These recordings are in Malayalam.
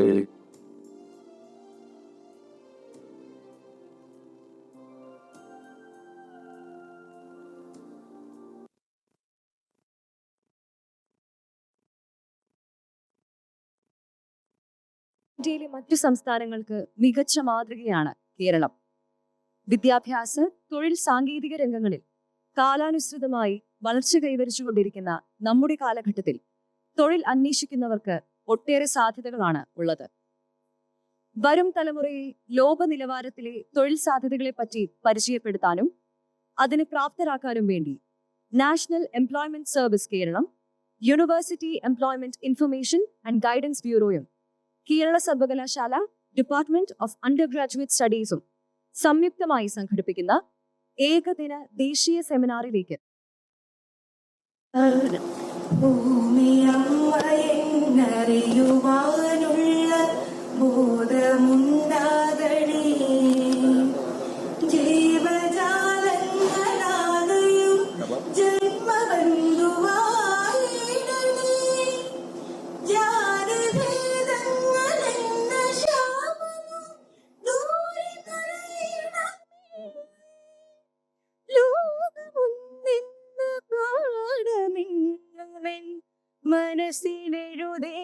ഇന്ത്യയിലെ മറ്റു സംസ്ഥാനങ്ങൾക്ക് മികച്ച മാതൃകയാണ് കേരളം. വിദ്യാഭ്യാസ, തൊഴിൽ, സാങ്കേതിക രംഗങ്ങളിൽ കാലാനുസൃതമായി വളർച്ച കൈവരിച്ചുകൊണ്ടിരിക്കുന്ന നമ്മുടെ കാലഘട്ടത്തിൽ തൊഴിൽ അന്വേഷിക്കുന്നവർക്ക് ഒട്ടേറെ സാധ്യതകളാണ് ഉള്ളത്. വരും തലമുറയെ ലോക നിലവാരത്തിലെ തൊഴിൽ സാധ്യതകളെ പറ്റി പരിചയപ്പെടുത്താനും അതിന് പ്രാപ്തരാക്കാനും വേണ്ടി national employment service Keralam, university employment information and guidance ബ്യൂറോയും കേരള സർവകലാശാല ഡിപ്പാർട്ട്മെന്റ് ഓഫ് അണ്ടർഗ്രാജുവേറ്റ് സ്റ്റഡീസും സംയുക്തമായി സംഘടിപ്പിക്കുന്ന ഏകദിന ദേശീയ സെമിനാറിലേക്ക് മനസ്സിനെഴുതേണമേ.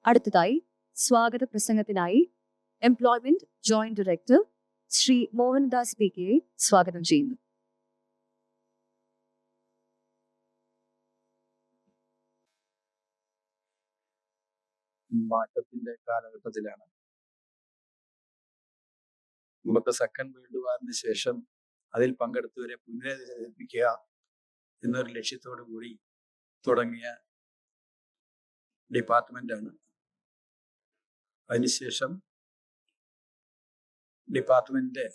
അടുത്തതായി സ്വാഗത പ്രസംഗത്തിനായി employment joint director Shri Mohandas P K. സ്വാഗതം ചെയ്യുന്നു. മാറ്റത്തിന്റെ കാലഘട്ടത്തിലാണ്. നമുക്ക് സെക്കൻഡ് വേൾഡ് വാറിന് ശേഷം അതിൽ പങ്കെടുത്തവരെ പുനരധിവസിപ്പിക്കുക എന്നൊരു ലക്ഷ്യത്തോടു കൂടി തുടങ്ങിയ ഡിപ്പാർട്ട്മെന്റാണ്. അതിനുശേഷം ഡിപ്പാർട്ട്മെന്റിന്റെ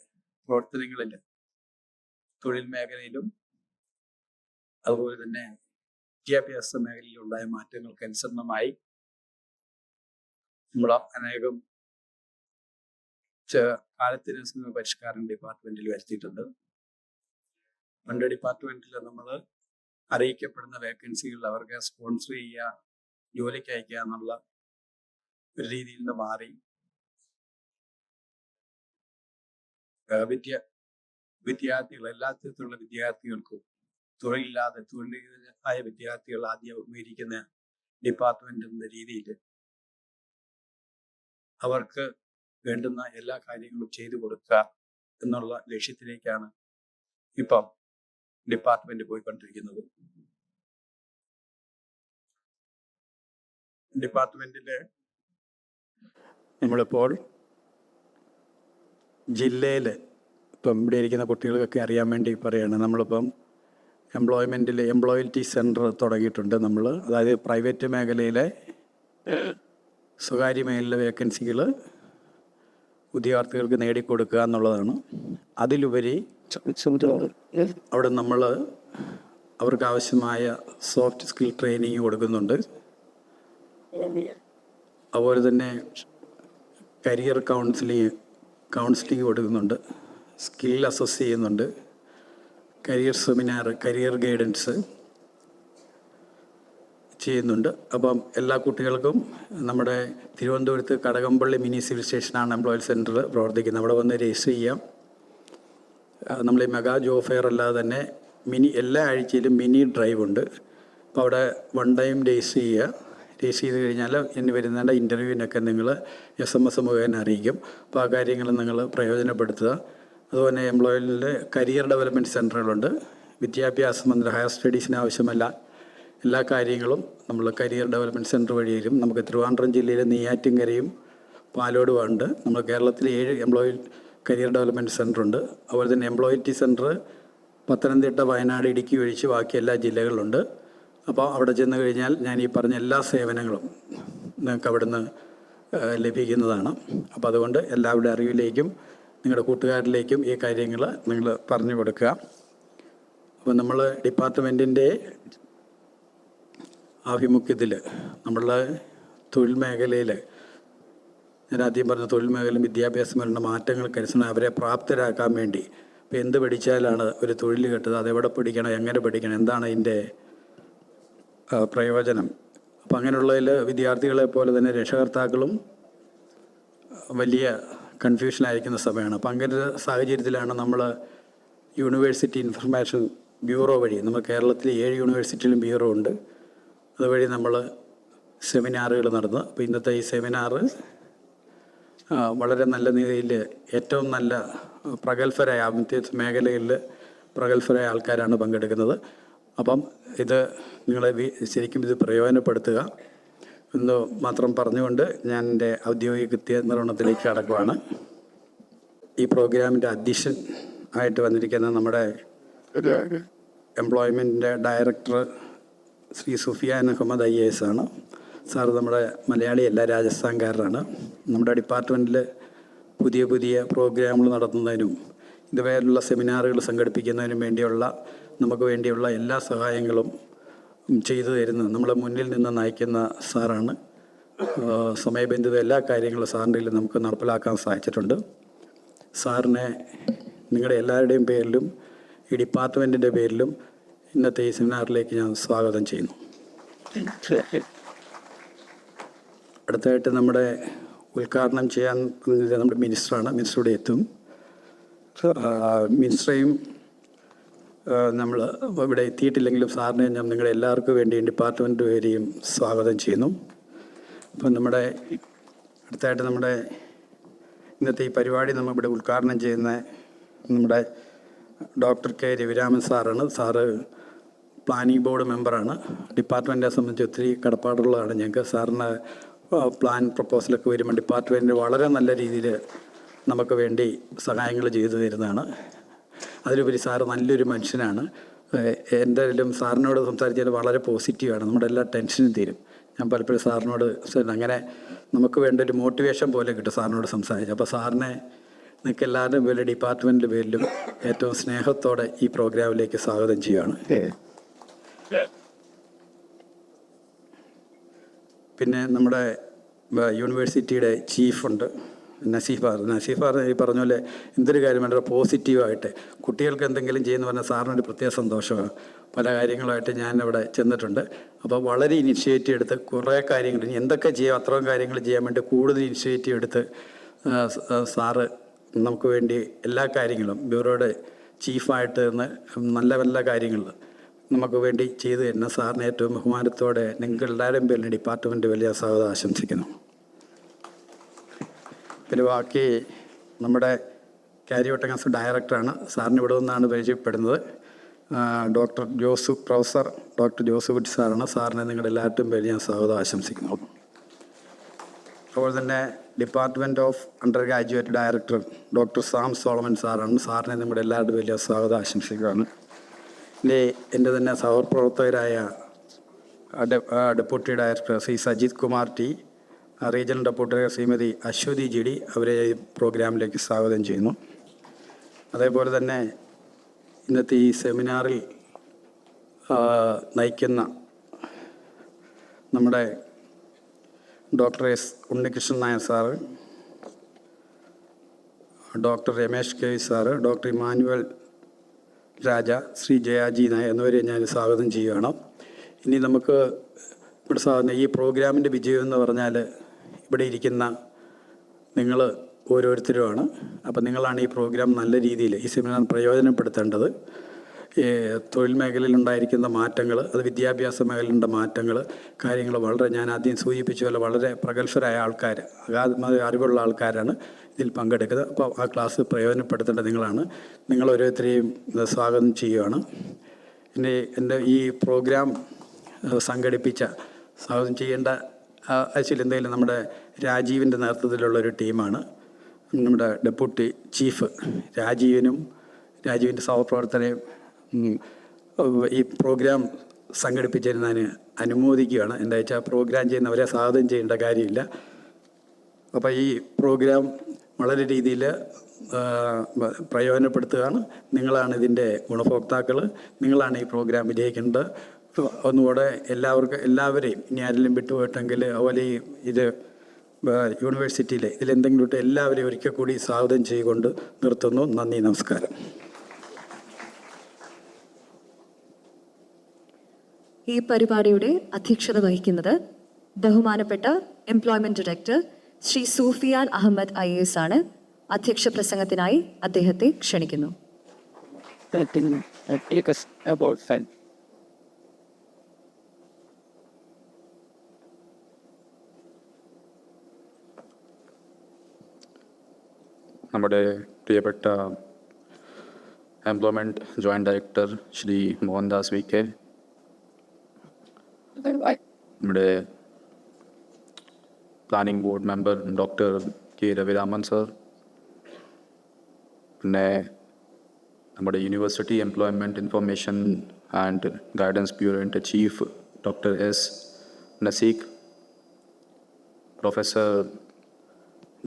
പ്രവർത്തനങ്ങളിൽ തൊഴിൽ മേഖലയിലും അതുപോലെ തന്നെ വിദ്യാഭ്യാസ മേഖലയിലുണ്ടായ മാറ്റങ്ങൾക്കനുസരണമായി നമ്മൾ അനേകം കാലത്തിനനുസരിച്ച് പരിഷ്കാരം ഡിപ്പാർട്ട്മെന്റിൽ വരുത്തിയിട്ടുണ്ട്. പണ്ട് ഡിപ്പാർട്ട്മെന്റിൽ നമ്മൾ അറിയിക്കപ്പെടുന്ന വേക്കൻസികൾ അവർക്ക് സ്പോൺസർ ചെയ്യുക, ജോലിക്ക് അയക്കുക എന്നുള്ള ഒരു രീതിയിൽ നിന്ന് മാറി വിദ്യാർത്ഥികൾ, എല്ലാ തരത്തിലുള്ള വിദ്യാർത്ഥികൾക്കും തൊഴിലില്ലാതെ തൊഴിലായ വിദ്യാർത്ഥികൾ ആദ്യം ഉപയോഗിക്കുന്ന ഡിപ്പാർട്ട്മെന്റ് എന്ന രീതിയിൽ അവർക്ക് വേണ്ടുന്ന എല്ലാ കാര്യങ്ങളും ചെയ്തു കൊടുക്കുക എന്നുള്ള ലക്ഷ്യത്തിലേക്കാണ് ഇപ്പം ഡിപ്പാർട്ട്മെന്റ് പോയിക്കൊണ്ടിരിക്കുന്നത്. ഡിപ്പാർട്ട്മെന്റില് നമ്മളിപ്പോൾ ജില്ലയിൽ ഇപ്പം ഇവിടെ ഇരിക്കുന്ന കുട്ടികൾക്കൊക്കെ അറിയാൻ വേണ്ടി പറയുകയാണ്, നമ്മളിപ്പം എംപ്ലോയ്മെന്റിൽ എംപ്ലോയബിലിറ്റി സെന്റർ തുടങ്ങിയിട്ടുണ്ട്. അതായത് പ്രൈവറ്റ് മേഖലയിലെ സ്വകാര്യ മേഖലയിലെ വേക്കൻസികൾ ഉദ്യോഗാർത്ഥികൾക്ക് നേടിക്കൊടുക്കുക എന്നുള്ളതാണ്. അതിലുപരി അവിടെ നമ്മൾ അവർക്ക് ആവശ്യമായ സോഫ്റ്റ് സ്കിൽ ട്രെയിനിങ് കൊടുക്കുന്നുണ്ട്. അതുപോലെ തന്നെ കരിയർ കൗൺസിലിംഗ് കൊടുക്കുന്നുണ്ട്, സ്കിൽ അസസ് ചെയ്യുന്നുണ്ട്, കരിയർ സെമിനാർ, കരിയർ ഗൈഡൻസ് ചെയ്യുന്നുണ്ട്. അപ്പം എല്ലാ കുട്ടികൾക്കും നമ്മുടെ തിരുവനന്തപുരത്ത് കടകംപള്ളി മിനി സിവിൽ സ്റ്റേഷനാണ് എംപ്ലോയ്മെൻറ്റ് സെൻറ്റർ പ്രവർത്തിക്കുന്നത്. അവിടെ വന്ന് രജിസ്റ്റർ ചെയ്യാം. നമ്മൾ ഈ മെഗാ ജോബ് ഫെയർ അല്ലാതെ തന്നെ എല്ലാ ആഴ്ചയിലും മിനി ഡ്രൈവ് ഉണ്ട്. അപ്പോൾ അവിടെ വൺ ടൈം രജിസ്റ്റർ ചെയ്യുക. രജിസ്റ്റർ ചെയ്ത് കഴിഞ്ഞാൽ ഇനി വരുന്ന ഇൻ്റർവ്യൂവിനൊക്കെ നിങ്ങൾ SMS മുഖേന അറിയിക്കും. അപ്പോൾ ആ കാര്യങ്ങൾ നിങ്ങൾ പ്രയോജനപ്പെടുത്തുക. അതുപോലെ എംപ്ലോയിലെ കരിയർ ഡെവലപ്മെൻറ്റ് സെൻറ്ററുകളുണ്ട്. വിദ്യാഭ്യാസം ഹയർ സ്റ്റഡീസിന് ആവശ്യമല്ല എല്ലാ കാര്യങ്ങളും നമ്മൾ കരിയർ ഡെവലപ്മെൻറ്റ് സെൻറ്റർ വഴിയും നമുക്ക് ട്രിവാൻഡ്രം ജില്ലയിലെ നെയ്യാറ്റിൻകരയും പാലോടും ഉണ്ട്. നമ്മൾ കേരളത്തിൽ 7 കരിയർ ഡെവലപ്മെൻറ്റ് സെൻറ്റർ ഉണ്ട്. അതുപോലെ തന്നെ എംപ്ലോയിറ്റി സെൻറ്റർ പത്തനംതിട്ട, വയനാട്, ഇടുക്കി ഒഴിച്ച് ബാക്കി എല്ലാ ജില്ലകളിലുണ്ട്. അപ്പോൾ അവിടെ ചെന്ന് കഴിഞ്ഞാൽ ഞാൻ ഈ പറഞ്ഞ എല്ലാ സേവനങ്ങളും നിങ്ങൾക്ക് അവിടുന്ന് ലഭിക്കുന്നതാണ്. അപ്പോൾ അതുകൊണ്ട് എല്ലാവരുടെ അറിവിലേക്കും നിങ്ങളുടെ കൂട്ടുകാരിലേക്കും ഈ കാര്യങ്ങൾ നിങ്ങൾ പറഞ്ഞു കൊടുക്കുക. അപ്പോൾ നമ്മൾ ഡിപ്പാർട്ട്മെൻറ്റിൻ്റെ ആഭിമുഖ്യത്തിൽ നമ്മളുടെ തൊഴിൽ മേഖലയിൽ, ഞാൻ ആദ്യം പറഞ്ഞ തൊഴിൽ മേഖലയും വിദ്യാഭ്യാസം വരേണ്ട മാറ്റങ്ങൾക്കനുസരിച്ച് അവരെ പ്രാപ്തരാക്കാൻ വേണ്ടി ഇപ്പോൾ എന്ത് പഠിച്ചാലാണ് ഒരു തൊഴിൽ കിട്ടുന്നത്, അതെവിടെ പഠിക്കണം, എങ്ങനെ പഠിക്കണം, എന്താണ് അതിൻ്റെ പ്രയോജനം. അപ്പം അങ്ങനെയുള്ളതിൽ വിദ്യാർത്ഥികളെ പോലെ തന്നെ രക്ഷകർത്താക്കളും വലിയ കൺഫ്യൂഷനായിരിക്കുന്ന സമയമാണ്. അപ്പം അങ്ങനെ ഒരു സാഹചര്യത്തിലാണ് നമ്മൾ യൂണിവേഴ്സിറ്റി ഇൻഫർമേഷൻ ബ്യൂറോ വഴി, നമ്മൾ കേരളത്തിലെ 7 യൂണിവേഴ്സിറ്റിയിലും ബ്യൂറോ ഉണ്ട്, അതുവഴി നമ്മൾ സെമിനാറുകൾ നടന്നു. അപ്പോൾ ഇന്നത്തെ ഈ സെമിനാറ് വളരെ നല്ല രീതിയിൽ ഏറ്റവും നല്ല പ്രഗത്ഭരായ വിദ്യാഭ്യാസ മേഖലയിൽ പ്രഗത്ഭരായ ആൾക്കാരാണ് പങ്കെടുക്കുന്നത്. അപ്പം ഇത് നിങ്ങളെ ശരിക്കും ഇത് പ്രയോജനപ്പെടുത്തുക എന്ന് മാത്രം പറഞ്ഞുകൊണ്ട് ഞാൻ എൻ്റെ ഔദ്യോഗിക കൃത്യ നിർവഹണത്തിലേക്ക് കടക്കുകയാണ്. ഈ പ്രോഗ്രാമിൻ്റെ അധ്യക്ഷൻ ആയിട്ട് വന്നിരിക്കുന്ന നമ്മുടെ എംപ്ലോയ്മെൻറ്റിൻ്റെ ഡയറക്ടർ ശ്രീ സുഫിയാൻ അഹമ്മദ് IAS ആണ്. സാർ നമ്മുടെ മലയാളിയല്ല, രാജസ്ഥാൻകാരനാണ്. നമ്മുടെ ഡിപ്പാർട്ട്മെൻറ്റിൽ പുതിയ പുതിയ പ്രോഗ്രാമുകൾ നടത്തുന്നതിനും ഇതുപോലുള്ള സെമിനാറുകൾ സംഘടിപ്പിക്കുന്നതിനും വേണ്ടിയുള്ള നമുക്ക് വേണ്ടിയുള്ള എല്ലാ സഹായങ്ങളും ചെയ്തു തരുന്നത് നമ്മളെ മുന്നിൽ നിന്ന് നയിക്കുന്ന സാറാണ്. സമയബന്ധിത എല്ലാ കാര്യങ്ങളും സാറിൻ്റെ നമുക്ക് നടപ്പിലാക്കാൻ സാധിച്ചിട്ടുണ്ട്. സാറിനെ നിങ്ങളുടെ എല്ലാവരുടെയും പേരിലും ഈ ഡിപ്പാർട്ട്മെൻറ്റിൻ്റെ പേരിലും ഇന്നത്തെ ഈ സെമിനാറിലേക്ക് ഞാൻ സ്വാഗതം ചെയ്യുന്നു. അടുത്തായിട്ട് നമ്മുടെ ഉദ്ഘാടനം ചെയ്യാൻ നമ്മുടെ മിനിസ്റ്ററാണ്. മിനിസ്റ്ററുടെ എത്തും. മിനിസ്റ്ററേയും നമ്മൾ ഇവിടെ എത്തിയിട്ടില്ലെങ്കിലും സാറിനെ ഞാൻ നിങ്ങളുടെ എല്ലാവർക്കും വേണ്ടിയും ഡിപ്പാർട്ട്മെൻറ്റ് പേരെയും സ്വാഗതം ചെയ്യുന്നു. അപ്പം നമ്മുടെ അടുത്തായിട്ട് നമ്മുടെ ഇന്നത്തെ ഈ പരിപാടി നമ്മളിവിടെ ഉദ്ഘാടനം ചെയ്യുന്ന നമ്മുടെ ഡോക്ടർ Revi സാറാണ്. സാറ് പ്ലാനിംഗ് ബോർഡ് മെമ്പറാണ്. ഡിപ്പാർട്ട്മെൻറ്റിനെ സംബന്ധിച്ച് ഒത്തിരി കടപ്പാടുള്ളതാണ് ഞങ്ങൾക്ക്. സാറിന് പ്ലാൻ പ്രപ്പോസലൊക്കെ വരുമ്പോൾ ഡിപ്പാർട്ട്മെൻറ്റ് വളരെ നല്ല രീതിയിൽ നമുക്ക് വേണ്ടി സഹായങ്ങൾ ചെയ്തു തരുന്നതാണ്. അതിലുപരി സാറ് നല്ലൊരു മനുഷ്യനാണ്. എന്തായാലും സാറിനോട് സംസാരിച്ചാൽ വളരെ പോസിറ്റീവാണ്. നമ്മുടെ എല്ലാ ടെൻഷനും തീരും. ഞാൻ പലപ്പോഴും സാറിനോട് അങ്ങനെ നമുക്ക് വേണ്ട ഒരു മോട്ടിവേഷൻ പോലെ കിട്ടും സാറിനോട് സംസാരിച്ചു. അപ്പോൾ സാറിനെ നിങ്ങൾക്ക് എല്ലാവരുടെയും പേരിലും ഡിപ്പാർട്ട്മെൻറ്റിൻ്റെ പേരിലും ഏറ്റവും സ്നേഹത്തോടെ ഈ പ്രോഗ്രാമിലേക്ക് സ്വാഗതം ചെയ്യുകയാണ്. പിന്നെ നമ്മുടെ യൂണിവേഴ്സിറ്റിയുടെ ചീഫുണ്ട്, നസീഫാർ ഈ പറഞ്ഞ പോലെ എന്തൊരു കാര്യം വേണ്ട പോസിറ്റീവായിട്ട് കുട്ടികൾക്ക് എന്തെങ്കിലും ചെയ്യുന്ന പറഞ്ഞാൽ സാറിനൊരു പ്രത്യേക സന്തോഷമാണ്. പല കാര്യങ്ങളായിട്ട് ഞാൻ അവിടെ ചെന്നിട്ടുണ്ട്. അപ്പോൾ വളരെ ഇനിഷ്യേറ്റീവ് എടുത്ത് കുറേ കാര്യങ്ങൾ ഇനി എന്തൊക്കെ ചെയ്യാം അത്രയും കാര്യങ്ങൾ ചെയ്യാൻ വേണ്ടി കൂടുതൽ ഇനിഷ്യേറ്റീവ് എടുത്ത് സാറ് നമുക്ക് വേണ്ടി എല്ലാ കാര്യങ്ങളും ബ്യൂറോയുടെ ചീഫായിട്ട് നല്ല നല്ല കാര്യങ്ങൾ നമുക്ക് വേണ്ടി ചെയ്തു തരുന്ന സാറിന് ഏറ്റവും ബഹുമാനത്തോടെ നിങ്ങൾക്ക് എല്ലാവരുടെയും പേരിൽ ഡിപ്പാർട്ട്മെൻറ്റ് വലിയ സ്വാഗതം ആശംസിക്കുന്നു. പിന്നെ ബാക്കി നമ്മുടെ കാരിയാവട്ടം ഡയറക്ടറാണ്. സാറിന് ഇവിടെ നിന്നാണ് പരിചയപ്പെടുന്നത്. പ്രൊഫസർ ഡോക്ടർ ജോസഫ് സാറാണ്. സാറിനെ നിങ്ങളുടെ എല്ലാവരുടെയും പേരിൽ ഞാൻ സ്വാഗതം ആശംസിക്കുന്നു. അതുപോലെ തന്നെ department of undergraduate director doctor Sam Solomon സാറാണ്. സാറിനെ നമ്മുടെ എല്ലാവരുടെയും വലിയ സ്വാഗതം ആശംസിക്കുകയാണ്. എൻ്റെ തന്നെ സഹപ്രവർത്തകരായ deputy director Shri Sajith Kumar T, regional deputy Shrimati Aswathy GD, അവരെ ഈ പ്രോഗ്രാമിലേക്ക് സ്വാഗതം ചെയ്യുന്നു. അതേപോലെ തന്നെ ഇന്നത്തെ ഈ സെമിനാറിൽ നയിക്കുന്ന നമ്മുടെ doctor Unni Krishnan Nair sir, doctor Ramesh K sir, doctor Emmanuel Raja, Shri Jayaji Nair എന്നിവരെ ഞാൻ സ്വാഗതം ചെയ്യുകയാണ്. ഇനി നമുക്ക് ഇവിടെ സാധാരണ ഈ പ്രോഗ്രാമിൻ്റെ വിജയം എന്ന് പറഞ്ഞാൽ ഇവിടെ ഇരിക്കുന്ന നിങ്ങൾ ഓരോരുത്തരുമാണ്. അപ്പം നിങ്ങളാണ് ഈ പ്രോഗ്രാം നല്ല രീതിയിൽ ഈ സെമിനാർ പ്രയോജനപ്പെടുത്തേണ്ടത്. തൊഴിൽ മേഖലയിലുണ്ടായിരിക്കുന്ന മാറ്റങ്ങൾ, അത് വിദ്യാഭ്യാസ മേഖലയിലുണ്ട മാറ്റങ്ങൾ, കാര്യങ്ങൾ വളരെ ഞാൻ ആദ്യം സൂചിപ്പിച്ച പോലെ വളരെ പ്രഗത്ഭരായ ആൾക്കാർ, അഗാധമായ അറിവുള്ള ആൾക്കാരാണ് ഇതിൽ പങ്കെടുക്കുന്നത്. അപ്പോൾ ആ ക്ലാസ് പ്രയോജനപ്പെടുത്തേണ്ടത് നിങ്ങളാണ്. നിങ്ങൾ ഓരോരുത്തരെയും സ്വാഗതം ചെയ്യുകയാണ്. എൻ്റെ ഈ പ്രോഗ്രാം സംഘടിപ്പിച്ച സ്വാഗതം ചെയ്യേണ്ട ആക്ച്വലി എന്തെങ്കിലും നമ്മുടെ രാജീവിൻ്റെ നേതൃത്വത്തിലുള്ളൊരു ടീമാണ്. നമ്മുടെ ഡെപ്യൂട്ടി ചീഫ് രാജീവിൻ്റെ സഹപ്രവർത്തകരെയും ഈ പ്രോഗ്രാം സംഘടിപ്പിച്ചിരുന്നതിന് അനുമോദിക്കുകയാണ്. എന്താ വെച്ചാൽ പ്രോഗ്രാം ചെയ്യുന്നവരെ സ്വാഗതം ചെയ്യേണ്ട കാര്യമില്ല. അപ്പോൾ ഈ പ്രോഗ്രാം വളരെ രീതിയിൽ പ്രയോജനപ്പെടുത്തുകയാണ്. നിങ്ങളാണ് ഇതിൻ്റെ ഗുണഭോക്താക്കൾ. നിങ്ങളാണ് ഈ പ്രോഗ്രാം വിജയിക്കേണ്ടത്. ഒന്നുകൂടെ എല്ലാവരെയും ഇനി ആരെങ്കിലും വിട്ടുപോയിട്ടെങ്കിൽ അതുപോലെ ഇത് യൂണിവേഴ്സിറ്റിയിലെ ഇതിലെന്തെങ്കിലും ഇട്ട് എല്ലാവരെയും ഒരിക്കൽ കൂടി സ്വാഗതം ചെയ്തുകൊണ്ട് നിർത്തുന്നു. നന്ദി, നമസ്കാരം. ഈ പരിപാടിയുടെ അധ്യക്ഷത വഹിക്കുന്നത് ബഹുമാനപ്പെട്ട employment director Shri Sufiyan Ahammed IAS ആണ്. അധ്യക്ഷ പ്രസംഗത്തിനായി അദ്ദേഹത്തെ ക്ഷണിക്കുന്നു. നമ്മുടെ പ്രിയപ്പെട്ട employment joint director Shri Mohandas VK, നമ്മുടെ planning board member doctor Revi Raman sir, പിന്നെ നമ്മുടെ university employment information and guidance ബ്യൂറോൻ്റെ chief doctor S. Nasik, professor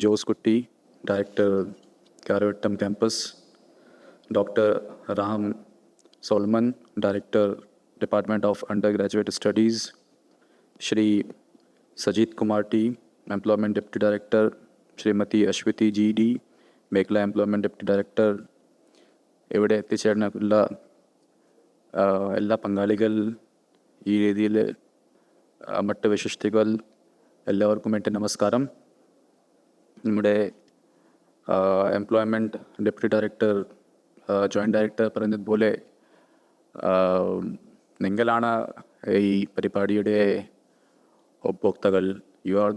Jose Kutty, Director, Kariavattom Campus, Dr. Raman Solomon, Director, Department of Undergraduate Studies, Shri Sajit Kumar T, Employment Deputy Director, Shrimati Ashwati GD, Mekla Employment Deputy Director, ഇവിടെ എത്തിച്ചേർന്നുള്ള എല്ലാ പങ്കാളികൾ, ഈ രീതിയിൽ മറ്റ് വിശിഷ്ടികൾ, എല്ലാവർക്കും എൻ്റെ നമസ്കാരം. നമ്മുടെ employment deputy director, joint director പറഞ്ഞതുപോലെ നിങ്ങളാണ് ഈ പരിപാടിയുടെ ഉപഭോക്താക്കൾ. You are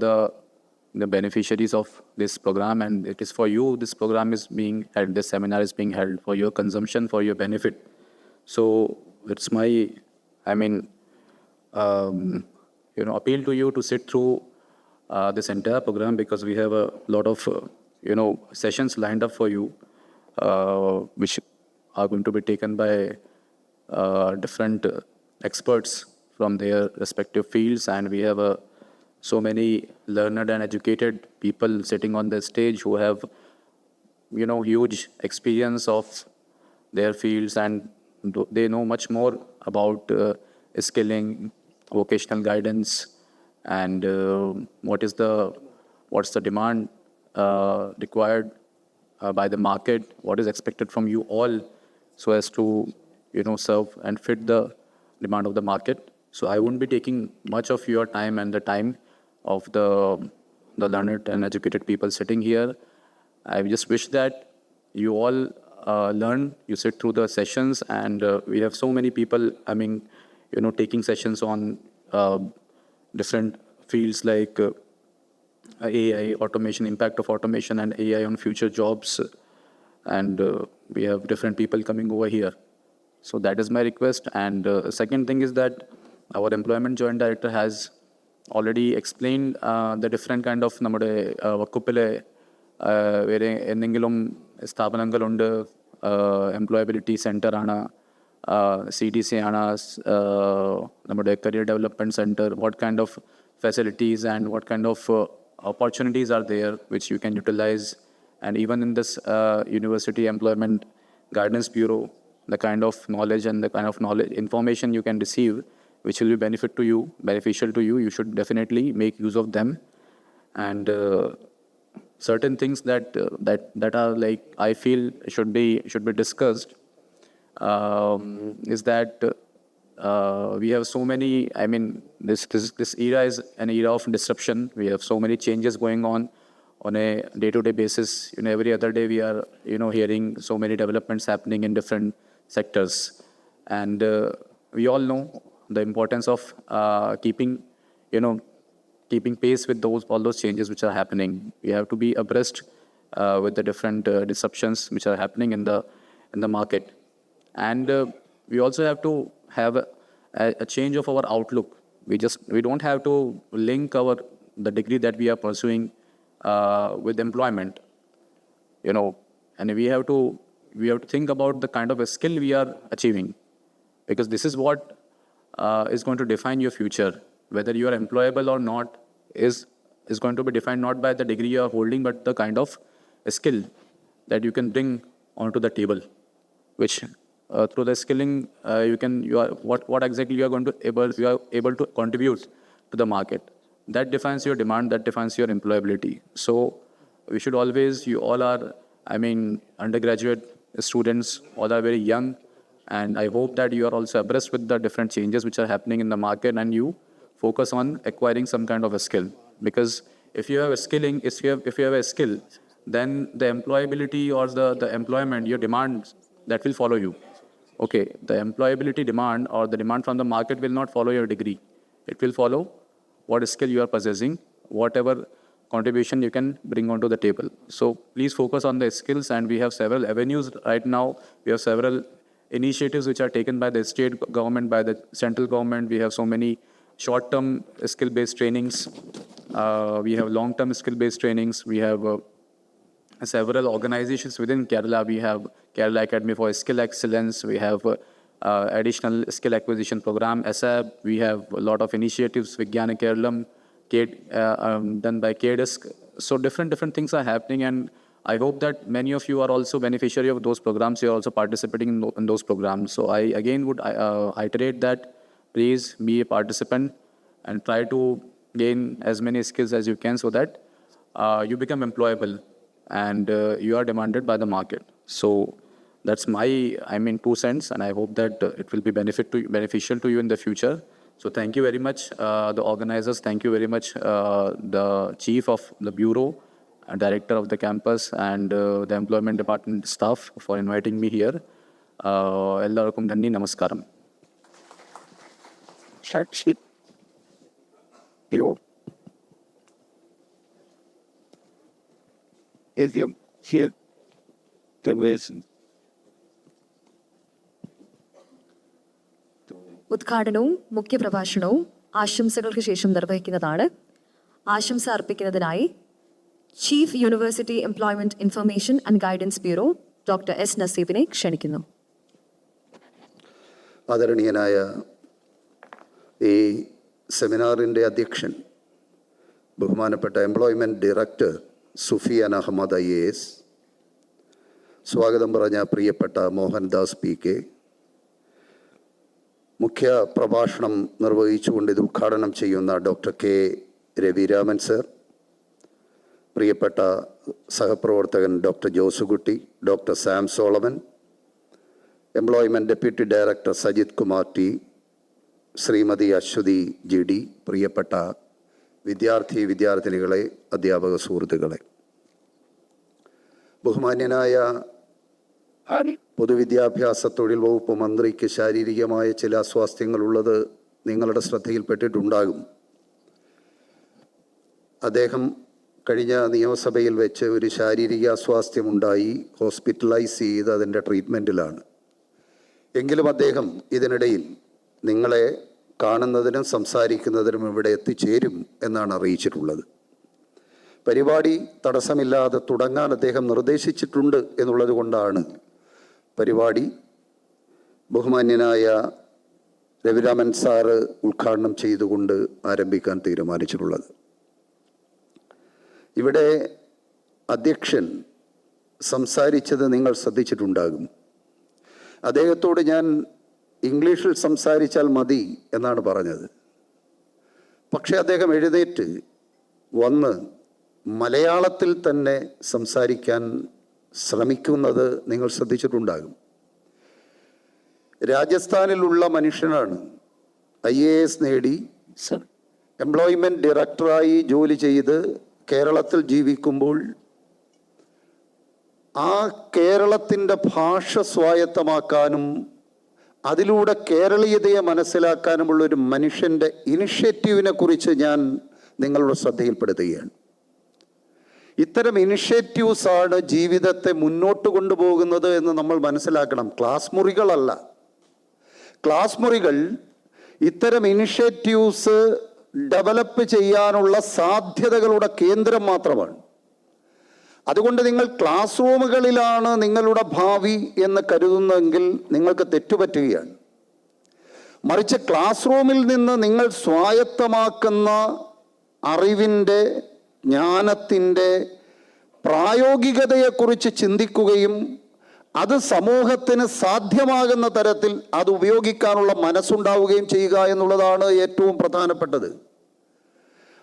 the beneficiaries of this program, and it is for you this program is being held, this seminar is being held for your consumption, for your benefit. So it's my, appeal to you to sit through this entire program, because we have a lot of sessions lined up for you, which are going to be taken by different experts from their respective fields, and we have so many learned and educated people sitting on the stage who have huge experience of their fields, and they know much more about skilling, vocational guidance, and what's the demand required by the market, what is expected from you all, so as to serve and fit the demand of the market. So I won't be taking much of your time and the time of the learned and educated people sitting here. I just wish that you all learn, you sit through the sessions, and we have so many people taking sessions on different fields like AI, automation, impact of automation and AI on future jobs, and we have different people coming over here. So that is my request. And second thing is that our employment joint director has already explained the different kind of നമ്മുടെ വകുപ്പിലെ വേറെ എന്തെങ്കിലും സ്ഥാപനങ്ങളുണ്ട്. എംപ്ലോയബിലിറ്റി സെൻറ്റർ ആണ്, CDC ആണ്, നമ്മുടെ career development centre. What kind of facilities and what kind of opportunities are there which you can utilize. And even in this University Employment Guidance Bureau, the kind of knowledge and the kind of information you can receive, which will be beneficial to you, you should definitely make use of them. And certain things that are like I feel should be discussed is that we have so many, this era is an era of disruption. We have so many changes going on a day-to-day basis. Every other day we are hearing so many developments happening in different sectors, and we all know the importance of keeping pace with all those changes which are happening. We have to be abreast with the different disruptions which are happening in the market, and we also have to have a change of our outlook. We don't have to link the degree that we are pursuing with employment, and we have to think about the kind of a skill we are achieving, because this is what is going to define your future. Whether you are employable or not is going to be defined not by the degree you are holding, but the kind of a skill that you can bring onto the table, which through the skilling, what exactly you are able to contribute to the market. That defines your demand, that defines your employability. So we should always, you all are, undergraduate students, all are very young, and I hope that you are also abreast with the different changes which are happening in the market, and you focus on acquiring some kind of a skill. Because if you have a skilling, if you have a skill, then the employability or the employment, your demands, that will follow you. Okay, the employability demand or the demand from the market will not follow your degree. It will follow what skill you are possessing, whatever contribution you can bring onto the table. So please focus on the skills, and we have several avenues right now. We have several initiatives which are taken by the state government, by the central government. We have so many short-term skill-based trainings. We have long-term skill-based trainings. We have several organizations within Kerala. We have Kerala Academy for Skill Excellence. We have additional skill acquisition program, ASAP. We have a lot of initiatives, Vijnana Keralam, done by KDISC. So different things are happening, and I hope that many of you are also beneficiary of those programs. You are also participating in those programs. So I again would iterate that please be a participant and try to gain as many skills as you can, so that you become employable and you are demanded by the market. So that's my 2 cents, and I hope that it will be beneficial to you in the future. So thank you very much, the organizers. Thank you very much, the chief of the bureau, director of the campus, and the employment department staff for inviting me here. Ellarkum Nandi, Namaskaram. Here to listen. ഉദ്ഘാടനവും മുഖ്യപ്രഭാഷണവും ആശംസകൾക്ക് ശേഷം നിർവഹിക്കുന്നതാണ്. ആശംസ അർപ്പിക്കുന്നതിനായി chief university employment information and guidance bureau doctor S നസീബിനെ ക്ഷണിക്കുന്നു. ആദരണീയനായ ഈ സെമിനാറിൻ്റെ അധ്യക്ഷൻ, ബഹുമാനപ്പെട്ട employment director Sufiyan Ahammed IAS, സ്വാഗതം പറഞ്ഞ പ്രിയപ്പെട്ട മോഹൻദാസ് PK, മുഖ്യ പ്രഭാഷണം നിർവഹിച്ചുകൊണ്ട് ഇത് ഉദ്ഘാടനം ചെയ്യുന്ന doctor K. Ravi Raman sir, പ്രിയപ്പെട്ട സഹപ്രവർത്തകൻ doctor Josekutty, doctor Sam Solomon, employment deputy director Sajith Kumar T, Shrimati Aswathy GD, പ്രിയപ്പെട്ട വിദ്യാർത്ഥിനികളെ, അധ്യാപക സുഹൃത്തുക്കളെ, ബഹുമാന്യനായ പൊതുവിദ്യാഭ്യാസ തൊഴിൽ വകുപ്പ് മന്ത്രിക്ക് ശാരീരികമായ ചില അസ്വാസ്ഥ്യങ്ങളുള്ളത് നിങ്ങളുടെ ശ്രദ്ധയിൽപ്പെട്ടിട്ടുണ്ടാകും. അദ്ദേഹം കഴിഞ്ഞ നിയമസഭയിൽ വെച്ച് ഒരു ശാരീരിക അസ്വാസ്ഥ്യമുണ്ടായി ഹോസ്പിറ്റലൈസ് ചെയ്ത് അതിൻ്റെ ട്രീറ്റ്മെൻറ്റിലാണ്. എങ്കിലും അദ്ദേഹം ഇതിനിടയിൽ നിങ്ങളെ കാണുന്നതിനും സംസാരിക്കുന്നതിനും ഇവിടെ എത്തിച്ചേരും എന്നാണ് അറിയിച്ചിട്ടുള്ളത്. പരിപാടി തടസ്സമില്ലാതെ തുടങ്ങാൻ അദ്ദേഹം നിർദ്ദേശിച്ചിട്ടുണ്ട് എന്നുള്ളത് കൊണ്ടാണ് പരിപാടി ബഹുമാന്യനായ രവിരാമൻ സാറ് ഉദ്ഘാടനം ചെയ്തുകൊണ്ട് ആരംഭിക്കാൻ തീരുമാനിച്ചിട്ടുള്ളത്. ഇവിടെ അധ്യക്ഷൻ സംസാരിച്ചത് നിങ്ങൾ ശ്രദ്ധിച്ചിട്ടുണ്ടാകും. അദ്ദേഹത്തോട് ഞാൻ ഇംഗ്ലീഷിൽ സംസാരിച്ചാൽ മതി എന്നാണ് പറഞ്ഞത്. പക്ഷേ അദ്ദേഹം എഴുന്നേറ്റ് വന്ന് മലയാളത്തിൽ തന്നെ സംസാരിക്കാൻ ശ്രമിക്കുന്നത് നിങ്ങൾ ശ്രദ്ധിച്ചിട്ടുണ്ടാകും. രാജസ്ഥാനിലുള്ള മനുഷ്യനാണ്, IAS നേടി എംപ്ലോയ്മെൻറ്റ് ഡയറക്ടറായി ജോലി ചെയ്ത് കേരളത്തിൽ ജീവിക്കുമ്പോൾ ആ കേരളത്തിൻ്റെ ഭാഷ സ്വായത്തമാക്കാനും അതിലൂടെ കേരളീയതയെ മനസ്സിലാക്കാനുമുള്ളൊരു മനുഷ്യൻ്റെ ഇനിഷ്യേറ്റീവിനെ കുറിച്ച് ഞാൻ നിങ്ങളുടെ ശ്രദ്ധയിൽപ്പെടുത്തുകയാണ്. ഇത്തരം ഇനിഷ്യേറ്റീവ്സാണ് ജീവിതത്തെ മുന്നോട്ട് കൊണ്ടുപോകുന്നത് എന്ന് നമ്മൾ മനസ്സിലാക്കണം. ക്ലാസ് മുറികളല്ല. ക്ലാസ് മുറികൾ ഇത്തരം ഇനിഷ്യേറ്റീവ്സ് ഡെവലപ്പ് ചെയ്യാനുള്ള സാധ്യതകളുടെ കേന്ദ്രം മാത്രമാണ്. അതുകൊണ്ട് നിങ്ങൾ ക്ലാസ് റൂമുകളിലാണ് നിങ്ങളുടെ ഭാവി എന്ന് കരുതുന്നതെങ്കിൽ നിങ്ങൾക്ക് തെറ്റുപറ്റുകയാണ്. മറിച്ച് ക്ലാസ് റൂമിൽ നിന്ന് നിങ്ങൾ സ്വായത്തമാക്കുന്ന അറിവിൻ്റെ, ജ്ഞാനത്തിൻ്റെ പ്രായോഗികതയെക്കുറിച്ച് ചിന്തിക്കുകയും അത് സമൂഹത്തിന് സാധ്യമാകുന്ന തരത്തിൽ അത് ഉപയോഗിക്കാനുള്ള മനസ്സുണ്ടാവുകയും ചെയ്യുക എന്നുള്ളതാണ് ഏറ്റവും പ്രധാനപ്പെട്ടത്.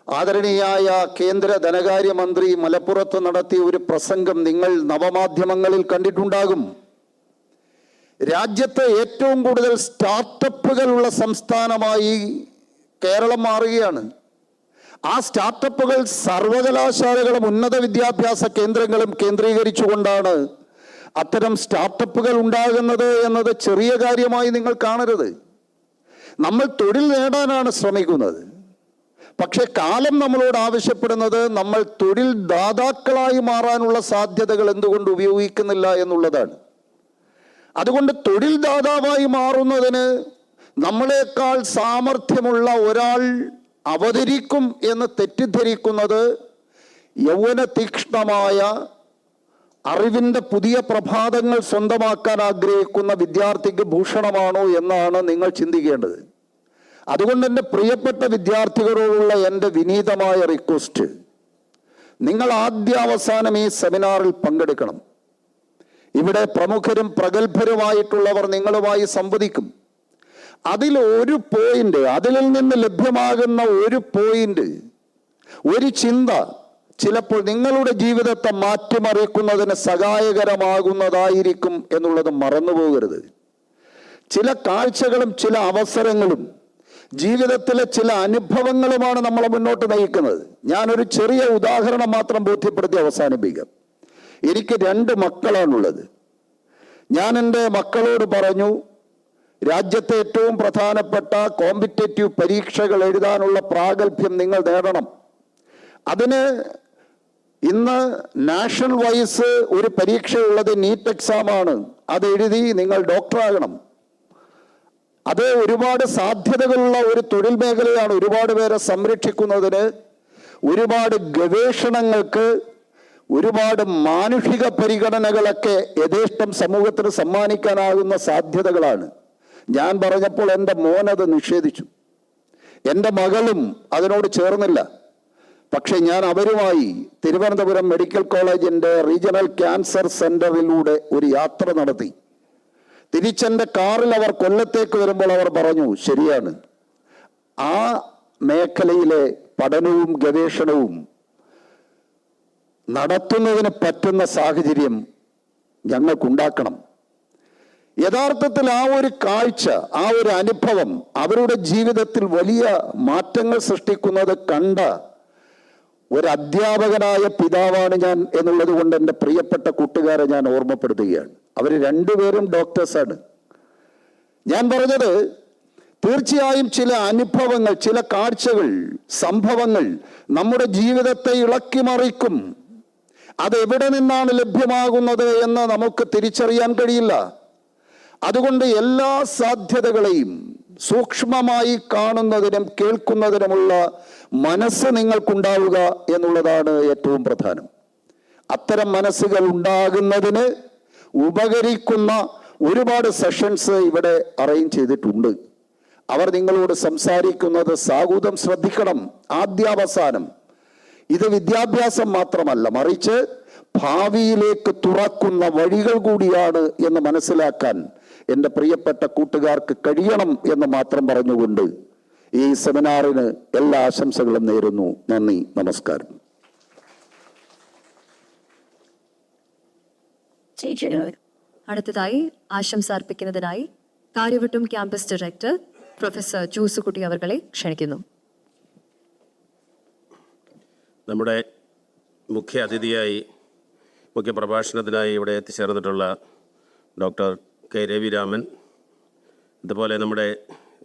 ആദരണീയായ കേന്ദ്ര ധനകാര്യമന്ത്രി മലപ്പുറത്ത് നടത്തിയ ഒരു പ്രസംഗം നിങ്ങൾ നവമാധ്യമങ്ങളിൽ കണ്ടിട്ടുണ്ടാകും. രാജ്യത്തെ ഏറ്റവും കൂടുതൽ സ്റ്റാർട്ടപ്പുകളുള്ള സംസ്ഥാനമായി കേരളം മാറുകയാണ്. ആ സ്റ്റാർട്ടപ്പുകൾ സർവകലാശാലകളും ഉന്നത വിദ്യാഭ്യാസ കേന്ദ്രങ്ങളും കേന്ദ്രീകരിച്ചുകൊണ്ടാണ് അത്തരം സ്റ്റാർട്ടപ്പുകൾ ഉണ്ടാകുന്നത് എന്നത് ചെറിയ കാര്യമായി നിങ്ങൾ കാണരുത്. നമ്മൾ തൊഴിൽ നേടാനാണ് ശ്രമിക്കുന്നത്. പക്ഷെ കാലം നമ്മളോട് ആവശ്യപ്പെടുന്നത് നമ്മൾ തൊഴിൽ ദാതാക്കളായി മാറാനുള്ള സാധ്യതകൾ എന്തുകൊണ്ട് ഉപയോഗിക്കുന്നില്ല എന്നുള്ളതാണ്. അതുകൊണ്ട് തൊഴിൽ ദാതാവായി മാറുന്നതിന് നമ്മളെക്കാൾ സാമർഥ്യമുള്ള ഒരാൾ അവതരിക്കും എന്ന് തെറ്റിദ്ധരിക്കുന്നത് യൗവന തീക്ഷ്ണമായ അറിവിൻ്റെ പുതിയ പ്രഭാതങ്ങൾ സ്വന്തമാക്കാൻ ആഗ്രഹിക്കുന്ന വിദ്യാർത്ഥിക്ക് ഭൂഷണമാണോ എന്നാണ് നിങ്ങൾ ചിന്തിക്കേണ്ടത്. അതുകൊണ്ട് എൻ്റെ പ്രിയപ്പെട്ട വിദ്യാർത്ഥികളോടുള്ള എൻ്റെ വിനീതമായ റിക്വസ്റ്റ്, നിങ്ങൾ ആദ്യാവസാനം ഈ സെമിനാറിൽ പങ്കെടുക്കണം. ഇവിടെ പ്രമുഖരും പ്രഗത്ഭരുമായിട്ടുള്ളവർ നിങ്ങളുമായി സംവദിക്കും. അതിൽ ഒരു പോയിന്റ്, അതിൽ നിന്ന് ലഭ്യമാകുന്ന ഒരു പോയിന്റ്, ഒരു ചിന്ത ചിലപ്പോൾ നിങ്ങളുടെ ജീവിതത്തെ മാറ്റിമറിക്കുന്നതിന് സഹായകരമാകുന്നതായിരിക്കും എന്നുള്ളത് മറന്നുപോകരുത്. ചില കാഴ്ചകളും ചില അവസരങ്ങളും ജീവിതത്തിലെ ചില അനുഭവങ്ങളുമാണ് നമ്മളെ മുന്നോട്ട് നയിക്കുന്നത്. ഞാനൊരു ചെറിയ ഉദാഹരണം മാത്രം ബോധ്യപ്പെടുത്തി അവസാനിപ്പിക്കാം. എനിക്ക് 2 മക്കളാണുള്ളത്. ഞാൻ എൻ്റെ മക്കളോട് പറഞ്ഞു, രാജ്യത്തെ ഏറ്റവും പ്രധാനപ്പെട്ട കോമ്പറ്റേറ്റീവ് പരീക്ഷകൾ എഴുതാനുള്ള പ്രാഗൽഭ്യം നിങ്ങൾ നേടണം. അതിന് ഇന്ന് നാഷണൽ വൈസ് ഒരു പരീക്ഷയുള്ളത് നീറ്റ് എക്സാമാണ്. അത് എഴുതി നിങ്ങൾ ഡോക്ടറാകണം. അത് ഒരുപാട് സാധ്യതകളുള്ള ഒരു തൊഴിൽ മേഖലയാണ്. ഒരുപാട് പേരെ സംരക്ഷിക്കുന്നതിന്, ഒരുപാട് ഗവേഷണങ്ങൾക്ക്, ഒരുപാട് മാനുഷിക പരിഗണനകളൊക്കെ യഥേഷ്ടം സമൂഹത്തിന് സമ്മാനിക്കാനാകുന്ന സാധ്യതകളാണ്. ഞാൻ പറഞ്ഞപ്പോൾ എൻ്റെ മോനത് നിഷേധിച്ചു. എൻ്റെ മകളും അതിനോട് ചേർന്നില്ല. പക്ഷെ ഞാൻ അവരുമായി തിരുവനന്തപുരം മെഡിക്കൽ കോളേജിൻ്റെ റീജിയണൽ ക്യാൻസർ സെൻ്ററിലൂടെ ഒരു യാത്ര നടത്തി. തിരിച്ചെൻ്റെ കാറിൽ അവർ കൊല്ലത്തേക്ക് വരുമ്പോൾ അവർ പറഞ്ഞു, ശരിയാണ്, ആ മേഖലയിലെ പഠനവും ഗവേഷണവും നടത്തുന്നതിന് പറ്റുന്ന സാഹചര്യം ഞങ്ങൾക്കുണ്ടാക്കണം. യഥാർത്ഥത്തിൽ ആ ഒരു കാഴ്ച, ആ ഒരു അനുഭവം അവരുടെ ജീവിതത്തിൽ വലിയ മാറ്റങ്ങൾ സൃഷ്ടിക്കുന്നത് കണ്ട ഒരു അധ്യാപകനായ പിതാവാണ് ഞാൻ എന്നുള്ളത് കൊണ്ട് എൻ്റെ പ്രിയപ്പെട്ട കൂട്ടുകാരെ ഞാൻ ഓർമ്മപ്പെടുത്തുകയാണ്. അവർ 2 പേരും ഡോക്ടേഴ്സാണ്. ഞാൻ പറഞ്ഞത്, തീർച്ചയായും ചില അനുഭവങ്ങൾ, ചില കാഴ്ചകൾ, സംഭവങ്ങൾ നമ്മുടെ ജീവിതത്തെ ഇളക്കിമറിക്കും. അതെവിടെ നിന്നാണ് ലഭ്യമാകുന്നത് എന്ന് നമുക്ക് തിരിച്ചറിയാൻ കഴിയില്ല. അതുകൊണ്ട് എല്ലാ സാധ്യതകളെയും സൂക്ഷ്മമായി കാണുന്നതിനും കേൾക്കുന്നതിനുമുള്ള മനസ്സ് നിങ്ങൾക്കുണ്ടാവുക എന്നുള്ളതാണ് ഏറ്റവും പ്രധാനം. അത്തരം മനസ്സുകൾ ഉണ്ടാകുന്നതിന് ഉപകരിക്കുന്ന ഒരുപാട് സെഷൻസ് ഇവിടെ അറേഞ്ച് ചെയ്തിട്ടുണ്ട്. അവർ നിങ്ങളോട് സംസാരിക്കുന്നത് സാഹൂതം ശ്രദ്ധിക്കണം. ആദ്യാവസാനം ഇത് വിദ്യാഭ്യാസം മാത്രമല്ല, മറിച്ച് ഭാവിയിലേക്ക് തുറക്കുന്ന വഴികൾ കൂടിയാണ് എന്ന് മനസ്സിലാക്കാൻ എൻ്റെ പ്രിയപ്പെട്ട കൂട്ടുകാർക്ക് കഴിയണം എന്ന് മാത്രം പറഞ്ഞുകൊണ്ട് ഈ സെമിനാറിന് എല്ലാ ആശംസകളും നേരുന്നു. നന്ദി, നമസ്കാരം. അടുത്തതായി ആശംസ അർപ്പിക്കുന്നതിനായി Kariavattom campus director professor Josekutty അവർകളെ ക്ഷണിക്കുന്നു. നമ്മുടെ മുഖ്യ അതിഥിയായി, മുഖ്യ പ്രഭാഷണത്തിനായി ഇവിടെ എത്തിച്ചേർന്നിട്ടുള്ള ഡോക്ടർ കെ രവി രാമൻ, അതുപോലെ നമ്മുടെ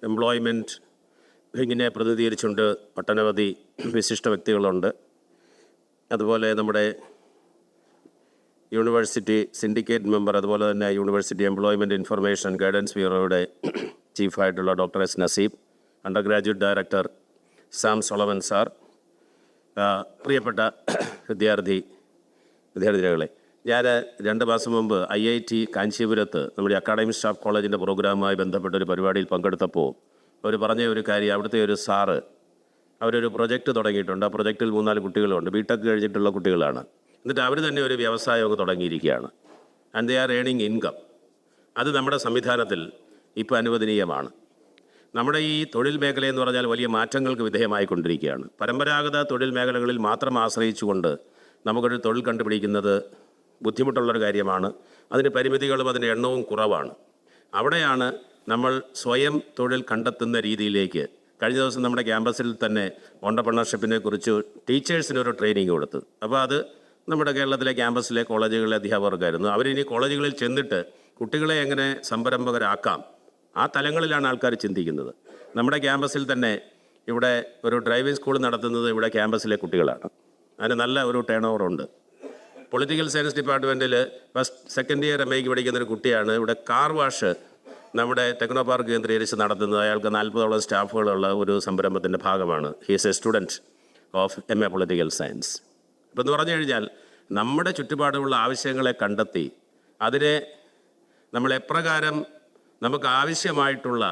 എംപ്ലോയ്മെൻറ്റ് വിങ്ങിനെ പ്രതിനിധീകരിച്ചുകൊണ്ട് ഒട്ടനവധി വിശിഷ്ട വ്യക്തികളുണ്ട്. അതുപോലെ നമ്മുടെ യൂണിവേഴ്സിറ്റി സിൻഡിക്കേറ്റ് മെമ്പർ, അതുപോലെ തന്നെ യൂണിവേഴ്സിറ്റി എംപ്ലോയ്മെൻറ്റ് ഇൻഫർമേഷൻ ഗൈഡൻസ് ബ്യൂറോയുടെ ചീഫായിട്ടുള്ള doctor S Naseeb, undergraduate director Sam Solomon sir, പ്രിയപ്പെട്ട വിദ്യാർത്ഥികളെ, ഞാൻ 2 മാസം മുമ്പ് IIT കാഞ്ചീപുരത്ത് നമ്മുടെ അക്കാഡമിക് സ്റ്റാഫ് കോളേജിൻ്റെ പ്രോഗ്രാമുമായി ബന്ധപ്പെട്ട ഒരു പരിപാടിയിൽ പങ്കെടുത്തപ്പോൾ അവർ പറഞ്ഞ ഒരു കാര്യം, അവിടുത്തെ ഒരു സാറ് അവരൊരു പ്രൊജക്റ്റ് തുടങ്ങിയിട്ടുണ്ട്. ആ പ്രൊജക്റ്റിൽ 3-4 കുട്ടികളുണ്ട്, ബിടെക് കഴിഞ്ഞിട്ടുള്ള കുട്ടികളാണ്. എന്നിട്ട് അവർ തന്നെ ഒരു വ്യവസായമൊക്കെ തുടങ്ങിയിരിക്കുകയാണ്. And they are earning income. അത് നമ്മുടെ സംവിധാനത്തിൽ ഇപ്പോൾ അനുവദനീയമാണ്. നമ്മുടെ ഈ തൊഴിൽ മേഖലയെന്ന് പറഞ്ഞാൽ വലിയ മാറ്റങ്ങൾക്ക് വിധേയമായിക്കൊണ്ടിരിക്കുകയാണ്. പരമ്പരാഗത തൊഴിൽ മേഖലകളിൽ മാത്രം ആശ്രയിച്ചുകൊണ്ട് നമുക്കൊരു തൊഴിൽ കണ്ടുപിടിക്കുന്നത് ബുദ്ധിമുട്ടുള്ളൊരു കാര്യമാണ്. അതിന് പരിമിതികളും അതിൻ്റെ എണ്ണവും കുറവാണ്. അവിടെയാണ് നമ്മൾ സ്വയം തൊഴിൽ കണ്ടെത്തുന്ന രീതിയിലേക്ക് കഴിഞ്ഞ ദിവസം നമ്മുടെ ക്യാമ്പസിൽ തന്നെ ഓണ്ടർപ്രണർഷിപ്പിനെ കുറിച്ച് ടീച്ചേഴ്സിനൊരു ട്രെയിനിങ് കൊടുത്തു. അപ്പോൾ അത് നമ്മുടെ കേരളത്തിലെ ക്യാമ്പസിലെ കോളേജുകളിലെ അധ്യാപകർക്കായിരുന്നു. അവരിനി കോളേജുകളിൽ ചെന്നിട്ട് കുട്ടികളെ എങ്ങനെ സംരംഭകരാക്കാം, ആ തലങ്ങളിലാണ് ആൾക്കാർ ചിന്തിക്കുന്നത്. നമ്മുടെ ക്യാമ്പസിൽ തന്നെ ഇവിടെ ഒരു ഡ്രൈവിംഗ് സ്കൂൾ നടത്തുന്നത് ഇവിടെ ക്യാമ്പസിലെ കുട്ടികളാണ്. അതിന് നല്ല ഒരു ടേൺ ഓവർ ഉണ്ട്. പൊളിറ്റിക്കൽ സയൻസ് ഡിപ്പാർട്ട്മെൻറ്റിൽ സെക്കൻഡ് ഇയർ MA പഠിക്കുന്നൊരു കുട്ടിയാണ് ഇവിടെ കാർ വാഷ് നമ്മുടെ ടെക്നോ പാർക്ക് കേന്ദ്രീകരിച്ച് നടത്തുന്നത്. അയാൾക്ക് 40ഓളം സ്റ്റാഫുകളുള്ള ഒരു സംരംഭത്തിൻ്റെ ഭാഗമാണ്. He's a student of MA political science. ഇപ്പം എന്ന് പറഞ്ഞു കഴിഞ്ഞാൽ നമ്മുടെ ചുറ്റുപാടുമുള്ള ആവശ്യങ്ങളെ കണ്ടെത്തി അതിനെ നമ്മൾ എപ്രകാരം നമുക്ക് ആവശ്യമായിട്ടുള്ള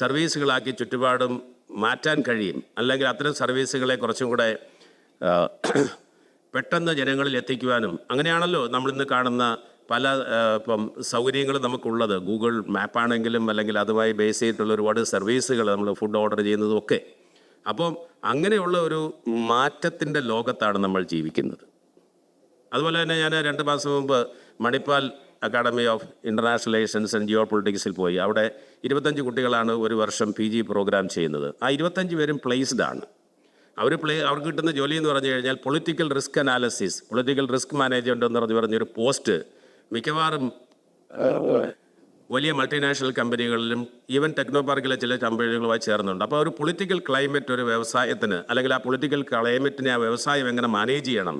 സർവീസുകളാക്കി ചുറ്റുപാടും മാറ്റാൻ കഴിയും, അല്ലെങ്കിൽ അത്തരം സർവീസുകളെ കുറച്ചും കൂടെ പെട്ടെന്ന് ജനങ്ങളിൽ എത്തിക്കുവാനും, അങ്ങനെയാണല്ലോ നമ്മളിന്ന് കാണുന്ന പല ഇപ്പം സൗകര്യങ്ങളും നമുക്കുള്ളത്. ഗൂഗിൾ മാപ്പാണെങ്കിലും അല്ലെങ്കിൽ അതുമായി ബേസ് ചെയ്തിട്ടുള്ള ഒരുപാട് സർവീസുകൾ നമ്മൾ ഫുഡ് ഓർഡർ ചെയ്യുന്നതും ഒക്കെ. അപ്പം അങ്ങനെയുള്ള ഒരു മാറ്റത്തിൻ്റെ ലോകത്താണ് നമ്മൾ ജീവിക്കുന്നത്. അതുപോലെ തന്നെ ഞാൻ 2 മാസം മുമ്പ് Manipal academy of international relations and ജിയോ പൊളിറ്റിക്സിൽ പോയി. അവിടെ 25 കുട്ടികളാണ് ഒരു വർഷം PG പ്രോഗ്രാം ചെയ്യുന്നത്. ആ 25 പേരും പ്ലേസ്ഡ് ആണ്. അവർക്ക് കിട്ടുന്ന ജോലി എന്ന് പറഞ്ഞു കഴിഞ്ഞാൽ political risk analysis, political risk management എന്ന് പറഞ്ഞൊരു പോസ്റ്റ് മിക്കവാറും വലിയ മൾട്ടിനാഷണൽ കമ്പനികളിലും ഈവൻ ടെക്നോ പാർക്കിലെ ചില കമ്പനികളുമായി ചേർന്നുണ്ട്. അപ്പോൾ ഒരു പൊളിറ്റിക്കൽ ക്ലൈമറ്റ് ഒരു വ്യവസായത്തിന്, അല്ലെങ്കിൽ ആ പൊളിറ്റിക്കൽ ക്ലൈമറ്റിനെ ആ വ്യവസായം എങ്ങനെ മാനേജ് ചെയ്യണം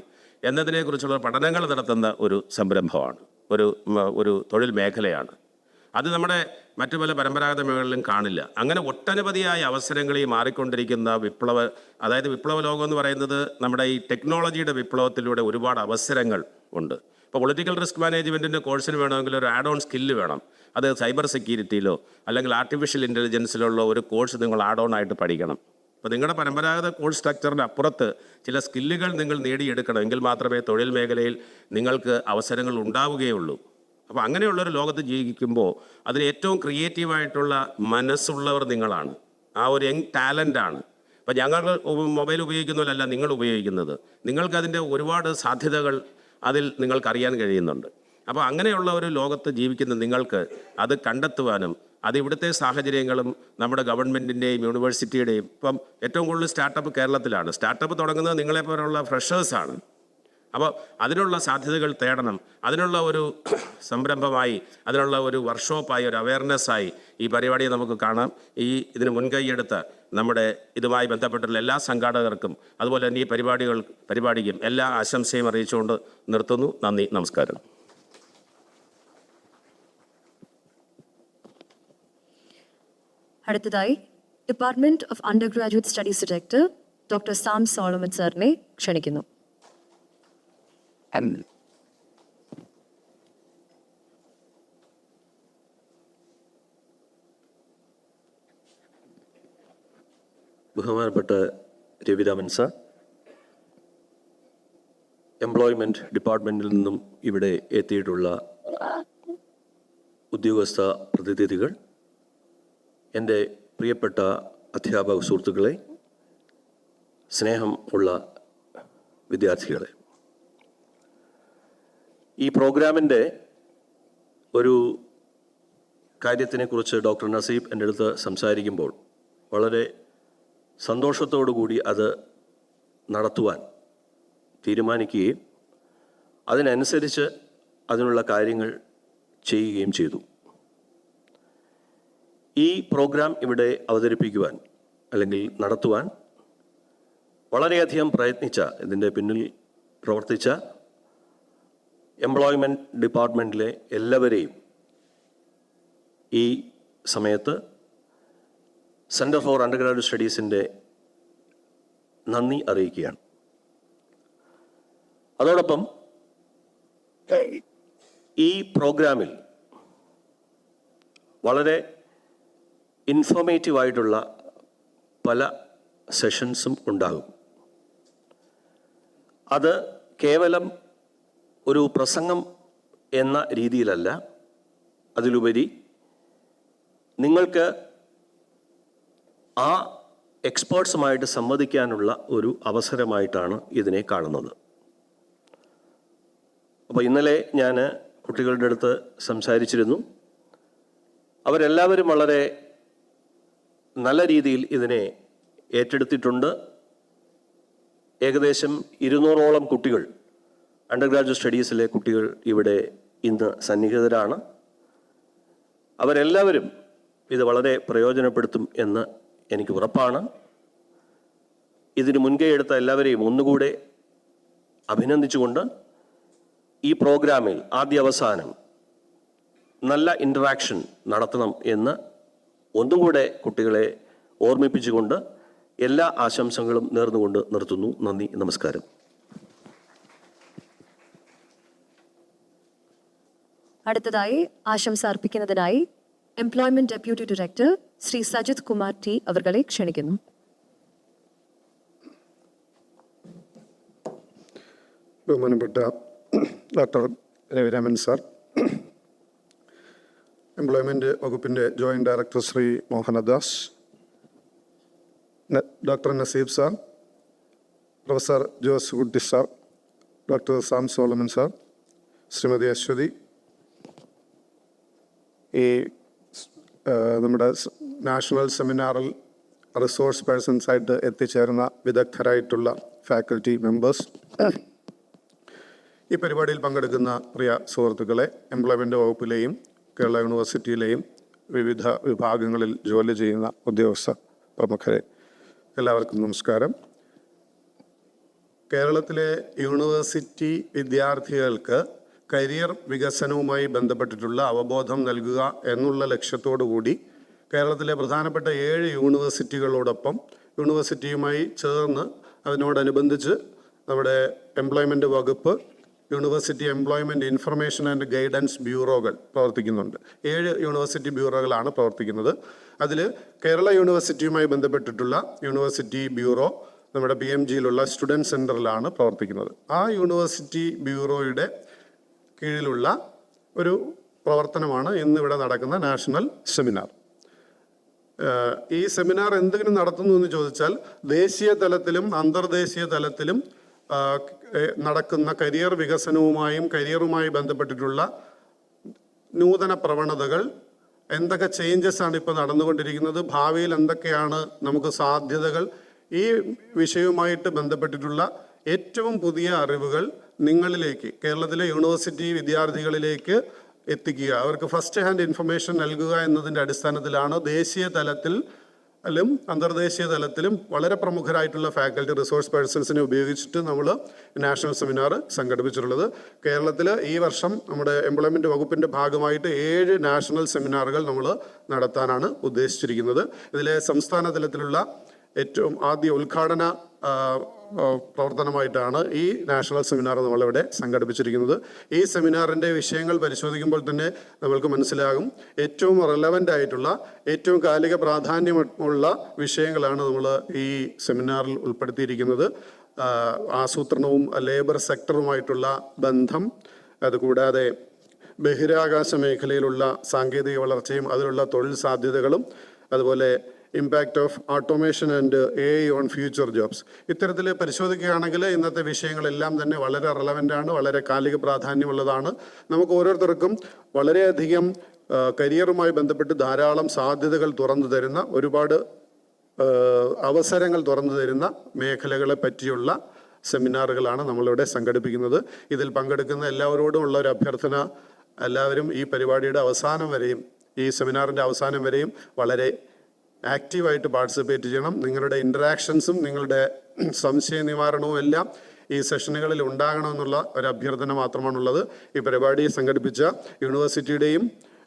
എന്നതിനെക്കുറിച്ചുള്ള പഠനങ്ങൾ നടത്തുന്ന ഒരു സംരംഭമാണ്, ഒരു തൊഴിൽ മേഖലയാണ്. അത് നമ്മുടെ മറ്റു പല പരമ്പരാഗത മേഖലകളിലും കാണില്ല. അങ്ങനെ ഒട്ടനവധിയായ അവസരങ്ങൾ ഈ മാറിക്കൊണ്ടിരിക്കുന്ന വിപ്ലവ ലോകം എന്ന് പറയുന്നത് നമ്മുടെ ഈ ടെക്നോളജിയുടെ വിപ്ലവത്തിലൂടെ ഒരുപാട് അവസരങ്ങൾ ഉണ്ട്. ഇപ്പോൾ പൊളിറ്റിക്കൽ റിസ്ക് മാനേജ്മെൻറ്റിൻ്റെ കോഴ്സിന് വേണമെങ്കിൽ ഒരു ആഡ് ഓൺ സ്കില്ല് വേണം. അത് സൈബർ സെക്യൂരിറ്റിയിലോ അല്ലെങ്കിൽ ആർട്ടിഫിഷ്യൽ ഇൻ്റലിജൻസിലുള്ള ഒരു കോഴ്സ് നിങ്ങൾ ആഡ് ഓൺ ആയിട്ട് പഠിക്കണം. അപ്പോൾ നിങ്ങളുടെ പരമ്പരാഗത കോഴ്സ് സ്ട്രക്ചറിന് അപ്പുറത്ത് ചില സ്കില്ലുകൾ നിങ്ങൾ നേടിയെടുക്കണമെങ്കിൽ മാത്രമേ തൊഴിൽ മേഖലയിൽ നിങ്ങൾക്ക് അവസരങ്ങൾ ഉണ്ടാവുകയുള്ളൂ. അപ്പോൾ അങ്ങനെയുള്ളൊരു ലോകത്ത് ജീവിക്കുമ്പോൾ അതിന് ഏറ്റവും ക്രിയേറ്റീവായിട്ടുള്ള മനസ്സുള്ളവർ നിങ്ങളാണ്. ആ ഒരു യങ് ടാലൻ്റാണ്. അപ്പോൾ ഞങ്ങൾ മൊബൈൽ ഉപയോഗിക്കുന്നവരല്ല നിങ്ങൾ ഉപയോഗിക്കുന്നത്. നിങ്ങൾക്കതിൻ്റെ ഒരുപാട് സാധ്യതകൾ അതിൽ നിങ്ങൾക്കറിയാൻ കഴിയുന്നുണ്ട്. അപ്പോൾ അങ്ങനെയുള്ള ഒരു ലോകത്ത് ജീവിക്കുന്ന നിങ്ങൾക്ക് അത് കണ്ടെത്തുവാനും, അത് ഇവിടുത്തെ സാഹചര്യങ്ങളും നമ്മുടെ ഗവൺമെൻറ്റിൻ്റെയും യൂണിവേഴ്സിറ്റിയുടെയും, ഇപ്പം ഏറ്റവും കൂടുതൽ സ്റ്റാർട്ടപ്പ് കേരളത്തിലാണ്. സ്റ്റാർട്ടപ്പ് തുടങ്ങുന്നത് നിങ്ങളെപ്പോലുള്ള ഫ്രഷേഴ്സാണ്. അപ്പോൾ അതിനുള്ള സാധ്യതകൾ തേടണം. അതിനുള്ള ഒരു സംരംഭമായി, അതിനുള്ള ഒരു വർക്ക്ഷോപ്പായി, ഒരു അവയർനെസ്സായി ഈ പരിപാടിയെ നമുക്ക് കാണാം. ഇതിന് മുൻകൈയെടുത്ത നമ്മുടെ ഇതുമായി ബന്ധപ്പെട്ടുള്ള എല്ലാ സംഘാടകർക്കും അതുപോലെ തന്നെ ഈ പരിപാടിക്കും എല്ലാ ആശംസയും അറിയിച്ചുകൊണ്ട് നിർത്തുന്നു. നന്ദി, നമസ്കാരം. അടുത്തതായി department of undergraduate studies director doctor Sam Solomon സാറിനെ ക്ഷണിക്കുന്നു. ബഹുമാനപ്പെട്ട രവിരാമൻ സാർ, എംപ്ലോയ്മെൻറ്റ് ഡിപ്പാർട്ട്മെൻറ്റിൽ നിന്നും ഇവിടെ എത്തിയിട്ടുള്ള ഉദ്യോഗസ്ഥ പ്രതിനിധികൾ, എൻ്റെ പ്രിയപ്പെട്ട അധ്യാപക സുഹൃത്തുക്കളെ, സ്നേഹം ഉള്ള വിദ്യാർത്ഥികളെ, ഈ പ്രോഗ്രാമിൻ്റെ ഒരു കാര്യത്തിനെക്കുറിച്ച് ഡോക്ടർ നസീബ് എൻ്റെ അടുത്ത് സംസാരിക്കുമ്പോൾ വളരെ സന്തോഷത്തോടു കൂടി അത് നടത്തുവാൻ തീരുമാനിക്കുകയും അതിനനുസരിച്ച് അതിനുള്ള കാര്യങ്ങൾ ചെയ്യുകയും ചെയ്തു. ഈ പ്രോഗ്രാം ഇവിടെ അവതരിപ്പിക്കുവാൻ അല്ലെങ്കിൽ നടത്തുവാൻ വളരെയധികം പ്രയത്നിച്ച, ഇതിൻ്റെ പിന്നിൽ പ്രവർത്തിച്ച എംപ്ലോയ്മെൻറ്റ് ഡിപ്പാർട്ട്മെൻറ്റിലെ എല്ലാവരെയും ഈ സമയത്ത് സെൻറ്റർ ഫോർ അണ്ടർഗ്രാജുവേറ്റ് സ്റ്റഡീസിൻ്റെ നന്ദി അറിയിക്കുകയാണ്. അതോടൊപ്പം ഈ പ്രോഗ്രാമിൽ വളരെ ഇൻഫോർമേറ്റീവായിട്ടുള്ള പല സെഷൻസും ഉണ്ടാകും. അത് കേവലം ഒരു പ്രസംഗം എന്ന രീതിയിലല്ല, അതിലുപരി നിങ്ങൾക്ക് ആ എക്സ്പേർട്സുമായിട്ട് സംവദിക്കാനുള്ള ഒരു അവസരമായിട്ടാണ് ഇതിനെ കാണുന്നത്. അപ്പോൾ ഇന്നലെ ഞാൻ കുട്ടികളുടെ അടുത്ത് സംസാരിച്ചിരുന്നു. അവരെല്ലാവരും വളരെ നല്ല രീതിയിൽ ഇതിനെ ഏറ്റെടുത്തിട്ടുണ്ട്. ഏകദേശം 200ഓളം കുട്ടികൾ, അണ്ടർ ഗ്രാജുവേറ്റ് സ്റ്റഡീസിലെ കുട്ടികൾ ഇവിടെ ഇന്ന് സന്നിഹിതരാണ്. അവരെല്ലാവരും ഇത് വളരെ പ്രയോജനപ്പെടുത്തും എന്ന് എനിക്ക് ഉറപ്പാണ്. ഇതിന് മുൻകൈ എടുത്ത എല്ലാവരെയും ഒന്നുകൂടെ അഭിനന്ദിച്ചുകൊണ്ട് ഈ പ്രോഗ്രാമിൽ ആദ്യ അവസാനം നല്ല ഇൻറ്ററാക്ഷൻ നടത്തണം എന്ന് ഒന്നും കൂടെ കുട്ടികളെ ഓർമ്മിപ്പിച്ചുകൊണ്ട് എല്ലാ ആശംസകളും നേർന്നുകൊണ്ട് നിർത്തുന്നു. നന്ദി, നമസ്കാരം. അടുത്തതായി ആശംസ അർപ്പിക്കുന്നതിനായി employment deputy director Shri Sajith Kumar T അവർകളെ ക്ഷണിക്കുന്നു. ബഹുമാനപ്പെട്ട doctor Ravi Raman sir, employment വകുപ്പിൻ്റെ joint director Shri Mohandas, doctor Naseeb sir, professor Jose Kutty sir, doctor Sam Solomon sir, Shrimati Aswathi, ഈ നമ്മുടെ നാഷണൽ സെമിനാറിൽ റിസോഴ്സ് പേഴ്സൺസായിട്ട് എത്തിച്ചേർന്ന വിദഗ്ധരായിട്ടുള്ള ഫാക്കൽറ്റി മെമ്പേഴ്സ്, ഈ പരിപാടിയിൽ പങ്കെടുക്കുന്ന പ്രിയ സുഹൃത്തുക്കളെ, എംപ്ലോയ്മെൻറ്റ് വകുപ്പിലെയും കേരള യൂണിവേഴ്സിറ്റിയിലെയും വിവിധ വിഭാഗങ്ങളിൽ ജോലി ചെയ്യുന്ന ഉദ്യോഗസ്ഥ പ്രമുഖരെ, എല്ലാവർക്കും നമസ്കാരം. കേരളത്തിലെ യൂണിവേഴ്സിറ്റി വിദ്യാർത്ഥികൾക്ക് കരിയർ വികസനവുമായി ബന്ധപ്പെട്ടിട്ടുള്ള അവബോധം നൽകുക എന്നുള്ള ലക്ഷ്യത്തോടു കൂടി കേരളത്തിലെ പ്രധാനപ്പെട്ട 7 യൂണിവേഴ്സിറ്റികളോടൊപ്പം യൂണിവേഴ്സിറ്റിയുമായി ചേർന്ന് അതിനോടനുബന്ധിച്ച് നമ്മുടെ എംപ്ലോയ്മെൻറ്റ് വകുപ്പ് university employment information and guidance ബ്യൂറോകൾ പ്രവർത്തിക്കുന്നുണ്ട്. 7 യൂണിവേഴ്സിറ്റി ബ്യൂറോകളാണ് പ്രവർത്തിക്കുന്നത്. അതിൽ കേരള യൂണിവേഴ്സിറ്റിയുമായി ബന്ധപ്പെട്ടിട്ടുള്ള യൂണിവേഴ്സിറ്റി ബ്യൂറോ നമ്മുടെ PMGയിലുള്ള സ്റ്റുഡൻറ്റ് സെൻറ്ററിലാണ് പ്രവർത്തിക്കുന്നത്. ആ യൂണിവേഴ്സിറ്റി ബ്യൂറോയുടെ കീഴിലുള്ള ഒരു പ്രവർത്തനമാണ് ഇന്നിവിടെ നടക്കുന്ന നാഷണൽ സെമിനാർ. ഈ സെമിനാർ എന്തെങ്കിലും നടത്തുന്നു എന്ന് ചോദിച്ചാൽ ദേശീയ തലത്തിലും അന്തർദേശീയ തലത്തിലും നടക്കുന്ന കരിയർ വികസനവുമായും കരിയറുമായി ബന്ധപ്പെട്ടിട്ടുള്ള നൂതന പ്രവണതകൾ, എന്തൊക്കെ ചേഞ്ചസ് ആണ് ഇപ്പോൾ നടന്നുകൊണ്ടിരിക്കുന്നത്, ഭാവിയിൽ എന്തൊക്കെയാണ് നമുക്ക് സാധ്യതകൾ, ഈ വിഷയവുമായിട്ട് ബന്ധപ്പെട്ടിട്ടുള്ള ഏറ്റവും പുതിയ അറിവുകൾ നിങ്ങളിലേക്ക്, കേരളത്തിലെ യൂണിവേഴ്സിറ്റി വിദ്യാർത്ഥികളിലേക്ക് എത്തിക്കുക, അവർക്ക് ഫസ്റ്റ് ഹാൻഡ് ഇൻഫർമേഷൻ നൽകുക എന്നതിൻ്റെ അടിസ്ഥാനത്തിലാണ് ദേശീയ തലത്തിലും അന്തർദേശീയ തലത്തിലും വളരെ പ്രമുഖരായിട്ടുള്ള ഫാക്കൽറ്റി റിസോഴ്സ് പേഴ്സൺസിനെ ഉപയോഗിച്ചിട്ട് നമ്മൾ നാഷണൽ സെമിനാർ സംഘടിപ്പിച്ചിട്ടുള്ളത്. കേരളത്തിൽ ഈ വർഷം നമ്മുടെ എംപ്ലോയ്മെൻറ്റ് വകുപ്പിൻ്റെ ഭാഗമായിട്ട് 7 നാഷണൽ സെമിനാറുകൾ നമ്മൾ നടത്താനാണ് ഉദ്ദേശിച്ചിരിക്കുന്നത്. ഇതിലെ സംസ്ഥാന തലത്തിലുള്ള ഏറ്റവും ആദ്യ ഉദ്ഘാടന പ്രവർത്തനമായിട്ടാണ് ഈ നാഷണൽ സെമിനാർ നമ്മളിവിടെ സംഘടിപ്പിച്ചിരിക്കുന്നത്. ഈ സെമിനാറിൻ്റെ വിഷയങ്ങൾ പരിശോധിക്കുമ്പോൾ തന്നെ നമ്മൾക്ക് മനസ്സിലാകും ഏറ്റവും റെലവൻ്റ് ആയിട്ടുള്ള ഏറ്റവും കാലിക പ്രാധാന്യമുള്ള വിഷയങ്ങളാണ് നമ്മൾ ഈ സെമിനാറിൽ ഉൾപ്പെടുത്തിയിരിക്കുന്നത്. ആസൂത്രണവും ലേബർ സെക്ടറുമായിട്ടുള്ള ബന്ധം, അതുകൂടാതെ ബഹിരാകാശ മേഖലയിലുള്ള സാങ്കേതിക വളർച്ചയും അതിലുള്ള തൊഴിൽ സാധ്യതകളും, അതുപോലെ impact of automation and AI on future jobs, ഇത്തരത്തിൽ പരിശോധിക്കുകയാണെങ്കിൽ ഇന്നത്തെ വിഷയങ്ങളെല്ലാം തന്നെ വളരെ റെലവൻ്റാണ്, വളരെ കാലിക പ്രാധാന്യമുള്ളതാണ്. നമുക്ക് ഓരോരുത്തർക്കും വളരെയധികം കരിയറുമായി ബന്ധപ്പെട്ട് ധാരാളം സാധ്യതകൾ തുറന്നു തരുന്ന, ഒരുപാട് അവസരങ്ങൾ തുറന്നു തരുന്ന മേഖലകളെ പറ്റിയുള്ള സെമിനാറുകളാണ് നമ്മളിവിടെ സംഘടിപ്പിക്കുന്നത്. ഇതിൽ പങ്കെടുക്കുന്ന എല്ലാവരോടും ഉള്ള ഒരു അഭ്യർത്ഥന, എല്ലാവരും ഈ പരിപാടിയുടെ അവസാനം വരെയും, ഈ സെമിനാറിൻ്റെ അവസാനം വരെയും വളരെ ആക്റ്റീവായിട്ട് പാർട്ടിസിപ്പേറ്റ് ചെയ്യണം. നിങ്ങളുടെ ഇൻറ്ററാക്ഷൻസും നിങ്ങളുടെ സംശയ നിവാരണവും എല്ലാം ഈ സെഷനുകളിൽ ഉണ്ടാകണമെന്നുള്ള ഒരു അഭ്യർത്ഥന മാത്രമാണുള്ളത്. ഈ പരിപാടി സംഘടിപ്പിച്ച യൂണിവേഴ്സിറ്റിയുടെയും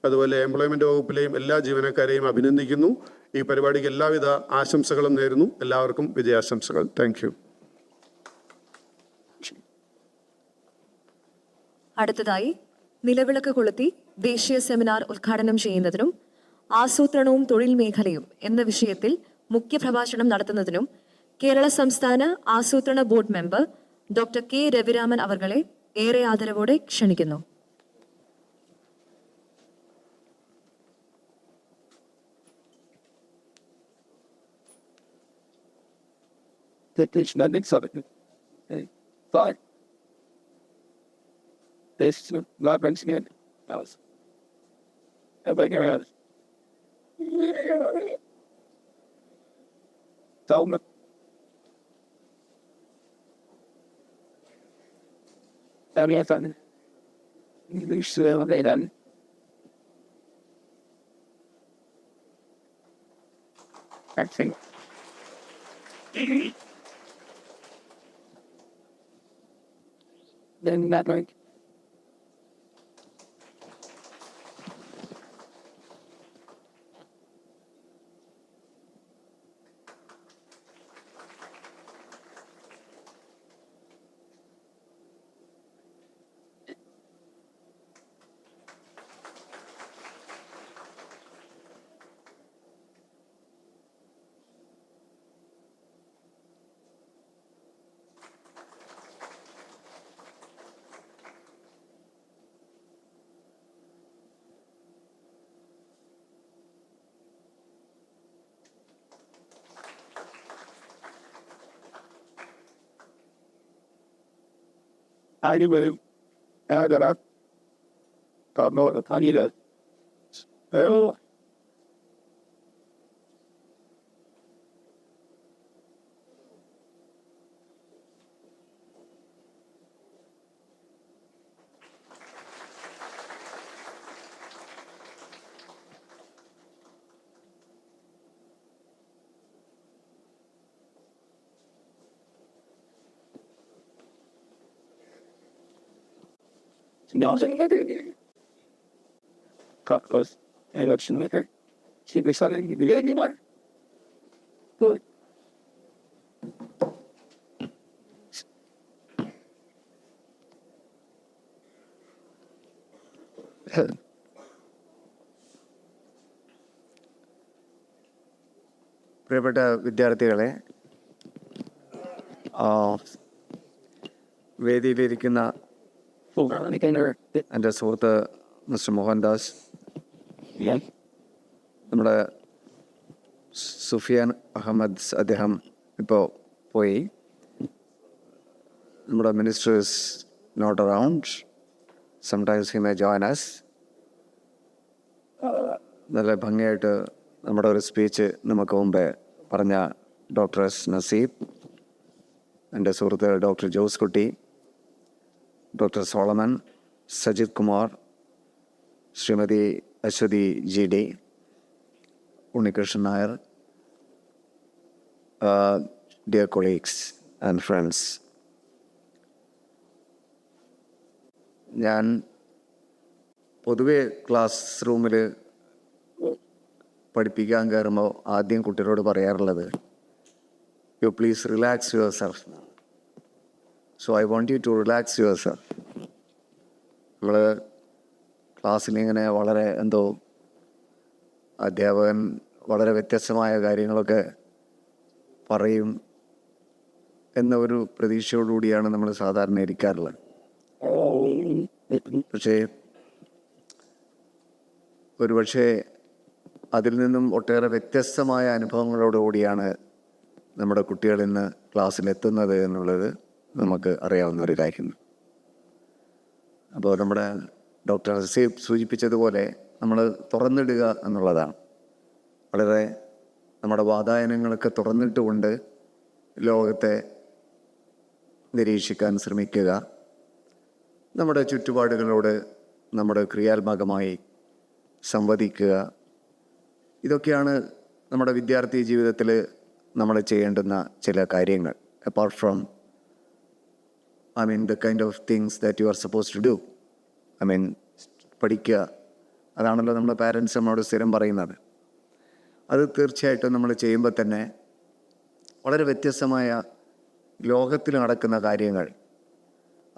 അതുപോലെ എംപ്ലോയ്മെൻറ്റ് വകുപ്പിലെയും എല്ലാ ജീവനക്കാരെയും അഭിനന്ദിക്കുന്നു. ഈ പരിപാടിക്ക് എല്ലാവിധ ആശംസകളും നേരുന്നു. എല്ലാവർക്കും വിജയാശംസകൾ. Thank you. അടുത്തതായി നിലവിളക്ക് കൊളുത്തി ദേശീയ സെമിനാർ ഉദ്ഘാടനം ചെയ്യുന്നതിനും ആസൂത്രണവും തൊഴിൽ മേഖലയും എന്ന വിഷയത്തിൽ മുഖ്യപ്രഭാഷണം നടത്തുന്നതിനും കേരള സംസ്ഥാന ആസൂത്രണ board member doctor K. Raviraman അവർകളെ ഏറെ ആദരവോടെ ക്ഷണിക്കുന്നു. the Krishnan is something. Fine. This is not mentioning it. Else. Everybody around. Tell me. Everything. English they done. Acting. Then that like. I do believe that I got more than I need it. Well, no, cut was election with her. She was something you did anymore. Good. പ്രിയപ്പെട്ട വിദ്യാർത്ഥികളെ, വേദിയിലിരിക്കുന്ന എൻ്റെ സുഹൃത്ത് മിസ്റ്റർ മോഹൻദാസ്, നമ്മുടെ സുഫിയാൻ അഹമ്മദ്, അദ്ദേഹം ഇപ്പോൾ പോയി. നമ്മുടെ minister is not around. Sometimes he may join us. നല്ല ഭംഗിയായിട്ട് നമ്മുടെ ഒരു സ്പീച്ച് നമുക്ക് മുമ്പേ പറഞ്ഞ ഡോക്ടർ എസ് നസീബ്, എൻ്റെ സുഹൃത്ത് doctor Jose Kutty, doctor Solomon, Sajith Kumar, Shrimati Aswathy G D, Unni Krishnan Nair, dear colleagues and friends. ഞാൻ പൊതുവെ ക്ലാസ് റൂമിൽ പഠിപ്പിക്കാൻ കയറുമ്പോൾ ആദ്യം കുട്ടികളോട് പറയാറുള്ളത്, you please relax yourself. So I want you to relax yourself. നമ്മൾ ക്ലാസ്സിലിങ്ങനെ വളരെ അധ്യാപകൻ വളരെ വ്യത്യസ്തമായ കാര്യങ്ങളൊക്കെ പറയും എന്ന ഒരു പ്രതീക്ഷയോടുകൂടിയാണ് നമ്മൾ സാധാരണ ഇരിക്കാറുള്ളത്. പക്ഷേ ഒരുപക്ഷെ അതിൽ നിന്നും ഒട്ടേറെ വ്യത്യസ്തമായ അനുഭവങ്ങളോടുകൂടിയാണ് നമ്മുടെ കുട്ടികൾ ഇന്ന് ക്ലാസ്സിലെത്തുന്നത് എന്നുള്ളത് നമുക്ക് അറിയാവുന്ന ഒരു കാര്യം. അപ്പോൾ നമ്മുടെ ഡോക്ടർ നസീബ് സൂചിപ്പിച്ചതുപോലെ നമ്മൾ തുറന്നിടുക എന്നുള്ളതാണ്. വളരെ നമ്മുടെ വാതായനങ്ങളൊക്കെ തുറന്നിട്ടുകൊണ്ട് ലോകത്തെ നിരീക്ഷിക്കാൻ ശ്രമിക്കുക. നമ്മുടെ ചുറ്റുപാടുകളോട് നമ്മുടെ ക്രിയാത്മകമായി സംവദിക്കുക. ഇതൊക്കെയാണ് നമ്മുടെ വിദ്യാർത്ഥി ജീവിതത്തിൽ നമ്മൾ ചെയ്യേണ്ടുന്ന ചില കാര്യങ്ങൾ. Apart from the kind of things that you are supposed to do. പഠിക്കുക, അതാണല്ലോ നമ്മുടെ പാരൻസ് നമ്മളോട് സ്ഥിരം പറയുന്നത്. അത് തീർച്ചയായിട്ടും നമ്മൾ ചെയ്യുമ്പോൾ തന്നെ വളരെ വ്യത്യസ്തമായ ലോകത്തിൽ നടക്കുന്ന കാര്യങ്ങൾ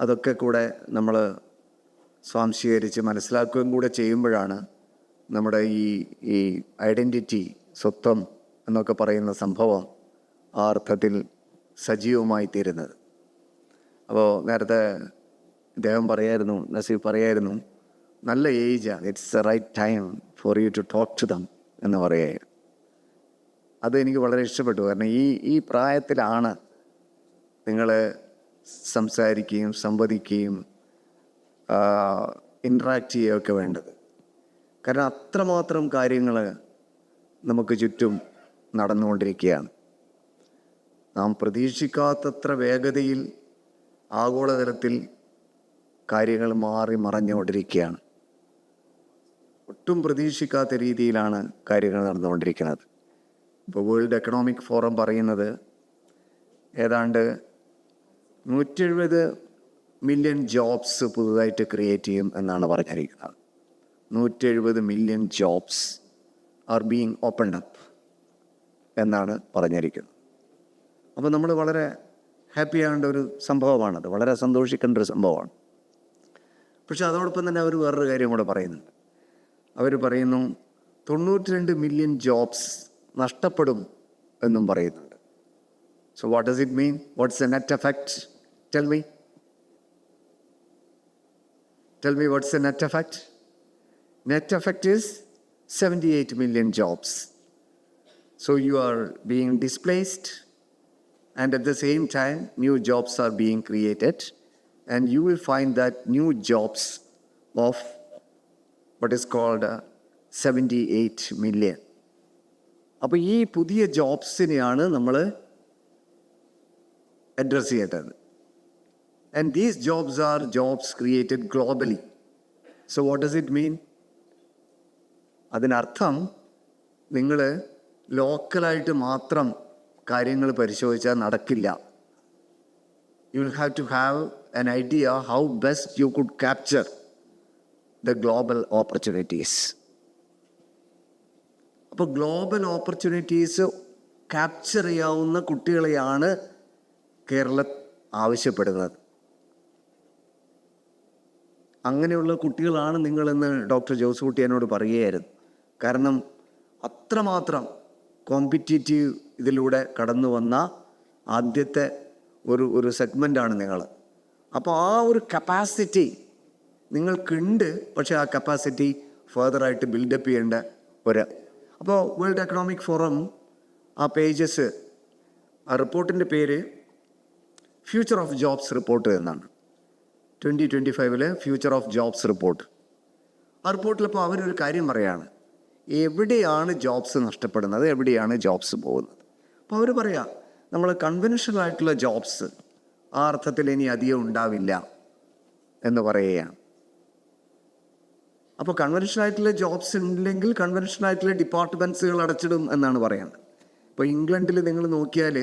അതൊക്കെ കൂടെ നമ്മൾ സ്വാംശീകരിച്ച് മനസ്സിലാക്കുകയും കൂടെ ചെയ്യുമ്പോഴാണ് നമ്മുടെ ഈ ഐഡൻറ്റിറ്റി, സ്വത്വം എന്നൊക്കെ പറയുന്ന സംഭവം ആ അർത്ഥത്തിൽ സജീവമായി തീരുന്നത്. അപ്പോൾ നേരത്തെ ഇദ്ദേഹം പറയായിരുന്നു, നസീബ് പറയായിരുന്നു, നല്ല ഏജാണ്, it's the right time for you to talk to them എന്ന് പറയുക. അത് എനിക്ക് വളരെ ഇഷ്ടപ്പെട്ടു. കാരണം ഈ പ്രായത്തിലാണ് നിങ്ങൾ സംസാരിക്കുകയും സംവദിക്കുകയും ഇൻട്രാക്ട് ചെയ്യുകയൊക്കെ വേണ്ടത്. കാരണം അത്രമാത്രം കാര്യങ്ങൾ നമുക്ക് ചുറ്റും നടന്നുകൊണ്ടിരിക്കുകയാണ്. നാം പ്രതീക്ഷിക്കാത്തത്ര വേഗതയിൽ ആഗോളതലത്തിൽ കാര്യങ്ങൾ മാറി മറഞ്ഞുകൊണ്ടിരിക്കുകയാണ്. ഒട്ടും പ്രതീക്ഷിക്കാത്ത രീതിയിലാണ് കാര്യങ്ങൾ നടന്നുകൊണ്ടിരിക്കുന്നത്. ഇപ്പോൾ വേൾഡ് എക്കണോമിക് ഫോറം പറയുന്നത് ഏതാണ്ട് 170 മില്യൺ ജോബ്സ് പുതുതായിട്ട് ക്രിയേറ്റ് ചെയ്യും എന്നാണ് പറഞ്ഞിരിക്കുന്നത്. 170 million jobs R being opened up എന്നാണ് പറഞ്ഞിരിക്കുന്നത്. അപ്പോൾ നമ്മൾ വളരെ ഹാപ്പി ആകേണ്ട ഒരു സംഭവമാണത്, വളരെ സന്തോഷിക്കേണ്ട ഒരു സംഭവമാണ്. പക്ഷെ അതോടൊപ്പം തന്നെ അവർ വേറൊരു കാര്യം കൂടെ പറയുന്നുണ്ട്. അവർ പറയുന്നു 92 മില്യൺ ജോബ്സ് നഷ്ടപ്പെടും എന്നും പറയുന്നുണ്ട്. So what does it mean? What's the net effect? Tell me what's the net effect? Net effect is 78 million jobs. So you are being displaced, and at the same time new jobs are being created, and you will find that new jobs of what is called 78 million. അപ്പോൾ ഈ പുതിയ ജോബ്സിനെയാണ് നമ്മൾ അഡ്രസ് ചെയ്യേണ്ടത്. And these jobs are jobs created globally. So what does it mean? അതിനർത്ഥം നിങ്ങൾ ലോക്കലായിട്ട് മാത്രം കാര്യങ്ങൾ പരിശോധിച്ചാൽ നടക്കില്ല. You will have to have an idea how best you could capture the global opportunities. അപ്പോൾ ഗ്ലോബൽ ഓപ്പർച്യൂണിറ്റീസ് ക്യാപ്ചർ ചെയ്യാവുന്ന കുട്ടികളെയാണ് കേരളം ആവശ്യപ്പെടുന്നത്. അങ്ങനെയുള്ള കുട്ടികളാണ് നിങ്ങളെന്ന് ഡോക്ടർ ജോസൂട്ടി എന്നോട് പറയുകയായിരുന്നു. കാരണം അത്രമാത്രം കോമ്പറ്റീറ്റീവ് ഇതിലൂടെ കടന്നു വന്ന ആദ്യത്തെ ഒരു സെഗ്മെൻ്റാണ് നിങ്ങൾ. അപ്പോൾ ആ ഒരു കപ്പാസിറ്റി നിങ്ങൾക്കുണ്ട്. പക്ഷേ ആ കപ്പാസിറ്റി ഫർദറായിട്ട് ബിൽഡപ്പ് ചെയ്യേണ്ട അപ്പോൾ വേൾഡ് എക്കണോമിക് ഫോറം ആ പേജസ്, ആ റിപ്പോർട്ടിൻ്റെ പേര് ഫ്യൂച്ചർ ഓഫ് ജോബ്സ് റിപ്പോർട്ട് എന്നാണ്. 2025 ഫ്യൂച്ചർ ഓഫ് ജോബ്സ് റിപ്പോർട്ട്. ആ റിപ്പോർട്ടിലിപ്പോൾ അവരൊരു കാര്യം പറയുകയാണ്, എവിടെയാണ് ജോബ്സ് നഷ്ടപ്പെടുന്നത്, എവിടെയാണ് ജോബ്സ് പോകുന്നത്. അപ്പോൾ അവർ പറയാം, നമ്മൾ കൺവെൻഷണൽ ആയിട്ടുള്ള ജോബ്സ് ആ അർത്ഥത്തിൽ ഇനി അധികം ഉണ്ടാവില്ല എന്ന് പറയുകയാണ്. അപ്പോൾ കൺവെൻഷണൽ ആയിട്ടുള്ള ജോബ്സ് ഉണ്ടെങ്കിൽ കൺവെൻഷണൽ ആയിട്ടുള്ള ഡിപ്പാർട്ട്മെൻറ്റ്സുകൾ അടച്ചിടും എന്നാണ് പറയുന്നത്. ഇപ്പോൾ ഇംഗ്ലണ്ടിൽ നിങ്ങൾ നോക്കിയാൽ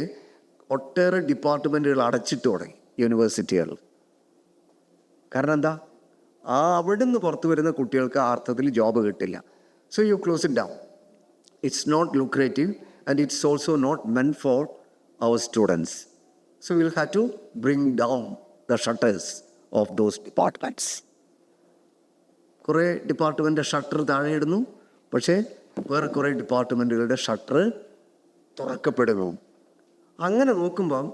ഒട്ടേറെ ഡിപ്പാർട്ട്മെൻറ്റുകൾ അടച്ചിട്ട് തുടങ്ങി യൂണിവേഴ്സിറ്റികൾ. കാരണം എന്താ? അവിടെ നിന്ന് പുറത്തു വരുന്ന കുട്ടികൾക്ക് ആ അർത്ഥത്തിൽ ജോബ് കിട്ടില്ല. So you close it down. It's not lucrative and it's also not meant for our students. So we'll have to bring down the shutters of those departments. കുറേ ഡിപ്പാർട്ട്മെൻറ്റ് ഷട്ടർ താഴെ ഇടുന്നു, പക്ഷേ വേറെ കുറേ ഡിപ്പാർട്ട്മെൻറ്റുകളുടെ ഷട്ടർ തുറക്കപ്പെടുന്നു. അങ്ങനെ നോക്കുമ്പം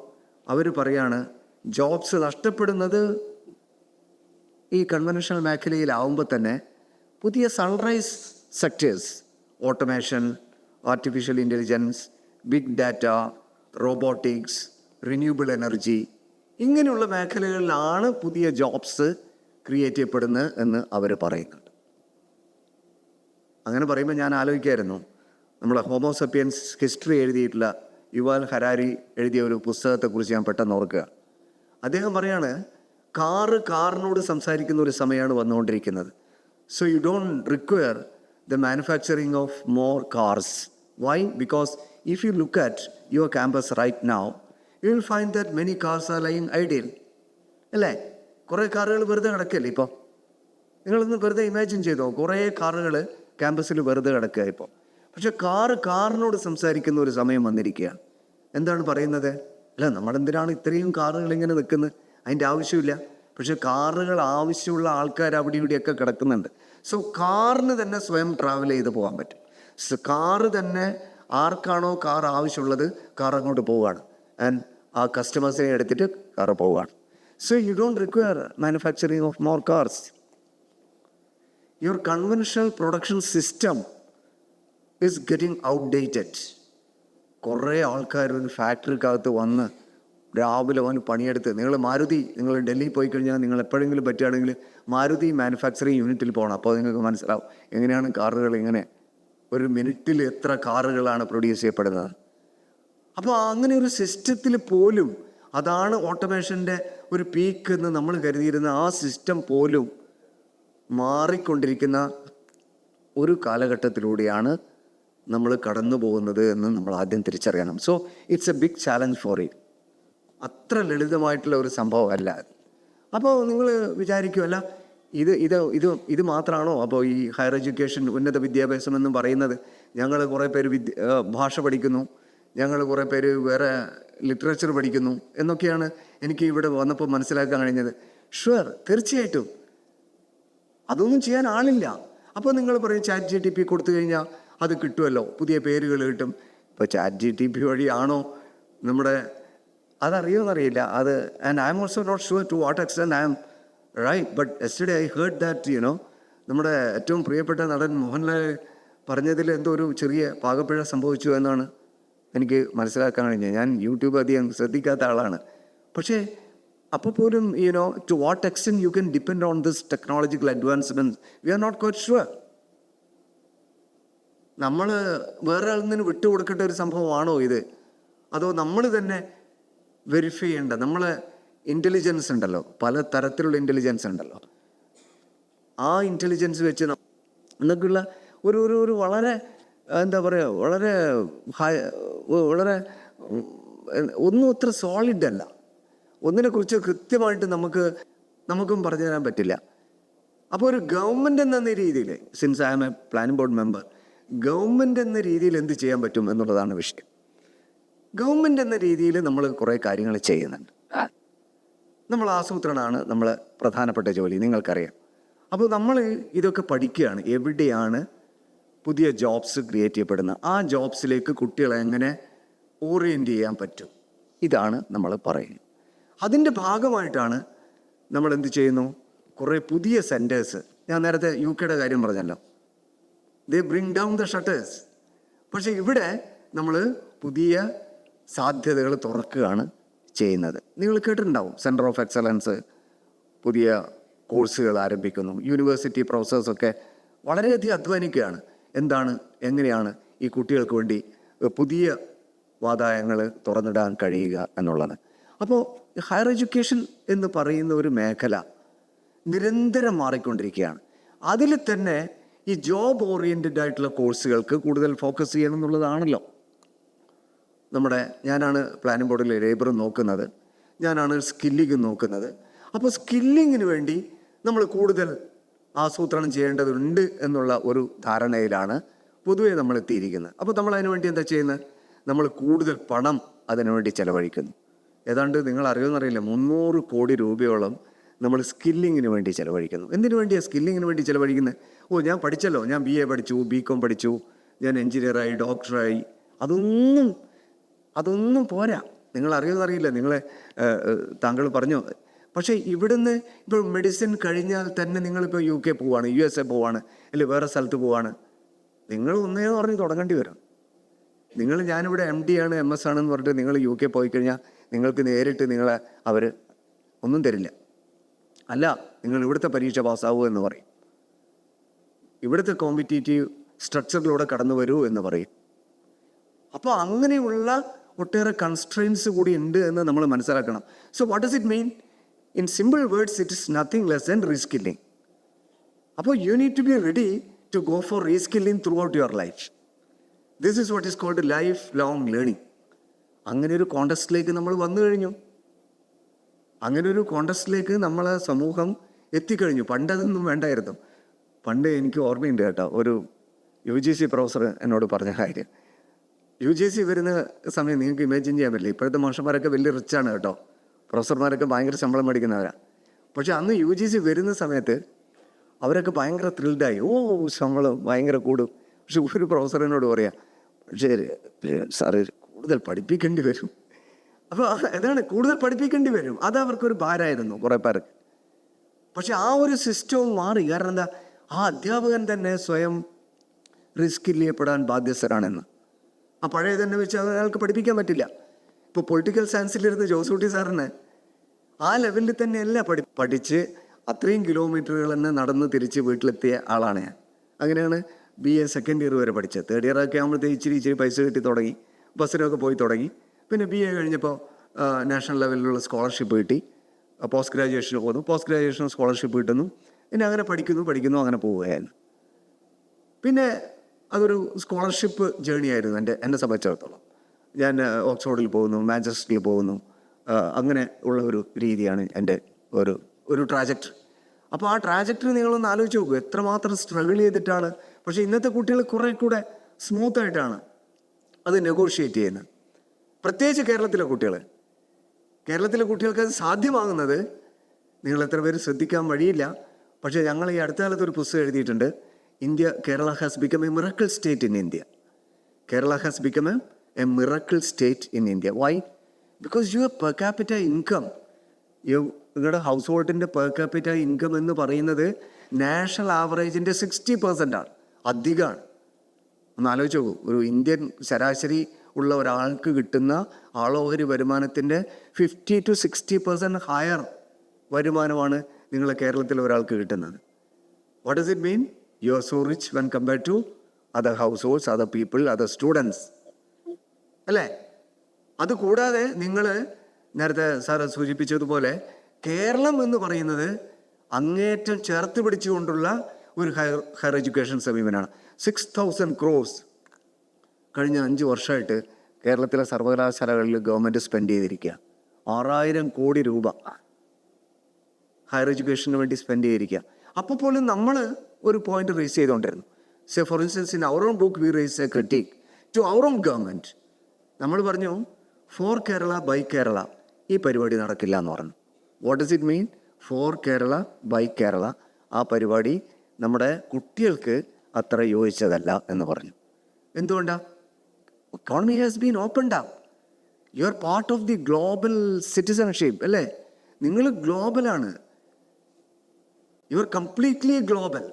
അവർ പറയാണ് ജോബ്സ് നഷ്ടപ്പെടുന്നത് ഈ കൺവെൻഷണൽ മേഖലയിലാവുമ്പോൾ തന്നെ പുതിയ sunrise sectors, automation, artificial intelligence, big data, robotics, renewable energy, ഇങ്ങനെയുള്ള മേഖലകളിലാണ് പുതിയ ജോബ്സ് ക്രിയേറ്റ് ചെയ്യപ്പെടുന്നത് എന്ന് അവർ പറയുന്നുണ്ട്. അങ്ങനെ പറയുമ്പോൾ ഞാൻ ആലോചിക്കായിരുന്നു, നമ്മളെ ഹോമോസപ്പിയൻസ് ഹിസ്റ്ററി എഴുതിയിട്ടുള്ള യുവാൽ ഹരാരി എഴുതിയ ഒരു പുസ്തകത്തെക്കുറിച്ച് ഞാൻ പെട്ടെന്ന് ഓർക്കുക. അദ്ദേഹം പറയാണ്, കാറിനോട് സംസാരിക്കുന്ന ഒരു സമയമാണ് വന്നുകൊണ്ടിരിക്കുന്നത്. So you don't require the manufacturing of more cars. Why? Because if you look at your campus right now, you will find that many cars are lying idle. അല്ലേ? കുറേ കാറുകൾ വെറുതെ കിടക്കുകയല്ലേ ഇപ്പോൾ? നിങ്ങളൊന്ന് വെറുതെ ഇമാജിൻ ചെയ്തോ, കുറേ കാറുകൾ ക്യാമ്പസിൽ വെറുതെ കിടക്കുക ഇപ്പോൾ. പക്ഷെ കാറിനോട് സംസാരിക്കുന്ന ഒരു സമയം വന്നിരിക്കുകയാണ്. എന്താണ് പറയുന്നത്? അല്ല, നമ്മളെന്തിനാണ് ഇത്രയും കാറുകൾ ഇങ്ങനെ നിൽക്കുന്നത്? അതിൻ്റെ ആവശ്യമില്ല. പക്ഷെ കാറുകൾ ആവശ്യമുള്ള ആൾക്കാർ അവിടെ ഇവിടെയൊക്കെ കിടക്കുന്നുണ്ട്. സോ കാറിന് തന്നെ സ്വയം ട്രാവൽ ചെയ്ത് പോകാൻ പറ്റും. കാറ് തന്നെ ആർക്കാണോ കാർ ആവശ്യമുള്ളത് കാർ അങ്ങോട്ട് പോവുകയാണ്. ആൻഡ് ആ കസ്റ്റമേഴ്സിനെ എടുത്തിട്ട് കാറ് പോവുകയാണ്. So you don't require manufacturing of more cars. Your conventional production system is getting outdated. കുറേ ആൾക്കാർ ഒരു ഫാക്ടറിക്കകത്ത് വന്ന് രാവിലെ അവൻ പണിയെടുത്ത് നിങ്ങൾ ഡൽഹി പോയി കഴിഞ്ഞാൽ നിങ്ങൾ എപ്പോഴെങ്കിലും പറ്റുകയാണെങ്കിൽ മാരുതി മാനുഫാക്ചറിങ് യൂണിറ്റിൽ പോകണം. അപ്പോൾ നിങ്ങൾക്ക് മനസ്സിലാവും എങ്ങനെയാണ് കാറുകൾ ഇങ്ങനെ ഒരു മിനിറ്റിൽ എത്ര കാറുകളാണ് പ്രൊഡ്യൂസ് ചെയ്യപ്പെടുന്നത്. അപ്പോൾ അങ്ങനെ ഒരു സിസ്റ്റത്തിൽ പോലും അതാണ് ഓട്ടോമേഷൻ്റെ ഒരു പീക്ക് എന്ന് നമ്മൾ കരുതിയിരുന്ന ആ സിസ്റ്റം പോലും മാറിക്കൊണ്ടിരിക്കുന്ന ഒരു കാലഘട്ടത്തിലൂടെയാണ് നമ്മൾ കടന്നു പോകുന്നത് എന്ന് നമ്മൾ ആദ്യം തിരിച്ചറിയണം. So it's a big challenge for it. അത്ര ലളിതമായിട്ടുള്ള ഒരു സംഭവമല്ല. അപ്പോൾ നിങ്ങൾ വിചാരിക്കുമല്ല ഇത് മാത്രമാണോ അപ്പോൾ ഈ ഹയർ എഡ്യൂക്കേഷൻ ഉന്നത വിദ്യാഭ്യാസം എന്ന് പറയുന്നത്? ഞങ്ങൾ കുറേ പേര് ഭാഷ പഠിക്കുന്നു, ഞങ്ങൾ കുറേ പേര് വേറെ ലിറ്ററേച്ചർ പഠിക്കുന്നു എന്നൊക്കെയാണ് എനിക്ക് ഇവിടെ വന്നപ്പോൾ മനസ്സിലാക്കാൻ കഴിഞ്ഞത്. ഷുവർ, തീർച്ചയായിട്ടും അതൊന്നും ചെയ്യാൻ ആളില്ല. അപ്പോൾ നിങ്ങൾ പറയും ChatGPT കൊടുത്തു കഴിഞ്ഞാൽ അത് കിട്ടുമല്ലോ, പുതിയ പേരുകൾ കിട്ടും. ഇപ്പോൾ ChatGPT വഴിയാണോ നമ്മുടെ അതറിയുമെന്നറിയില്ല അത്. And I'm also not sure to what extent I'm right. But yesterday I heard that നമ്മുടെ ഏറ്റവും പ്രിയപ്പെട്ട നടൻ മോഹൻലാൽ പറഞ്ഞതിൽ എന്തോ ഒരു ചെറിയ പാകപ്പിഴ സംഭവിച്ചു എന്നാണ് എനിക്ക് മനസ്സിലാക്കാൻ കഴിഞ്ഞത്. ഞാൻ യൂട്യൂബ് അധികം ശ്രദ്ധിക്കാത്ത ആളാണ്. പക്ഷേ അപ്പോൾ പോലും to what extent you can depend on this technological advancements we are not quite sure. നമ്മൾ വേറെ ആളിൽ വിട്ടുകൊടുക്കേണ്ട ഒരു സംഭവമാണോ ഇത്? അതോ നമ്മൾ തന്നെ വെരിഫൈ ചെയ്യേണ്ട? നമ്മളെ ഇൻ്റലിജൻസ് ഉണ്ടല്ലോ, പല തരത്തിലുള്ള ഇൻ്റലിജൻസ് ഉണ്ടല്ലോ. ആ ഇൻ്റലിജൻസ് വെച്ച് എന്നൊക്കെയുള്ള ഒരു വളരെ എന്താ പറയുക, വളരെ ഒന്നും അത്ര സോളിഡ് അല്ല. ഒന്നിനെക്കുറിച്ച് കൃത്യമായിട്ട് നമുക്കും പറഞ്ഞു തരാൻ പറ്റില്ല. അപ്പോൾ ഒരു ഗവൺമെൻറ് എന്ന രീതിയിൽ, since I am a planning board member, government എന്ന രീതിയിൽ എന്ത് ചെയ്യാൻ പറ്റും എന്നുള്ളതാണ് വിഷയം. ഗവൺമെൻറ് എന്ന രീതിയിൽ നമ്മൾ കുറേ കാര്യങ്ങൾ ചെയ്യുന്നുണ്ട്. നമ്മൾ ആസൂത്രണമാണ് നമ്മൾ പ്രധാനപ്പെട്ട ജോലി, നിങ്ങൾക്കറിയാം. അപ്പോൾ നമ്മൾ ഇതൊക്കെ പഠിക്കുകയാണ്. എവിടെയാണ് പുതിയ ജോബ്സ് ക്രിയേറ്റ് ചെയ്യപ്പെടുന്നത്, ആ ജോബ്സിലേക്ക് കുട്ടികളെ എങ്ങനെ ഓറിയൻറ്റ് ചെയ്യാൻ പറ്റും, ഇതാണ് നമ്മൾ പറയുന്നത്. അതിൻ്റെ ഭാഗമായിട്ടാണ് നമ്മൾ എന്ത് ചെയ്യുന്നു, കുറേ പുതിയ സെൻറ്റേഴ്സ്. ഞാൻ നേരത്തെ UK കാര്യം പറഞ്ഞല്ലോ, ദേ ബ്രിങ് ഡൗൺ ദ ഷട്ടേഴ്സ്. പക്ഷേ ഇവിടെ നമ്മൾ പുതിയ സാധ്യതകൾ തുറക്കുകയാണ് ചെയ്യുന്നത്. നിങ്ങൾ കേട്ടിട്ടുണ്ടാവും, സെൻറ്റർ ഓഫ് എക്സലൻസ്, പുതിയ കോഴ്സുകൾ ആരംഭിക്കുന്നു. യൂണിവേഴ്സിറ്റി പ്രൊഫസേഴ്സൊക്കെ വളരെയധികം അധ്വാനിക്കുകയാണ്. എങ്ങനെയാണ് ഈ കുട്ടികൾക്ക് വേണ്ടി പുതിയ വാതായങ്ങൾ തുറന്നിടാൻ കഴിയുക എന്നുള്ളത്. അപ്പോൾ ഹയർ എഡ്യൂക്കേഷൻ എന്ന് പറയുന്ന ഒരു മേഖല നിരന്തരം മാറിക്കൊണ്ടിരിക്കുകയാണ്. അതിൽ തന്നെ ഈ ജോബ് ഓറിയൻറ്റഡ് ആയിട്ടുള്ള കോഴ്സുകൾക്ക് കൂടുതൽ ഫോക്കസ് ചെയ്യണം എന്നുള്ളതാണല്ലോ. ഞാനാണ് പ്ലാനിംഗ് ബോർഡിൽ ലേബർ നോക്കുന്നത്, ഞാനാണ് സ്കില്ലിങ് നോക്കുന്നത്. അപ്പോൾ സ്കില്ലിങ്ങിന് വേണ്ടി നമ്മൾ കൂടുതൽ ആസൂത്രണം ചെയ്യേണ്ടതുണ്ട് എന്നുള്ള ഒരു ധാരണയിലാണ് പൊതുവെ നമ്മൾ എത്തിയിരിക്കുന്നത്. അപ്പോൾ നമ്മൾ അതിനു വേണ്ടി എന്താ ചെയ്യുന്നത്? നമ്മൾ കൂടുതൽ പണം അതിനുവേണ്ടി ചിലവഴിക്കുന്നു. ഏതാണ്ട് നിങ്ങൾ അറിയുമെന്നറിയില്ല, 300 കോടി രൂപയോളം നമ്മൾ സ്കില്ലിങ്ങിന് വേണ്ടി ചിലവഴിക്കുന്നു. എന്തിനു വേണ്ടിയാണ് സ്കില്ലിങ്ങിന് വേണ്ടി ചിലവഴിക്കുന്നത്? ഞാൻ പഠിച്ചല്ലോ, ഞാൻ BA പഠിച്ചു, BCom പഠിച്ചു, ഞാൻ എഞ്ചിനീയറായി, ഡോക്ടറായി. അതൊന്നും പോരാ. നിങ്ങൾ അറിയുമെന്നറിയില്ല, താങ്കൾ പറഞ്ഞു. പക്ഷേ ഇവിടുന്ന് ഇപ്പോൾ മെഡിസിൻ കഴിഞ്ഞാൽ തന്നെ നിങ്ങളിപ്പോൾ UK പോവാണ്, USA പോവാണ്, അല്ലെങ്കിൽ വേറെ സ്ഥലത്ത് പോവാണ്, നിങ്ങൾ ഒന്നേ പറഞ്ഞ് തുടങ്ങേണ്ടി വരും. ഞാനിവിടെ MD ആണ്, MS ആണെന്ന് പറഞ്ഞിട്ട് നിങ്ങൾ UK പോയി കഴിഞ്ഞാൽ നിങ്ങൾക്ക് നേരിട്ട് അവർ ഒന്നും തരില്ല. അല്ല, നിങ്ങൾ ഇവിടുത്തെ പരീക്ഷ പാസ്സാവൂ എന്ന് പറയും, ഇവിടുത്തെ കോമ്പറ്റീറ്റീവ് സ്ട്രക്ചറിലൂടെ കടന്നു വരൂ എന്ന് പറയും. അപ്പോൾ അങ്ങനെയുള്ള ഒട്ടേറെ കൺസ്ട്രെയിൻസ് കൂടി ഉണ്ട് എന്ന് നമ്മൾ മനസ്സിലാക്കണം. So what does it mean? In simple words, it is nothing less than reskilling. അപ്പോൾ you need to be ready to go for reskilling throughout your life. This is what is called lifelong learning. അങ്ങനെ ഒരു കോണ്ടസ്റ്റിലേക്ക് നമ്മൾ വന്നു കഴിഞ്ഞു. അങ്ങനെ ഒരു കോണ്ടസ്റ്റിലേക്ക് നമ്മളെ സമൂഹം എത്തിക്കഴിഞ്ഞു. പണ്ടതൊന്നും വേണ്ടായിരുന്നു. പണ്ട് എനിക്ക് ഓർമ്മയുണ്ട് കേട്ടോ, ഒരു UGC പ്രൊഫസർ എന്നോട് പറഞ്ഞ കാര്യം. UGC വരുന്ന സമയം നിങ്ങൾക്ക് ഇമാജിൻ ചെയ്യാൻ പറ്റില്ല. ഇപ്പോഴത്തെ മാഷന്മാരൊക്കെ വലിയ റിച്ചാണ് കേട്ടോ, പ്രൊഫസർമാരൊക്കെ ഭയങ്കര ശമ്പളം മേടിക്കുന്നവരാണ്. പക്ഷെ അന്ന് UGC വരുന്ന സമയത്ത് അവരൊക്കെ ഭയങ്കര ത്രിൽഡായി. ശമ്പളം ഭയങ്കര കൂടും. പക്ഷെ ഒരു പ്രൊഫസറിനോട് പറയാം, പക്ഷേ സാറ് കൂടുതൽ പഠിപ്പിക്കേണ്ടി വരും. അപ്പോൾ അതാണ്, കൂടുതൽ പഠിപ്പിക്കേണ്ടി വരും. അതവർക്കൊരു ഭാരമായിരുന്നു കുറേ പേർക്ക്. പക്ഷെ ആ ഒരു സിസ്റ്റവും മാറി. കാരണം എന്താ? ആ അധ്യാപകൻ തന്നെ സ്വയം റിസ്കിൽ ചെയ്യപ്പെടാൻ ബാധ്യസ്ഥരാണെന്ന്. ആ പഴയ തന്നെ വെച്ച് അയാൾക്ക് പഠിപ്പിക്കാൻ പറ്റില്ല. ഇപ്പോൾ പൊളിറ്റിക്കൽ സയൻസിലിരുന്ന് ജോസൂട്ടി സാറിന് ആ ലെവലിൽ തന്നെയല്ല പഠിച്ച് അത്രയും കിലോമീറ്ററുകൾ തന്നെ നടന്ന് തിരിച്ച് വീട്ടിലെത്തിയ ആളാണ് ഞാൻ. അങ്ങനെയാണ് BA സെക്കൻഡ് ഇയർ വരെ പഠിച്ചത്. തേർഡ് ഇയർ ഒക്കെ ആകുമ്പോഴത്തേക്ക് ഇച്ചിരി പൈസ കിട്ടി തുടങ്ങി, ബസ്സിനൊക്കെ പോയി തുടങ്ങി. പിന്നെ BA കഴിഞ്ഞപ്പോൾ നാഷണൽ ലെവലിലുള്ള സ്കോളർഷിപ്പ് കിട്ടി. പോസ്റ്റ് ഗ്രാജുവേഷന് പോകുന്നു, പോസ്റ്റ് ഗ്രാജുവേഷൻ സ്കോളർഷിപ്പ് കിട്ടുന്നു. പിന്നെ അങ്ങനെ പഠിക്കുന്നു അങ്ങനെ പോവുകയായിരുന്നു. പിന്നെ അതൊരു സ്കോളർഷിപ്പ് ജേണി ആയിരുന്നു എന്നെ സംബന്ധിച്ചിടത്തോളം. ഞാൻ ഓക്സ്ഫോർഡിൽ പോകുന്നു, മാഞ്ചസ്റ്ററിൽ പോകുന്നു, അങ്ങനെ ഉള്ള ഒരു രീതിയാണ് എൻ്റെ ഒരു ട്രാജക്ടറി. അപ്പോൾ ആ ട്രാജക്ടറി നിങ്ങളൊന്ന് ആലോചിച്ച് നോക്കൂ, എത്രമാത്രം സ്ട്രഗിൾ ചെയ്തിട്ടാണ്. പക്ഷേ ഇന്നത്തെ കുട്ടികൾ കുറേ കൂടെ സ്മൂത്തായിട്ടാണ് അത് നെഗോഷിയേറ്റ് ചെയ്യുന്നത്. പ്രത്യേകിച്ച് കേരളത്തിലെ കുട്ടികൾക്ക് അത് സാധ്യമാകുന്നത് നിങ്ങൾ എത്ര പേര് ശ്രദ്ധിക്കാൻ വഴിയില്ല. പക്ഷേ ഞങ്ങൾ ഈ അടുത്ത കാലത്ത് ഒരു പുസ്തകം എഴുതിയിട്ടുണ്ട്, Kerala has become a miracle state in India. Kerala has become a miracle state in India. Why? Because your per capita income, നിങ്ങളുടെ ഹൗസ് ഹോൾഡിൻ്റെ പെർ ക്യാപിറ്റ ഇൻകം എന്ന് പറയുന്നത് നാഷണൽ ആവറേജിൻ്റെ 60% ആണ്, അധികമാണ്. ഒന്ന് ആലോചിച്ച് നോക്കൂ, ഒരു ഇന്ത്യൻ ശരാശരി ഉള്ള ഒരാൾക്ക് കിട്ടുന്ന ആളോഹരി വരുമാനത്തിൻ്റെ 50 to 60% ഹയർ വരുമാനമാണ് നിങ്ങളെ കേരളത്തിലെ ഒരാൾക്ക് കിട്ടുന്നത്. What does it mean? You are so rich when compared to other households, other people, other students, അല്ലേ? അതുകൂടാതെ നിങ്ങൾ നേരത്തെ സാറ് സൂചിപ്പിച്ചതുപോലെ കേരളം എന്ന് പറയുന്നത് അങ്ങേറ്റം ചേർത്ത് പിടിച്ചുകൊണ്ടുള്ള ഒരു ഹയർ എഡ്യൂക്കേഷൻ സമീപനമാണ്. 6,000 crores കഴിഞ്ഞ 5 വർഷമായിട്ട് കേരളത്തിലെ സർവകലാശാലകളിൽ ഗവൺമെൻറ് സ്പെൻഡ് ചെയ്തിരിക്കുക. 6,000 കോടി രൂപ ഹയർ എഡ്യൂക്കേഷന് വേണ്ടി സ്പെൻഡ് ചെയ്തിരിക്കുക. അപ്പോൾ പോലും നമ്മൾ ഒരു പോയിന്റ് റേസ് ചെയ്തുകൊണ്ടിരുന്നു. Say for instance in our own book we raise a critic to our own government. നമ്മൾ പറഞ്ഞു ഫോർ കേരള ബൈ കേരള ഈ പരിപാടി നടക്കില്ല എന്ന് പറഞ്ഞു. What does it mean? For Kerala by Kerala ആ പരിപാടി നമ്മുടെ കുട്ടികൾക്ക് അത്ര യോജിച്ചതല്ല എന്ന് പറഞ്ഞു. എന്തുകൊണ്ടാണ്? Economy has been opened up. You are part of the global citizenship, അല്ലേ? നിങ്ങൾ ഗ്ലോബലാണ്, യു ആർ കംപ്ലീറ്റ്ലി ഗ്ലോബൽ.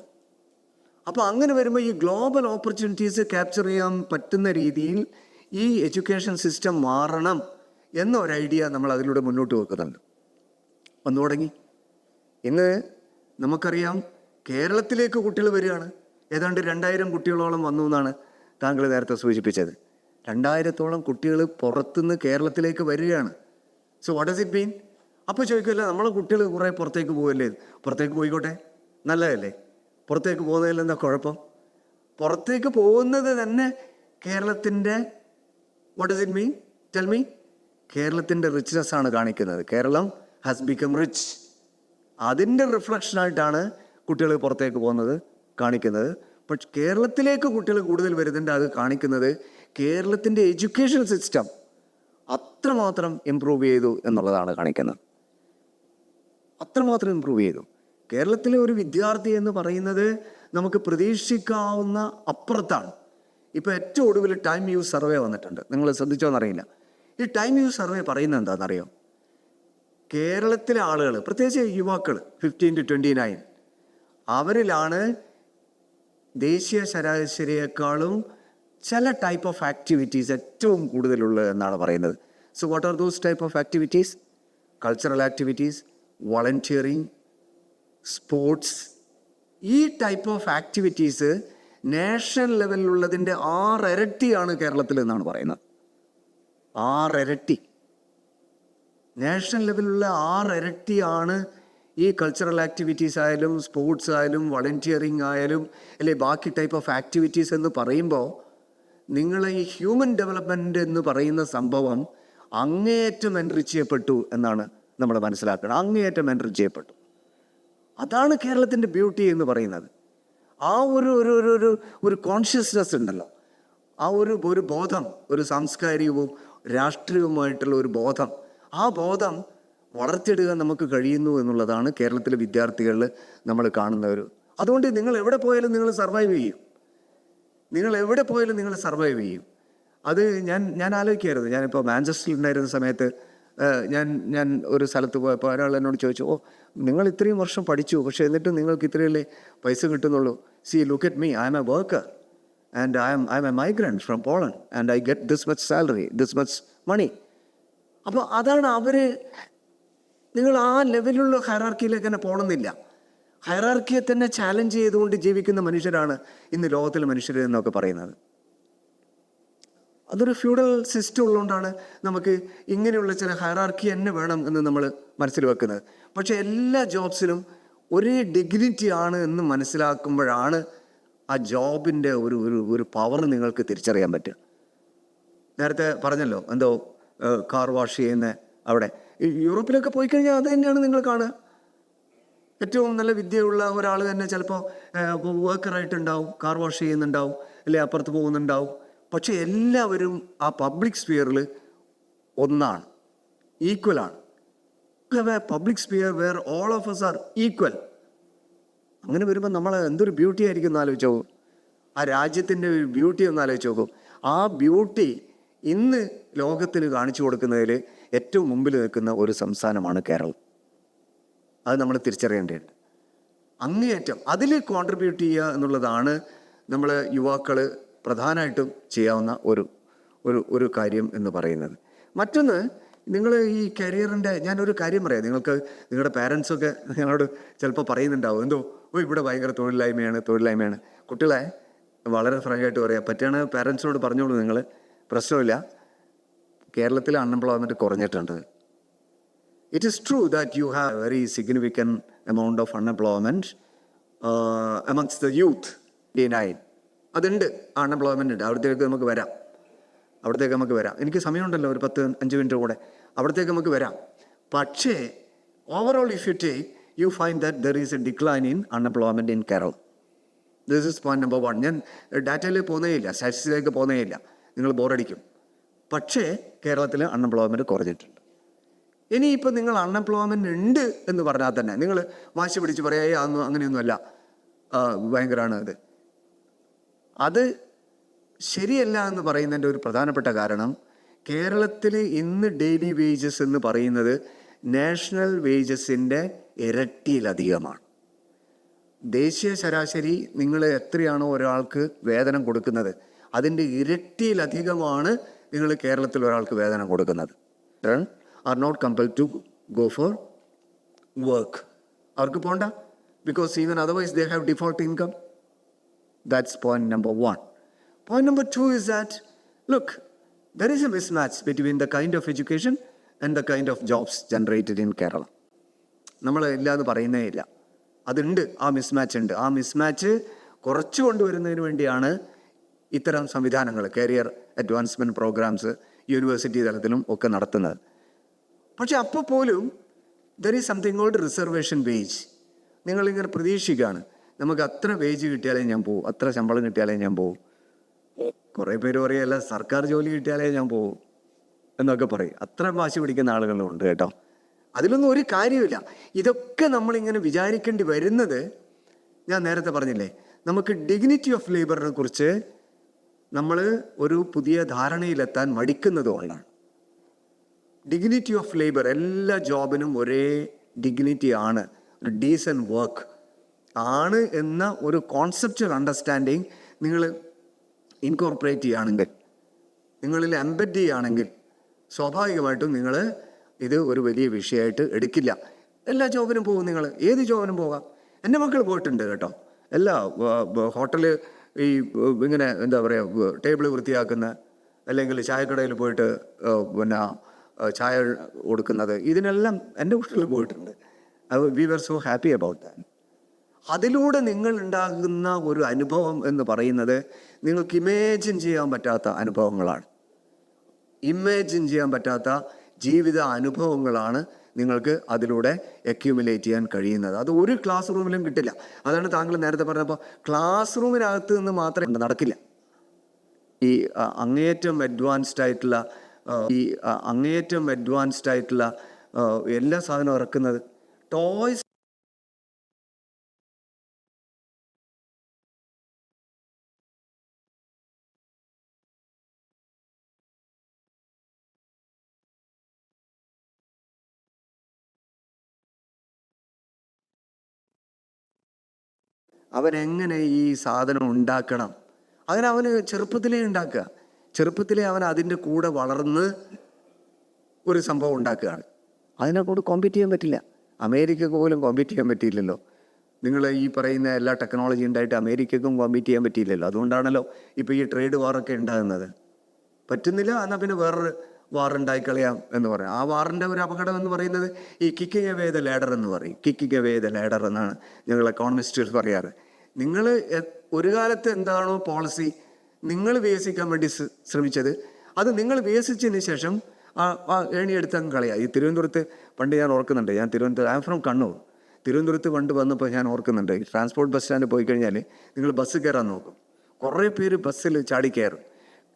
അപ്പോൾ അങ്ങനെ വരുമ്പോൾ ഈ ഗ്ലോബൽ ഓപ്പർച്യൂണിറ്റീസ് ക്യാപ്ചർ ചെയ്യാൻ പറ്റുന്ന രീതിയിൽ ഈ എഡ്യൂക്കേഷൻ സിസ്റ്റം മാറണം എന്നൊരു ഐഡിയ നമ്മൾ അതിലൂടെ മുന്നോട്ട് വെക്കുന്നുണ്ട്. വന്നു തുടങ്ങി. ഇന്ന് നമുക്കറിയാം കേരളത്തിലേക്ക് കുട്ടികൾ വരികയാണ്. ഏതാണ്ട് 2000 കുട്ടികളോളം വന്നു എന്നാണ് താങ്കൾ നേരത്തെ സൂചിപ്പിച്ചത്. 2000-ഓളം കുട്ടികൾ പുറത്തുനിന്ന് കേരളത്തിലേക്ക് വരികയാണ്. സോ വാട്ട് ഡസ് ഇറ്റ് മീൻ? അപ്പോൾ ചോദിക്കുമല്ലോ, നമ്മളെ കുട്ടികൾ കുറേ പുറത്തേക്ക് പോകല്ലേ? പുറത്തേക്ക് പോയിക്കോട്ടെ, നല്ലതല്ലേ? പുറത്തേക്ക് പോകുന്നതിൽ എന്താ കുഴപ്പം? പുറത്തേക്ക് പോകുന്നത് തന്നെ കേരളത്തിൻ്റെ what does it mean? Tell me. കേരളത്തിൻ്റെ റിച്ച്നെസ് ആണ് കാണിക്കുന്നത്. Keralam has become rich. അതിൻ്റെ റിഫ്ലക്ഷനായിട്ടാണ് കുട്ടികൾ പുറത്തേക്ക് പോകുന്നത് കാണിക്കുന്നത്. പക്ഷെ കേരളത്തിലേക്ക് കുട്ടികൾ കൂടുതൽ വരുന്നുണ്ട്. അത് കാണിക്കുന്നത് കേരളത്തിൻ്റെ എഡ്യൂക്കേഷൻ സിസ്റ്റം അത്രമാത്രം ഇമ്പ്രൂവ് ചെയ്തു എന്നുള്ളതാണ് കാണിക്കുന്നത്. അത്രമാത്രം ഇമ്പ്രൂവ് ചെയ്തു. കേരളത്തിലെ ഒരു വിദ്യാർത്ഥി എന്ന് പറയുന്നത് നമുക്ക് പ്രതീക്ഷിക്കാവുന്ന അപ്പുറത്താണ്. ഇപ്പോൾ ഏറ്റവും ഒടുവിൽ ടൈം യൂസ് സർവേ വന്നിട്ടുണ്ട്. നിങ്ങൾ ശ്രദ്ധിച്ചോന്നറിയില്ല. ഈ ടൈം യൂസ് സർവേ പറയുന്നത് എന്താണെന്നറിയോ? കേരളത്തിലെ ആളുകൾ, പ്രത്യേകിച്ച് യുവാക്കൾ 15 to 29, അവരിലാണ് ദേശീയ ശരാശരിയേക്കാളും ചില ടൈപ്പ് ഓഫ് ആക്ടിവിറ്റീസ് ഏറ്റവും കൂടുതലുള്ളത് എന്നാണ് പറയുന്നത്. So what are those type of activities? Cultural activities, volunteering, sports. ഈ ടൈപ്പ് ഓഫ് ആക്ടിവിറ്റീസ് നാഷണൽ ലെവലിലുള്ളതിൻ്റെ 6 ഇരട്ടിയാണ് കേരളത്തിൽ എന്നാണ് പറയുന്നത്. 6 ഇരട്ടി. നാഷണൽ ലെവലിലുള്ള 6 ഇരട്ടിയാണ് ഈ കൾച്ചറൽ ആക്ടിവിറ്റീസ് ആയാലും സ്പോർട്സ് ആയാലും വളണ്ടിയറിങ് ആയാലും അല്ലെ ബാക്കി ടൈപ്പ് ഓഫ് ആക്ടിവിറ്റീസ് എന്ന് പറയുമ്പോൾ നിങ്ങൾ ഈ ഹ്യൂമൻ ഡെവലപ്മെൻറ്റ് എന്ന് പറയുന്ന സംഭവം അങ്ങേയറ്റം എൻറിച്ച് ചെയ്യപ്പെട്ടു എന്നാണ് നമ്മൾ മനസ്സിലാക്കുന്നത്. അങ്ങേയറ്റം എൻറിച്ച് ചെയ്യപ്പെട്ടു. അതാണ് കേരളത്തിൻ്റെ ബ്യൂട്ടി എന്ന് പറയുന്നത്. ആ ഒരു കോൺഷ്യസ്നെസ് ഉണ്ടല്ലോ, ആ ഒരു ബോധം, ഒരു സാംസ്കാരികവും രാഷ്ട്രീയവുമായിട്ടുള്ള ഒരു ബോധം, ആ ബോധം വളർത്തിയെടുക്കാൻ നമുക്ക് കഴിയുന്നു എന്നുള്ളതാണ് കേരളത്തിലെ വിദ്യാർത്ഥികളിൽ നമ്മൾ കാണുന്ന അതുകൊണ്ട് നിങ്ങൾ എവിടെ പോയാലും നിങ്ങൾ സർവൈവ് ചെയ്യും. നിങ്ങൾ എവിടെ പോയാലും നിങ്ങൾ സർവൈവ് ചെയ്യും. അത് ഞാൻ ആലോചിക്കായിരുന്നു. ഞാനിപ്പോൾ മാഞ്ചസ്റ്ററിൽ ഉണ്ടായിരുന്ന സമയത്ത് ഞാൻ ഒരു സ്ഥലത്ത് പോയപ്പോൾ ഒരാൾ എന്നോട് ചോദിച്ചു, നിങ്ങൾ ഇത്രയും വർഷം പഠിച്ചു, പക്ഷേ എന്നിട്ടും നിങ്ങൾക്ക് ഇത്രയല്ലേ പൈസ കിട്ടുന്നുള്ളൂ? See look at me, I am a worker and I'm a migrant from Poland and I get this much salary, this much money. അപ്പോൾ അതാണ് നിങ്ങൾ ആ ലെവലിലുള്ള ഹയറാർക്കിയിലേക്ക് തന്നെ പോകണമെന്നില്ല. ഹയറാർക്കിയെ തന്നെ ചാലഞ്ച് ചെയ്തുകൊണ്ട് ജീവിക്കുന്ന മനുഷ്യരാണ് ഇന്ന് ലോകത്തിലെ മനുഷ്യർ എന്നൊക്കെ പറയുന്നത്. അതൊരു ഫ്യൂഡൽ സിസ്റ്റം ഉള്ളതുകൊണ്ടാണ് നമുക്ക് ഇങ്ങനെയുള്ള ചില ഹയറാർക്കി തന്നെ വേണം എന്ന് നമ്മൾ മനസ്സിൽ വെക്കുന്നത്. പക്ഷേ എല്ലാ ജോബ്സിലും ഒരേ ഡിഗ്നിറ്റി ആണ് എന്ന് മനസ്സിലാക്കുമ്പോഴാണ് ആ ജോബിൻ്റെ ഒരു പവർ നിങ്ങൾക്ക് തിരിച്ചറിയാൻ പറ്റുക. നേരത്തെ പറഞ്ഞല്ലോ എന്തോ കാർ വാഷ് ചെയ്യുന്ന അവിടെ യൂറോപ്പിലൊക്കെ പോയി കഴിഞ്ഞാൽ അത് തന്നെയാണ് നിങ്ങൾ കാണുക. ഏറ്റവും നല്ല വിദ്യയുള്ള ഒരാൾ തന്നെ ചിലപ്പോൾ വർക്കറായിട്ടുണ്ടാവും, കാർ വാഷ് ചെയ്യുന്നുണ്ടാവും, അല്ലെ അപ്പുറത്ത് പോകുന്നുണ്ടാവും. പക്ഷെ എല്ലാവരും ആ പബ്ലിക് സ്ഫിയറിൽ ഒന്നാണ്, ഈക്വലാണ്. Public sphere where all of us are equal. അങ്ങനെ വരുമ്പോൾ നമ്മൾ എന്തൊരു ബ്യൂട്ടി ആയിരിക്കും എന്ന് ആലോചിച്ച് നോക്കും. ആ രാജ്യത്തിൻ്റെ ഒരു ബ്യൂട്ടി ഒന്ന് ആലോചിച്ച് നോക്കും. ആ ബ്യൂട്ടി ഇന്ന് ലോകത്തിന് കാണിച്ചു കൊടുക്കുന്നതിൽ ഏറ്റവും മുമ്പിൽ നിൽക്കുന്ന ഒരു സംസ്ഥാനമാണ് കേരളം. അത് നമ്മൾ തിരിച്ചറിയേണ്ടതുണ്ട്. അങ്ങേയറ്റം അതിൽ കോൺട്രിബ്യൂട്ട് ചെയ്യുക എന്നുള്ളതാണ് നമ്മൾ യുവാക്കൾ പ്രധാനമായിട്ടും ചെയ്യാവുന്ന ഒരു കാര്യം എന്ന് പറയുന്നത്. മറ്റൊന്ന്, നിങ്ങൾ ഈ കരിയറിൻ്റെ ഞാനൊരു കാര്യം പറയാം. നിങ്ങളുടെ പാരൻസൊക്കെ ഞങ്ങളോട് ചിലപ്പോൾ പറയുന്നുണ്ടാവും, എന്തോ ഇവിടെ ഭയങ്കര തൊഴിലില്ലായ്മയാണ്. കുട്ടികളെ വളരെ ഫ്രാങ്ക് ആയിട്ട് പറയാം, പറ്റുകയാണ് പാരൻസിനോട് പറഞ്ഞോളൂ, നിങ്ങൾ പ്രശ്നമില്ല. കേരളത്തിൽ അൺഎംപ്ലോയ്മെൻറ്റ് കുറഞ്ഞിട്ടുണ്ട്. It is true that you have a very significant amount of unemployment amongst the youth. അതുണ്ട്, അൺഎംപ്ലോയ്മെൻ്റ് ഉണ്ട്. അവിടത്തേക്ക് നമുക്ക് വരാം. എനിക്ക് സമയമുണ്ടല്ലോ, ഒരു 10-5 മിനിറ്റ് കൂടെ. അവിടത്തേക്ക് നമുക്ക് വരാം. പക്ഷേ overall if you take, U find that there is A decline in unemployment in Kerala. This is point number 1. ഞാൻ ഡാറ്റയിൽ പോകുന്നേയില്ല, സ്റ്റാറ്റിസ്റ്റിക്സിലേക്ക് പോകുന്നേയില്ല, നിങ്ങൾ ബോറടിക്കും. പക്ഷേ കേരളത്തിൽ അൺഎംപ്ലോയ്മെൻറ്റ് കുറഞ്ഞിട്ടുണ്ട്. ഇനിയിപ്പോൾ നിങ്ങൾ അൺഎംപ്ലോയ്മെൻ്റ് ഉണ്ട് എന്ന് പറഞ്ഞാൽ തന്നെ നിങ്ങൾ വാശി പിടിച്ച് പറയാ അങ്ങനെയൊന്നുമല്ല, ഭയങ്കരമാണ് അത് ശരിയല്ല എന്ന് പറയുന്നതിൻ്റെ ഒരു പ്രധാനപ്പെട്ട കാരണം, കേരളത്തിൽ ഇന്ന് ഡെയിലി വേജസ് എന്ന് പറയുന്നത് നാഷണൽ വേജസിൻ്റെ ഇരട്ടിയിലധികമാണ്. ദേശീയ ശരാശരി നിങ്ങൾ എത്രയാണോ ഒരാൾക്ക് വേതനം കൊടുക്കുന്നത് അതിൻ്റെ ഇരട്ടിയിലധികമാണ് നിങ്ങൾ കേരളത്തിൽ ഒരാൾക്ക് വേതനം കൊടുക്കുന്നത്. are not compelled to go for work. അവർക്ക് പോണ്ട, because even otherwise they have default income. That's point number 1. Point number 2 is that, look, there is a mismatch between the kind of education and the kind of jobs generated in Kerala. നമ്മൾ ഇല്ലാന്ന് പറയുന്നേ ഇല്ല, അതുണ്ട്, ആ മിസ്മാച്ച് ഉണ്ട്. ആ മിസ്മാച്ച് കുറച്ച് കൊണ്ടുവരുന്നതിന് വേണ്ടിയാണ് ഇത്തരം സംവിധാനങ്ങൾ, കരിയർ അഡ്വാൻസ്മെൻറ്റ് പ്രോഗ്രാംസ് യൂണിവേഴ്സിറ്റി തലത്തിലും ഒക്കെ നടത്തുന്നത്. പക്ഷെ അപ്പോൾ പോലും there is something called reservation wage. നിങ്ങളിങ്ങനെ പ്രതീക്ഷിക്കുകയാണ്, നമുക്ക് അത്ര വേജ് കിട്ടിയാലേ ഞാൻ പോകും, അത്ര ശമ്പളം കിട്ടിയാലേ ഞാൻ പോകും. കുറേ പേര് പറയല്ല, സർക്കാർ ജോലി കിട്ടിയാലേ ഞാൻ പോകും എന്നൊക്കെ പറയും. അത്ര വാശി പിടിക്കുന്ന ആളുകളും ഉണ്ട് കേട്ടോ. അതിലൊന്നും ഒരു കാര്യമില്ല. ഇതൊക്കെ നമ്മളിങ്ങനെ വിചാരിക്കേണ്ടി വരുന്നത്, ഞാൻ നേരത്തെ പറഞ്ഞില്ലേ, നമുക്ക് ഡിഗ്നിറ്റി ഓഫ് ലേബറിനെ കുറിച്ച് നമ്മൾ ഒരു പുതിയ ധാരണയിലെത്താൻ മടിക്കുന്നതുകൊണ്ടാണ്. ഡിഗ്നിറ്റി ഓഫ് ലേബർ, എല്ലാ ജോബിനും ഒരേ ഡിഗ്നിറ്റി ആണ്, ഒരു ഡീസൻറ്റ് വർക്ക് ആണ് എന്ന ഒരു കോൺസെപ്ച്വൽ അണ്ടർസ്റ്റാൻഡിങ് നിങ്ങൾ ഇൻകോർപ്പറേറ്റ് ചെയ്യുകയാണെങ്കിൽ, നിങ്ങളിൽ എംബഡ് ചെയ്യുകയാണെങ്കിൽ, സ്വാഭാവികമായിട്ടും നിങ്ങൾ ഇത് ഒരു വലിയ വിഷയമായിട്ട് എടുക്കില്ല. എല്ലാ ജോബിനും പോകും, നിങ്ങൾ ഏത് ജോബിനും പോകാം. എൻ്റെ മക്കൾ പോയിട്ടുണ്ട് കേട്ടോ. എല്ലാ ഹോട്ടൽ ഈ ഇങ്ങനെ എന്താ പറയുക, ടേബിൾ വൃത്തിയാക്കുന്ന, അല്ലെങ്കിൽ ചായക്കടയിൽ പോയിട്ട് ചായ കൊടുക്കുന്നത്, ഇതിനെല്ലാം എൻ്റെ കുട്ടികൾ പോയിട്ടുണ്ട്. We were so happy about that. അതിലൂടെ നിങ്ങൾ ഉണ്ടാകുന്ന ഒരു അനുഭവം എന്ന് പറയുന്നത് നിങ്ങൾക്ക് ഇമാജിൻ ചെയ്യാൻ പറ്റാത്ത അനുഭവങ്ങളാണ്. ഇമാജിൻ ചെയ്യാൻ പറ്റാത്ത ജീവിത അനുഭവങ്ങളാണ് നിങ്ങൾക്ക് അതിലൂടെ അക്യൂമുലേറ്റ് ചെയ്യാൻ കഴിയുന്നത്. അത് ഒരു ക്ലാസ് റൂമിലും കിട്ടില്ല. അതാണ് താങ്കൾ നേരത്തെ പറഞ്ഞപ്പോൾ ക്ലാസ് റൂമിനകത്ത് നിന്ന് മാത്രമേ നടക്കില്ല. ഈ അങ്ങേയറ്റം അഡ്വാൻസ്ഡ് ആയിട്ടുള്ള എല്ലാ സാധനവും ഇറക്കുന്നത് ടോയ്സ്. അവനെങ്ങനെ ഈ സാധനം ഉണ്ടാക്കണം, അങ്ങനെ അവന് ചെറുപ്പത്തിലേ ഉണ്ടാക്കുക. ചെറുപ്പത്തിലേ അവൻ അതിൻ്റെ കൂടെ വളർന്ന് ഒരു സംഭവം ഉണ്ടാക്കുകയാണ്. അതിനെക്കൊണ്ട് കോമ്പീറ്റ് ചെയ്യാൻ പറ്റില്ല. അമേരിക്കക്ക് പോലും കോമ്പീറ്റ് ചെയ്യാൻ പറ്റിയില്ലല്ലോ. നിങ്ങൾ ഈ പറയുന്ന എല്ലാ ടെക്നോളജി ഉണ്ടായിട്ട് അമേരിക്കക്കും കോമ്പീറ്റ് ചെയ്യാൻ പറ്റിയില്ലല്ലോ. അതുകൊണ്ടാണല്ലോ ഇപ്പോൾ ഈ ട്രേഡ് വാറൊക്കെ ഉണ്ടാകുന്നത്. പറ്റുന്നില്ല, എന്നാൽ പിന്നെ വേറൊരു വാർ ഉണ്ടായിക്കളയാം എന്ന് പറയാം. ആ വാറിൻ്റെ ഒരു അപകടം എന്ന് പറയുന്നത് ഈ കിക്കിങ് അവേ ദ ലാഡർ എന്ന് പറയും. കിക്കിങ് അവേ ദ ലാഡർ എന്നാണ് ഞങ്ങൾ എക്കോണമിസ്റ്റുകൾ പറയാറ്. നിങ്ങൾ ഒരു കാലത്ത് എന്താണോ പോളിസി നിങ്ങൾ വികസിക്കാൻ വേണ്ടി ശ്രമിച്ചത്, അത് നിങ്ങൾ വികസിച്ചതിന് ശേഷം ആ ഏണിയെടുത്തങ്ങ് കളയുക. ഈ തിരുവനന്തപുരത്ത് പണ്ട് ഞാൻ ഓർക്കുന്നുണ്ട്, ഞാൻ ഐ ആം ഫ്രം കണ്ണൂർ. തിരുവനന്തപുരത്ത് പണ്ട് വന്നപ്പോൾ ഞാൻ ഓർക്കുന്നുണ്ട്, ട്രാൻസ്പോർട്ട് ബസ് സ്റ്റാൻഡിൽ പോയി കഴിഞ്ഞാൽ നിങ്ങൾ ബസ് കയറാൻ നോക്കും, കുറേ പേര് ബസ്സിൽ ചാടി കയറും.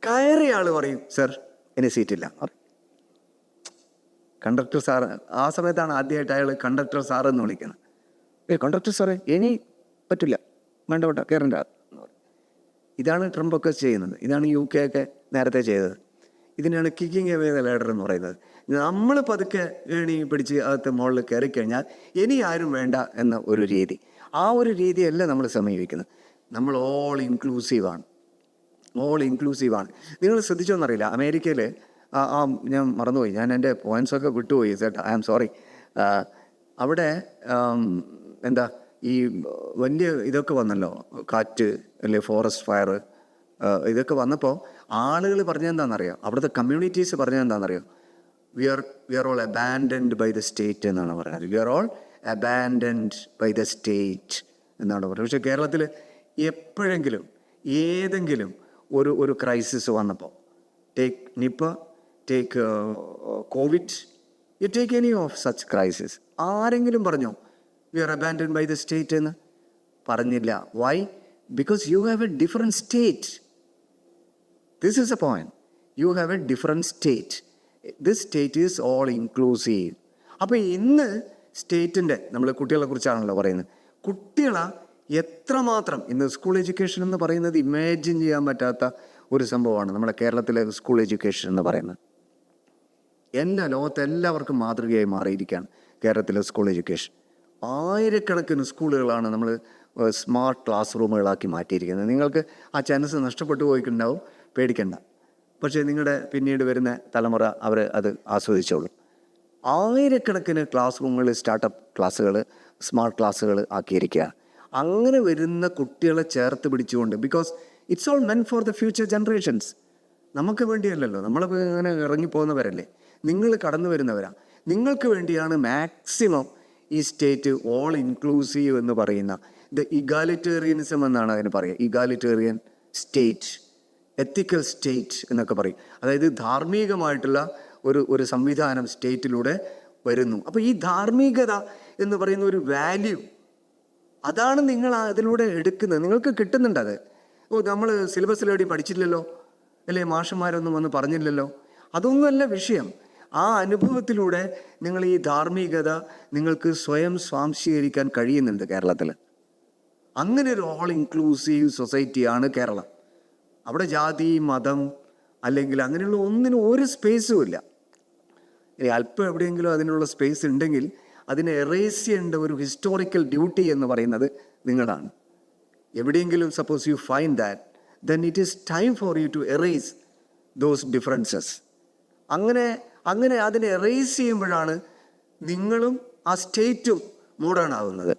കയറിയ ആൾ പറയും, സർ ഇനി സീറ്റില്ല. കണ്ടക്ടർ സാറ്, ആ സമയത്താണ് ആദ്യമായിട്ട് അയാൾ കണ്ടക്ടർ സാറെന്ന് വിളിക്കുന്നത്. കണ്ടക്ടർ സാറേ ഇനി പറ്റില്ല, വേണ്ട വേണ്ട കയറണ്ട. ഇതാണ് ട്രംപൊക്കെ ചെയ്യുന്നത്, ഇതാണ് UK ഒക്കെ നേരത്തെ ചെയ്തത്. ഇതിനാണ് കിക്കിങ് അവേ ദ ലാഡർ എന്ന് പറയുന്നത്. നമ്മൾ പതുക്കെ ഏണി പിടിച്ച് അകത്ത് മുകളിൽ കയറിക്കഴിഞ്ഞാൽ ഇനി ആരും വേണ്ട എന്ന ഒരു രീതി, ആ ഒരു രീതിയല്ല നമ്മൾ സമീപിക്കുന്നത്. നമ്മൾ ഓൾ ഇൻക്ലൂസീവാണ്. നിങ്ങൾ ശ്രദ്ധിച്ചോന്നറിയില്ല, അമേരിക്കയിൽ ഞാൻ മറന്നുപോയി, ഞാൻ എൻ്റെ പോയിൻറ്റ്സൊക്കെ വിട്ടുപോയി ചേട്ടാ, ഐ ആം സോറി. അവിടെ എന്താ ഈ വലിയ ഇതൊക്കെ വന്നല്ലോ, കാറ്റ് അല്ലെ ഫോറസ്റ്റ് ഫയർ, ഇതൊക്കെ വന്നപ്പോൾ ആളുകൾ പറഞ്ഞതെന്താണെന്നറിയാം, അവിടുത്തെ കമ്മ്യൂണിറ്റീസ് പറഞ്ഞതെന്താണെന്നറിയാം, we are all abandoned by the state എന്നാണ് പറയുന്നത്. We are all abandoned by the state എന്നാണ് പറയുന്നത്. പക്ഷേ കേരളത്തിൽ എപ്പോഴെങ്കിലും ഏതെങ്കിലും ഒരു ക്രൈസിസ് വന്നപ്പോൾ, take Nipah, take Covid, you take any of such crisis, ആരെങ്കിലും പറഞ്ഞോ we are abandoned by the state എന്ന്? പറഞ്ഞില്ല. Why? Because you have a different state. This is a point. You have a different state. This state is all inclusive. അപ്പോൾ ഇന്ന് സ്റ്റേറ്റിൻ്റെ, നമ്മൾ കുട്ടികളെ കുറിച്ചാണല്ലോ പറയുന്നത്, കുട്ടികളെ എത്രമാത്രം ഇന്ന് സ്കൂൾ എഡ്യൂക്കേഷൻ എന്ന് പറയുന്നത് ഇമാജിൻ ചെയ്യാൻ പറ്റാത്ത ഒരു സംഭവമാണ് നമ്മുടെ കേരളത്തിലെ സ്കൂൾ എഡ്യൂക്കേഷൻ എന്ന് പറയുന്നത്. ലോകത്ത് എല്ലാവർക്കും മാതൃകയായി മാറിയിരിക്കുകയാണ് കേരളത്തിലെ സ്കൂൾ എഡ്യൂക്കേഷൻ. ആയിരക്കണക്കിന് സ്കൂളുകളാണ് നമ്മൾ സ്മാർട്ട് ക്ലാസ് റൂമുകളാക്കി മാറ്റിയിരിക്കുന്നത്. നിങ്ങൾക്ക് ആ ചാൻസ് നഷ്ടപ്പെട്ടു പോയിട്ടുണ്ടാവും, പേടിക്കണ്ട. പക്ഷേ നിങ്ങളുടെ പിന്നീട് വരുന്ന തലമുറ അവർ അത് ആസ്വദിച്ചോളും. ആയിരക്കണക്കിന് ക്ലാസ് റൂമുകൾ, സ്റ്റാർട്ടപ്പ് ക്ലാസ്സുകൾ, സ്മാർട്ട് ക്ലാസ്സുകൾ ആക്കിയിരിക്കുക. അങ്ങനെ വരുന്ന കുട്ടികളെ ചേർത്ത് പിടിച്ചുകൊണ്ട്, because it's all men for the future generations. നമുക്ക് വേണ്ടിയല്ലല്ലോ, നമ്മളിപ്പോൾ ഇങ്ങനെ ഇറങ്ങിപ്പോകുന്നവരല്ലേ, നിങ്ങൾ കടന്നു വരുന്നവരാണ്. നിങ്ങൾക്ക് വേണ്ടിയാണ് മാക്സിമം ഈ സ്റ്റേറ്റ് ഓൾ ഇൻക്ലൂസീവ് എന്ന് പറയുന്ന, ദ ഇഗാലിറ്റേറിയനിസം എന്നാണ് അതിന് പറയുക. ഇഗാലിറ്റേറിയൻ സ്റ്റേറ്റ്, എത്തിക്കൽ സ്റ്റേറ്റ് എന്നൊക്കെ പറയും. അതായത് ധാർമ്മികമായിട്ടുള്ള ഒരു സംവിധാനം സ്റ്റേറ്റിലൂടെ വരുന്നു. അപ്പോൾ ഈ ധാർമ്മികത എന്ന് പറയുന്ന ഒരു വാല്യൂ, അതാണ് നിങ്ങൾ അതിലൂടെ എടുക്കുന്നത്. നിങ്ങൾക്ക് കിട്ടുന്നുണ്ട് അത്. നമ്മൾ സിലബസിലേടി പഠിച്ചില്ലല്ലോ, അല്ലേ മാഷന്മാരൊന്നും വന്ന് പറഞ്ഞില്ലല്ലോ, അതൊന്നുമല്ല വിഷയം. ആ അനുഭവത്തിലൂടെ നിങ്ങൾ ഈ ധാർമ്മികത നിങ്ങൾക്ക് സ്വയം സ്വാംശീകരിക്കാൻ കഴിയുന്നുണ്ട് കേരളത്തിൽ. അങ്ങനെ ഒരു ഓൾ ഇൻക്ലൂസീവ് സൊസൈറ്റിയാണ് കേരളം. അവിടെ ജാതി, മതം അല്ലെങ്കിൽ അങ്ങനെയുള്ള ഒന്നിനും ഒരു സ്പേസും ഇല്ല. ഇനി അല്പം എവിടെയെങ്കിലും അതിനുള്ള സ്പേസ് ഉണ്ടെങ്കിൽ അതിനെ എറേസ് ചെയ്യേണ്ട ഒരു ഹിസ്റ്റോറിക്കൽ ഡ്യൂട്ടി എന്ന് പറയുന്നത് നിങ്ങളാണ്. എവിടെയെങ്കിലും suppose you find that, then it is time for you to erase those differences. അങ്ങനെ അതിനെ എറേസ് ചെയ്യുമ്പോഴാണ് നിങ്ങളും ആ സ്റ്റേറ്റും മോഡേൺ ആവുന്നത്.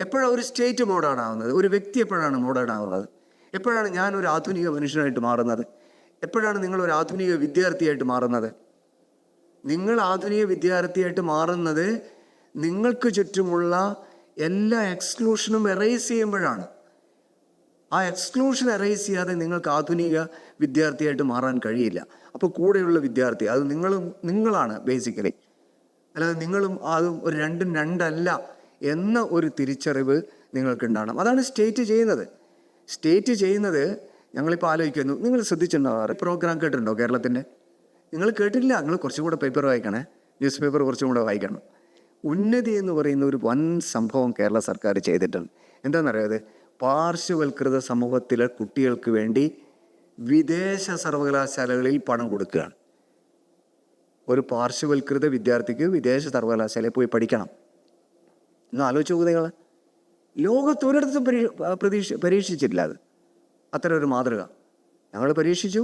എപ്പോഴാണ് ഒരു സ്റ്റേറ്റ് മോഡേൺ ആവുന്നത്? ഒരു വ്യക്തി എപ്പോഴാണ് മോഡേൺ ആവുന്നത്? എപ്പോഴാണ് ഞാനൊരു ആധുനിക മനുഷ്യനായിട്ട് മാറുന്നത്? എപ്പോഴാണ് നിങ്ങളൊരു ആധുനിക വിദ്യാർത്ഥിയായിട്ട് മാറുന്നത്? നിങ്ങൾ ആധുനിക വിദ്യാർത്ഥിയായിട്ട് മാറുന്നത് നിങ്ങൾക്ക് ചുറ്റുമുള്ള എല്ലാ എക്സ്ക്ലൂഷനും എറേസ് ചെയ്യുമ്പോഴാണ്. ആ എക്സ്ക്ലൂഷൻ എറേസ് ചെയ്യാതെ നിങ്ങൾക്ക് ആധുനിക വിദ്യാർത്ഥിയായിട്ട് മാറാൻ കഴിയില്ല. അപ്പോൾ കൂടെയുള്ള വിദ്യാർത്ഥി അത് നിങ്ങളാണ് ബേസിക്കലി. അല്ലാതെ നിങ്ങളും അതും ഒരു രണ്ടും രണ്ടല്ല എന്ന ഒരു തിരിച്ചറിവ് നിങ്ങൾക്കുണ്ടാകണം. അതാണ് സ്റ്റേറ്റ് ചെയ്യുന്നത്. സ്റ്റേറ്റ് ചെയ്യുന്നത് ഞങ്ങളിപ്പോൾ ആലോചിക്കുന്നു. നിങ്ങൾ ശ്രദ്ധിച്ചിട്ടുണ്ടോ? പ്രോഗ്രാം കേട്ടിട്ടുണ്ടോ കേരളത്തിൻ്റെ? നിങ്ങൾ കേട്ടില്ല. നിങ്ങൾ കുറച്ചും കൂടെ പേപ്പർ വായിക്കണേ, ന്യൂസ് പേപ്പർ കുറച്ചും കൂടെ വായിക്കണം. ഉന്നതി എന്ന് പറയുന്ന ഒരു വൻ സംഭവം കേരള സർക്കാർ ചെയ്തിട്ടുണ്ട്. എന്താണെന്നറിയാതെ, പാർശ്വവൽകൃത സമൂഹത്തിലെ കുട്ടികൾക്ക് വേണ്ടി വിദേശ സർവകലാശാലകളിൽ പണം കൊടുക്കുകയാണ്. ഒരു പാർശ്വവൽകൃത വിദ്യാർത്ഥിക്ക് വിദേശ സർവകലാശാലയിൽ പോയി പഠിക്കണം എന്ന് ആലോചിച്ച് നോക്കുക നിങ്ങൾ. ലോകത്ത് ഒരിടത്തും പരീക്ഷിച്ചിട്ടില്ല അത്, അത്തരം ഒരു മാതൃക. ഞങ്ങൾ പരീക്ഷിച്ചു.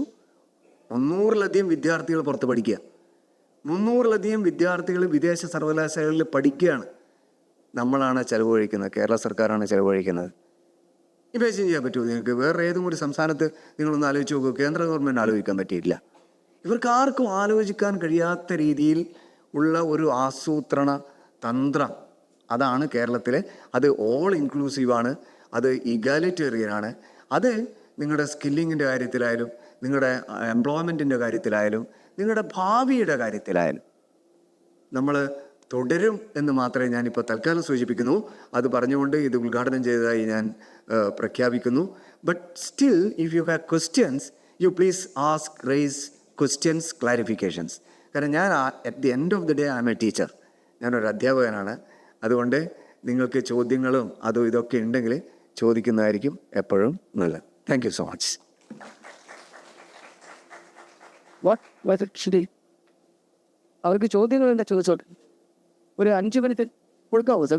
300-ലധികം വിദ്യാർത്ഥികൾ പുറത്ത് പഠിക്കുക. 300-ലധികം വിദ്യാർത്ഥികൾ വിദേശ സർവകലാശാലകളിൽ പഠിക്കുകയാണ്. നമ്മളാണ് ചിലവഴിക്കുന്നത്, കേരള സർക്കാരാണ് ചിലവഴിക്കുന്നത്. ഇമാജിൻ ചെയ്യാൻ പറ്റുമോ നിങ്ങൾക്ക്? വേറെ ഏതും ഒരു സംസ്ഥാനത്ത് നിങ്ങളൊന്ന് ആലോചിച്ച് നോക്കൂ, കേന്ദ്ര ഗവൺമെൻറ് ആലോചിക്കാൻ പറ്റിയില്ല. ഇവർക്ക് ആർക്കും ആലോചിക്കാൻ കഴിയാത്ത രീതിയിൽ ഉള്ള ഒരു ആസൂത്രണ തന്ത്രം അതാണ് കേരളത്തിലെ. അത് ഓൾ ഇൻക്ലൂസീവാണ്, അത് ഇഗാലിറ്റേറിയനാണ്. അത് നിങ്ങളുടെ സ്കില്ലിങ്ങിൻ്റെ കാര്യത്തിലായാലും, നിങ്ങളുടെ എംപ്ലോയ്മെൻറ്റിൻ്റെ കാര്യത്തിലായാലും, നിങ്ങളുടെ ഭാവിയുടെ കാര്യത്തിലായാലും നമ്മൾ തുടരും എന്ന് മാത്രമേ ഞാനിപ്പോൾ തൽക്കാലം സൂചിപ്പിക്കുന്നു. അത് പറഞ്ഞുകൊണ്ട് ഇത് ഉദ്ഘാടനം ചെയ്തതായി ഞാൻ പ്രഖ്യാപിക്കുന്നു. But still if you have questions you please ask, raise questions, clarifications. കാരണം ഞാൻ at the end of the day I'm a teacher, ഞാനൊരു അധ്യാപകനാണ്. അതുകൊണ്ട് നിങ്ങൾക്ക് ചോദ്യങ്ങളും അതും ഇതൊക്കെ ഉണ്ടെങ്കിൽ ചോദിക്കുന്നതായിരിക്കും എപ്പോഴും നല്ലത്. Thank you so much. അവർക്ക് ചോദ്യങ്ങൾ എന്താ ചോദിച്ചോട്ടെ? ഒരു 5 മിനിറ്റ് കൊടുക്കാവോ സാർ?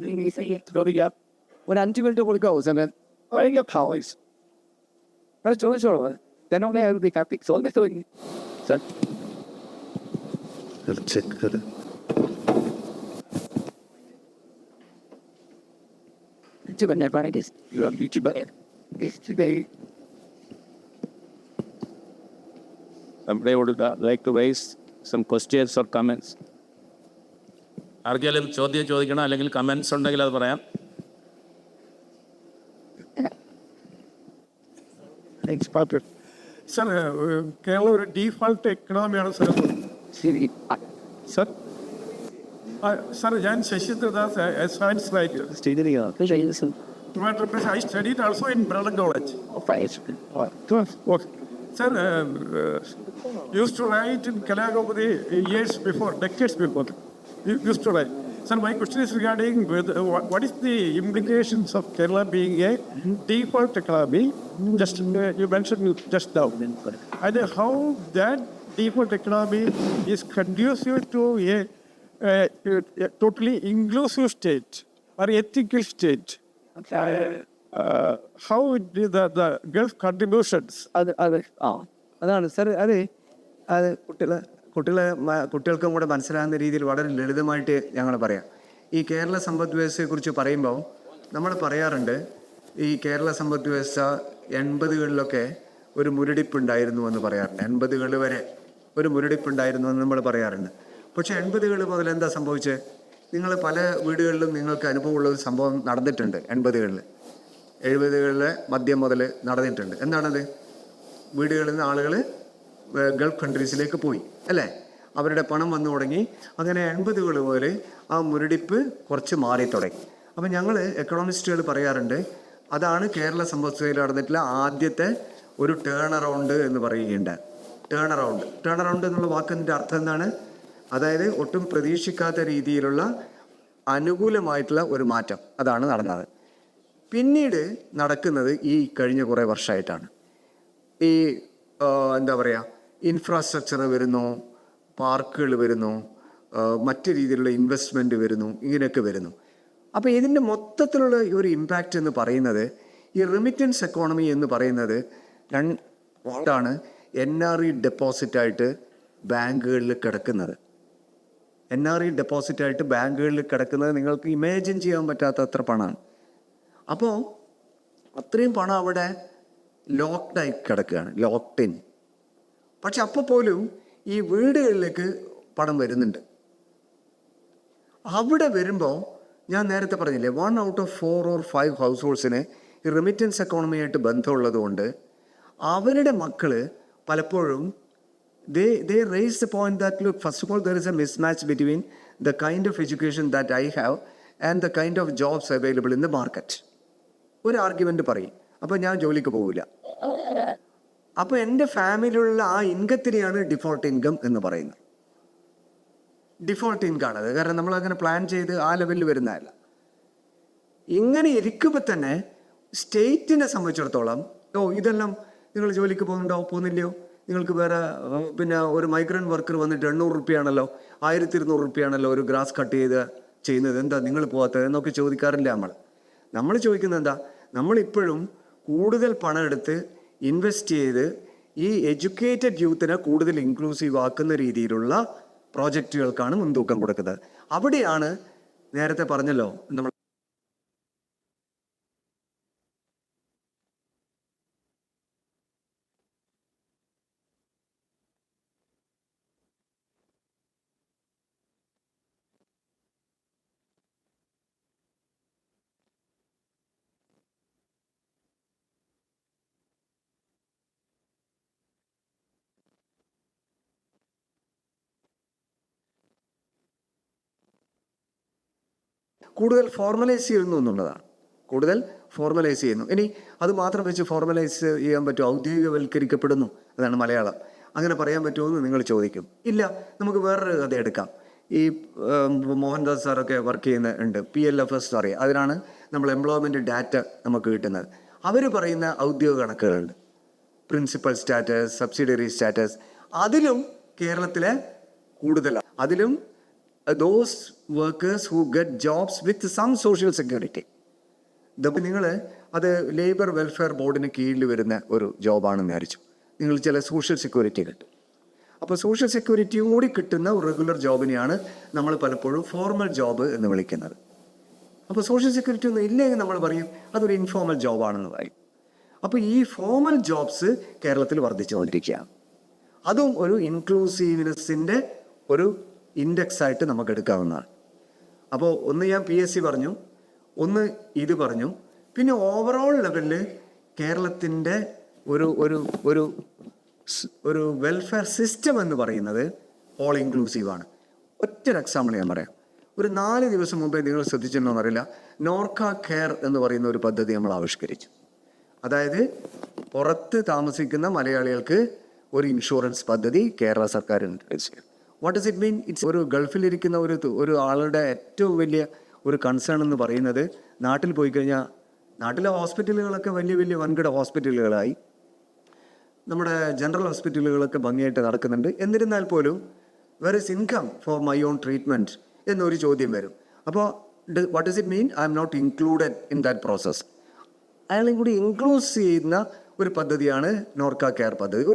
ഒരു 5 മിനിറ്റ് കൊടുക്കാവോ സാർ? ചോദിച്ചോളൂ. Somebody would like to raise some questions or comments. ആർക്കെങ്കിലും ചോദ്യം ചോദിക്കണം, അല്ലെങ്കിൽ കമൻസ് ഉണ്ടെങ്കിൽ അത് പറയാം. സർ, കേരളം ഒരു ഡീഫാൾട്ട് എക്കണോമിയാണ് സർ. സർ, സർ, ഞാൻ Sasheendradas, science writer. I studied also in Brother College. Okay. Sir, used to write in Kariavattom years before, decades before. Used to write. Sir, my question is regarding what is the implications of Kerala being a default economy? Just you mentioned just now. And how that default economy is conducive to a totally inclusive state or ethical state. How the Gulf contributions? അതാണ് സാർ. അത് കുട്ടികൾക്കും കൂടെ മനസ്സിലാകുന്ന രീതിയിൽ വളരെ ലളിതമായിട്ട് ഞങ്ങൾ പറയാം. ഈ കേരള സമ്പദ് വ്യവസ്ഥയെക്കുറിച്ച് പറയുമ്പോൾ നമ്മൾ പറയാറുണ്ട്, ഈ കേരള സമ്പദ് വ്യവസ്ഥ 80-കളിലൊക്കെ ഒരു മുരടിപ്പുണ്ടായിരുന്നു എന്ന് പറയാറുണ്ട്. 80-കൾ വരെ ഒരു മുരടിപ്പുണ്ടായിരുന്നു എന്ന് നമ്മൾ പറയാറുണ്ട്. പക്ഷേ 80-കൾ മുതൽ എന്താ സംഭവിച്ചത്? നിങ്ങൾ പല വീടുകളിലും നിങ്ങൾക്ക് അനുഭവമുള്ള ഒരു സംഭവം നടന്നിട്ടുണ്ട്. 80-കളിൽ 70-കളിലെ മദ്യം മുതൽ നടന്നിട്ടുണ്ട്. എന്താണത്? വീടുകളിൽ നിന്ന് ആളുകൾ ഗൾഫ് കൺട്രീസിലേക്ക് പോയി, അല്ലേ? അവരുടെ പണം വന്നു തുടങ്ങി. അങ്ങനെ 80-കൾ മുതൽ ആ മുരടിപ്പ് കുറച്ച് മാറി തുടങ്ങി. അപ്പം ഞങ്ങൾ എക്കണോമിസ്റ്റുകൾ പറയാറുണ്ട്, അതാണ് കേരള സമ്പദ്വ്യവസ്ഥയിൽ നടന്നിട്ടുള്ള ആദ്യത്തെ ഒരു ടേൺ അറൗണ്ട് എന്ന് പറയുകയുണ്ട്. ടേൺ അറൗണ്ട് എന്നുള്ള വാക്കിൻ്റെ അർത്ഥം എന്താണ്? അതായത് ഒട്ടും പ്രതീക്ഷിക്കാത്ത രീതിയിലുള്ള അനുകൂലമായിട്ടുള്ള ഒരു മാറ്റം, അതാണ് നടന്നത്. പിന്നീട് നടക്കുന്നത് ഈ കഴിഞ്ഞ കുറേ വർഷമായിട്ടാണ്. ഈ എന്താ പറയുക, ഇൻഫ്രാസ്ട്രക്ചർ വരുന്നു, പാർക്കുകൾ വരുന്നു, മറ്റു രീതിയിലുള്ള ഇൻവെസ്റ്റ്മെൻറ്റ് വരുന്നു, ഇങ്ങനെയൊക്കെ വരുന്നു. അപ്പോൾ ഇതിൻ്റെ മൊത്തത്തിലുള്ള ഒരു ഇമ്പാക്റ്റ് എന്ന് പറയുന്നത്, ഈ റെമിറ്റൻസ് എക്കോണമി എന്ന് പറയുന്നത് രണ്ടാണ്. NRE ഡെപ്പോസിറ്റായിട്ട് ബാങ്കുകളിൽ കിടക്കുന്നത്, NRE ഡെപ്പോസിറ്റായിട്ട് ബാങ്കുകളിൽ കിടക്കുന്നത് നിങ്ങൾക്ക് ഇമാജിൻ ചെയ്യാൻ പറ്റാത്ത അത്ര പണമാണ്. അപ്പോൾ അത്രയും പണം അവിടെ ലോക്ക്ഡായി കിടക്കുകയാണ്, ലോക്ക്ഡ് ഇൻ. പക്ഷെ അപ്പോൾ പോലും ഈ വീടുകളിലേക്ക് പണം വരുന്നുണ്ട്. അവിടെ വരുമ്പോൾ ഞാൻ നേരത്തെ പറഞ്ഞില്ലേ, 1 out of 4 or 5 ഹൗസ് ഹോൾഡ്സിന് ഈ റെമിറ്റൻസ് എക്കോണമിയായിട്ട് ബന്ധമുള്ളത് കൊണ്ട് അവരുടെ മക്കൾ പലപ്പോഴും they raise the point that, look, first of all, there is a mismatch between the kind of education that I have and the kind of jobs available in the market. ഒരു ആർഗ്യുമെൻ്റ് പറയും, അപ്പോൾ ഞാൻ ജോലിക്ക് പോകില്ല. അപ്പോൾ എൻ്റെ ഫാമിലിയിലുള്ള ആ ഇൻകത്തിനെയാണ് ഡിഫോൾട്ട് ഇൻകം എന്ന് പറയുന്നത്. ഡിഫോൾട്ട് ഇൻകാണത്. കാരണം നമ്മളങ്ങനെ പ്ലാൻ ചെയ്ത് ആ ലെവലിൽ വരുന്നതല്ല. ഇങ്ങനെ ഇരിക്കുമ്പോൾ തന്നെ സ്റ്റേറ്റിനെ സംബന്ധിച്ചിടത്തോളം, ഇതെല്ലാം നിങ്ങൾ ജോലിക്ക് പോകുന്നില്ലയോ, നിങ്ങൾക്ക് വേറെ പിന്നെ ഒരു മൈഗ്രൻ്റ് വർക്കർ വന്നിട്ട് 800 റുപ്യാണല്ലോ, 1200 റുപ്യാണല്ലോ ഒരു ഗ്രാസ് കട്ട് ചെയ്യുന്നത്, എന്താ നിങ്ങൾ പോകാത്തത് എന്നൊക്കെ ചോദിക്കാറില്ല. നമ്മൾ ചോദിക്കുന്നത് എന്താ, നമ്മളിപ്പോഴും കൂടുതൽ പണം എടുത്ത് ഇൻവെസ്റ്റ് ചെയ്ത് ഈ എഡ്യൂക്കേറ്റഡ് യൂത്തിനെ കൂടുതൽ ഇൻക്ലൂസീവ് ആക്കുന്ന രീതിയിലുള്ള പ്രോജക്റ്റുകൾക്കാണ് മുൻതൂക്കം കൊടുക്കുന്നത്. അവിടെയാണ് നേരത്തെ പറഞ്ഞല്ലോ നമ്മൾ കൂടുതൽ ഫോർമലൈസ് ചെയ്യുന്നു എന്നുള്ളതാണ്. കൂടുതൽ ഫോർമലൈസ് ചെയ്യുന്നു. ഇനി അത് മാത്രം വെച്ച് ഫോർമലൈസ് ചെയ്യാൻ പറ്റുമോ? ഔദ്യോഗികവൽക്കരിക്കപ്പെടുന്നു, അതാണ് മലയാളം. അങ്ങനെ പറയാൻ പറ്റുമോ എന്ന് നിങ്ങൾ ചോദിക്കും. ഇല്ല. നമുക്ക് വേറൊരു കഥ എടുക്കാം. ഈ മോഹൻദാസ് സാറൊക്കെ വർക്ക് ചെയ്യുന്നുണ്ട്, PLFS അറിയാം. അതിനാണ് നമ്മൾ എംപ്ലോയ്മെൻറ്റ് ഡാറ്റ നമുക്ക് കിട്ടുന്നത്. അവർ പറയുന്ന ഔദ്യോഗിക കണക്കുകളുണ്ട്, പ്രിൻസിപ്പൽ സ്റ്റാറ്റസ്, സബ്സിഡിയറി സ്റ്റാറ്റസ്. അതിലും കേരളത്തിലെ കൂടുതലാണ്. അതിലും those workers who get jobs with some social security. നിങ്ങൾ അത് ലേബർ വെൽഫെയർ ബോർഡിന് കീഴിൽ വരുന്ന ഒരു ജോബാണെന്ന് വിചാരിച്ചു. നിങ്ങൾ ചില സോഷ്യൽ സെക്യൂരിറ്റി കിട്ടും. അപ്പോൾ സോഷ്യൽ സെക്യൂരിറ്റിയും കൂടി കിട്ടുന്ന ഒരു റെഗുലർ ജോബിനെയാണ് നമ്മൾ പലപ്പോഴും ഫോർമൽ ജോബ് എന്ന് വിളിക്കുന്നത്. അപ്പോൾ സോഷ്യൽ സെക്യൂരിറ്റി ഒന്നും ഇല്ലെങ്കിൽ നമ്മൾ പറയും അതൊരു ഇൻഫോർമൽ ജോബാണെന്ന് പറയും. അപ്പോൾ ഈ ഫോർമൽ ജോബ്സ് കേരളത്തിൽ വർദ്ധിച്ചുകൊണ്ടിരിക്കുകയാണ്. അതും ഒരു ഇൻക്ലൂസീവ്നെസ്സിൻ്റെ ഒരു ഇൻഡെക്സ് ആയിട്ട് നമുക്ക് എടുക്കാവുന്നതാണ്. അപ്പോൾ ഒന്ന് ഞാൻ PSC പറഞ്ഞു, ഒന്ന് ഇത് പറഞ്ഞു. പിന്നെ ഓവറോൾ ലെവലിൽ കേരളത്തിൻ്റെ ഒരു ഒരു ഒരു ഒരു വെൽഫെയർ സിസ്റ്റം എന്ന് പറയുന്നത് ഓൾ ഇൻക്ലൂസീവാണ്. ഒറ്റൊരു എക്സാമ്പിൾ ഞാൻ പറയാം. ഒരു 4 ദിവസം മുമ്പേ നിങ്ങൾ ശ്രദ്ധിച്ചിട്ടുണ്ടോ എന്നറിയില്ല, നോർക്ക കെയർ എന്ന് പറയുന്ന ഒരു പദ്ധതി നമ്മൾ ആവിഷ്കരിച്ചു. അതായത് പുറത്ത് താമസിക്കുന്ന മലയാളികൾക്ക് ഒരു ഇൻഷുറൻസ് പദ്ധതി കേരള സർക്കാർ ഇൻട്രൊഡ്യൂസ് ചെയ്യും. What does it mean? It's ഒരു ഗൾഫിലിരിക്കുന്ന ഒരു ആളുടെ ഏറ്റവും വലിയ ഒരു കൺസേൺ എന്ന് പറയുന്നത്, നാട്ടിൽ പോയി കഴിഞ്ഞാൽ നാട്ടിലെ ഹോസ്പിറ്റലുകളൊക്കെ വലിയ വലിയ വൻകിട ഹോസ്പിറ്റലുകളായി, നമ്മുടെ ജനറൽ ഹോസ്പിറ്റലുകളൊക്കെ ഭംഗിയായിട്ട് നടക്കുന്നുണ്ട്. എന്നിരുന്നാൽ പോലും where is income for my own treatment എന്നൊരു ചോദ്യം വരും. അപ്പോൾ what does it mean? I'm not included in that process. അയാളെയും കൂടി ഇൻക്ലൂസ് ചെയ്യുന്ന ഒരു പദ്ധതിയാണ് നോർക്ക കെയർ പദ്ധതി.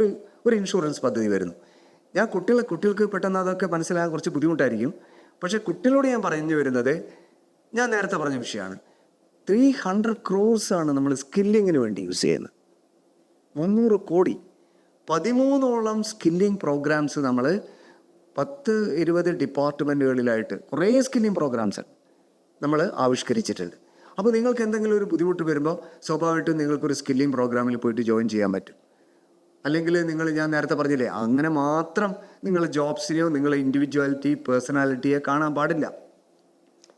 ഒരു ഇൻഷുറൻസ് പദ്ധതി വരുന്നു. ഞാൻ കുട്ടികൾക്ക് പെട്ടെന്ന് അതൊക്കെ മനസ്സിലാകാൻ കുറച്ച് ബുദ്ധിമുട്ടായിരിക്കും. പക്ഷേ കുട്ടികളോട് ഞാൻ പറഞ്ഞു വരുന്നത്, ഞാൻ നേരത്തെ പറഞ്ഞ വിഷയമാണ്, 300 crores നമ്മൾ സ്കില്ലിങ്ങിന് വേണ്ടി യൂസ് ചെയ്യുന്നത്. 300 കോടി, 13ഓളം സ്കില്ലിംഗ് പ്രോഗ്രാംസ് നമ്മൾ 10-20 ഡിപ്പാർട്ട്മെൻറ്റുകളിലായിട്ട് കുറേ സ്കില്ലിംഗ് പ്രോഗ്രാംസ് നമ്മൾ ആവിഷ്കരിച്ചിട്ടുണ്ട്. അപ്പോൾ നിങ്ങൾക്ക് എന്തെങ്കിലും ഒരു ബുദ്ധിമുട്ട് വരുമ്പോൾ സ്വാഭാവികമായിട്ടും നിങ്ങൾക്കൊരു സ്കില്ലിംഗ് പ്രോഗ്രാമിൽ പോയിട്ട് ജോയിൻ ചെയ്യാൻ പറ്റും. അല്ലെങ്കിൽ ഞാൻ നേരത്തെ പറഞ്ഞില്ലേ, അങ്ങനെ മാത്രം നിങ്ങൾ ജോബ്സിനെയോ നിങ്ങളെ ഇൻഡിവിജ്വാലിറ്റി പേഴ്സണാലിറ്റിയെ കാണാൻ പാടില്ല.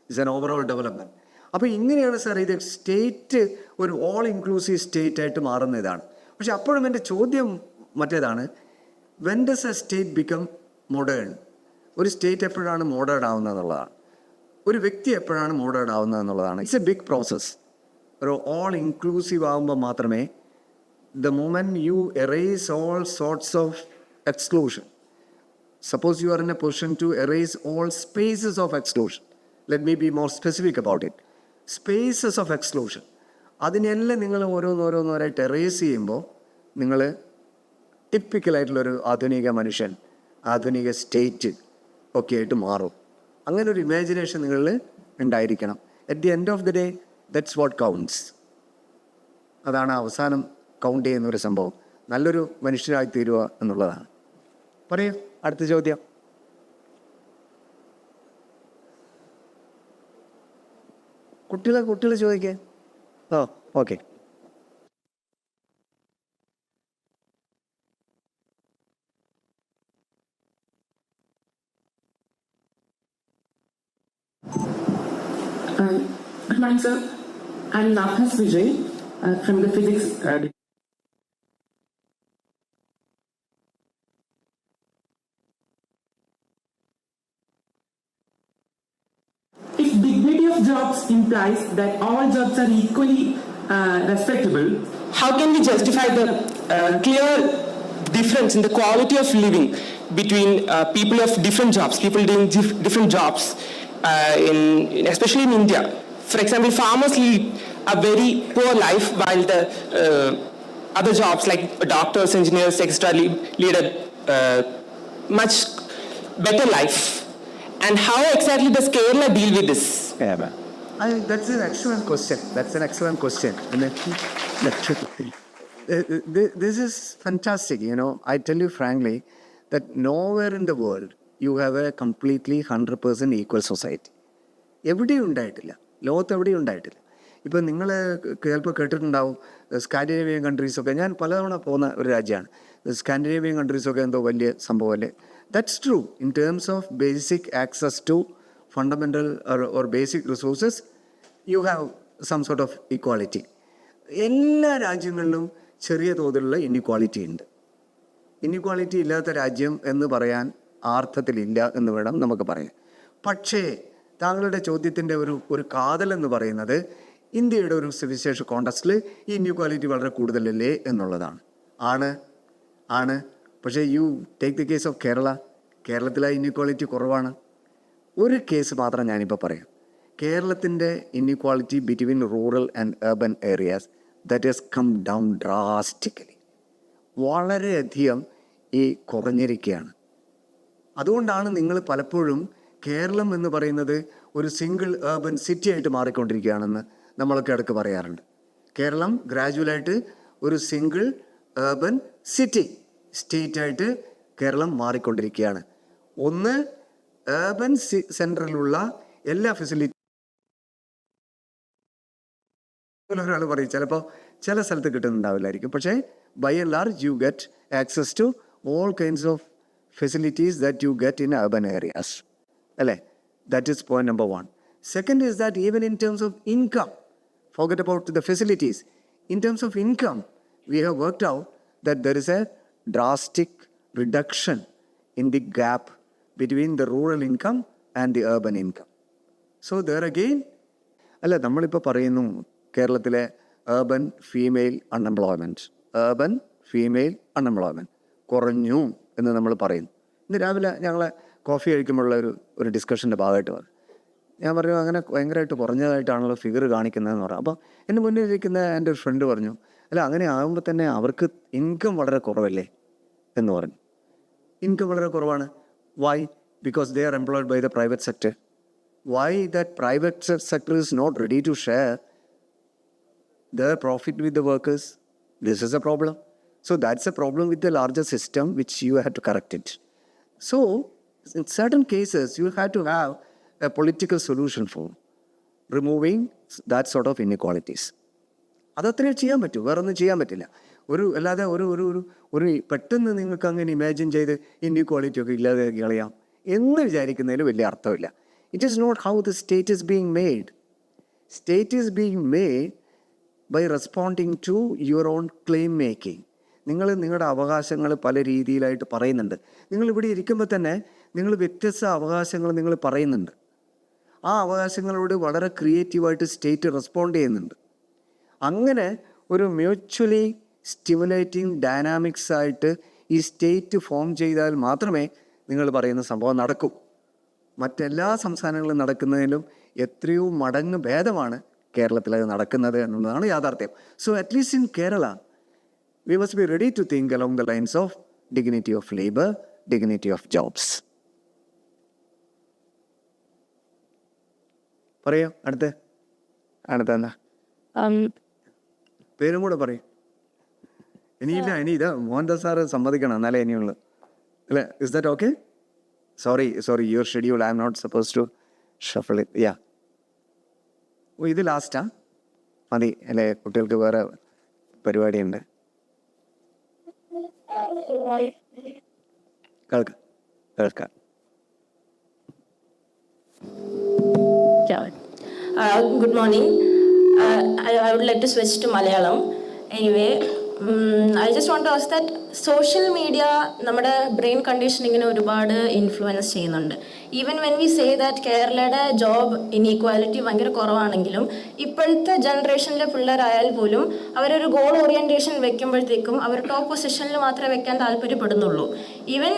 It's an overall development. അപ്പോൾ ഇങ്ങനെയാണ് സാർ ഇത് സ്റ്റേറ്റ് ഒരു ഓൾ ഇൻക്ലൂസീവ് സ്റ്റേറ്റ് ആയിട്ട് മാറുന്ന ഇതാണ്. പക്ഷെ അപ്പോഴും എൻ്റെ ചോദ്യം മറ്റേതാണ്, when does a state become modern? ഒരു സ്റ്റേറ്റ് എപ്പോഴാണ് മോഡേൺ ആവുന്നത് എന്നുള്ളതാണ്. ഒരു വ്യക്തി എപ്പോഴാണ് മോഡേൺ ആവുന്നത് എന്നുള്ളതാണ്. It's a big process. ഒരു ഓൾ ഇൻക്ലൂസീവ് ആകുമ്പോൾ മാത്രമേ, the moment you erase all sorts of exclusion, suppose you are in a position to erase all spaces of exclusion, let me be more specific about it, spaces of exclusion, അതിനെല്ലാം നിങ്ങൾ ഓരോന്നോരോന്നോരായിട്ട് എറേസ് ചെയ്യുമ്പോൾ നിങ്ങൾ ടിപ്പിക്കലായിട്ടുള്ളൊരു ആധുനിക മനുഷ്യൻ, ആധുനിക സ്റ്റേറ്റ് ഒക്കെ ആയിട്ട് മാറും. അങ്ങനെ ഒരു ഇമാജിനേഷൻ നിങ്ങളിൽ ഉണ്ടായിരിക്കണം. At the end of the day that's what counts. അതാണ് അവസാനം കൗണ്ട് ചെയ്യുന്നൊരു സംഭവം. നല്ലൊരു മനുഷ്യരായി തീരുക എന്നുള്ളതാണ്. പറയൂ, അടുത്ത ചോദ്യം. കുട്ടികൾ ചോദിക്കേ. Okay. Good morning, sir. I'm Naphas Vijay from the physics. If dignity of jobs implies that all jobs are equally respectable, how can we justify the clear difference in the quality of living between people of different jobs, people doing different jobs, especially in India? For example, farmers lead a very poor life, while the other jobs like doctors, engineers, etc. lead a much better life? And how exactly does Kerala deal with this? That's an excellent question. That's an excellent question. This is fantastic. You know, I tell you frankly that nowhere in the world you have a completely 100% equal society. എവിടെയും ഉണ്ടായിട്ടില്ല, ലോകത്ത് എവിടെയും ഉണ്ടായിട്ടില്ല. ഇപ്പം നിങ്ങൾ ചിലപ്പോൾ കേട്ടിട്ടുണ്ടാവും സ്കാൻഡിനേവിയൻ കൺട്രീസൊക്കെ, ഞാൻ പലതവണ പോകുന്ന ഒരു രാജ്യമാണ്. സ്കാൻഡിനേവിയൻ കൺട്രീസൊക്കെ എന്തോ വലിയ സംഭവമല്ലേ? That's true in terms of basic access to fundamental or basic resources you have some sort of equality. എല്ലാ രാജ്യങ്ങളിലും ചെറിയ തോതിലുള്ള ഇൻഇക്വാളിറ്റി ഉണ്ട്. ഇൻഇക്വാളിറ്റി ഇല്ലാത്ത രാജ്യം എന്ന് പറയാൻ അർത്ഥത്തിലില്ല എന്ന് വേണം നമുക്ക് പറയാൻ. പക്ഷേ താങ്കളുടെ ചോദ്യത്തിൻ്റെ ഒരു കാതൽ എന്ന് പറയുന്നത് ഇന്ത്യയുടെ ഒരു സുവിശേഷ കോണ്ടക്സ്റ്റിൽ ഈ ഇൻഇക്വാലിറ്റി വളരെ കൂടുതലല്ലേ എന്നുള്ളതാണ്. ആണ്. പക്ഷേ you take the case of Kerala. കേരളത്തിലെ ഇൻഇക്വാലിറ്റി കുറവാണ്. ഒരു കേസ് മാത്രം ഞാനിപ്പോൾ പറയാം. കേരളത്തിൻ്റെ inequality between rural and urban areas that has come down drastically. വളരെയധികം കുറഞ്ഞിരിക്കുകയാണ്. അതുകൊണ്ടാണ് നിങ്ങൾ പലപ്പോഴും കേരളം എന്ന് പറയുന്നത് ഒരു സിംഗിൾ ഏർബൻ സിറ്റി ആയിട്ട് മാറിക്കൊണ്ടിരിക്കുകയാണെന്ന് നമ്മളൊക്കെ ഇടയ്ക്ക് പറയാറുണ്ട്. കേരളം ഗ്രാജുവലായിട്ട് ഒരു സിംഗിൾ ഏർബൻ സിറ്റി സ്റ്റേറ്റായിട്ട് കേരളം മാറിക്കൊണ്ടിരിക്കുകയാണ്. ഒന്ന്, ഏർബൻ സെൻട്രലുള്ള എല്ലാ ഫെസിലിറ്റി ഒരാൾ പറയും ചിലപ്പോൾ ചില സ്ഥലത്ത് കിട്ടുന്നുണ്ടാവില്ലായിരിക്കും, പക്ഷേ by and large you get access to all kinds of facilities that you get in urban areas. അല്ലേ? That is point number 1. Second is that even in terms of income, forget about the facilities, in terms of income, we have worked out that there is a drastic reduction in the gap between the rural income and the urban income. So there again, അല്ല നമ്മളിപ്പോൾ പറയുന്നു കേരളത്തിലെ urban female unemployment കുറഞ്ഞു എന്ന് നമ്മൾ പറയുന്നു. ഇന്ന് രാവിലെ ഞങ്ങളെ കോഫി കഴിക്കുമ്പോഴുള്ള ഒരു ഡിസ്കഷൻ്റെ ഭാഗമായിട്ട് പറഞ്ഞു. ഞാൻ പറഞ്ഞു അങ്ങനെ ഭയങ്കരമായിട്ട് കുറഞ്ഞതായിട്ടാണല്ലോ ഫിഗർ കാണിക്കുന്നതെന്ന് പറഞ്ഞു. അപ്പോൾ എൻ്റെ മുന്നിൽ ഇരിക്കുന്ന എൻ്റെ ഒരു ഫ്രണ്ട് പറഞ്ഞു, അല്ല അങ്ങനെ ആകുമ്പോൾ തന്നെ അവർക്ക് ഇൻകം വളരെ കുറവല്ലേ എന്ന് പറഞ്ഞു. ഇൻകം വളരെ കുറവാണ്. Why? Because they are employed by the private sector. Why that private sector is not ready to share their profit with the workers? This is a problem. So that's a problem with the larger system which you have to correct it. So in certain cases you have to have a political solution for removing that sort of inequalities. അതത്രേ ചെയ്യാൻ പറ്റൂ, വേറൊന്നും ചെയ്യാൻ പറ്റില്ല. അല്ലാതെ ഒരു പെട്ടെന്ന് നിങ്ങൾക്ക് അങ്ങനെ ഇമാജിൻ ചെയ്ത് ഇൻഇക്വാളിറ്റി ഒക്കെ ഇല്ലാതെ കളയാം എന്ന് വിചാരിക്കുന്നതിൽ വലിയ അർത്ഥമില്ല. It is not how the state is being made. State is being made by responding to your own claim making. നിങ്ങൾ നിങ്ങളുടെ അവകാശങ്ങൾ പല രീതിയിലായിട്ട് പറയുന്നുണ്ട്. നിങ്ങളിവിടെ ഇരിക്കുമ്പോൾ തന്നെ നിങ്ങൾ വ്യത്യസ്ത അവകാശങ്ങൾ നിങ്ങൾ പറയുന്നുണ്ട്. ആ അവകാശങ്ങളോട് വളരെ ക്രിയേറ്റീവായിട്ട് സ്റ്റേറ്റ് റെസ്പോണ്ട് ചെയ്യുന്നുണ്ട്. അങ്ങനെ ഒരു മ്യൂച്വലി സ്റ്റിമുലേറ്റിംഗ് ഡൈനാമിക്സ് ആയിട്ട് ഈ സ്റ്റേറ്റ് ഫോം ചെയ്താൽ മാത്രമേ നിങ്ങൾ പറയുന്ന സംഭവം നടക്കൂ. മറ്റെല്ലാ സംസ്ഥാനങ്ങളിലും നടക്കുന്നതിലും എത്രയോ മടങ്ങ് ഭേദമാണ് കേരളത്തിൽ അത് നടക്കുന്നത് എന്നുള്ളതാണ് യാഥാർത്ഥ്യം. So at least in Kerala we must be ready to think along the lines of dignity of labor, dignity of jobs. പറയൂ. അടുത്ത പേരും കൂടെ പറയും. ഇനി ഇതാ മോഹൻദാസ് സാറ് സമ്മതിക്കണം എന്നാലേ ഇനിയുള്ളൂ അല്ലേ? Is that okay? Sorry your schedule, I'm not supposed to shuffle it. Yeah, ഇത് ലാസ്റ്റാ മതി അല്ലേ? കുട്ടികൾക്ക് വേറെ പരിപാടിയുണ്ട്. കേൾക്കാം. Good morning. I would like to switch to Malayalam. Anyway, I just want to ask that social media നമ്മുടെ ബ്രെയിൻ കണ്ടീഷനിങ്ങിനെ ഒരുപാട് ഇൻഫ്ലുവൻസ് ചെയ്യുന്നുണ്ട്. Even when we say that കേരളയുടെ ജോബ് ഇൻഈക്വാലിറ്റി ഭയങ്കര കുറവാണെങ്കിലും ഇപ്പോഴത്തെ ജനറേഷനിലെ പിള്ളേരായാൽ പോലും അവരൊരു ഗോൾ ഓറിയൻറ്റേഷൻ വെക്കുമ്പോഴത്തേക്കും അവർ ടോപ്പ് പൊസിഷനിൽ മാത്രമേ വെക്കാൻ താല്പര്യപ്പെടുന്നുള്ളൂ. ഈവൻ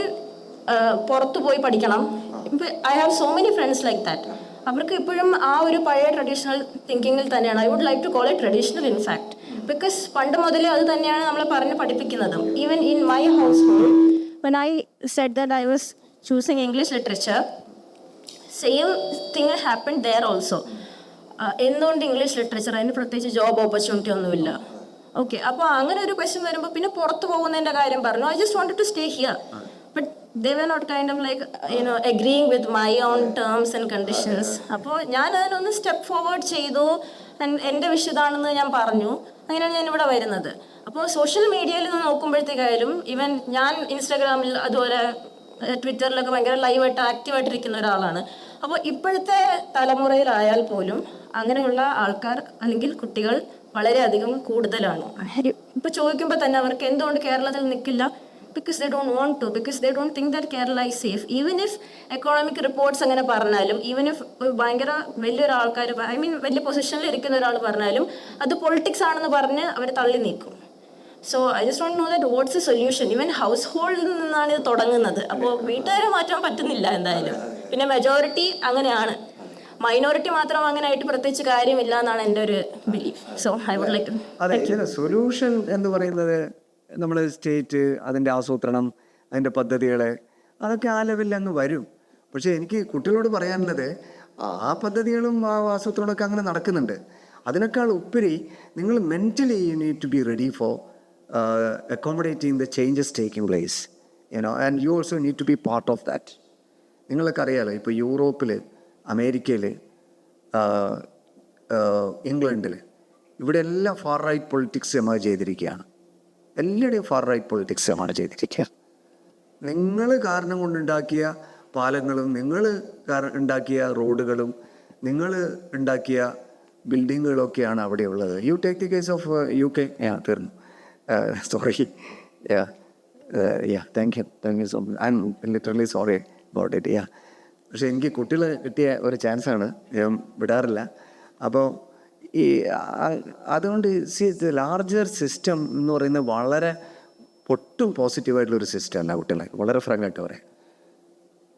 പുറത്തു പോയി പഠിക്കണം. I have so many friends like that. അവർക്ക് ഇപ്പോഴും ആ ഒരു പഴയ ട്രഡീഷണൽ തിങ്കിങ്ങിൽ തന്നെയാണ്. I would like to call it traditional in fact, because പണ്ട് മുതലേ അത് തന്നെയാണ് നമ്മൾ പറഞ്ഞ് പഠിപ്പിക്കുന്നതും. Even in my house hold, when I said that I was choosing English literature, same thing happened there also. എന്തുകൊണ്ട് ഇംഗ്ലീഷ് ലിറ്ററേച്ചർ, അതിന് പ്രത്യേകിച്ച് ജോബ് ഓപ്പർച്യൂണിറ്റി ഒന്നുമില്ല. ഓക്കെ, അപ്പോൾ അങ്ങനെ ഒരു ക്വസ്റ്റ്യൻ വരുമ്പോൾ പിന്നെ പുറത്ത് പോകുന്നതിൻ്റെ കാര്യം പറഞ്ഞു. I just wanted to stay here, but they were not kind of like, agreeing with my own terms and conditions. അപ്പോൾ ഞാൻ അതിനൊന്ന് സ്റ്റെപ്പ് ഫോർവേഡ് ചെയ്തു, എൻ്റെ വിഷയതാണെന്ന് ഞാൻ പറഞ്ഞു. അങ്ങനെയാണ് ഞാൻ ഇവിടെ വരുന്നത്. അപ്പോൾ സോഷ്യൽ മീഡിയയിൽ നിന്ന് നോക്കുമ്പോഴത്തേക്കായാലും, ഈവൻ ഞാൻ ഇൻസ്റ്റാഗ്രാമിൽ അതുപോലെ ട്വിറ്ററിലൊക്കെ ഭയങ്കര ലൈവായിട്ട് ആക്റ്റീവായിട്ടിരിക്കുന്ന ഒരാളാണ്. അപ്പോൾ ഇപ്പോഴത്തെ തലമുറയിലായാൽ പോലും അങ്ങനെയുള്ള ആൾക്കാർ അല്ലെങ്കിൽ കുട്ടികൾ വളരെയധികം കൂടുതലാണ്. ഇപ്പോൾ ചോദിക്കുമ്പോൾ തന്നെ അവർക്ക് എന്തുകൊണ്ട് കേരളത്തിൽ നിൽക്കില്ല, because they don't want to, because they don't think that Kerala is safe. Even if economic reports അങ്ങനെ പറഞ്ഞാലും, even if ഭയങ്കര വലിയൊരു ആൾക്കാർ, ഐ മീൻ വലിയ പൊസിഷനിൽ ഇരിക്കുന്ന ഒരാൾ പറഞ്ഞാലും, അത് പൊളിറ്റിക്സ് ആണെന്ന് പറഞ്ഞ് അവർ തള്ളി നീക്കും. So I just want know that what's a solution. Even ഹൗസ് ഹോൾഡിൽ നിന്നാണ് ഇത് തുടങ്ങുന്നത്. അപ്പോൾ വീട്ടുകാരെ മാറ്റാൻ പറ്റുന്നില്ല എന്തായാലും. പിന്നെ മെജോറിറ്റി അങ്ങനെയാണ്, മൈനോറിറ്റി മാത്രം അങ്ങനെ ആയിട്ട് പ്രത്യേകിച്ച് കാര്യമില്ല എന്നാണ് എൻ്റെ ഒരു belief. So I would like അതെ, സൊല്യൂഷൻ എന്ന് പറയുന്നത് നമ്മൾ സ്റ്റേറ്റ്, അതിൻ്റെ ആസൂത്രണം, അതിൻ്റെ പദ്ധതികൾ, അതൊക്കെ ആ ലെവലിൽ അങ്ങ് വരും. പക്ഷേ എനിക്ക് കുട്ടികളോട് പറയാനുള്ളത്, ആ പദ്ധതികളും ആ ആസൂത്രണമൊക്കെ അങ്ങനെ നടക്കുന്നുണ്ട്. അതിനേക്കാൾ ഉപരി നിങ്ങൾ mentally you need to be ready for accommodating the changes taking place, and you also need to be part of that. നിങ്ങളൊക്കെ അറിയാലോ, ഇപ്പോൾ യൂറോപ്പിൽ, അമേരിക്കയിൽ, ഇംഗ്ലണ്ടിൽ, ഇവിടെ എല്ലാം ഫാർ റൈറ്റ് പൊളിറ്റിക്സ് എമേർജ് ചെയ്തിരിക്കുകയാണ്. എല്ലാവരുടെയും ഫാർ റൈറ്റ് പൊളിറ്റിക്സുമാണ് ചെയ്തിരിക്കുക. നിങ്ങൾ കാരണം കൊണ്ടുണ്ടാക്കിയ പാലങ്ങളും, നിങ്ങൾ ഉണ്ടാക്കിയ റോഡുകളും, നിങ്ങൾ ഉണ്ടാക്കിയ ബിൽഡിങ്ങുകളൊക്കെയാണ് അവിടെ ഉള്ളത്. U take the case of UK. തീർന്നു, sorry. Thank you so much. I M literally sorry about it. പക്ഷേ എനിക്ക് കുട്ടികൾ കിട്ടിയ ഒരു ചാൻസാണ്, ഞാൻ വിടാറില്ല. അപ്പോൾ അതുകൊണ്ട് ലാർജർ സിസ്റ്റം എന്ന് പറയുന്നത് വളരെ ഒട്ടും പോസിറ്റീവായിട്ടുള്ളൊരു സിസ്റ്റം അല്ല കുട്ടികളെ, വളരെ ഫ്രാങ്കായിട്ട് പറയാം.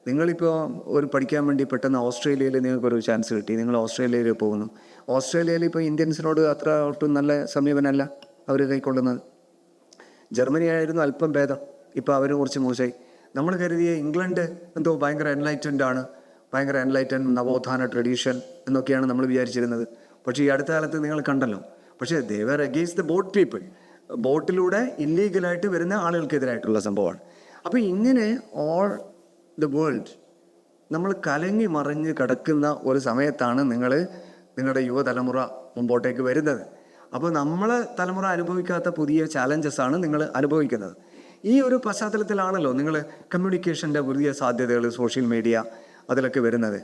നിങ്ങളിപ്പോൾ ഒരു പഠിക്കാൻ വേണ്ടി പെട്ടെന്ന് ഓസ്ട്രേലിയയിൽ നിങ്ങൾക്കൊരു ചാൻസ് കിട്ടി, നിങ്ങൾ ഓസ്ട്രേലിയയിൽ പോകുന്നു. ഓസ്ട്രേലിയയിൽ ഇപ്പോൾ ഇന്ത്യൻസിനോട് അത്ര ഒട്ടും നല്ല സമീപനമല്ല അവർ കൈക്കൊള്ളുന്നത്. ജർമ്മനി ആയിരുന്നു അല്പം ഭേദം, ഇപ്പോൾ അവർ കുറച്ച് മോശമായി. നമ്മൾ കരുതിയ ഇംഗ്ലണ്ട് എന്തോ ഭയങ്കര എൻലൈറ്റൻഡ് ആണ്, ഭയങ്കര എൻലൈറ്റൻ നവോത്ഥാന ട്രഡീഷൻ എന്നൊക്കെയാണ് നമ്മൾ വിചാരിച്ചിരുന്നത്. പക്ഷേ ഈ അടുത്ത കാലത്ത് നിങ്ങൾ കണ്ടല്ലോ, പക്ഷേ ദേ വർ അഗെയിൻസ്റ്റ് ദ ബോട്ട് പീപ്പിൾ. ബോട്ടിലൂടെ ഇല്ലീഗലായിട്ട് വരുന്ന ആളുകൾക്കെതിരായിട്ടുള്ള സംഭവമാണ്. അപ്പോൾ ഇങ്ങനെ ഓൾ ദ വേൾഡ് നമ്മൾ കലങ്ങി മറിഞ്ഞ് കിടക്കുന്ന ഒരു സമയത്താണ് നിങ്ങളുടെ യുവതലമുറ മുമ്പോട്ടേക്ക് വരുന്നത്. അപ്പോൾ നമ്മളെ തലമുറ അനുഭവിക്കാത്ത പുതിയ ചാലഞ്ചസാണ് നിങ്ങൾ അനുഭവിക്കുന്നത്. ഈ ഒരു പശ്ചാത്തലത്തിലാണല്ലോ നിങ്ങൾ കമ്മ്യൂണിക്കേഷൻ്റെ പുതിയ സാധ്യതകൾ, സോഷ്യൽ മീഡിയ, അതിലൊക്കെ വരുന്നത്.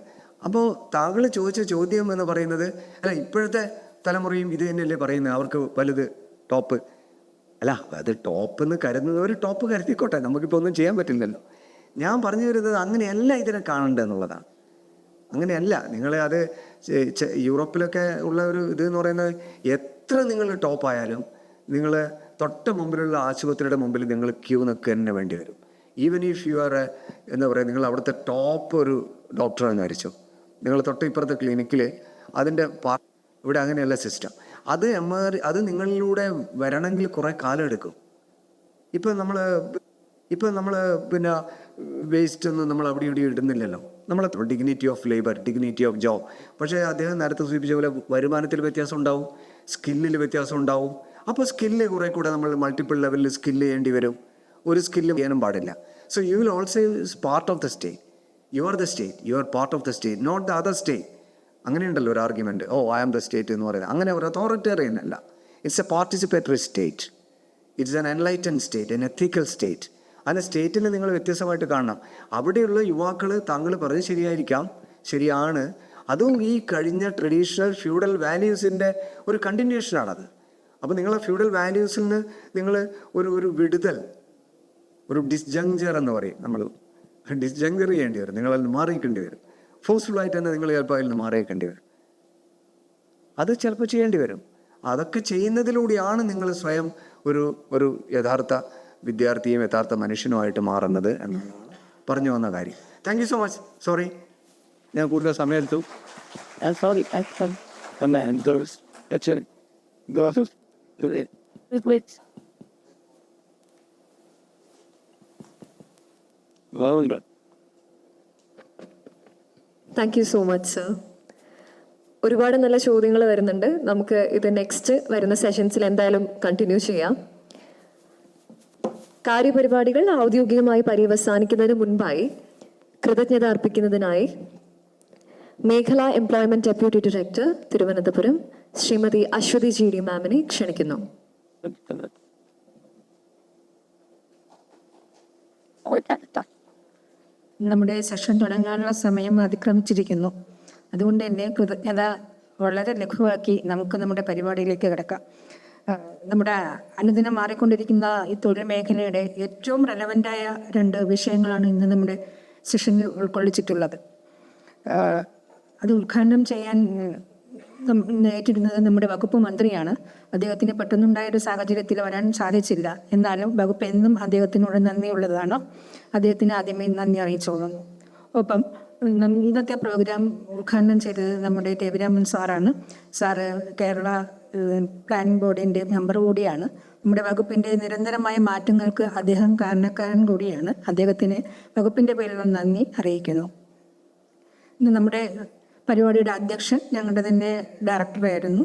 അപ്പോൾ താങ്കൾ ചോദിച്ച ചോദ്യം എന്ന് പറയുന്നത്, അല്ല ഇപ്പോഴത്തെ തലമുറയും ഇത് തന്നെയല്ലേ പറയുന്നത്, അവർക്ക് വലുത് ടോപ്പ്. അല്ല, അത് ടോപ്പ് എന്ന് കരുതുന്നവർ ടോപ്പ് കരുതിക്കോട്ടെ, നമുക്കിപ്പോൾ ഒന്നും ചെയ്യാൻ പറ്റില്ലല്ലോ. ഞാൻ പറഞ്ഞു വരുന്നത് അങ്ങനെയല്ല ഇതിനെ കാണേണ്ടത് എന്നുള്ളതാണ്. അങ്ങനെയല്ല. നിങ്ങളെ അത് യൂറോപ്പിലൊക്കെ ഉള്ള ഒരു ഇത് എന്ന് പറയുന്നത്, എത്ര നിങ്ങൾ ടോപ്പായാലും നിങ്ങൾ തൊട്ട് മുമ്പിലുള്ള ആശുപത്രിയുടെ മുമ്പിൽ നിങ്ങൾ ക്യൂ നിൽക്കുക തന്നെ വേണ്ടി വരും. ഈവൻ ഇഫ് യു ആർ എന്താ പറയുക, നിങ്ങൾ അവിടുത്തെ ടോപ്പ് ഒരു ഡോക്ടറാണെന്ന് വിചാരിച്ചു, നിങ്ങൾ തൊട്ട് ഇപ്പുറത്തെ ക്ലിനിക്കിൽ അതിൻ്റെ ഇവിടെ അങ്ങനെയല്ല സിസ്റ്റം. അത് നിങ്ങളിലൂടെ വരണമെങ്കിൽ കുറേ കാലം എടുക്കും. ഇപ്പം നമ്മൾ പിന്നെ വേസ്റ്റ് ഒന്നും നമ്മൾ അവിടെ ഇവിടെ ഇടുന്നില്ലല്ലോ. നമ്മൾ dignity of labour, dignity of job. പക്ഷേ അദ്ദേഹം നേരത്തെ സൂചിപ്പിച്ച പോലെ വരുമാനത്തിൽ വ്യത്യാസം ഉണ്ടാവും, സ്കില്ലിൽ വ്യത്യാസം ഉണ്ടാവും. അപ്പോൾ സ്കില്ല് കുറേ കൂടെ നമ്മൾ മൾട്ടിപ്പിൾ ലെവലിൽ സ്കില്ല് ചെയ്യേണ്ടി വരും. ഒരു സ്കില്ല് ചെയ്യാനും പാടില്ല. So you will also part of the state. You are the state, you are part of the state, not the other state. അങ്ങനെയുണ്ടല്ലോ ഒരു argument, I am the state എന്ന് പറയുന്നത്. അങ്ങനെ ഒരു അതോറിറ്റേറിയൻ അല്ല. It's a participatory state, it's an enlighten state, an ethical state. അതിന് സ്റ്റേറ്റിനെ നിങ്ങൾ വ്യത്യസ്തമായിട്ട് കാണണം. അവിടെയുള്ള യുവാക്കൾ താങ്കൾ പറഞ്ഞ് ശരിയായിരിക്കാം, ശരിയാണ്. അതും ഈ കഴിഞ്ഞ ട്രഡീഷണൽ ഫ്യൂഡൽ വാല്യൂസിൻ്റെ ഒരു കണ്ടിന്യൂഷനാണത്. അപ്പോൾ നിങ്ങളെ ഫ്യൂഡൽ വാല്യൂസിൽ നിന്ന് നിങ്ങൾ ഒരു വിടുതൽ, ഒരു ഡിസ്ജങ്ചർ എന്ന് പറയും, നമ്മൾ ഡിസ്ജങ്ചർ ചെയ്യേണ്ടി വരും. നിങ്ങളതിൽ നിന്ന് മാറിയിക്കേണ്ടി വരും. ഫോഴ്സ്ഫുള്ളായിട്ട് തന്നെ നിങ്ങൾ ചിലപ്പോൾ അതിൽ നിന്ന് മാറിയേക്കേണ്ടി വരും. അത് ചിലപ്പോൾ ചെയ്യേണ്ടി വരും. അതൊക്കെ ചെയ്യുന്നതിലൂടെയാണ് നിങ്ങൾ സ്വയം ഒരു യഥാർത്ഥ വിദ്യാർത്ഥിയും യഥാർത്ഥ മനുഷ്യനുമായിട്ട് മാറുന്നത് എന്നാണ് പറഞ്ഞു വന്ന കാര്യം. Thank you so much. Sorry, ഞാൻ കൂടുതൽ സമയം എടുത്തു. Thank you so much sir. ഒരുപാട് നല്ല ചോദ്യങ്ങൾ വരുന്നുണ്ട്. നമുക്ക് ഇത് നെക്സ്റ്റ് വരുന്ന സെഷൻസിൽ എന്തായാലും കണ്ടിന്യൂ ചെയ്യാം. കാര്യപരിപാടികൾ ഔദ്യോഗികമായി പര്യവസാനിക്കുന്നതിന് മുൻപായി കൃതജ്ഞത അർപ്പിക്കുന്നതിനായി മേഖലാ employment deputy director Thiruvananthapuram Shrimati Aswathy G D മാമിനെ ക്ഷണിക്കുന്നു. നമ്മുടെ സെഷൻ തുടങ്ങാനുള്ള സമയം അതിക്രമിച്ചിരിക്കുന്നു. അതുകൊണ്ട് തന്നെ കൃതജ്ഞത വളരെ ലഘുവാക്കി നമുക്ക് നമ്മുടെ പരിപാടിയിലേക്ക് കിടക്കാം. നമ്മുടെ അനുദിനം മാറിക്കൊണ്ടിരിക്കുന്ന ഈ തൊഴിൽ മേഖലയുടെ ഏറ്റവും റെലവൻ്റായ 2 വിഷയങ്ങളാണ് ഇന്ന് നമ്മുടെ സെഷനിൽ ഉൾക്കൊള്ളിച്ചിട്ടുള്ളത്. അത് ഉദ്ഘാടനം ചെയ്യാൻ ഏറ്റിരുന്നത് നമ്മുടെ വകുപ്പ് മന്ത്രിയാണ്. അദ്ദേഹത്തിന് പെട്ടെന്നുണ്ടായൊരു സാഹചര്യത്തിൽ വരാൻ സാധിച്ചില്ല. എന്നാലും വകുപ്പ് എന്നും അദ്ദേഹത്തിനോട് നന്ദിയുള്ളതാണ്. അദ്ദേഹത്തിന് ആദ്യമേ നന്ദി അറിയിച്ചോളുന്നു. ഒപ്പം ഇന്നത്തെ പ്രോഗ്രാം ഉദ്ഘാടനം ചെയ്തത് നമ്മുടെ രവിരാമൻ സാറാണ്. സാറ് കേരള പ്ലാനിംഗ് ബോർഡിൻ്റെ മെമ്പർ കൂടിയാണ്. നമ്മുടെ വകുപ്പിൻ്റെ നിരന്തരമായ മാറ്റങ്ങൾക്ക് അദ്ദേഹം കാരണക്കാരൻ കൂടിയാണ്. അദ്ദേഹത്തിന് വകുപ്പിൻ്റെ പേരിലുള്ള നന്ദി അറിയിക്കുന്നു. ഇന്ന് നമ്മുടെ പരിപാടിയുടെ അധ്യക്ഷൻ ഞങ്ങളുടെ തന്നെ ഡയറക്ടറായിരുന്നു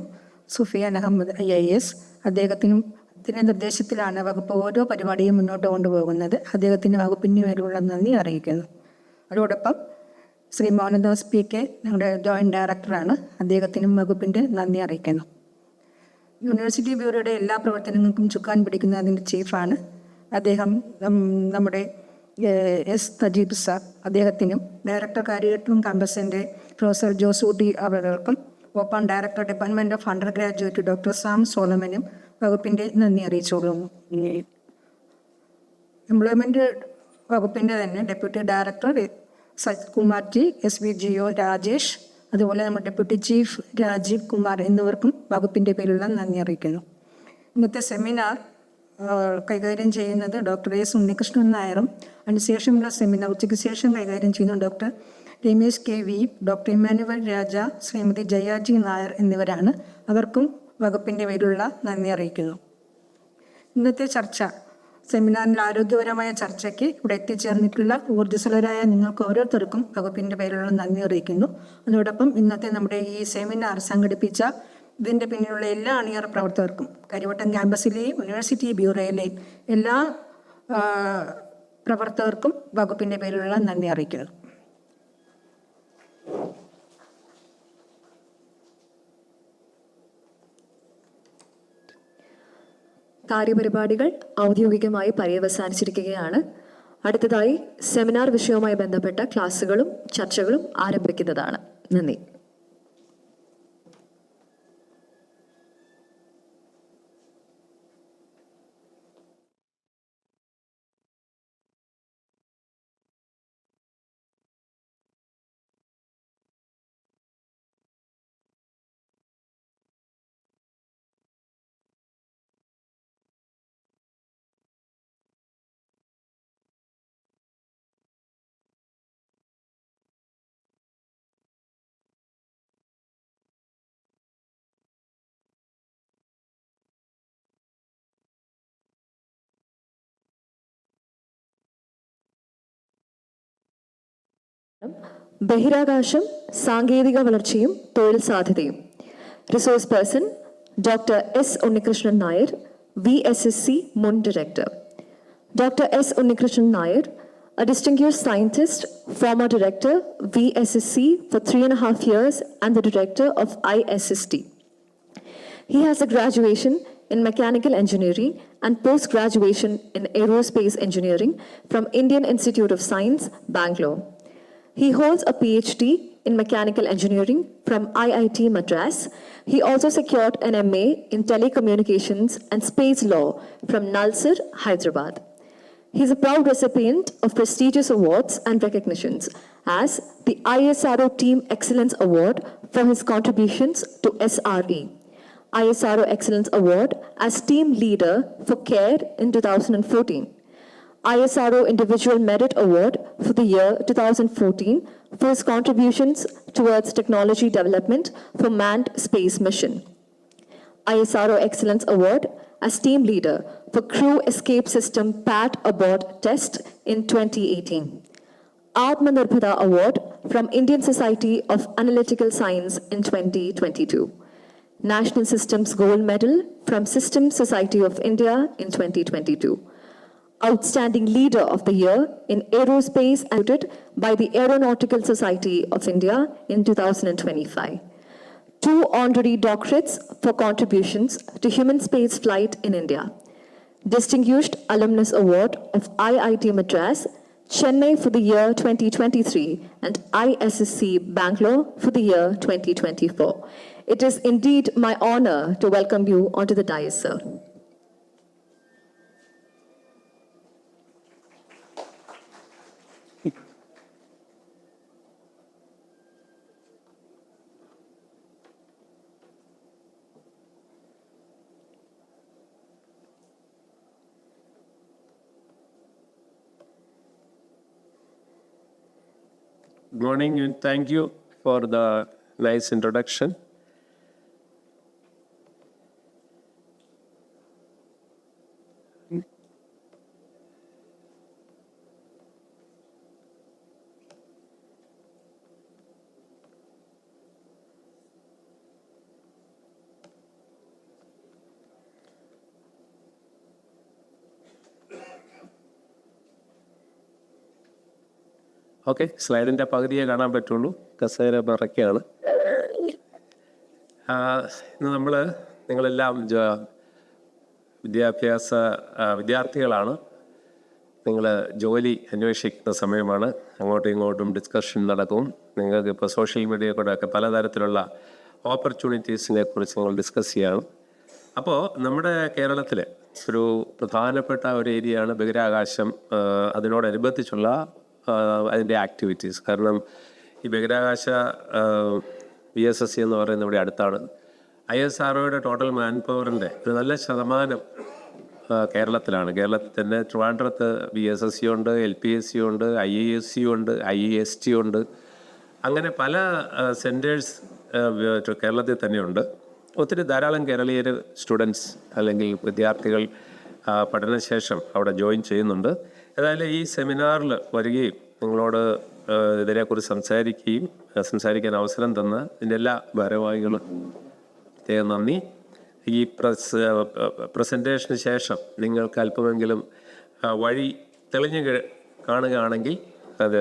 സുഫിയാൻ അഹമ്മദ് IAS. അദ്ദേഹത്തിൻ്റെ നിർദ്ദേശത്തിലാണ് വകുപ്പ് ഓരോ പരിപാടിയും മുന്നോട്ട് കൊണ്ടുപോകുന്നത്. അദ്ദേഹത്തിന് വകുപ്പിന് പേരിലുള്ള നന്ദി അറിയിക്കുന്നു. അതോടൊപ്പം ശ്രീ മോഹൻദാസ് PK ഞങ്ങളുടെ ജോയിൻറ്റ് ഡയറക്ടറാണ്. അദ്ദേഹത്തിനും വകുപ്പിൻ്റെ നന്ദി അറിയിക്കുന്നു. യൂണിവേഴ്സിറ്റി ബ്യൂറോയുടെ എല്ലാ പ്രവർത്തനങ്ങൾക്കും ചുക്കാൻ പിടിക്കുന്ന അതിൻ്റെ ചീഫാണ് അദ്ദേഹം. നമ്മുടെ S. തജീബ് സാർ, അദ്ദേഹത്തിനും ഡയറക്ടർ കാര്യവട്ടം ക്യാമ്പസിൻ്റെ പ്രൊഫസർ ജോസൂട്ടി അവർക്കും ഒപ്പം director department of undergraduate doctor Sam സോളമനും വകുപ്പിൻ്റെ നന്ദി അറിയിച്ചോളുന്നു. എംപ്ലോയ്മെൻറ്റ് വകുപ്പിൻ്റെ തന്നെ deputy director Kumar T, SVGO Rajesh, അതുപോലെ നമ്മുടെ ഡെപ്യൂട്ടി ചീഫ് രാജീവ് കുമാർ എന്നിവർക്കും വകുപ്പിൻ്റെ പേരിലുള്ള നന്ദി അറിയിക്കുന്നു. ഇന്നത്തെ സെമിനാർ കൈകാര്യം ചെയ്യുന്നത് ഡോക്ടർ S. ഉണ്ണികൃഷ്ണൻ നായരും അതിനുശേഷമുള്ള സെമിനാർ ഉച്ചയ്ക്ക് ശേഷം കൈകാര്യം ചെയ്യുന്ന doctor Ramesh KV, doctor Emmanuel Raja, Shrimati Jaya Nair എന്നിവരാണ്. അവർക്കും വകുപ്പിൻ്റെ പേരിലുള്ള നന്ദി അറിയിക്കുന്നു. ഇന്നത്തെ സെമിനാറിൽ ആരോഗ്യപരമായ ചർച്ചയ്ക്ക് ഇവിടെ എത്തിച്ചേർന്നിട്ടുള്ള ഊർജ്ജസ്വലരായ നിങ്ങൾക്ക് ഓരോരുത്തർക്കും വകുപ്പിൻ്റെ പേരിലുള്ള നന്ദി അറിയിക്കുന്നു. അതോടൊപ്പം ഇന്നത്തെ നമ്മുടെ ഈ സെമിനാർ സംഘടിപ്പിച്ച ഇതിൻ്റെ പിന്നിലുള്ള എല്ലാ അണിയറ പ്രവർത്തകർക്കും കരിവട്ടം ക്യാമ്പസിലെയും യൂണിവേഴ്സിറ്റി ബ്യൂറോയിലെയും എല്ലാ പ്രവർത്തകർക്കും വകുപ്പിൻ്റെ പേരിലുള്ള നന്ദി അറിയിക്കുന്നു. കാര്യപരിപാടികൾ ഔദ്യോഗികമായി പര്യവസാനിച്ചിരിക്കുകയാണ്. അടുത്തതായി സെമിനാർ വിഷയവുമായി ബന്ധപ്പെട്ട ക്ലാസുകളും ചർച്ചകളും ആരംഭിക്കുന്നതാണ്. നന്ദി. ബഹിരാകാശം, സാങ്കേതിക വളർച്ചയും തൊഴിൽ സാധ്യതയും. Resource person doctor S. Unnikrishnan Nair, VSSC മുൻ director. Doctor S. Unnikrishnan Nair, a distinguished scientist, former director, VSSC for 3.5 years and the director of IIST. He has a graduation in mechanical engineering and post-graduation in aerospace engineering from Indian Institute of Science, Bangalore. He holds a PhD in mechanical engineering from IIT Madras. He also secured an MA in telecommunications and space law from Nalsar, Hyderabad. He is a proud recipient of prestigious awards and recognitions as the ISRO Team Excellence Award for his contributions to SRE, ISRO Excellence Award as Team Leader for Care in 2014, ISRO Individual Merit Award for the year 2014 for his contributions towards technology development for manned space mission, ISRO Excellence Award as Team Leader for Crew Escape System Pad Abort Test in 2018, Atmanirbhara Award from Indian Society of Analytical Science in 2022. National Systems Gold Medal from Systems Society of India in 2022. Outstanding Leader of the Year in Aerospace awarded by the Aeronautical Society of India in 2025. 2 honorary doctorates for contributions to human space flight in India. Distinguished Alumnus Award of IIT Madras, Chennai for the year 2023 and ISSC Bangalore for the year 2024. It is indeed my honor to welcome you onto the dais, sir. Good morning and thank you for the nice introduction. Okay, സ്ലൈഡിൻ്റെ പകുതിയെ കാണാൻ പറ്റുള്ളൂ, കസേര മറയ്ക്കാണ്. ഇന്ന് നിങ്ങളെല്ലാം വിദ്യാർത്ഥികളാണ്. നിങ്ങൾ ജോലി അന്വേഷിക്കുന്ന സമയമാണ്. അങ്ങോട്ടും ഇങ്ങോട്ടും ഡിസ്കഷൻ നടക്കും. നിങ്ങൾക്ക് ഇപ്പോൾ സോഷ്യൽ മീഡിയ കൂടെ ഒക്കെ പലതരത്തിലുള്ള ഓപ്പർച്യൂണിറ്റീസിനെ കുറിച്ച് നിങ്ങൾ ഡിസ്കസ് ചെയ്യണം. അപ്പോൾ നമ്മുടെ കേരളത്തിൽ ഒരു പ്രധാനപ്പെട്ട ഒരു ഏരിയയാണ് ബഹിരാകാശം, അതിനോടനുബന്ധിച്ചുള്ള അതിൻ്റെ ആക്ടിവിറ്റീസ്. കാരണം ഈ ബഹിരാകാശ VSSC എന്ന് പറയുന്നത് ഇവിടെ അടുത്താണ്. ISROയുടെ ടോട്ടൽ മാൻ പവറിൻ്റെ ഒരു നല്ല ശതമാനം കേരളത്തിലാണ്. കേരളത്തിൽ തന്നെ ട്രിവാൻഡ്രത്ത് VSSC ഉണ്ട്, LPSC ഉണ്ട്, IISC ഉണ്ട്, IIST ഉണ്ട്. അങ്ങനെ പല സെൻറ്റേഴ്സ് കേരളത്തിൽ തന്നെയുണ്ട്. ഒത്തിരി ധാരാളം കേരളീയർ സ്റ്റുഡൻസ് അല്ലെങ്കിൽ വിദ്യാർത്ഥികൾ പഠനശേഷം അവിടെ ജോയിൻ ചെയ്യുന്നുണ്ട്. ഏതായാലും ഈ സെമിനാറിൽ വരികയും നിങ്ങളോട് ഇതിനെക്കുറിച്ച് സംസാരിക്കാൻ അവസരം തന്ന ഇതിൻ്റെ എല്ലാ ഭാരവാഹികളും പ്രത്യേകം നന്ദി. ഈ പ്രസൻറ്റേഷന് ശേഷം നിങ്ങൾക്ക് അല്പമെങ്കിലും വഴി തെളിഞ്ഞ് കാണുകയാണെങ്കിൽ അത്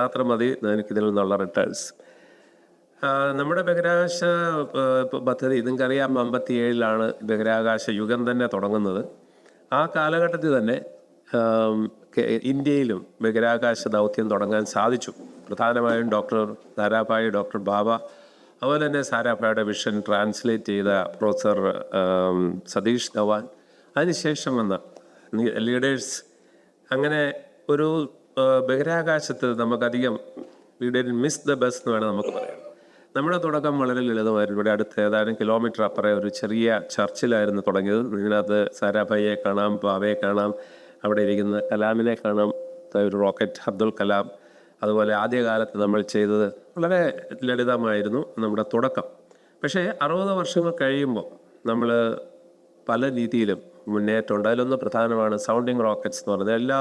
മാത്രം മതി എനിക്കിതിൽ നിന്നുള്ള റിട്ടേൺസ്. നമ്മുടെ ബഹിരാകാശ പദ്ധതി നിങ്ങൾക്കറിയാം, 57 ബഹിരാകാശ യുഗം തന്നെ തുടങ്ങുന്നത്. ആ കാലഘട്ടത്തിൽ തന്നെ ഇന്ത്യയിലും ബഹിരാകാശ ദൗത്യം തുടങ്ങാൻ സാധിച്ചു. പ്രധാനമായും ഡോക്ടർ സാരാഭായി, ഡോക്ടർ ബാബ, അതുപോലെ തന്നെ സാരാഭായിയുടെ വിഷൻ ട്രാൻസ്ലേറ്റ് ചെയ്ത പ്രൊഫസർ സതീഷ് ധവാൻ, അതിനുശേഷം വന്ന ലീഡേഴ്സ്. അങ്ങനെ ഒരു ബഹിരാകാശത്ത് നമുക്കധികം we didn't miss the bus എന്ന് വേണം നമുക്ക് പറയാം. നമ്മുടെ തുടക്കം വളരെ ലളിതമായിരുന്നു. ഇവിടെ അടുത്ത് ഏതാനും കിലോമീറ്റർ അപ്പുറം ഒരു ചെറിയ ചർച്ചിലായിരുന്നു തുടങ്ങിയത്. ഇതിനകത്ത് സാരാഭായിയെ കാണാം, ബാബയെ കാണാം, അവിടെ ഇരിക്കുന്ന കലാമിനെ കാണാം, ഒരു റോക്കറ്റ് അബ്ദുൽ കലാം. അതുപോലെ ആദ്യകാലത്ത് നമ്മൾ ചെയ്തത് വളരെ ലളിതമായിരുന്നു നമ്മുടെ തുടക്കം. പക്ഷേ 60 വർഷങ്ങൾ കഴിയുമ്പോൾ നമ്മൾ പല രീതിയിലും മുന്നേറ്റമുണ്ട്. അതിലൊന്ന് പ്രധാനമാണ് സൗണ്ടിങ് റോക്കറ്റ്സ് എന്ന് പറയുന്നത്. എല്ലാ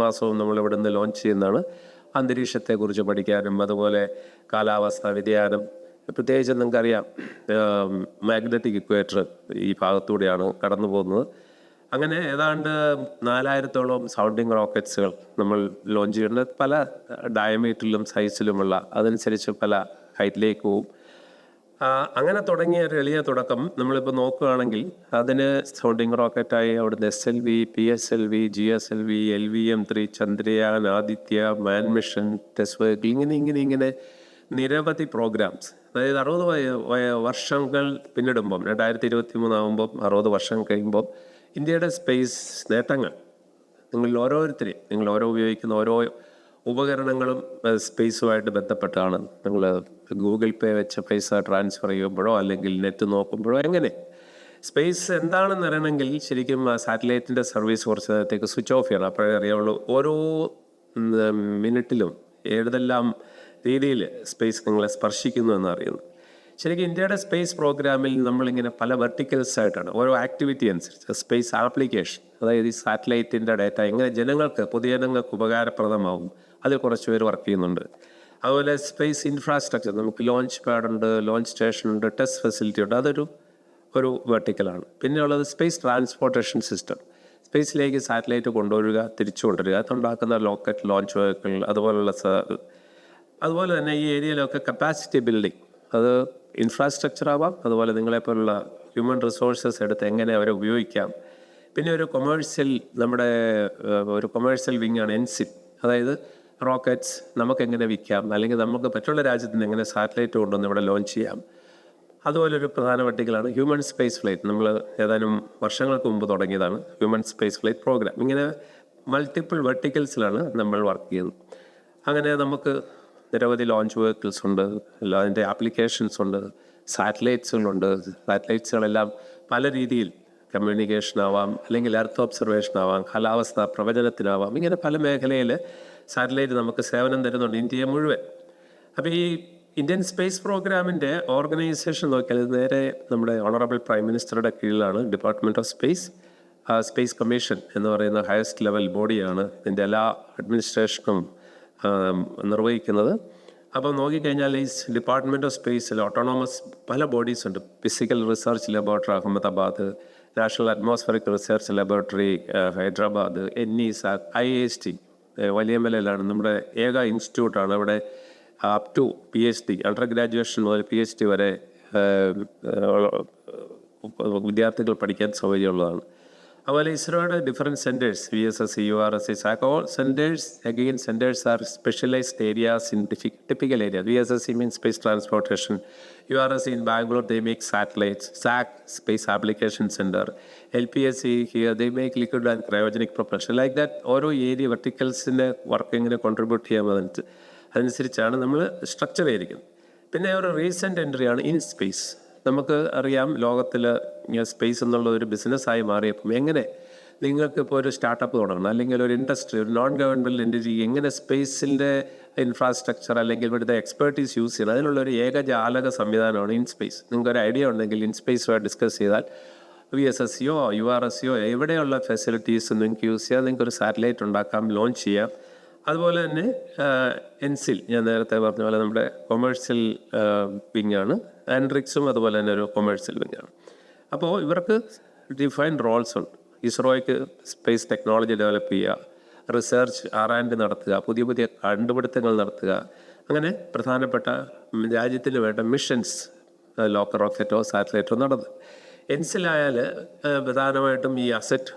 മാസവും നമ്മൾ ഇവിടെ നിന്ന് ലോഞ്ച് ചെയ്യുന്നതാണ്. അന്തരീക്ഷത്തെക്കുറിച്ച് പഠിക്കാനും അതുപോലെ കാലാവസ്ഥാ വ്യതിയാനം, പ്രത്യേകിച്ച് നിങ്ങൾക്കറിയാം മാഗ്നറ്റിക് ഇക്വേറ്റർ ഈ ഭാഗത്തൂടെയാണ് കടന്നു പോകുന്നത്. അങ്ങനെ ഏതാണ്ട് 4000-ഓളം സൗണ്ടിങ് റോക്കറ്റ്സുകൾ നമ്മൾ ലോഞ്ച് ചെയ്യുന്നത്. പല ഡയമീറ്ററിലും സൈസിലുമുള്ള, അതനുസരിച്ച് പല ഹൈറ്റിലേക്ക് പോവും. അങ്ങനെ തുടങ്ങിയ ഒരു എളിയ തുടക്കം നമ്മളിപ്പോൾ നോക്കുകയാണെങ്കിൽ അതിന് സൗണ്ടിങ് റോക്കറ്റായി അവിടുന്ന് SLV, PSLV, GSLV, LVM-3, Chandrayaan, Aditya, man mission, test vehicle, ഇങ്ങനെ നിരവധി പ്രോഗ്രാംസ്. അതായത് 60 വർഷങ്ങൾ പിന്നിടുമ്പം 2023 ആകുമ്പം 60 വർഷം കഴിയുമ്പം ഇന്ത്യയുടെ സ്പേസ് നേട്ടങ്ങൾ നിങ്ങൾ ഓരോ ഉപയോഗിക്കുന്ന ഓരോ ഉപകരണങ്ങളും സ്പേസുമായിട്ട് ബന്ധപ്പെട്ടാണ്. നിങ്ങൾ ഗൂഗിൾ പേ വെച്ച പൈസ ട്രാൻസ്ഫർ ചെയ്യുമ്പോഴോ അല്ലെങ്കിൽ നെറ്റ് നോക്കുമ്പോഴോ എങ്ങനെ സ്പേസ് എന്താണെന്ന് അറിയണമെങ്കിൽ ശരിക്കും സാറ്റലൈറ്റിൻ്റെ സർവീസ് കുറച്ച് നേരത്തേക്ക് സ്വിച്ച് ഓഫ് ചെയ്യണം. അപ്പോഴേ അറിയാവുള്ളൂ ഓരോ മിനിറ്റിലും ഏതെല്ലാം രീതിയിൽ സ്പേസ് നിങ്ങളെ സ്പർശിക്കുന്നു എന്നറിയുന്നു. ശരിക്കും ഇന്ത്യയുടെ സ്പേസ് പ്രോഗ്രാമിൽ നമ്മളിങ്ങനെ പല വെർട്ടിക്കൽസ് ആയിട്ടാണ് ഓരോ ആക്ടിവിറ്റി അനുസരിച്ച് സ്പേസ് ആപ്ലിക്കേഷൻ, അതായത് ഈ സാറ്റലൈറ്റിൻ്റെ ഡാറ്റ എങ്ങനെ ജനങ്ങൾക്ക് പൊതുജനങ്ങൾക്ക് ഉപകാരപ്രദമാവും, അതിൽ കുറച്ച് പേര് വർക്ക് ചെയ്യുന്നുണ്ട്. അതുപോലെ സ്പേസ് ഇൻഫ്രാസ്ട്രക്ചർ, നമുക്ക് ലോഞ്ച് പാഡുണ്ട്, ലോഞ്ച് സ്റ്റേഷൻ ഉണ്ട്, ടെസ്റ്റ് ഫെസിലിറ്റി ഉണ്ട്, അതൊരു വെർട്ടിക്കലാണ്. പിന്നെ ഉള്ളത് സ്പേസ് ട്രാൻസ്പോർട്ടേഷൻ സിസ്റ്റം, സ്പേസിലേക്ക് സാറ്റലൈറ്റ് കൊണ്ടുവരിക, തിരിച്ചു കൊണ്ടുവരിക, അതുണ്ടാക്കുന്ന ലോക്കറ്റ് ലോഞ്ച് വെഹിക്കിൾ, അതുപോലെ തന്നെ ഈ ഏരിയയിലൊക്കെ കപ്പാസിറ്റി ബിൽഡിംഗ്, അത് ഇൻഫ്രാസ്ട്രക്ചർ ആവാം, അതുപോലെ നിങ്ങളെപ്പോലുള്ള ഹ്യൂമൻ റിസോഴ്സസ് എടുത്ത് എങ്ങനെ അവരെ ഉപയോഗിക്കാം. പിന്നെ ഒരു കൊമേഴ്സ്യൽ വിങ്ങാണ് എൻസിൽ, അതായത് റോക്കറ്റ്സ് നമുക്കെങ്ങനെ വിൽക്കാം, അല്ലെങ്കിൽ നമുക്ക് മറ്റുള്ള രാജ്യത്ത് നിന്ന് എങ്ങനെ സാറ്റലൈറ്റ് കൊണ്ടുവന്ന് ഇവിടെ ലോഞ്ച് ചെയ്യാം. അതുപോലൊരു പ്രധാന വെർട്ടിക്കലാണ് ഹ്യൂമൻ സ്പേസ് ഫ്ലൈറ്റ്. നമ്മൾ ഏതാനും വർഷങ്ങൾക്ക് മുമ്പ് തുടങ്ങിയതാണ് ഹ്യൂമൻ സ്പേസ് ഫ്ലൈറ്റ് പ്രോഗ്രാം. ഇങ്ങനെ മൾട്ടിപ്പിൾ വെർട്ടിക്കൽസിലാണ് നമ്മൾ വർക്ക് ചെയ്യുന്നത്. അങ്ങനെ നമുക്ക് നിരവധി ലോഞ്ച് വെഹിക്കിൾസ് ഉണ്ട്, അതിൻ്റെ ആപ്ലിക്കേഷൻസ് ഉണ്ട്, സാറ്റലൈറ്റ്സുകളെല്ലാം പല രീതിയിൽ കമ്മ്യൂണിക്കേഷൻ ആവാം, അല്ലെങ്കിൽ എർത്ത് ഒബ്സർവേഷൻ ആവാം, കാലാവസ്ഥ പ്രവചനത്തിനാവാം, ഇങ്ങനെ പല മേഖലയിൽ സാറ്റലൈറ്റ് നമുക്ക് സേവനം തരുന്നുണ്ട് ഇന്ത്യയെ മുഴുവൻ. അപ്പോൾ ഈ ഇന്ത്യൻ സ്പേസ് പ്രോഗ്രാമിൻ്റെ ഓർഗനൈസേഷൻ നോക്കിയാൽ നേരെ നമ്മുടെ ഓണറബിൾ പ്രൈം മിനിസ്റ്ററുടെ കീഴിലാണ് ഡിപ്പാർട്ട്മെൻറ്റ് ഓഫ് സ്പേസ് കമ്മീഷൻ എന്ന് പറയുന്ന ഹയസ്റ്റ് ലെവൽ ബോഡിയാണ് ഇതിൻ്റെ എല്ലാ അഡ്മിനിസ്ട്രേഷനും നിർവഹിക്കുന്നത്. അപ്പോൾ നോക്കിക്കഴിഞ്ഞാൽ ഈ ഡിപ്പാർട്ട്മെൻറ്റ് ഓഫ് സ്പേസിൽ ഓട്ടോണോമസ് പല ബോഡീസ് ഉണ്ട്. Physical research laboratory Ahmedabad, national atmospheric research laboratory Hyderabad, NIIST, IIST വലിയമലയിലാണ് നമ്മുടെ ഏക ഇൻസ്റ്റിറ്റ്യൂട്ടാണ്. അവിടെ up to PhD, undergraduation മുതൽ PhD വരെ വിദ്യാർത്ഥികൾ പഠിക്കാൻ സൗകര്യമുള്ളതാണ്. അതുപോലെ ഇസ്രോയുടെ different centres, VSSC, URSC, all centers are specialized areas in typical areas. VSSC means space transportation. URSC in Bangalore, they make satellites. SAC, Space Application Center. LPSC here, they make liquid and cryogenic propulsion. Like that, ഓരോ ഏരിയ വെർട്ടിക്കൽസിൻ്റെ വർക്കിങ്ങിനെ കോൺട്രിബ്യൂട്ട് ചെയ്യാൻ അതനുസരിച്ചാണ് നമ്മൾ സ്ട്രക്ചർ ചെയ്തിരിക്കുന്നത്. പിന്നെ ഒരു റീസെൻ്റ് എൻട്രിയാണ് ഇൻ സ്പേസ്. നമുക്ക് അറിയാം ലോകത്തിൽ സ്പേസ് എന്നുള്ള ഒരു ബിസിനസ്സായി മാറിയപ്പം എങ്ങനെ നിങ്ങൾക്കിപ്പോൾ ഒരു സ്റ്റാർട്ടപ്പ് തുടങ്ങണം, അല്ലെങ്കിൽ ഒരു ഇൻഡസ്ട്രി, ഒരു നോൺ ഗവൺമെൻറ് എൻറ്റിറ്റി എങ്ങനെ സ്പേസിൻ്റെ ഇൻഫ്രാസ്ട്രക്ചർ അല്ലെങ്കിൽ ഇവിടുത്തെ എക്സ്പെർട്ടീസ് യൂസ് ചെയ്യണം, അതിനുള്ളൊരു ഏകജാലക സംവിധാനമാണ് ഇൻ സ്പേസ്. നിങ്ങൾക്കൊരു ഐഡിയ ഉണ്ടെങ്കിൽ ഇൻ സ്പേസുമായി ഡിസ്കസ് ചെയ്താൽ VSSCയോ URSCയോ എവിടെയുള്ള ഫെസിലിറ്റീസ് നിങ്ങൾക്ക് യൂസ് ചെയ്യാം, നിങ്ങൾക്കൊരു സാറ്റലൈറ്റ് ഉണ്ടാക്കാം, ലോഞ്ച് ചെയ്യാം. അതുപോലെ തന്നെ എൻസിൽ ഞാൻ നേരത്തെ പറഞ്ഞ പോലെ നമ്മുടെ കൊമേഴ്സ്യൽ വിങ്ങാണ്. ആൻഡ്രിക്സും അതുപോലെ തന്നെ ഒരു കൊമേഴ്സ്യൽ വിങ്ങാണ്. അപ്പോൾ ഇവർക്ക് ഡിഫൈൻഡ് റോൾസ് ഉണ്ട്. ഇസ്രോയ്ക്ക് സ്പേസ് ടെക്നോളജി ഡെവലപ്പ് ചെയ്യുക, റിസർച്ച് R&D നടത്തുക, പുതിയ പുതിയ കണ്ടുപിടുത്തങ്ങൾ നടത്തുക, അങ്ങനെ പ്രധാനപ്പെട്ട രാജ്യത്തിന് വേണ്ട മിഷൻസ് ലോക്കൽ റോക്കറ്റോ സാറ്റലൈറ്റോ നടത്തുക. എൻസിലായാൽ പ്രധാനമായിട്ടും ഈ asset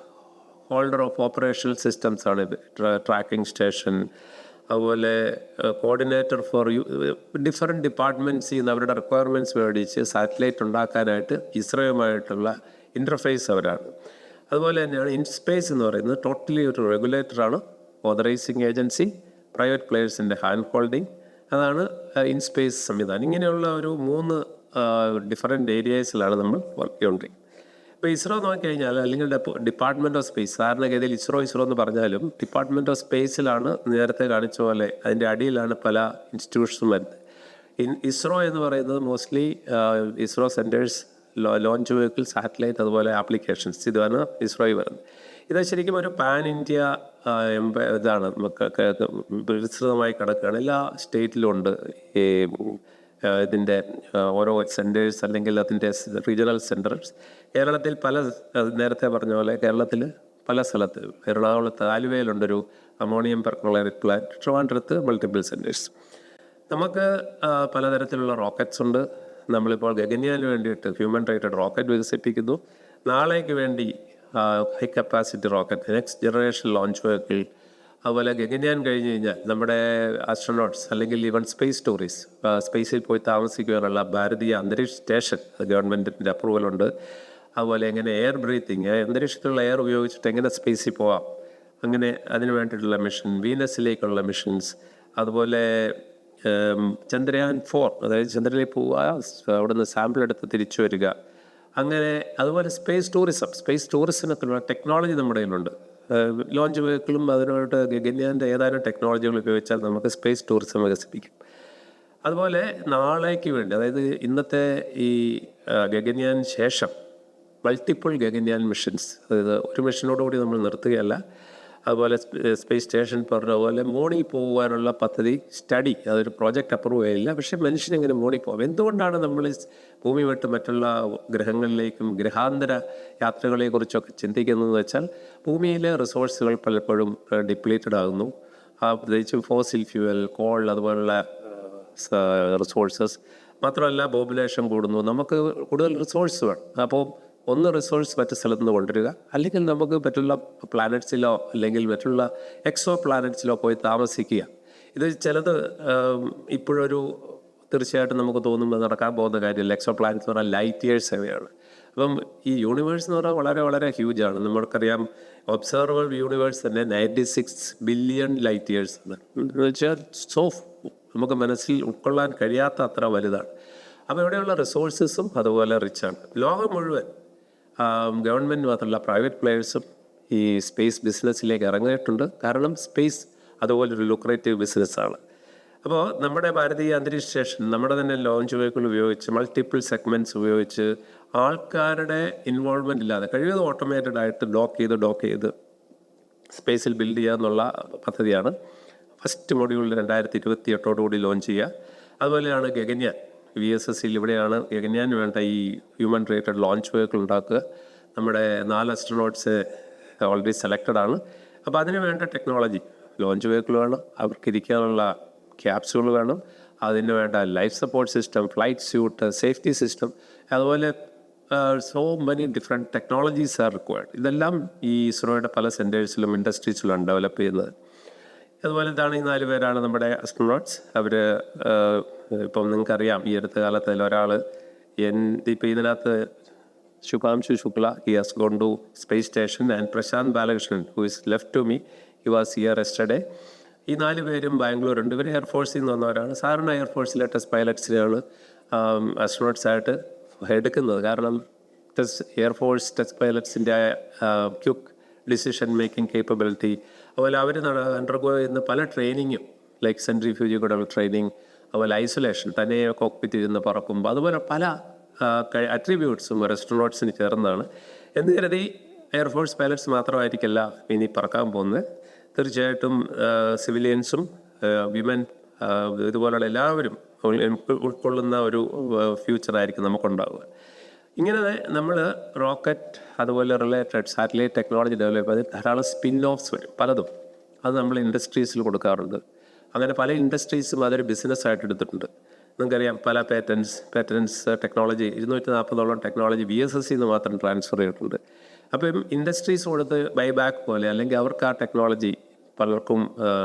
holder of operational systems ആണ് ഇത്. ട്രാക്കിംഗ് സ്റ്റേഷൻ, അതുപോലെ കോർഡിനേറ്റർ ഫോർ ഡിഫറെൻറ്റ് ഡിപ്പാർട്ട്മെൻറ്റ്സ് ചെയ്യുന്ന അവരുടെ റിക്വയർമെൻറ്റ്സ് മേടിച്ച് സാറ്റലൈറ്റ് ഉണ്ടാക്കാനായിട്ട് ഇസ്രോയുമായിട്ടുള്ള ഇൻ്റർഫേസ് അവരാണ്. അതുപോലെ തന്നെയാണ് ഇൻസ്പേസ് എന്ന് പറയുന്നത് ടോട്ടലി ഒരു റെഗുലേറ്ററാണ്, ഓതറൈസിങ് ഏജൻസി, പ്രൈവറ്റ് പ്ലെയേഴ്സിൻ്റെ ഹാൻഡ് ഹോൾഡിങ്, അതാണ് ഇൻസ്പേസ് സംവിധാനം. ഇങ്ങനെയുള്ള ഒരു 3 ഡിഫറെൻറ്റ് ഏരിയസിലാണ് നമ്മൾ വർക്ക് ചെയ്തുകൊണ്ടിരിക്കുന്നത്. ഇപ്പോൾ ഇസ്രോ നോക്കിക്കഴിഞ്ഞാൽ അല്ലെങ്കിൽ ഡിപ്പാർട്ട്മെൻറ്റ് ഓഫ് സ്പേസ്, സാധാരണഗതിയിൽ ഇസ്രോ എന്ന് പറഞ്ഞാലും ഡിപ്പാർട്ട്മെൻറ്റ് ഓഫ് സ്പേസിലാണ് നേരത്തെ കാണിച്ച പോലെ അതിൻ്റെ അടിയിലാണ് പല ഇൻസ്റ്റിറ്റ്യൂഷൻസും വരുന്നത്. ഇസ്രോ എന്ന് പറയുന്നത് mostly ISRO centres, launch vehicle, satellite, അതുപോലെ ആപ്ലിക്കേഷൻസ്, ഇതാണ് ഇസ്രോയിൽ വരുന്നത്. ഇത് ശരിക്കും ഒരു പാൻ ഇന്ത്യ ഇതാണ്, നമുക്ക് വിസ്തൃതമായി കിടക്കുകയാണ്. എല്ലാ സ്റ്റേറ്റിലും ഉണ്ട് ഈ ഇതിൻ്റെ ഓരോ സെൻറ്റേഴ്സ് അല്ലെങ്കിൽ അതിൻ്റെ റീജിയണൽ സെൻറ്റേഴ്സ്. കേരളത്തിൽ നേരത്തെ പറഞ്ഞ പോലെ കേരളത്തിൽ പല സ്ഥലത്ത്, എറണാകുളത്ത് ആലുവയിലുണ്ടൊരു അമോണിയം പെർക്ലോറൈഡ് പ്ലാന്റ്, ട്രിവാൻഡ്രത്ത് മൾട്ടിപ്പിൾ സെൻറ്റേഴ്സ്. നമുക്ക് പലതരത്തിലുള്ള റോക്കറ്റ്സ് ഉണ്ട്. നമ്മളിപ്പോൾ ഗഗൻയാന് വേണ്ടിയിട്ട് ഹ്യൂമൻ റേറ്റഡ് റോക്കറ്റ് വികസിപ്പിക്കുന്നു. നാളേക്ക് വേണ്ടി high capacity rocket, next generation launch vehicle, അതുപോലെ ഗഗൻയാൻ കഴിഞ്ഞ് കഴിഞ്ഞാൽ നമ്മുടെ ആസ്ട്രോനോട്ട്സ് അല്ലെങ്കിൽ ഈവൻ സ്പേസ് ടൂറിസ്റ്റ് സ്പേസിൽ പോയി താമസിക്കുവാനുള്ള ഭാരതീയ അന്തരീക്ഷ സ്റ്റേഷൻ ഗവൺമെൻറ്റിൻ്റെ അപ്രൂവലുണ്ട്. അതുപോലെ എങ്ങനെ എയർ ബ്രീത്തിങ്, അന്തരീക്ഷത്തിലുള്ള എയർ ഉപയോഗിച്ചിട്ട് എങ്ങനെ സ്പേസിൽ പോവാം, അങ്ങനെ അതിന് വേണ്ടിയിട്ടുള്ള മിഷൻ, വീനസിലേക്കുള്ള മിഷൻസ്, അതുപോലെ ചന്ദ്രയാൻ 4, അതായത് ചന്ദ്രനിൽ പോവുക, അവിടുന്ന് സാമ്പിൾ എടുത്ത് തിരിച്ചു വരിക, അങ്ങനെ. അതുപോലെ സ്പേസ് ടൂറിസത്തിനൊക്കെയുള്ള ടെക്നോളജി നമ്മുടെ കയ്യിലുണ്ട്. ലോഞ്ച് വെഹിക്കിളും അതിനോട്ട് ഗഗൻയാൻ്റെ ഏതാനും ടെക്നോളജികൾ ഉപയോഗിച്ചാൽ നമുക്ക് സ്പേസ് ടൂറിസം വികസിപ്പിക്കും. അതുപോലെ നാളേക്ക് വേണ്ടി, അതായത് ഇന്നത്തെ ഈ ഗഗൻയാൻ ശേഷം മൾട്ടിപ്പിൾ ഗഗൻയാൻ മിഷൻസ്, അതായത് ഒരു മിഷനോടുകൂടി നമ്മൾ നിർത്തുകയല്ല. അതുപോലെ സ്പേസ് സ്റ്റേഷൻ പറഞ്ഞ പോലെ മോണിൽ പോകാനുള്ള പദ്ധതി സ്റ്റഡി, അതൊരു പ്രോജക്റ്റ് അപ്രൂവ് ചെയ്യില്ല, പക്ഷേ മനുഷ്യനെങ്ങനെ മോണിൽ പോകാം, എന്തുകൊണ്ടാണ് നമ്മൾ ഭൂമി വിട്ട് മറ്റുള്ള ഗ്രഹങ്ങളിലേക്കും ഗ്രഹാന്തര യാത്രകളെക്കുറിച്ചൊക്കെ ചിന്തിക്കുന്നതെന്ന് വെച്ചാൽ ഭൂമിയിലെ റിസോഴ്സുകൾ പലപ്പോഴും ഡിപ്ലീറ്റഡ് ആകുന്നു. പ്രത്യേകിച്ചും ഫോസിൽ ഫ്യൂവൽ, കോൾ, അതുപോലുള്ള റിസോഴ്സസ്. മാത്രമല്ല പോപ്പുലേഷൻ കൂടുന്നു, നമുക്ക് കൂടുതൽ റിസോഴ്സ് വേണം. അപ്പോൾ ഒന്ന് റിസോഴ്സ് മറ്റു സ്ഥലത്ത് നിന്ന് കൊണ്ടുവരിക, അല്ലെങ്കിൽ നമുക്ക് മറ്റുള്ള പ്ലാനറ്റ്സിലോ അല്ലെങ്കിൽ മറ്റുള്ള എക്സോ പ്ലാനറ്റ്സിലോ പോയി താമസിക്കുക. ഇത് ചിലത് ഇപ്പോഴൊരു തീർച്ചയായിട്ടും നമുക്ക് തോന്നുമ്പോൾ നടക്കാൻ പോകുന്ന കാര്യമില്ല. എക്സോ പ്ലാനറ്റ്സ് എന്ന് പറഞ്ഞാൽ ലൈറ്റ് ഇയേഴ്സ് അവയാണ്. അപ്പം ഈ യൂണിവേഴ്സ് എന്ന് പറഞ്ഞാൽ വളരെ വളരെ ഹ്യൂജാണ്. നമ്മൾക്കറിയാം ഒബ്സർവർ യൂണിവേഴ്സ് തന്നെ 96 ബില്യൺ ലൈറ്റ് ഇയേഴ്സ് എന്ന് വെച്ചാൽ നമുക്ക് മനസ്സിൽ ഉൾക്കൊള്ളാൻ കഴിയാത്ത അത്ര വലുതാണ്. അപ്പോൾ ഇവിടെയുള്ള റിസോഴ്സസും അതുപോലെ റിച്ചാണ്. ലോകം മുഴുവൻ ഗവൺമെൻറ് മാത്രമല്ല പ്രൈവറ്റ് പ്ലെയേഴ്സും ഈ സ്പേസ് ബിസിനസ്സിലേക്ക് ഇറങ്ങിയിട്ടുണ്ട്. കാരണം സ്പേസ് അതുപോലൊരു ലുക്രേറ്റീവ് ബിസിനസ്സാണ്. അപ്പോൾ നമ്മുടെ ഭാരതീയ അന്തരീക്ഷ സ്റ്റേഷൻ നമ്മുടെ തന്നെ ലോഞ്ച് വെഹിക്കിൾ ഉപയോഗിച്ച് മൾട്ടിപ്പിൾ സെഗ്മെൻറ്റ്സ് ഉപയോഗിച്ച് ആൾക്കാരുടെ ഇൻവോൾവ്മെൻ്റ് ഇല്ലാതെ കഴിയുന്നത് ഓട്ടോമേറ്റഡ് ആയിട്ട് ഡോക്ക് ചെയ്ത് സ്പേസിൽ ബിൽഡ് ചെയ്യുക എന്നുള്ള പദ്ധതിയാണ്. ഫസ്റ്റ് മൊഡ്യൂളിൽ 2028 ലോഞ്ച് ചെയ്യുക. അതുപോലെയാണ് ഗഗൻയാൻ. VSSCയിൽ ഇവിടെയാണ് ഗഗൻയാന് വേണ്ട ഈ ഹ്യൂമൻ റേറ്റഡ് ലോഞ്ച് വെഹിക്കിൾ ഉണ്ടാക്കുക. നമ്മുടെ 4 അസ്ട്രോനോട്ട്സ് ഓൾറെഡി സെലക്റ്റഡ് ആണ്. അപ്പോൾ അതിന് വേണ്ട ടെക്നോളജി, ലോഞ്ച് വെഹിക്കിൾ വേണം, അവർക്ക് ഇരിക്കാനുള്ള ക്യാപ്സ്യൂൾ വേണം, അതിന് വേണ്ട life support system, flight suit, safety system, അതുപോലെ so many different technologies are required. ഇതെല്ലാം ഈ ഇസ്രോയുടെ പല സെൻറ്റേഴ്സിലും ഇൻഡസ്ട്രീസിലും ഡെവലപ്പ് ചെയ്യുന്നത്. അതുപോലെ എന്താണ് ഈ 4 പേരാണ് നമ്മുടെ അസ്ട്രോനോട്ട്സ്. അവർ ഇപ്പം നിങ്ങൾക്കറിയാം ഈ അടുത്ത കാലത്തിൽ ഒരാൾ ഇപ്പോൾ ഇതിനകത്ത് Shubhanshu Shukla, he has gone to space station, and Prasanth Balakrishnan who is left to me, he was here yesterday. ഈ 4 പേരും ബാംഗ്ലൂരുണ്ട്. ഇവർ എയർഫോഴ്സിൽ നിന്ന് വന്നവരാണ്. സാധാരണ എയർഫോഴ്സിലെ ടെസ്റ്റ് പൈലറ്റ്സിനെയാണ് അസ്ട്രോനോട്ട്സായിട്ട് എടുക്കുന്നത്. കാരണം എയർഫോഴ്സ് ടെസ്റ്റ് പൈലറ്റ്സിൻ്റെ ക്വിക്ക് ഡിസിഷൻ മേക്കിംഗ് കേപ്പബിലിറ്റി, അതുപോലെ അവർ അണ്ടർഗോ ചെയ്യുന്ന പല ട്രെയിനിങ്ങും ലൈക്ക് സെൻട്രിഫ്യൂജ് കൂടെയുള്ള ട്രെയിനിങ്, അതുപോലെ ഐസൊലേഷൻ, തന്നെ കോക്പിറ്റ് ഇരുന്ന് പറക്കുമ്പോൾ, അതുപോലെ പല അട്രിബ്യൂട്ട്സും ഒരു അസ്ട്രോനോട്ട്സിന് ചേർന്നതാണ്. എന്ന് കരുതി എയർഫോഴ്സ് പൈലറ്റ്സ് മാത്രമായിരിക്കില്ല ഇനി പറക്കാൻ പോകുന്നത്. തീർച്ചയായിട്ടും സിവിലിയൻസും വിമൻ ഇതുപോലുള്ള എല്ലാവരും ഉൾക്കൊള്ളുന്ന ഒരു ഫ്യൂച്ചറായിരിക്കും നമുക്കുണ്ടാവുക. ഇങ്ങനെ നമ്മൾ റോക്കറ്റ് അതുപോലെ റിലേറ്റഡ് സാറ്റലൈറ്റ് ടെക്നോളജി ഡെവലപ്പ് ചെയ്ത് ധാരാളം സ്പിൻ ഓഫ്സ് വരും പലതും. അത് നമ്മൾ ഇൻഡസ്ട്രീസിൽ കൊടുക്കാറുണ്ട്. അങ്ങനെ പല ഇൻഡസ്ട്രീസും അതൊരു ബിസിനസ്സായിട്ട് എടുത്തിട്ടുണ്ട്. നിങ്ങൾക്കറിയാം പല പേറ്റൻസ് ടെക്നോളജി 240ഓളം ടെക്നോളജി VSSC മാത്രം ട്രാൻസ്ഫർ ചെയ്തിട്ടുണ്ട്. അപ്പം ഇൻഡസ്ട്രീസ് കൊടുത്ത് ബൈബാക്ക് പോലെ അല്ലെങ്കിൽ അവർക്ക് ആ ടെക്നോളജി പലർക്കും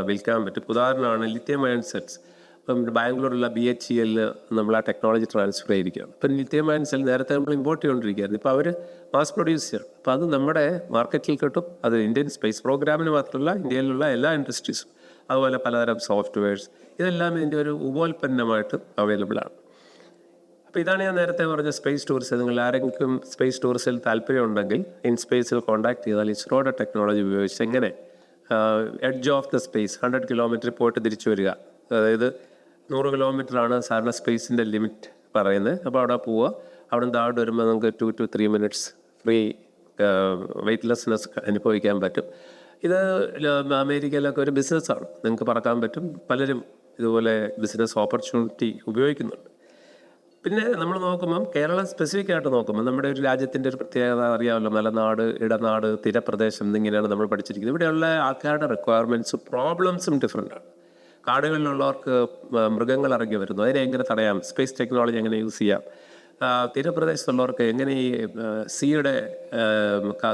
വിൽക്കാൻ പറ്റും. ഉദാഹരണമാണ് ലിത്യം അയൺ സെൽസ്. ഇപ്പം ബാംഗ്ലൂരിലുള്ള BHEL നമ്മൾ ആ ടെക്നോളജി ട്രാൻസ്ഫർ ചെയ്തിരിക്കുകയാണ്. ഇപ്പം ലിത്യം അയൺ സെൽ നേരത്തെ നമ്മൾ ഇമ്പോർട്ട് ചെയ്തുകൊണ്ടിരിക്കുകയായിരുന്നു. ഇപ്പോൾ അവർ മാസ് പ്രൊഡ്യൂസ് ചെയ്യണം. അപ്പോൾ അത് നമ്മുടെ മാർക്കറ്റിൽ കിട്ടും. അത് ഇന്ത്യൻ സ്പേസ് പ്രോഗ്രാമിന് മാത്രമല്ല ഇന്ത്യയിലുള്ള എല്ലാ ഇൻഡസ്ട്രീസും, അതുപോലെ പലതരം സോഫ്റ്റ്വെയർസ്, ഇതെല്ലാം ഇതിൻ്റെ ഒരു ഉപോൽപ്പന്നമായിട്ട് അവൈലബിൾ ആണ്. അപ്പോൾ ഇതാണ് ഞാൻ നേരത്തെ പറഞ്ഞ സ്പേസ് ടൂറിസം. നിങ്ങൾ ആരെങ്കിലും സ്പേസ് ടൂറിസത്തിൽ താല്പര്യമുണ്ടെങ്കിൽ ഇൻസ്പേസിൽ കോൺടാക്ട് ചെയ്താൽ ഇസ്രോയുടെ ടെക്നോളജി ഉപയോഗിച്ച് എങ്ങനെ edge of the space 100 kilometre പോയിട്ട് തിരിച്ചു വരിക. അതായത് 100 കിലോമീറ്ററാണ് സാധാരണ സ്പേസിൻ്റെ ലിമിറ്റ് പറയുന്നത്. അപ്പോൾ അവിടെ പോവുക, അവിടെ നിന്ന് താഴോട്ട് വരുമ്പോൾ നമുക്ക് 2 to 3 minutes ഫ്രീ വെയ്റ്റ്ലെസ്നെസ് അനുഭവിക്കാൻ പറ്റും. ഇത് അമേരിക്കയിലൊക്കെ ഒരു ബിസിനസ്സാണ്. നിങ്ങൾക്ക് പറക്കാൻ പറ്റും. പലരും ഇതുപോലെ ബിസിനസ് ഓപ്പർച്യൂണിറ്റി ഉപയോഗിക്കുന്നുണ്ട്. പിന്നെ നമ്മൾ നോക്കുമ്പം കേരളം സ്പെസിഫിക് ആയിട്ട് നോക്കുമ്പോൾ നമ്മുടെ ഒരു രാജ്യത്തിൻ്റെ ഒരു പ്രത്യേകത അറിയാമല്ലോ. മലനാട്, ഇടനാട്, തീരപ്രദേശം എന്നിങ്ങനെയാണ് നമ്മൾ പഠിച്ചിരിക്കുന്നത്. ഇവിടെയുള്ള ആൾക്കാരുടെ റിക്വയർമെൻറ്റ്സും പ്രോബ്ലംസും ഡിഫറെൻ്റാണ്. കാടുകളിലുള്ളവർക്ക് മൃഗങ്ങൾ ഇറങ്ങി വരുന്നു, അതിനെ എങ്ങനെ തടയാം, സ്പേസ് ടെക്നോളജി എങ്ങനെ യൂസ് ചെയ്യാം. തീരപ്രദേശത്തുള്ളവർക്ക് എങ്ങനെ ഈ സീയുടെ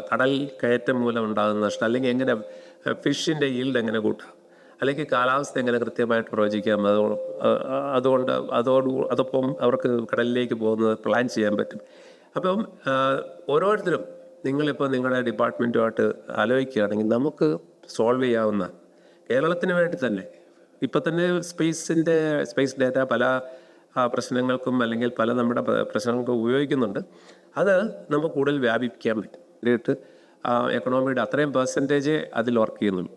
കടൽ കയറ്റം മൂലം ഉണ്ടാകുന്ന നഷ്ടം, അല്ലെങ്കിൽ എങ്ങനെ ഫിഷിൻ്റെ ഈൽഡ് എങ്ങനെ കൂട്ടാം, അല്ലെങ്കിൽ കാലാവസ്ഥ എങ്ങനെ കൃത്യമായിട്ട് പ്രവചിക്കാം. അതോടൊപ്പം അവർക്ക് കടലിലേക്ക് പോകുന്നത് പ്ലാൻ ചെയ്യാൻ പറ്റും. അപ്പം ഓരോരുത്തരും നിങ്ങളിപ്പോൾ നിങ്ങളുടെ ഡിപ്പാർട്ട്മെൻറ്റുമായിട്ട് ആലോചിക്കുകയാണെങ്കിൽ നമുക്ക് സോൾവ് ചെയ്യാവുന്ന, കേരളത്തിന് വേണ്ടി തന്നെ ഇപ്പം തന്നെ സ്പേസ് ഡാറ്റ പല പ്രശ്നങ്ങൾക്കും അല്ലെങ്കിൽ പല നമ്മുടെ പ്രശ്നങ്ങൾക്കും ഉപയോഗിക്കുന്നുണ്ട്. അത് നമുക്ക് കൂടുതൽ വ്യാപിപ്പിക്കാൻ പറ്റും. ഇതിട്ട് എക്കണോമിയുടെ അത്രയും പെർസെൻറ്റേജ് അതിൽ വർക്ക് ചെയ്യുന്നുള്ളൂ.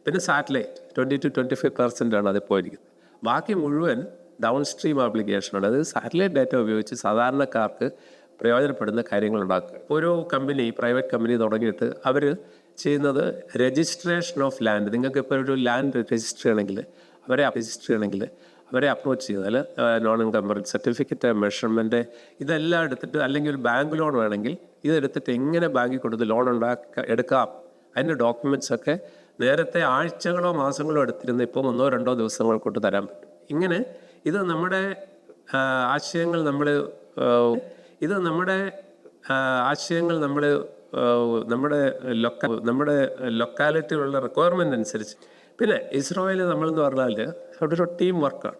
പിന്നെ സാറ്റലൈറ്റ് 20 to 25% അതിൽ പോയിരിക്കുന്നത്. ബാക്കി മുഴുവൻ ഡൗൺ സ്ട്രീം ആപ്ലിക്കേഷനാണ്. അത് സാറ്റലൈറ്റ് ഡാറ്റ ഉപയോഗിച്ച് സാധാരണക്കാർക്ക് പ്രയോജനപ്പെടുന്ന കാര്യങ്ങൾ ഉണ്ടാക്കുക. ഒരു കമ്പനി, പ്രൈവറ്റ് കമ്പനി തുടങ്ങിയിട്ട് അവർ ചെയ്യുന്നത് രജിസ്ട്രേഷൻ ഓഫ് ലാൻഡ്. നിങ്ങൾക്ക് ഇപ്പോൾ ഒരു ലാൻഡ് രജിസ്റ്റർ ചെയ്യണമെങ്കിൽ അവരെ അപ്രോച്ച് ചെയ്താൽ നോൺ എൻകംബറൻസ് സർട്ടിഫിക്കറ്റ്, മെഷർമെൻറ്റ് ഇതെല്ലാം എടുത്തിട്ട്, അല്ലെങ്കിൽ ഒരു ബാങ്ക് ലോൺ വേണമെങ്കിൽ ഇതെടുത്തിട്ട് എങ്ങനെ ബാങ്കിൽ കൊടുത്ത് ലോൺ എടുക്കാം, അതിൻ്റെ ഡോക്യുമെൻറ്റ്സൊക്കെ നേരത്തെ ആഴ്ചകളോ മാസങ്ങളോ എടുത്തിരുന്ന ഇപ്പോൾ 1-2 ദിവസങ്ങൾ കൊണ്ട് തരാൻ പറ്റും. ഇങ്ങനെ ഇത് നമ്മുടെ ആശയങ്ങൾ നമ്മുടെ ലൊക്കാലിറ്റിയിലുള്ള റിക്വയർമെൻ്റ് അനുസരിച്ച്. പിന്നെ ഇസ്രോയിൽ നമ്മളെന്ന് പറഞ്ഞാൽ അവിടെ ഒരു ടീം വർക്കാണ്.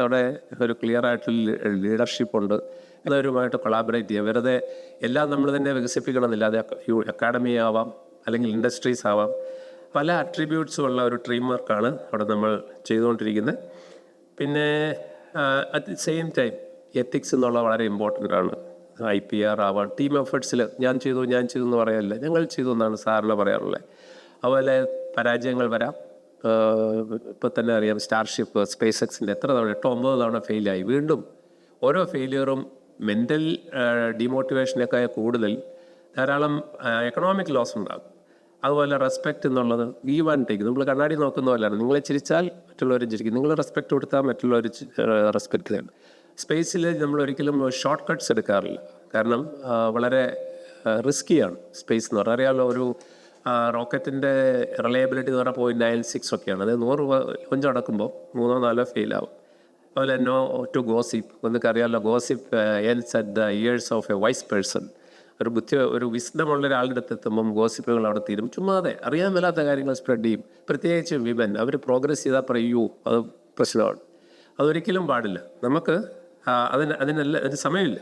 അവിടെ ഒരു ക്ലിയർ ആയിട്ടുള്ള ലീഡർഷിപ്പുണ്ട്. അവരുമായിട്ട് കൊളാബറേറ്റ് ചെയ്യുക. വെറുതെ എല്ലാം നമ്മൾ തന്നെ വികസിപ്പിക്കണമെന്നില്ല. അത് അക്കാഡമി ആവാം, അല്ലെങ്കിൽ ഇൻഡസ്ട്രീസ് ആവാം. പല അട്രിബ്യൂട്ട്സും ഉള്ള ഒരു ടീം വർക്കാണ് അവിടെ നമ്മൾ ചെയ്തുകൊണ്ടിരിക്കുന്നത്. പിന്നെ at the same time ethics എന്നുള്ള വളരെ ഇമ്പോർട്ടൻ്റ് ആണ്. IPR ആവാം, ടീം എഫേർട്സിൽ ഞാൻ ചെയ്തു എന്ന് പറയാറില്ല, ഞങ്ങൾ ചെയ്തു എന്നാണ് സാറിന് പറയാറുള്ളത്. അതുപോലെ പരാജയങ്ങൾ വരാം. ഇപ്പോൾ തന്നെ അറിയാം, സ്റ്റാർഷിപ്പ്, സ്പേസ് എക്സിൻ്റെ എത്ര തവണ 8-9 തവണ ഫെയിലായി. വീണ്ടും ഓരോ ഫെയിലിയറും മെൻ്റൽ ഡിമോട്ടിവേഷനൊക്കെ കൂടുതൽ ധാരാളം എക്കണോമിക് ലോസ് ഉണ്ടാകും. അതുപോലെ റെസ്പെക്റ്റ് എന്നുള്ളത് ഗീവ് ആൻഡ് ടേക്ക്. നമ്മൾ കണ്ണാടി നോക്കുന്ന പോലെയാണ്. നിങ്ങൾ ചിരിച്ചാൽ മറ്റുള്ളവരും ചിരിക്കും, നിങ്ങൾ റെസ്പെക്റ്റ് കൊടുത്താൽ മറ്റുള്ളവർ റെസ്പെക്റ്റ് ചെയ്യണം. സ്പേസിൽ നമ്മൾ ഒരിക്കലും ഷോർട്ട് കട്ട്സ് എടുക്കാറില്ല. കാരണം വളരെ റിസ്ക്കിയാണ് സ്പേസ് എന്ന് പറഞ്ഞാൽ. അറിയാമല്ലോ, ഒരു റോക്കറ്റിൻ്റെ റിലയബിലിറ്റി എന്ന് പറഞ്ഞാൽ 0.96 ഒക്കെയാണ്. അത് 100 ലോഞ്ച് നടക്കുമ്പോൾ 3-4 ഫെയിലാവും. അതുപോലെ നോ ടു ഗോസിപ്പ്. നിങ്ങൾക്ക് അറിയാമല്ലോ, gossip ends at the ears of a wise person. ഒരു വിസ്ഡമുള്ള ഒരാളുടെ അടുത്ത് എത്തുമ്പം ഗോസിപ്പുകൾ അവിടെ തീരും. ചുമ്മാതെ അറിയാൻ മേലാത്ത കാര്യങ്ങൾ സ്പ്രെഡ് ചെയ്യും. പ്രത്യേകിച്ച് വിമൻ, അവർ പ്രോഗ്രസ് ചെയ്താൽ പറയൂ, അത് പ്രശ്നമാണ്. അതൊരിക്കലും പാടില്ല. നമുക്ക് അതിന് സമയമില്ല.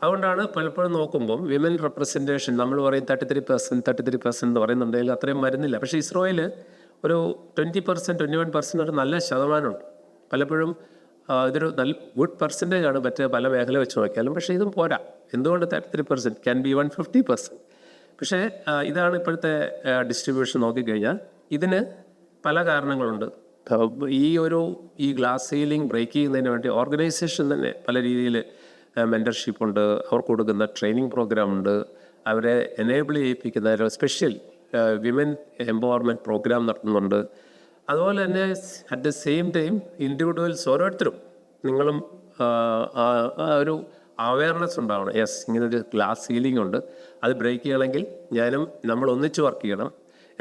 അതുകൊണ്ടാണ് പലപ്പോഴും നോക്കുമ്പം വിമൻ റെപ്രസെൻറ്റേഷൻ നമ്മൾ പറയും 33% എന്ന് പറയുന്നുണ്ടെങ്കിൽ അത്രയും വരുന്നില്ല. പക്ഷേ ഇസ്രോയിൽ ഒരു 20%, 21% ഒരു നല്ല ശതമാനമുണ്ട്. പലപ്പോഴും ഇതൊരു നല്ല ഗുഡ് പെർസെൻറ്റേജ് ആണ് മറ്റേ പല മേഖല വെച്ച് നോക്കിയാലും. പക്ഷേ ഇതും പോരാ. എന്തുകൊണ്ട് 33%? Can be 150%. പക്ഷേ ഇതാണ് ഇപ്പോഴത്തെ ഡിസ്ട്രിബ്യൂഷൻ നോക്കിക്കഴിഞ്ഞാൽ. ഇതിന് പല കാരണങ്ങളുണ്ട്. ഈ ഗ്ലാസ് സീലിംഗ് ബ്രേക്ക് ചെയ്യുന്നതിന് വേണ്ടി ഓർഗനൈസേഷൻ തന്നെ പല രീതിയിൽ മെൻറ്റർഷിപ്പുണ്ട്, അവർക്ക് കൊടുക്കുന്ന ട്രെയിനിങ് പ്രോഗ്രാം ഉണ്ട്, അവരെ എനേബിൾ ചെയ്യിപ്പിക്കുന്ന സ്പെഷ്യൽ വിമൻ എംപവർമെൻറ്റ് പ്രോഗ്രാം നടത്തുന്നുണ്ട്. അതുപോലെ തന്നെ at the same time individuals ഓരോരുത്തരും നിങ്ങളും ഒരു അവയർനെസ് ഉണ്ടാവണം. യെസ്, ഇങ്ങനൊരു ഗ്ലാസ് സീലിംഗ് ഉണ്ട്, അത് ബ്രേക്ക് ചെയ്യണമെങ്കിൽ നമ്മൾ ഒന്നിച്ച് വർക്ക് ചെയ്യണം.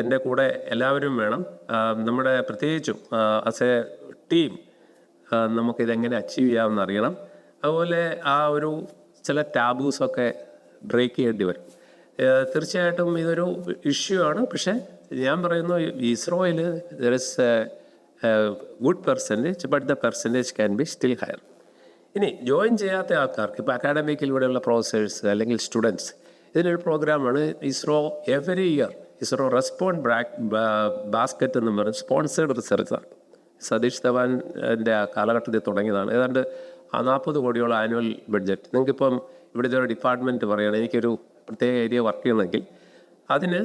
എൻ്റെ കൂടെ എല്ലാവരും വേണം. നമ്മുടെ പ്രത്യേകിച്ചും ആസ് എ ടീം നമുക്കിതെങ്ങനെ അച്ചീവ് ചെയ്യാമെന്ന് അറിയണം. അതുപോലെ ചില ടാബൂസൊക്കെ ബ്രേക്ക് ചെയ്യേണ്ടി വരും. തീർച്ചയായിട്ടും ഇതൊരു ഇഷ്യൂ ആണ്. പക്ഷേ ഞാൻ പറയുന്നു, ഇസ്രോയിൽ there is a good percentage, but the percentage can be still higher. ഇനി ജോയിൻ ചെയ്യാത്ത ആൾക്കാർക്ക്, ഇപ്പോൾ അക്കാഡമിക്കിലൂടെയുള്ള പ്രൊഫസേഴ്സ് അല്ലെങ്കിൽ സ്റ്റുഡൻസ്, ഇതിനൊരു പ്രോഗ്രാമാണ് ISRO every year. ISRO respond basket എന്ന് പറഞ്ഞ് സ്പോൺസേഡ് റിസർച്ചാണ്. സതീഷ് ധവാൻ്റെ കാലഘട്ടത്തിൽ തുടങ്ങിയതാണ്. ഏതാണ്ട് 40 കോടിയോളം ആനുവൽ ബഡ്ജറ്റ്. നിങ്ങൾക്കിപ്പം ഇവിടുത്തെ ഒരു ഡിപ്പാർട്ട്മെൻറ്റ് പറയുകയാണ്, എനിക്കൊരു പ്രത്യേക ഏരിയ വർക്ക് ചെയ്യണമെങ്കിൽ അതിന്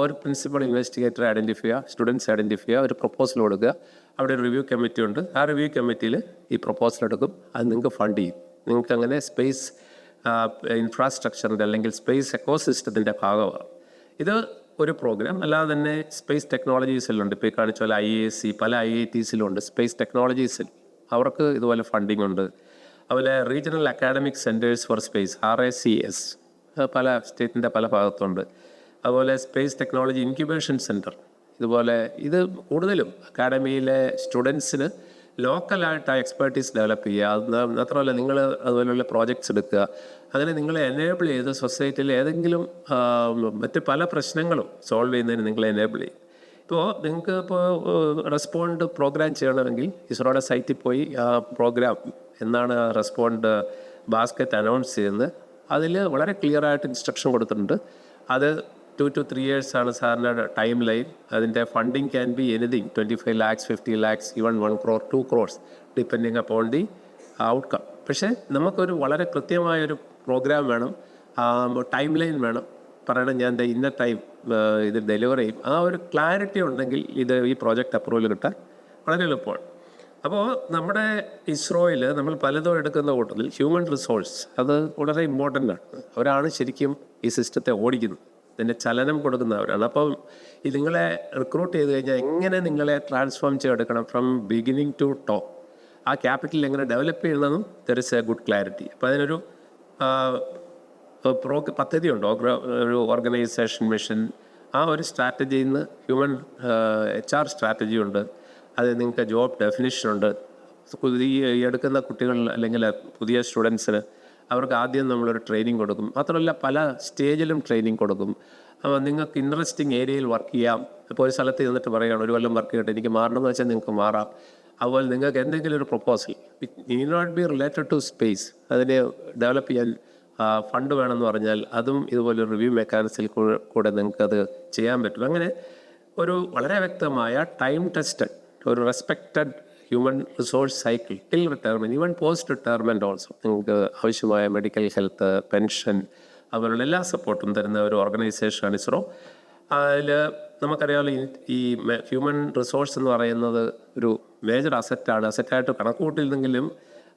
ഒരു പ്രിൻസിപ്പൽ ഇൻവെസ്റ്റിഗേറ്റർ ഐഡൻറ്റിഫൈ ചെയ്യുക, സ്റ്റുഡൻസ് ഐഡൻറ്റിഫൈ ചെയ്യുക, ഒരു പ്രൊപ്പോസൽ കൊടുക്കുക. അവിടെ ഒരു റിവ്യൂ കമ്മിറ്റി ഉണ്ട്. ആ റിവ്യൂ കമ്മിറ്റിയിൽ ഈ പ്രൊപ്പോസൽ എടുക്കും, അത് നിങ്ങൾക്ക് ഫണ്ട് ചെയ്യും. നിങ്ങൾക്ക് അങ്ങനെ സ്പേസ് ഇൻഫ്രാസ്ട്രക്ചറിൻ്റെ അല്ലെങ്കിൽ സ്പേസ് എക്കോസിസ്റ്റത്തിൻ്റെ ഭാഗമാണ്. ഇത് ഒരു പ്രോഗ്രാം. അല്ലാതെ തന്നെ സ്പേസ് ടെക്നോളജീസിലുണ്ട്. ഇപ്പോൾ ഈ കാണിച്ച പോലെ IISc, പല IITസിലുണ്ട് സ്പേസ് ടെക്നോളജീസിൽ. അവർക്ക് ഇതുപോലെ ഫണ്ടിങ് ഉണ്ട്. അതുപോലെ regional academic centres for space, RACS, പല സ്റ്റേറ്റിൻ്റെ പല ഭാഗത്തുണ്ട്. അതുപോലെ സ്പേസ് ടെക്നോളജി ഇൻക്യുബേഷൻ സെൻറ്റർ. ഇതുപോലെ ഇത് കൂടുതലും അക്കാഡമിയിലെ സ്റ്റുഡൻസിന് ലോക്കലായിട്ട് ആ എക്സ്പെർട്ടീസ് ഡെവലപ്പ് ചെയ്യുക. അത് മാത്രമല്ല, നിങ്ങൾ അതുപോലെയുള്ള പ്രോജക്ട്സ് എടുക്കുക. അങ്ങനെ നിങ്ങളെ എനേബിൾ ചെയ്ത് സൊസൈറ്റിയിൽ ഏതെങ്കിലും മറ്റ് പല പ്രശ്നങ്ങളും സോൾവ് ചെയ്യുന്നതിന് നിങ്ങളെ എനേബിൾ ചെയ്യും. ഇപ്പോൾ നിങ്ങൾക്ക് റെസ്പോണ്ട് പ്രോഗ്രാം ചെയ്യണമെങ്കിൽ ഇസ്രോയുടെ സൈറ്റിൽ പോയി ആ പ്രോഗ്രാം എന്നാണ് റെസ്പോണ്ട് ബാസ്ക്കറ്റ് അനൗൺസ് ചെയ്യുന്നത്. അതിൽ വളരെ ക്ലിയറായിട്ട് ഇൻസ്ട്രക്ഷൻ കൊടുത്തിട്ടുണ്ട്. അത് 2 to 3 years ആണ് സാറിൻ്റെ ടൈം ലൈൻ. അതിൻ്റെ funding can be anything, 25 lakhs, 50 lakhs, even 1 crore, 2 crores depending upon the outcome. പക്ഷേ നമുക്കൊരു വളരെ കൃത്യമായൊരു പ്രോഗ്രാം വേണം, ടൈം ലൈൻ വേണം. പറയണം ഞാൻ ഇന്ന ടൈം ഇത് ഡെലിവർ ചെയ്യും. ആ ഒരു ക്ലാരിറ്റി ഉണ്ടെങ്കിൽ ഈ പ്രോജക്റ്റ് അപ്രൂവൽ കിട്ടാൻ വളരെ എളുപ്പമാണ്. അപ്പോൾ നമ്മുടെ ഇസ്രോയിൽ നമ്മൾ പലതും എടുക്കുന്ന കൂട്ടത്തിൽ ഹ്യൂമൻ റിസോഴ്സ് അത് വളരെ ഇമ്പോർട്ടൻ്റ് ആണ്. അവരാണ് ശരിക്കും ഈ സിസ്റ്റത്തെ ഓടിക്കുന്നത്, ഇതിൻ്റെ ചലനം കൊടുക്കുന്നവരാണ്. അപ്പം ഈ നിങ്ങളെ റിക്രൂട്ട് ചെയ്ത് കഴിഞ്ഞാൽ എങ്ങനെ നിങ്ങളെ ട്രാൻസ്ഫോം ചെയ്തെടുക്കണം ഫ്രം ബിഗിനിങ് ടു ടോപ്പ്, ആ ക്യാപിറ്റൽ എങ്ങനെ ഡെവലപ്പ് ചെയ്യുന്നതും there is a good clarity. അപ്പോൾ അതിനൊരു പദ്ധതിയുണ്ട്, ഒരു ഓർഗനൈസേഷൻ മിഷൻ. ആ ഒരു സ്ട്രാറ്റജിയിൽ നിന്ന് ഹ്യൂമൻ HR സ്ട്രാറ്റജി ഉണ്ട്. അത് നിങ്ങൾക്ക് ജോബ് ഡെഫിനിഷൻ ഉണ്ട്. ഈ എടുക്കുന്ന കുട്ടികൾ അല്ലെങ്കിൽ പുതിയ സ്റ്റുഡൻസിന് അവർക്ക് ആദ്യം നമ്മളൊരു ട്രെയിനിങ് കൊടുക്കും. മാത്രമല്ല പല സ്റ്റേജിലും ട്രെയിനിങ് കൊടുക്കും. അപ്പോൾ നിങ്ങൾക്ക് ഇൻട്രസ്റ്റിംഗ് ഏരിയയിൽ വർക്ക് ചെയ്യാം. ഇപ്പോൾ ഒരു സ്ഥലത്ത് ഇരുന്നിട്ട് പറയുകയാണ് 1 കൊല്ലം വർക്ക് ചെയ്തിട്ട് എനിക്ക് മാറണമെന്ന് വെച്ചാൽ നിങ്ങൾക്ക് മാറാം. അതുപോലെ നിങ്ങൾക്ക് എന്തെങ്കിലും ഒരു proposal need not be related to space, അതിനെ ഡെവലപ്പ് ചെയ്യാൻ ഫണ്ട് വേണമെന്ന് പറഞ്ഞാൽ അതും ഇതുപോലെ റിവ്യൂ മെക്കാനിക്സിൽ കൂടെ നിങ്ങൾക്കത് ചെയ്യാൻ പറ്റും. അങ്ങനെ ഒരു വളരെ വ്യക്തമായ ടൈം ടെസ്റ്റഡ് ഒരു respected human resource cycle till retirement, even post retirement also. നിങ്ങൾക്ക് ആവശ്യമായ മെഡിക്കൽ ഹെൽത്ത്, പെൻഷൻ, അതുപോലുള്ള എല്ലാ സപ്പോർട്ടും തരുന്ന ഒരു ഓർഗനൈസേഷനാണ് ഇസ്രോ. അതിൽ നമുക്കറിയാമല്ലോ ഈ ഹ്യൂമൻ റിസോഴ്സ് എന്ന് പറയുന്നത് ഒരു മേജർ അസറ്റാണ്. അസറ്റായിട്ട് കണക്കുകൂട്ടില്ലെങ്കിലും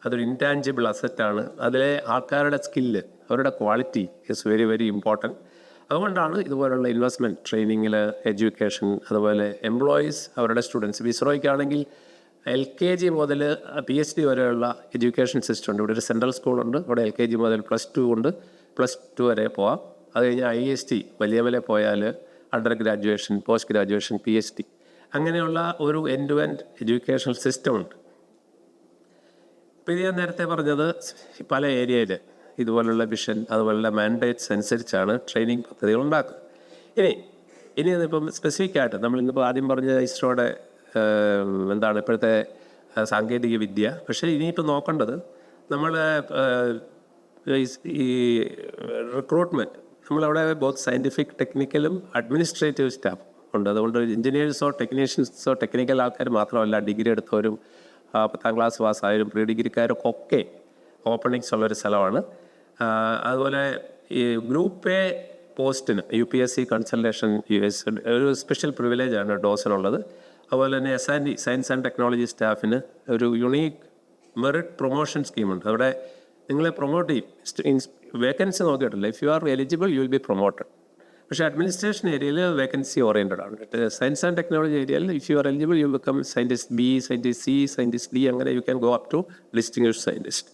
അതൊരു ഇൻടാഞ്ചിബിൾ അസറ്റാണ്. അതിലെ ആൾക്കാരുടെ സ്കില്ല്, അവരുടെ quality is very very important. അതുകൊണ്ടാണ് ഇതുപോലുള്ള ഇൻവെസ്റ്റ്മെൻറ്റ് ട്രെയിനിങ്ങിൽ, എഡ്യൂക്കേഷൻ, അതുപോലെ എംപ്ലോയീസ് അവരുടെ സ്റ്റുഡൻസ്. ഇസ്രോയ്ക്കാണെങ്കിൽ LKG മുതൽ PhD വരെയുള്ള എഡ്യൂക്കേഷൻ സിസ്റ്റം ഉണ്ട്. ഇവിടെ ഒരു സെൻട്രൽ സ്കൂളുണ്ട്, അവിടെ LKG മുതൽ +2 ഉണ്ട്, +2 വരെ പോവാം. അത് കഴിഞ്ഞ് IIST വലിയ പോയാൽ under graduation, post graduation, PhD, അങ്ങനെയുള്ള ഒരു end to end education system ഉണ്ട്. ഇപ്പോൾ ഞാൻ നേരത്തെ പറഞ്ഞത് പല ഏരിയയിൽ ഇതുപോലുള്ള വിഷൻ, അതുപോലുള്ള മാൻഡേറ്റ്സ് അനുസരിച്ചാണ് ട്രെയിനിങ് പദ്ധതികൾ ഉണ്ടാക്കുന്നത്. ഇനി ഇപ്പം സ്പെസിഫിക് ആയിട്ട് നമ്മൾ ഇന്നിപ്പോൾ ആദ്യം പറഞ്ഞ ഇസ്രോയുടെ എന്താണ് ഇപ്പോഴത്തെ സാങ്കേതിക വിദ്യ. പക്ഷേ ഇനിയിപ്പോൾ നോക്കേണ്ടത് നമ്മൾ ഈ റിക്രൂട്ട്മെൻറ്റ്, നമ്മളവിടെ ബോത്ത് സയൻറ്റിഫിക്, ടെക്നിക്കലും അഡ്മിനിസ്ട്രേറ്റീവ് സ്റ്റാഫ് ഉണ്ട്. അതുകൊണ്ട് എഞ്ചിനീയേഴ്സോ ടെക്നീഷ്യൻസോ ടെക്നിക്കൽ ആൾക്കാർ മാത്രമല്ല, ഡിഗ്രി എടുത്തവരും 10ാം ക്ലാസ് പാസ്സായവരും പ്രീ ഡിഗ്രിക്കാരൊക്കെ ഒക്കെ ഓപ്പണിങ്സ് ഉള്ളൊരു സ്ഥലമാണ്. അതുപോലെ ഈ ഗ്രൂപ്പ് എ പോസ്റ്റിന് UPSC കൺസൾട്ടേഷൻ US ഒരു സ്പെഷ്യൽ പ്രിവിലേജാണ് ഡോസിനുള്ളത്. അതുപോലെ തന്നെ S&T സയൻസ് ആൻഡ് ടെക്നോളജി സ്റ്റാഫിന് ഒരു യുണീക്ക് മെറിറ്റ് പ്രൊമോഷൻ സ്കീമുണ്ട്. അവിടെ നിങ്ങളെ പ്രൊമോട്ട് ചെയ്യും. വേക്കൻസി നോക്കിയിട്ടില്ല, if you are eligible you will be promoted. പക്ഷേ അഡ്മിനിസ്ട്രേഷൻ ഏരിയയിൽ വേക്കൻസി ഓറിയൻറ്റഡ് ആണ്. സയൻസ് ആൻഡ് ടെക്നോളജി ഏരിയയിൽ if you are eligible you become scientist B, scientist C, scientist D, അങ്ങനെ you can go up to distinguished scientist.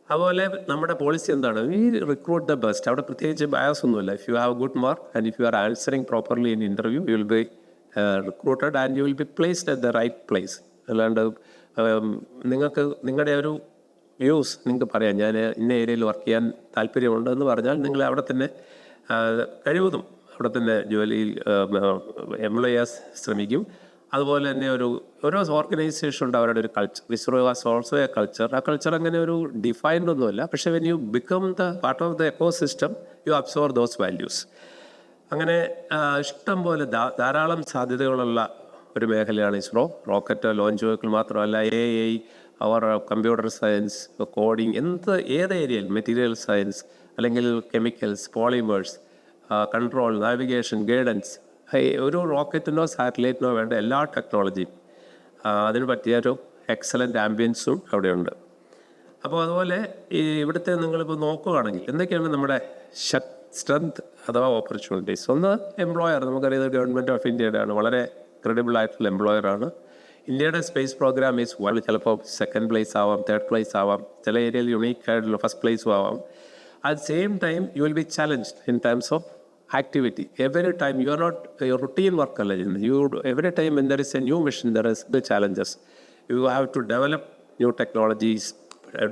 അതുപോലെ നമ്മുടെ പോളിസി എന്താണ്? We recruit the best. അവിടെ പ്രത്യേകിച്ച് ബയസ് ഒന്നുമില്ല. If you have good mark and if you are answering properly in interview you will B recruited and you will be placed at the right place. അല്ലാണ്ട് നിങ്ങൾക്ക് നിങ്ങളുടെ ഒരു വ്യൂസ് നിങ്ങൾക്ക് പറയാം, ഞാൻ ഇന്ന ഏരിയയിൽ വർക്ക് ചെയ്യാൻ താല്പര്യമുണ്ടെന്ന് പറഞ്ഞാൽ നിങ്ങൾ അവിടെ തന്നെ കഴിവതും അവിടെ തന്നെ ജോലിയിൽ എംപ്ലോയേഴ്സ് ശ്രമിക്കും. അതുപോലെ തന്നെ ഓരോ ഓർഗനൈസേഷൻ ഉണ്ട്, അവരുടെ ഒരു culture. ISRO was also a culture. ആ കൾച്ചർ അങ്ങനെ ഒരു ഡിഫൈൻഡ് ഒന്നുമല്ല. പക്ഷേ when you become the part of the eco system you absorb those values. അങ്ങനെ ഇഷ്ടം പോലെ ധാരാളം സാധ്യതകളുള്ള ഒരു മേഖലയാണ് ഇസ്രോ. റോക്കറ്റ് ലോഞ്ച് വെഹിക്കിൾ മാത്രമല്ല, AI, അവർ കമ്പ്യൂട്ടർ സയൻസ്, കോഡിങ്, ഏത് ഏരിയയിൽ, മെറ്റീരിയൽ സയൻസ് അല്ലെങ്കിൽ chemicals, polymers, control, navigation, guidance, ഒരു റോക്കറ്റിനോ സാറ്റലൈറ്റിനോ വേണ്ട എല്ലാ ടെക്നോളജിയും അതിന് പറ്റിയൊരു എക്സലൻ്റ് ആംബിയൻസും അവിടെയുണ്ട്. അപ്പോൾ അതുപോലെ ഈ ഇവിടുത്തെ നിങ്ങളിപ്പോൾ നോക്കുകയാണെങ്കിൽ എന്തൊക്കെയാണ് നമ്മുടെ സ്ട്രെങ്ത് അഥവാ ഓപ്പർച്യൂണിറ്റീസ്? ഒന്ന്, എംപ്ലോയർ. നമുക്കറിയാം ഗവൺമെൻറ് ഓഫ് ഇന്ത്യയുടെ ആണ്, വളരെ ക്രെഡിബിൾ ആയിട്ടുള്ള എംപ്ലോയറാണ്. ഇന്ത്യയുടെ സ്പേസ് പ്രോഗ്രാം ഈസ് വേൾഡ്. ചിലപ്പോൾ 2nd പ്ലേസ് ആവാം, 3rd പ്ലേസ് ആവാം, ചില ഏരിയയിൽ യുണീക്ക് ആയിട്ടുള്ള 1st പ്ലേസും ആവാം. At same time you will B challenged in terms of activity. Every time you are not your routine work alone. Every time when there is a new mission, there is the challenges. You have to develop new technologies,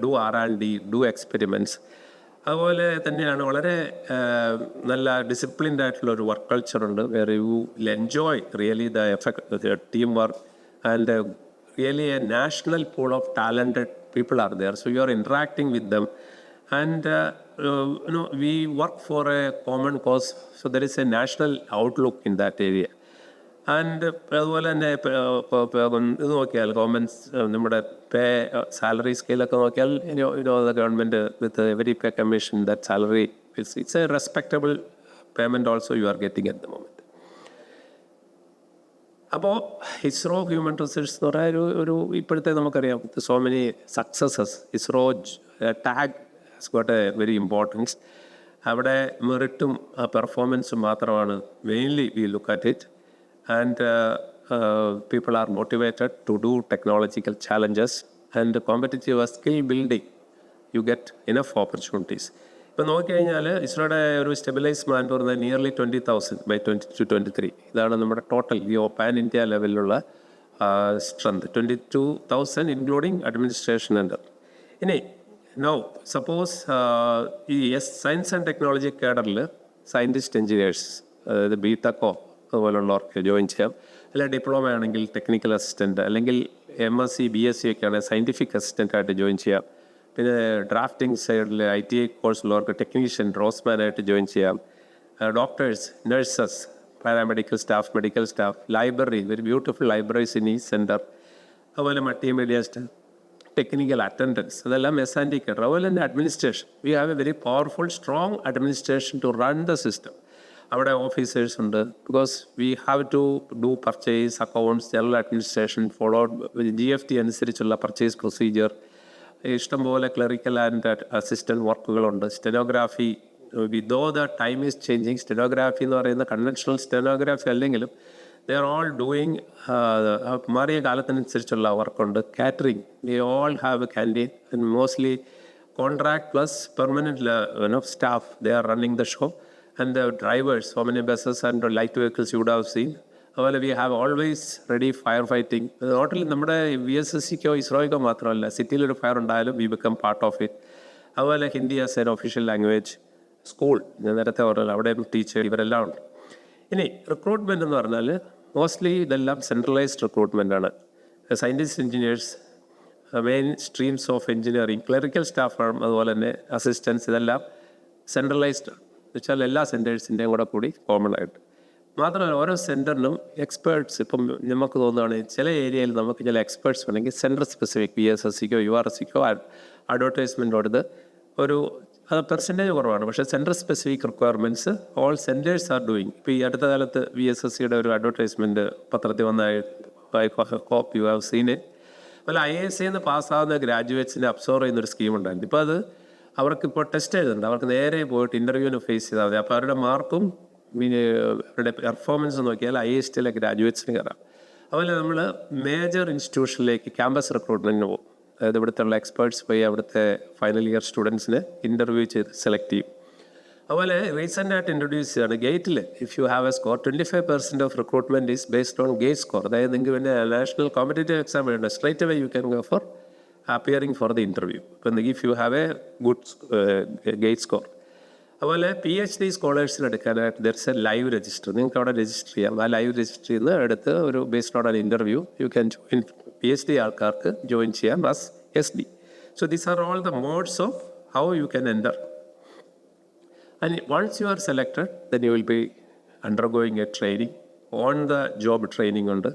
do R&D, do experiments. അതുപോലെ തന്നെയാണ് വളരെ നല്ല ഡിസിപ്ലിൻഡ് ആയിട്ടുള്ള ഒരു വർക്ക് കൾച്ചർ ഉണ്ട്, where you will enjoy really the effect team work and really a national pool of talented people are there. So you are interacting with them and we work for a common cause, so there is a national outlook in that area. And അതുപോലെ തന്നെ ഇത് നോക്കിയാൽ ഗവൺമെൻറ് നമ്മുടെ പേ സാലറി സ്കെയിലൊക്കെ നോക്കിയാൽ the government with every pay commission that salary it's A respectable payment also you are getting at the moment. അപ്പോൾ ഇസ്രോ ഹ്യൂമൻ റിസോഴ്സ് എന്ന് പറയുന്ന ഒരു ഇപ്പോഴത്തെ നമുക്കറിയാം so many successes. ISRO tag has got A very importance. അവിടെ മെറിറ്റും പെർഫോമൻസും മാത്രമാണ് mainly we look at it. And people are motivated to do technological challenges and competitive skill building. You get enough opportunities. ഇപ്പോൾ നോക്കിക്കഴിഞ്ഞാൽ ഇസ്രോയുടെ ഒരു സ്റ്റെബിലൈസ് മാൻ പറയുന്നത് നിയർലി 20,000 ബൈ 2022-23. ഇതാണ് നമ്മുടെ ടോട്ടൽ ഈ പാൻ ഇന്ത്യ ലെവലിലുള്ള സ്ട്രെങ്ത്. 22,000 including administration under. ഇനി നോ സപ്പോസ് ഈ സയൻസ് ആൻഡ് ടെക്നോളജി കേഡറിൽ സയൻറ്റിസ്റ്റ് എഞ്ചിനീയേഴ്സ്, അതായത് ബിടെക്കോ അതുപോലുള്ളവർക്ക് ജോയിൻ ചെയ്യാം. അല്ലെങ്കിൽ ഡിപ്ലോമ ആണെങ്കിൽ ടെക്നിക്കൽ അസിസ്റ്റൻറ്റ്, അല്ലെങ്കിൽ MSc BSc ഒക്കെ ആണെങ്കിൽ സയൻറ്റിഫിക് അസിസ്റ്റൻ്റായിട്ട് ജോയിൻ ചെയ്യാം. പിന്നെ ഡ്രാഫ്റ്റിംഗ് സൈഡിൽ ITI കോഴ്സുള്ളവർക്ക് ടെക്നീഷ്യൻ ഡ്രോസ്മാനായിട്ട് ജോയിൻ ചെയ്യാം. Doctors, nurses, paramedical staff, medical staff, library, very beautiful libraries in ഈ സെൻറ്റർ. അതുപോലെ മൾട്ടിമീഡിയ സ്റ്റാഫ്, ടെക്നിക്കൽ അറ്റൻഡൻസ്, അതെല്ലാം S&T കേഡർ. അതുപോലെ തന്നെ administration. We have a very powerful strong administration to run the system. അവിടെ ഓഫീസേഴ്സ് ഉണ്ട്. Because we have to do purchase, accounts, general administration, followed GFT അനുസരിച്ചുള്ള പർച്ചേസ് പ്രൊസീജിയർ. ഇഷ്ടംപോലെ ക്ലറിക്കൽ ആൻഡ് അസിസ്റ്റൻറ്റ് വർക്കുകളുണ്ട്. Stenography, with the time is changing. Stenography എന്ന് പറയുന്ന കൺവെൻഷണൽ സ്റ്റെനോഗ്രാഫി അല്ലെങ്കിലും ദേ ആർ ഓൾ ഡൂയിങ് മാറിയ കാലത്തിനനുസരിച്ചുള്ള വർക്കുണ്ട്. Catering, they all have a canteen and mostly contract plus permanent staff, they are running the show. And the drivers, how many buses and light vehicles you would have seen. അതുപോലെ we have always ready fire fighting. Totally നമ്മുടെ VSSCക്കോ ഇസ്രോയ്ക്കോ മാത്രമല്ല, സിറ്റിയിലൊരു ഫയർ ഉണ്ടായാലും we become part of it. അതുപോലെ Hindi as an official language. School ഞാൻ നേരത്തെ പറഞ്ഞല്ലോ, അവിടെ ടീച്ചർ, ഇവരെല്ലാം ഉണ്ട്. ഇനി റിക്രൂട്ട്മെൻറ്റ് എന്ന് പറഞ്ഞാൽ മോസ്റ്റ്ലി ഇതെല്ലാം സെൻട്രലൈസ്ഡ് റിക്രൂട്ട്മെൻ്റ് ആണ്. Scientist, engineers, main streams of engineering, clerical staff, അതുപോലെ തന്നെ അസിസ്റ്റൻസ്, ഇതെല്ലാം സെൻട്രലൈസ്ഡ് ആണ്. വെച്ചാൽ എല്ലാ സെൻറ്റേഴ്സിൻ്റെയും കൂടി കോമൺ ആയിട്ട്. മാത്രമല്ല ഓരോ സെൻറ്ററിനും എക്സ്പേർട്സ്. ഇപ്പം നമുക്ക് തോന്നുകയാണ് ചില ഏരിയയിൽ നമുക്ക് ചില എക്സ്പേർട്സ് വേണമെങ്കിൽ സെൻറ്റർ സ്പെസിഫിക് VSSCക്കോ URSCക്കോ അഡ്വർടൈസ്മെൻ്റ് കൊടുത്ത് ഒരു അത് പെർസെൻറ്റേജ് കുറവാണ്. പക്ഷേ centre specific requirements all centres are doing. ഇപ്പോൾ ഈ അടുത്ത കാലത്ത് VSSCയുടെ ഒരു അഡ്വർടൈസ്മെൻറ്റ് പത്രത്തിൽ വന്നായി hope you have seen it. അതുപോലെ IISc പാസ്സാകുന്ന ഗ്രാജുവേറ്റ്സിനെ അബ്സോർവ് ചെയ്യുന്നൊരു സ്കീമുണ്ടായിരുന്നു. ഇപ്പോൾ അത് അവർക്കിപ്പോൾ ടെസ്റ്റ് എഴുതുന്നുണ്ട്. അവർക്ക് നേരെ പോയിട്ട് ഇൻ്റർവ്യൂവിന് ഫേസ് ചെയ്താൽ മതി. അപ്പോൾ അവരുടെ മാർക്കും അവരുടെ പെർഫോമൻസ് നോക്കിയാൽ IISTയിലെ ഗ്രാജുവേറ്റ്സിന് കയറാം. അതുപോലെ നമ്മൾ മേജർ ഇൻസ്റ്റിറ്റ്യൂഷനിലേക്ക് ക്യാമ്പസ് റിക്രൂട്ട്മെൻറ്റിന് പോകും. അതായത് ഇവിടുത്തെ എക്സ്പേർട്സ് പോയി അവിടുത്തെ ഫൈനൽ ഇയർ സ്റ്റുഡൻസിനെ ഇൻ്റർവ്യൂ ചെയ്ത് സെലക്ട് ചെയ്യും. അതുപോലെ റീസെൻ്റായിട്ട് ഇൻട്രൊഡ്യൂസ് ചെയ്യാണ് ഗേറ്റിൽ. If you have A score 25% of recruitment is based on gate score. അതായത് നിങ്ങൾക്ക് പിന്നെ നാഷണൽ കോമ്പറ്റേറ്റീവ് എക്സാം വേണ്ട, straight away U can go for appearing for the interview if you have a good gate score. അതുപോലെ PhD സ്കോളേഴ്സിന് എടുക്കാനായിട്ട് there is A live register. നിങ്ങൾക്ക് അവിടെ രജിസ്റ്റർ ചെയ്യാം. ആ ലൈവ് രജിസ്റ്ററിൽ നിന്ന് എടുത്ത് ഒരു based on an interview you can join. PhD ആൾക്കാർക്ക് ജോയിൻ ചെയ്യാം as SD. So these are all the modes of how you can enter. And once you are selected, then you will be undergoing a training. On the job training ഉണ്ട്.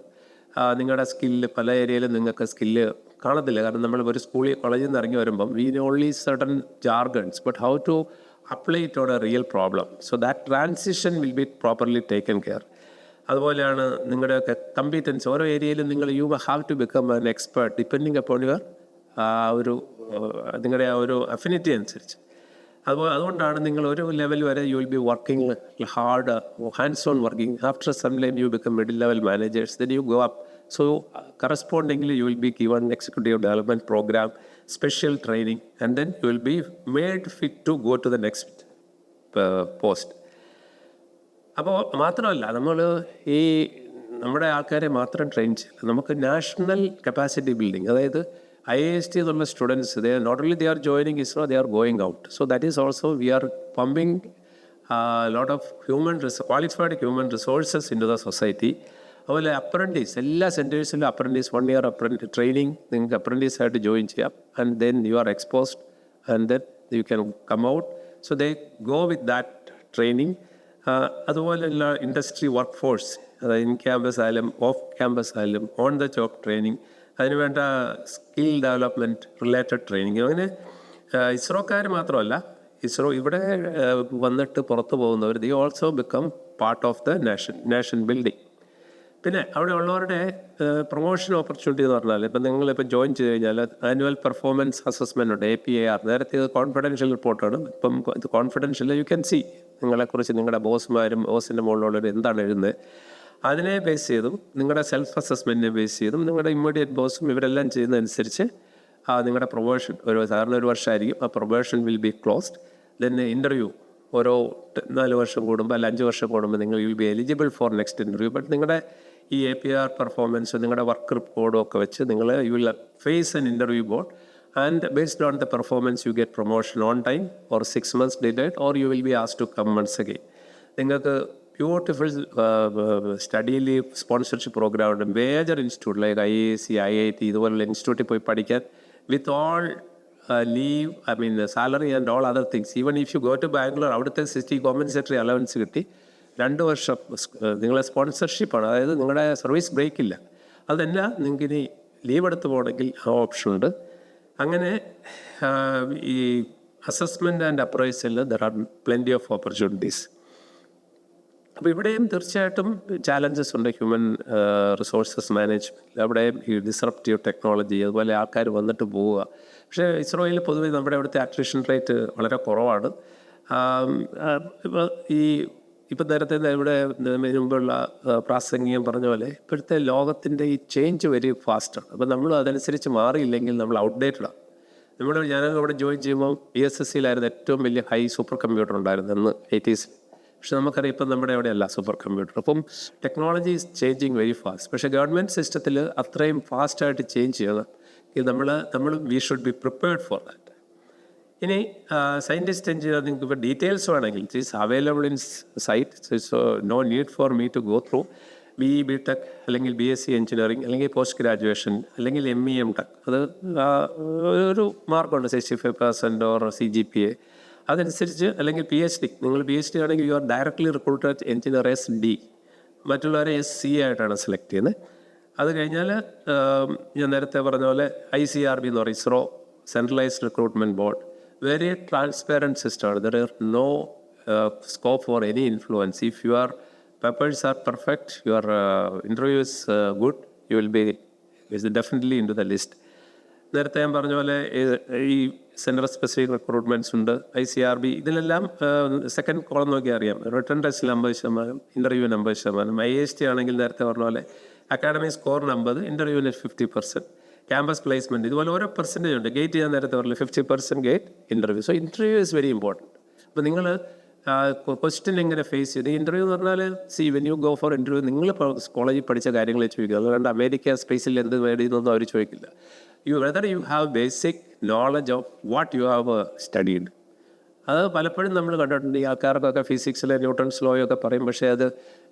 നിങ്ങളുടെ സ്കില്ല് പല ഏരിയയിലും നിങ്ങൾക്ക് സ്കില്ല് കാണത്തില്ല. കാരണം നമ്മൾ ഒരു സ്കൂളിൽ കോളേജിൽ നിന്ന് ഇറങ്ങി വരുമ്പം we only certain jargons, but how to apply it on a real problem. So that transition will be properly taken care. അതുപോലെയാണ് നിങ്ങളുടെയൊക്കെ കമ്പീറ്റൻസ്. ഓരോ ഏരിയയിലും നിങ്ങൾ you have to become an expert depending upon your നിങ്ങളുടെ ആ ഒരു അഫിനിറ്റി അനുസരിച്ച്. അതുകൊണ്ടാണ് നിങ്ങൾ ഒരു ലെവൽ വരെ you will be working hard, hands on working. After some time you become middle level managers, then you go up. So correspondingly you will be given executive development program, special training, and then you will be made fit to go to the next post. അപ്പോൾ മാത്രമല്ല നമ്മൾ ഈ നമ്മുടെ ആൾക്കാരെ മാത്രം ട്രെയിൻ ചെയ്യില്ല, നമുക്ക് നാഷണൽ കപ്പാസിറ്റി ബിൽഡിംഗ്. അതായത് IIST എന്നുള്ള students they not only they are joining ISRO, they are going out. So that is also we are pumping a lot of qualified human resources into the society. അതുപോലെ അപ്രൻറ്റീസ്, എല്ലാ സെൻറ്റേഴ്സിലും അപ്രൻറ്റീസ് 1 year അപ്രൻറ്റീസ് ട്രെയിനിങ് നിങ്ങൾക്ക് അപ്രൻറ്റീസായിട്ട് ജോയിൻ ചെയ്യാം. And then you are exposed and then you can come out. So they go with that training. അതുപോലെയുള്ള ഇൻഡസ്ട്രി വർക്ക് ഫോഴ്സ്, അതായത് ഇൻ ക്യാമ്പസ് ആയാലും ഓഫ് ക്യാമ്പസ് ആയാലും ഓൺ ദ ജോബ് ട്രെയിനിങ്, അതിനുവേണ്ട സ്കിൽ ഡെവലപ്മെൻറ്റ് റിലേറ്റഡ് ട്രെയിനിങ്. അങ്ങനെ ഇസ്രോക്കാർ മാത്രമല്ല, ഇസ്രോ ഇവിടെ വന്നിട്ട് പുറത്തു പോകുന്നവർ they also become part of the nation building. പിന്നെ അവിടെ ഉള്ളവരുടെ പ്രൊമോഷൻ ഓപ്പർച്യൂണിറ്റി എന്ന് പറഞ്ഞാൽ ഇപ്പം നിങ്ങളിപ്പോൾ ജോയിൻ ചെയ്ത് കഴിഞ്ഞാൽ ആനുവൽ പെർഫോമൻസ് അസസ്മെൻ്റ് ഉണ്ട്, APAR. നേരത്തെ ഇത് കോൺഫിഡൻഷ്യൽ റിപ്പോർട്ടാണ്, ഇപ്പം ഇത് കോൺഫിഡൻഷ്യൽ. യു ക്യാൻ സി നിങ്ങളെക്കുറിച്ച് നിങ്ങളുടെ ബോസിൻ്റെ മുകളിലുള്ളവർ എന്താണ് എഴുതുന്നത്, അതിനെ ബേസ് ചെയ്തും നിങ്ങളുടെ സെൽഫ് അസസ്മെൻറ്റിനെ ബേസ് ചെയ്തും നിങ്ങളുടെ ഇമ്മീഡിയറ്റ് ബോസും ഇവരെല്ലാം ചെയ്യുന്നതനുസരിച്ച് നിങ്ങളുടെ പ്രൊമോഷൻ സാധാരണ 1 വർഷമായിരിക്കും. ആ promotion will be closed. Then interview ഓരോ 4 വർഷം കൂടുമ്പോൾ അല്ല 5 വർഷം കൂടുമ്പോൾ നിങ്ങൾ will be eligible for next interview. But നിങ്ങളുടെ ഈ APR പെർഫോമൻസ് നിങ്ങളുടെ വർക്ക് റിപ്പോർട്ടും ഒക്കെ വെച്ച് നിങ്ങൾ you will face an interview board and based on the performance you get promotion on time or 6 months delayed or you will be asked to come once again. നിങ്ങൾക്ക് beautiful study leave sponsorship programme ഉണ്ട്. Major institute like IISC, IIT ഇതുപോലുള്ള ഇൻസ്റ്റിറ്റ്യൂട്ടിൽ പോയി പഠിക്കാൻ with all leave, I mean salary and all other things. Even if you go to Bangalore, അവിടുത്തെ സിറ്റി കോമ്പൻസേറ്ററി അലവൻസ് കിട്ടി 2 വർഷം നിങ്ങളെ സ്പോൺസർഷിപ്പാണ്. അതായത് നിങ്ങളുടെ സർവീസ് ബ്രേക്ക് ഇല്ല. അതല്ല നിങ്ങൾക്ക് ഇനി ലീവ് എടുത്ത് പോകണമെങ്കിൽ ആ ഓപ്ഷൻ ഉണ്ട്. അങ്ങനെ ഈ അസസ്മെൻറ്റ് ആൻഡ് അപ്രൈസലിൽ there are plenty of opportunities. അപ്പോൾ ഇവിടെയും തീർച്ചയായിട്ടും ചാലഞ്ചസ് ഉണ്ട്. ഹ്യൂമൻ റിസോഴ്സസ് മാനേജ്മെൻറ്റ് അവിടെയും ഈ ഡിസ്റപ്റ്റീവ് ടെക്നോളജി, അതുപോലെ ആൾക്കാർ വന്നിട്ട് പോവുക. പക്ഷേ ഇസ്രോയിൽ പൊതുവെ നമ്മുടെ അവിടുത്തെ അട്രിഷൻ റേറ്റ് വളരെ കുറവാണ്. ഇപ്പം നേരത്തെ ഇവിടെ മുമ്പുള്ള പ്രാസംഗികം പറഞ്ഞ പോലെ ഇപ്പോഴത്തെ ലോകത്തിൻ്റെ ഈ ചേഞ്ച് വെരി ഫാസ്റ്റാണ്. അപ്പോൾ നമ്മൾ അതനുസരിച്ച് മാറിയില്ലെങ്കിൽ നമ്മൾ ഔട്ട്ഡേറ്റഡാണ്. ഞാനൊക്കെ ഇവിടെ ജോയിൻ ചെയ്യുമ്പോൾ VSSCയിലായിരുന്നു ഏറ്റവും വലിയ ഹൈ സൂപ്പർ കമ്പ്യൂട്ടർ ഉണ്ടായിരുന്നു അന്ന് 80s. പക്ഷെ നമുക്കറിയാം ഇപ്പം നമ്മുടെ അവിടെയല്ല സൂപ്പർ കമ്പ്യൂട്ടർ. അപ്പം technology is changing very fast. പക്ഷേ ഗവൺമെൻറ് സിസ്റ്റത്തിൽ അത്രയും ഫാസ്റ്റായിട്ട് ചേഞ്ച് ചെയ്യണം. നമ്മൾ we should be prepared for that. ഇനി സയൻറ്റിസ്റ്റ് എഞ്ചിനീയർ നിങ്ങൾക്ക് ഇപ്പോൾ ഡീറ്റെയിൽസ് വേണമെങ്കിൽ it is available in site. So no need for me to go through. BTech അല്ലെങ്കിൽ BSc എഞ്ചിനീയറിംഗ് അല്ലെങ്കിൽ പോസ്റ്റ് ഗ്രാജുവേഷൻ അല്ലെങ്കിൽ ME MTech അത് ഒരു മാർക്കുണ്ട് 65% ഓർ CGPA അതനുസരിച്ച്. അല്ലെങ്കിൽ PhD, നിങ്ങൾ PhD ആണെങ്കിൽ you are directly recruited engineer SD, മറ്റുള്ളവരെ SC ആയിട്ടാണ് സെലക്ട് ചെയ്യുന്നത്. അത് കഴിഞ്ഞാൽ ഞാൻ നേരത്തെ പറഞ്ഞ പോലെ ICRB എന്ന് പറയും, ISRO centralised recruitment board. Very transparent സിസ്റ്റമാണ്. There are no scope for any influence. If you are papers are perfect, your interview is good, you will be definitely into the list. നേരത്തെ ഞാൻ പറഞ്ഞ പോലെ ഈ സെൻട്രൽ സ്പെസിഫിക് റിക്രൂട്ട്മെൻറ്റ്സ് ഉണ്ട്, ICRB. ഇതിലെല്ലാം സെക്കൻഡ് കോളം നോക്കി അറിയാം. റിട്ടേൺ ടെസ്റ്റിൽ 50%, ഇൻ്റർവ്യൂവിന് 50%. IIST ആണെങ്കിൽ നേരത്തെ പറഞ്ഞ പോലെ അക്കാഡമിക് സ്കോറിന് 50%, ഇൻ്റർവ്യൂവിന് 50%. ക്യാമ്പസ് പ്ലേസ്മെൻറ്റ് ഇതുപോലെ ഓരോ പെർസെൻറ്റേജ് ഉണ്ട്. ഗേറ്റ് ഞാൻ നേരത്തെ പറഞ്ഞില്ല 50% gate interview. So interview is very important. അപ്പോൾ നിങ്ങൾ ക്വസ്റ്റ്യൻ എങ്ങനെ ഫേസ് ചെയ്ത് ഇൻ്റർവ്യൂ എന്ന് പറഞ്ഞാൽ when you go for interview നിങ്ങൾ കോളേജിൽ പഠിച്ച കാര്യങ്ങളെ ചോദിക്കുക. അതുകൊണ്ട് അമേരിക്ക സ്പേസിൽ എന്ത് നേടിയെന്നൊന്നും അവർ ചോദിക്കില്ല. Whether you have basic knowledge of what you have studied. അത് പലപ്പോഴും നമ്മൾ കണ്ടിട്ടുണ്ട്. ഈ ആൾക്കാർക്കൊക്കെ ഫിസിക്സിലെ ന്യൂട്ടൺസ് ലോ ഒക്കെ പറയും. പക്ഷേ അത്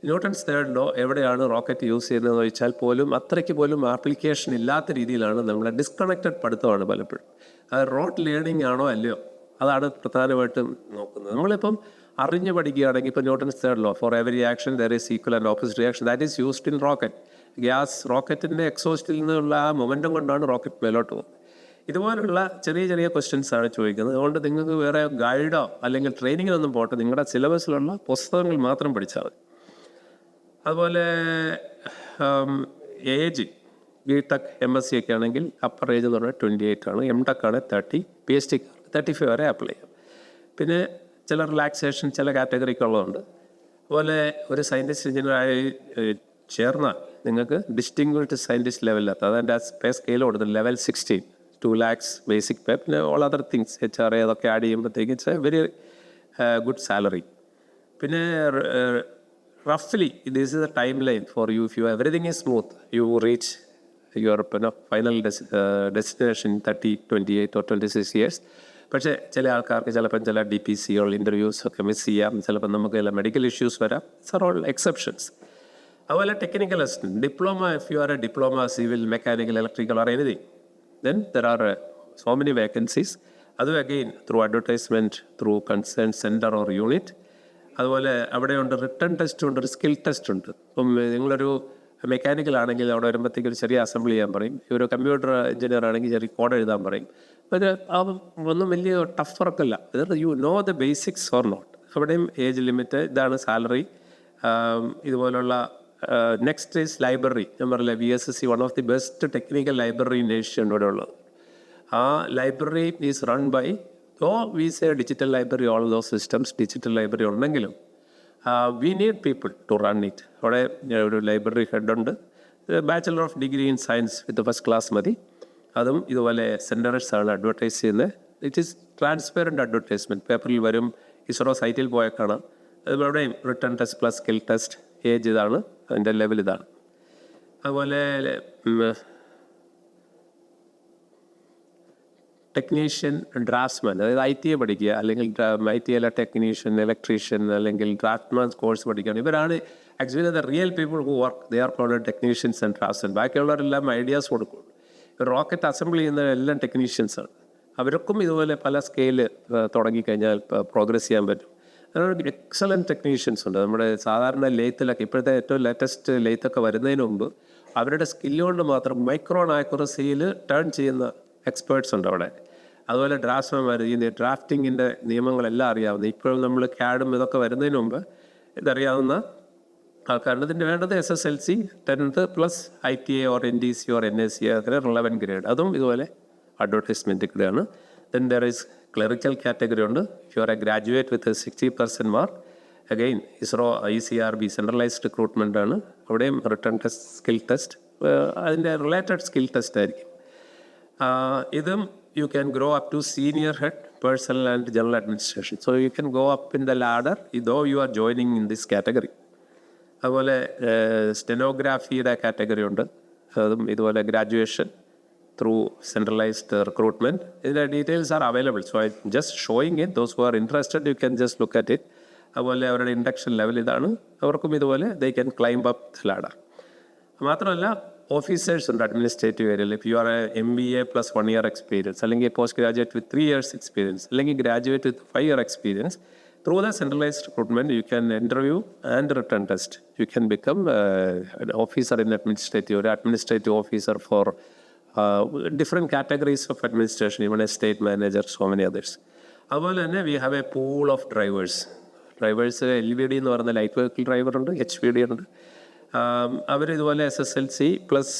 ന്യൂട്ടൺസ് തേർഡ് ലോ എവിടെയാണ് റോക്കറ്റ് യൂസ് ചെയ്യുന്നതെന്ന് ചോദിച്ചാൽ പോലും അത്രയ്ക്ക് പോലും ആപ്ലിക്കേഷൻ ഇല്ലാത്ത രീതിയിലാണ് നമ്മളെ ഡിസ്കണക്റ്റഡ് പഠിത്തമാണ് പലപ്പോഴും. അത് റോട്ട് ലേണിംഗ് ആണോ അല്ലയോ അതാണ് പ്രധാനമായിട്ടും നോക്കുന്നത്. നമ്മളിപ്പം അറിഞ്ഞ് പഠിക്കുകയാണെങ്കിൽ ഇപ്പോൾ Newton's third law, for every action there is equal and opposite reaction. That is used in rocket. റോക്കറ്റിൻ്റെ എക്സോസ്റ്റിൽ നിന്നുള്ള ആ മൊമെൻറ്റം കൊണ്ടാണ് റോക്കറ്റ് മേലോട്ട് പോകുന്നത്. ഇതുപോലുള്ള ചെറിയ ചെറിയ ക്വസ്റ്റ്യൻസ് ആണ് ചോദിക്കുന്നത്. അതുകൊണ്ട് നിങ്ങൾക്ക് വേറെ ഗൈഡോ അല്ലെങ്കിൽ ട്രെയിനിങ്ങിനൊന്നും പോട്ടെ, നിങ്ങളുടെ സിലബസിലുള്ള പുസ്തകങ്ങൾ മാത്രം പഠിച്ചാൽ മതി. അതുപോലെ ഏജ് BTech MSc ഒക്കെ ആണെങ്കിൽ അപ്പർ ഏജ് എന്ന് പറഞ്ഞാൽ 28 ആണ്. MTech ആണ് 30, PhD 35 വരെ അപ്ലൈ ചെയ്യാം. പിന്നെ ചില റിലാക്സേഷൻ ചില കാറ്റഗറിക്കുള്ളതുണ്ട്. അതുപോലെ ഒരു സയൻറ്റിസ്റ്റ് എഞ്ചിനീയറായി ചേർന്നാൽ നിങ്ങൾക്ക് ഡിസ്റ്റിങ്വിഷ്ഡ് സയൻറ്റിസ്റ്റ് ലെവലിലെത്ത അതിൻ്റെ പേ സ്കെയിൽ കൊടുത്തത് ലെവൽ 16, 2 lakhs ബേസിക് പേ, പിന്നെ ഓൾ അതർ തിങ്സ് HRA അതൊക്കെ ആഡ് ചെയ്യുമ്പോഴത്തേക്ക് it's a very good salary. പിന്നെ റഫ്ലി this is a timeline for you. If you everything is smooth you reach your final destination 30, 28 or 26 years. പക്ഷേ ചില ആൾക്കാർക്ക് ചിലപ്പം ചില DPCകൾ ഇൻ്റർവ്യൂസ് ഒക്കെ മിസ് ചെയ്യാം. ചിലപ്പോൾ നമുക്ക് ചില മെഡിക്കൽ ഇഷ്യൂസ് വരാം. It's are all exceptions. അതുപോലെ technical assistant diploma, if you are a diploma civil mechanical electrical or anything then there are so many vacancies. അത് again through advertisement, through concerned center or unit. അതുപോലെ അവിടെയുണ്ട് റിട്ടേൺ ടെസ്റ്റ് ഉണ്ട്, ഒരു സ്കിൽ ടെസ്റ്റ് ഉണ്ട്. ഇപ്പം നിങ്ങളൊരു മെക്കാനിക്കൽ ആണെങ്കിൽ അവിടെ വരുമ്പോഴത്തേക്ക് ഒരു ചെറിയ അസംബ്ലി ചെയ്യാൻ പറയും. ഒരു കമ്പ്യൂട്ടർ എഞ്ചിനീയർ ആണെങ്കിൽ ചെറിയ കോഡ് എഴുതാൻ പറയും. അപ്പോൾ ഇത് ഒന്നും വലിയ ടഫ് വർക്കല്ല. You know the basics or not. അവിടെയും ഏജ് ലിമിറ്റ്, ഇതാണ് സാലറി, ഇതുപോലുള്ള നെക്സ്റ്റ് ഈസ് ലൈബ്രറി. ഞാൻ പറഞ്ഞില്ല VSSC one of the best technical library in Asia ഇവിടെ ഉള്ളത്. ആ library is run by we say digital library, all those systems digital library ഉണ്ടെങ്കിലും we need people to run it. അവിടെ ഒരു ലൈബ്രറി ഹെഡുണ്ട്, bachelor of degree in science with first class മതി. അതും ഇതുപോലെ സെൻറ്റേഴ്സ് ആണ് അഡ്വർടൈസ് ചെയ്യുന്നത്. ഇറ്റ് ഈസ് ട്രാൻസ്പെറൻറ്റ് അഡ്വർടൈസ്മെൻറ്റ്, പേപ്പറിൽ വരും, ISRO സൈറ്റിൽ പോയാൽ കാണാം. അതുപോലെയും written test plus skill test, age ഇതാണ്, അതിൻ്റെ ലെവൽ ഇതാണ്. അതുപോലെ ടെക്നീഷ്യൻ, ഡ്രാഫ്റ്റ്സ്മാൻ, അതായത് ITA പഠിക്കുക, അല്ലെങ്കിൽ ITA ടെക്നീഷ്യൻ, ഇലക്ട്രീഷ്യൻ, അല്ലെങ്കിൽ ഡ്രാഫ്റ്റ്മാൻ കോഴ്സ് പഠിക്കുകയാണ്. ഇവരാണ് actually the real people who work. They are called technicians and draftsman. ബാക്കിയുള്ളവരെല്ലാം ഐഡിയാസ് കൊടുക്കും. റോക്കറ്റ് അസംബിൾ ചെയ്യുന്ന എല്ലാം ടെക്നീഷ്യൻസാണ്. അവർക്കും ഇതുപോലെ പല സ്കെയിൽ തുടങ്ങിക്കഴിഞ്ഞാൽ പ്രോഗ്രസ് ചെയ്യാൻ പറ്റും. അതിനൊരു എക്സലൻറ്റ് ടെക്നീഷ്യൻസ് ഉണ്ട്. നമ്മുടെ സാധാരണ ലെയ്ത്തിലൊക്കെ ഇപ്പോഴത്തെ ഏറ്റവും ലേറ്റസ്റ്റ് ലെയ്ത്തൊക്കെ വരുന്നതിന് മുമ്പ് അവരുടെ സ്കില്ല് കൊണ്ട് മാത്രം മൈക്രോൺ ആക്യുറസിയിൽ ടേൺ ചെയ്യുന്ന എക്സ്പേർട്സ് ഉണ്ട് അവിടെ. അതുപോലെ ഡ്രാഫ്റ്റ്സ്മാൻമാർ, ഈ ഡ്രാഫ്റ്റിങ്ങിൻ്റെ നിയമങ്ങളെല്ലാം അറിയാവുന്നത്. ഇപ്പോഴും നമ്മൾ CAD ഇതൊക്കെ വരുന്നതിന് മുമ്പ് ഇതറിയാവുന്ന ആൾക്കാരുണ്ട്. ഇതിൻ്റെ വേണ്ടത് SSLC 10th plus ITA or NDC or NAC, അങ്ങനെ റിലവൻറ്റ് ഗ്രേഡ്. അതും ഇതുപോലെ അഡ്വർടൈസ്മെൻറ്റ് കൂടെയാണ്. Then there is clerical category ഉണ്ട്. If you are a graduate with 60% marks, again ISRO ICRB centralised recruitment ആണ്. അവിടെയും റിട്ടേൺ ടെസ്റ്റ്, സ്കിൽ ടെസ്റ്റ്, അതിൻ്റെ റിലേറ്റഡ് സ്കിൽ ടെസ്റ്റ് ആയിരിക്കും. ഇതും you can grow up to senior head, personal and general administration. So you can go up in the ladder though you are joining in this category. അതുപോലെ സ്റ്റെനോഗ്രാഫിയുടെ കാറ്റഗറി ഉണ്ട്. അതും ഇതുപോലെ ഗ്രാജുവേഷൻ ത്രൂ സെൻട്രലൈസ്ഡ് റിക്രൂട്ട്മെൻറ്റ്. ഇതിൻ്റെ details are available. So I just showing it. Those who are interested you can just look at it. അതുപോലെ അവരുടെ ഇൻഡക്ഷൻ ലെവൽ ഇതാണ്. അവർക്കും ഇതുപോലെ they can climb up the ladder. മാത്രമല്ല ഓഫീസേഴ്സ് ഉണ്ട് അഡ്മിനിസ്ട്രേറ്റീവ് ഏരിയയിൽ. If you are MBA plus 1 year experience, അല്ലെങ്കിൽ post graduate with 3 years experience, അല്ലെങ്കിൽ graduate with 5 year experience, through the centralized recruitment you can interview and return test. You can become an officer in administrative, or administrative officer for different categories of administration, even a state manager, so many others. അതുപോലെ തന്നെ we have a pool of drivers. LVD എന്ന് പറയുന്ന ലൈറ്റ് വെഹിക്കിൾ ഡ്രൈവർ ഉണ്ട്, HVD ഉണ്ട്. അവർ ഇതുപോലെ SSLC പ്ലസ്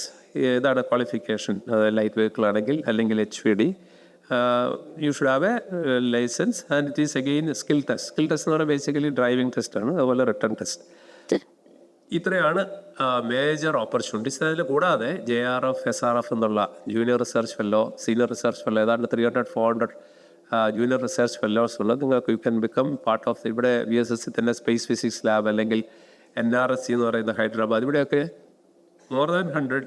ഏതാണ് ക്വാളിഫിക്കേഷൻ, ലൈറ്റ് വെഹിക്കിൾ ആണെങ്കിൽ, അല്ലെങ്കിൽ HVD. You should have a license, and it is again skill test. Skill test എന്ന് പറഞ്ഞാൽ ബേസിക്കലി ഡ്രൈവിംഗ് ടെസ്റ്റാണ്. അതുപോലെ റിട്ടേൺ ടെസ്റ്റ്. ഇത്രയാണ് മേജർ ഓപ്പർച്യൂണിറ്റീസ്. അതിൽ കൂടാതെ JRF, SRF എന്നുള്ള junior research fellow, senior research fellow, ഏതാണ്ട് 300-400 ജൂനിയർ റിസർച്ച് ഫെല്ലോസ് ഉള്ളത്. നിങ്ങൾക്ക് you can become part of. ഇവിടെ VSSC തന്നെ സ്പേസ് ഫിസിക്സ് ലാബ്, അല്ലെങ്കിൽ NRSC എന്ന് പറയുന്ന ഹൈദരാബാദ്, ഇവിടെയൊക്കെ more than 100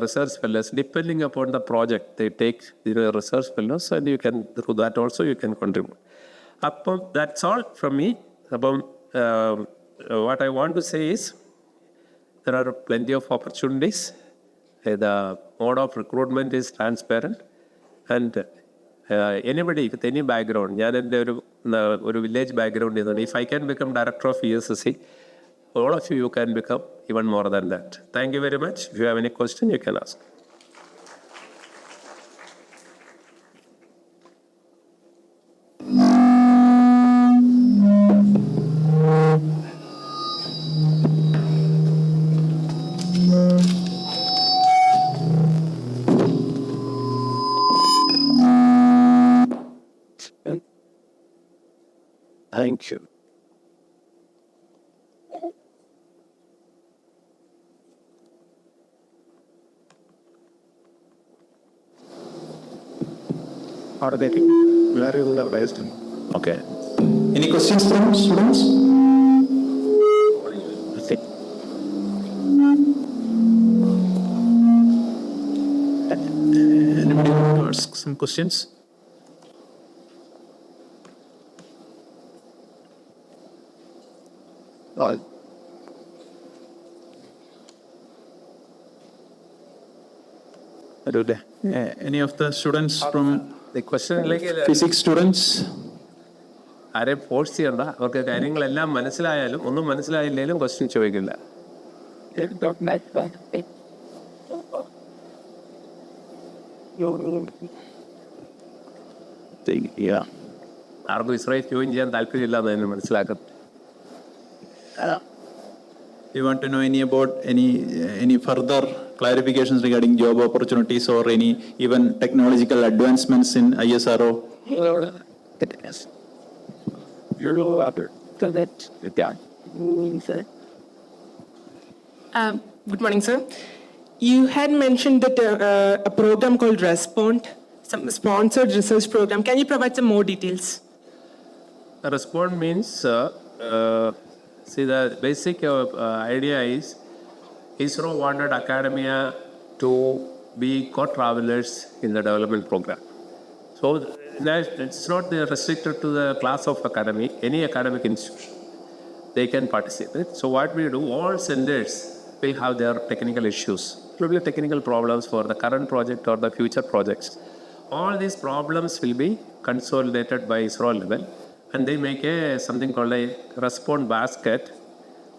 research fellows. Depending upon the project, they take the research fellows, and you can, through that also you can contribute. That's all from me. What I want to say is there are plenty of opportunities. The mode of recruitment is transparent, and anybody with any background, ഞാൻ എൻ്റെ ഒരു വില്ലേജ് ബാക്ക്ഗ്രൗണ്ട് ചെയ്തതാണ്. If I can become director of VSSC, all of you can become even more than that. Thank you very much. If you have any question, you can ask. Thank you. Are they very well based? Okay. Any questions from students? Anybody want to ask some questions? Any of the students from The question like physics students? ആരെയും ഫോഴ്സ് ചെയ്യണ്ട. അവർക്ക് കാര്യങ്ങളെല്ലാം മനസ്സിലായാലും ഒന്നും മനസ്സിലായില്ലെങ്കിലും ക്വസ്റ്റ്യൻ ചോദിക്കില്ല. ആർക്കും ഇസ്രോയിൽ ജോയിൻ ചെയ്യാൻ താല്പര്യമില്ല എന്ന് തന്നെ മനസ്സിലാക്കുന്നത്. you want to know any further clarifications regarding job opportunities or any even technological advancements in ISRO? Good morning, sir. You had mentioned that a program called Respond, some sponsored research program. Can you provide some more details? Respond means, see, the basic idea is ISRO wanted academia to be co-travelers in the development program. So it's not restricted to the class of academy, any academic institution. They can participate. So what we do, all centers will have their technical issues, probably technical problems for the current project or the future projects. All these problems will be consolidated by ISRO level, and they make something called a Respond basket,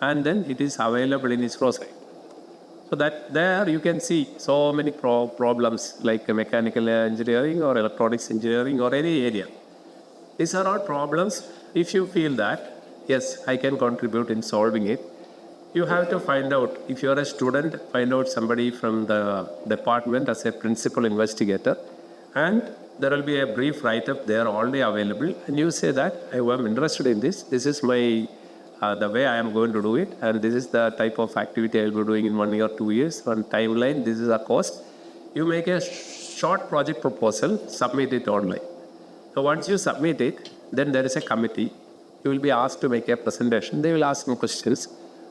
and then it is available in ISRO site. So that there you can see so many problems like mechanical engineering or electronics engineering or any area. These are all problems. If you feel that, yes, I can contribute in solving it, you have to find out, if you're a student, find out somebody from the department as a principal investigator, and there will be a brief write-up there already available, and you say that I am interested in this. This is my the way I am going to do it, and this is the type of activity I will be doing in 1 year, 2 years, on timeline, this is a cost. You make a short project proposal, submit it online. So once you submit it, then there is a committee. You will be asked to make a presentation. They will ask some questions,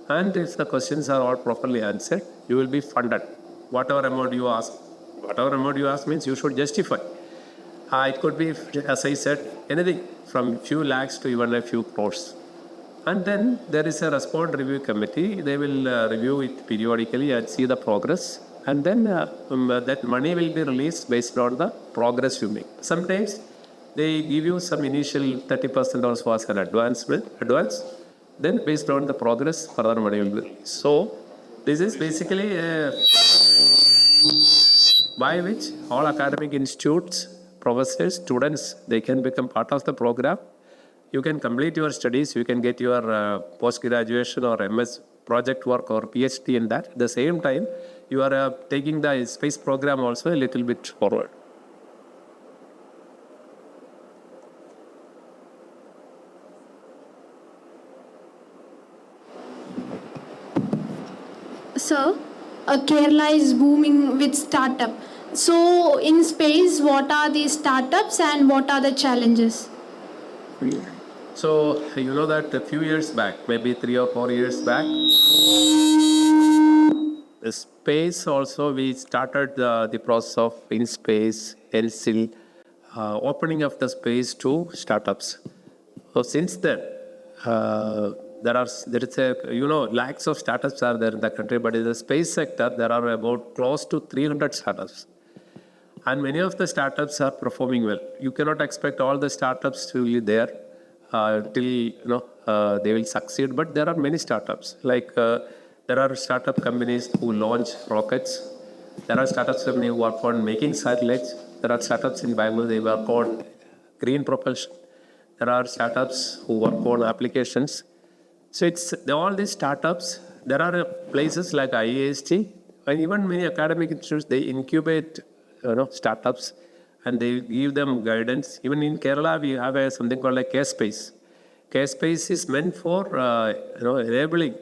and if the questions are all properly answered, you will be funded. Whatever amount you ask means you should justify. It could be, as I said, anything from few lakhs to even a few crores. And then there is a Respond review committee. They will review it periodically and see the progress. And then that money will be released based on the progress you make. Sometimes they give you some initial 30% also as an advance. Then based on the progress, further money will be released. So this is basically by which all academic institutes, professors, students, they can become part of the program. You can complete your studies, you can get your post-graduation or MS project work or PhD in that. At the same time, you are taking the space program also a little bit forward. Sir, Kerala is booming with startup. So in space, what are these startups and what are the challenges? So, you know that a few years back, maybe 3 or 4 years back, the space also, we started the process of in space, LCIL, opening up the space to startups. So since then, there is lakhs of startups are there in the country, but in the space sector, there are about close to 300 startups. And many of the startups are performing well. You cannot expect all the startups to be there till they will succeed. But there are many startups. Like there are startup companies who launch rockets. There are startups who work on making satellites. There are startups in Bangalore, they work on green propulsion. There are startups who work on applications. So it's all these startups. There are places like IIST and even many academic institutes, they incubate startups and they give them guidance. Even in Kerala, we have something called a K-Space. K-Space is meant for enabling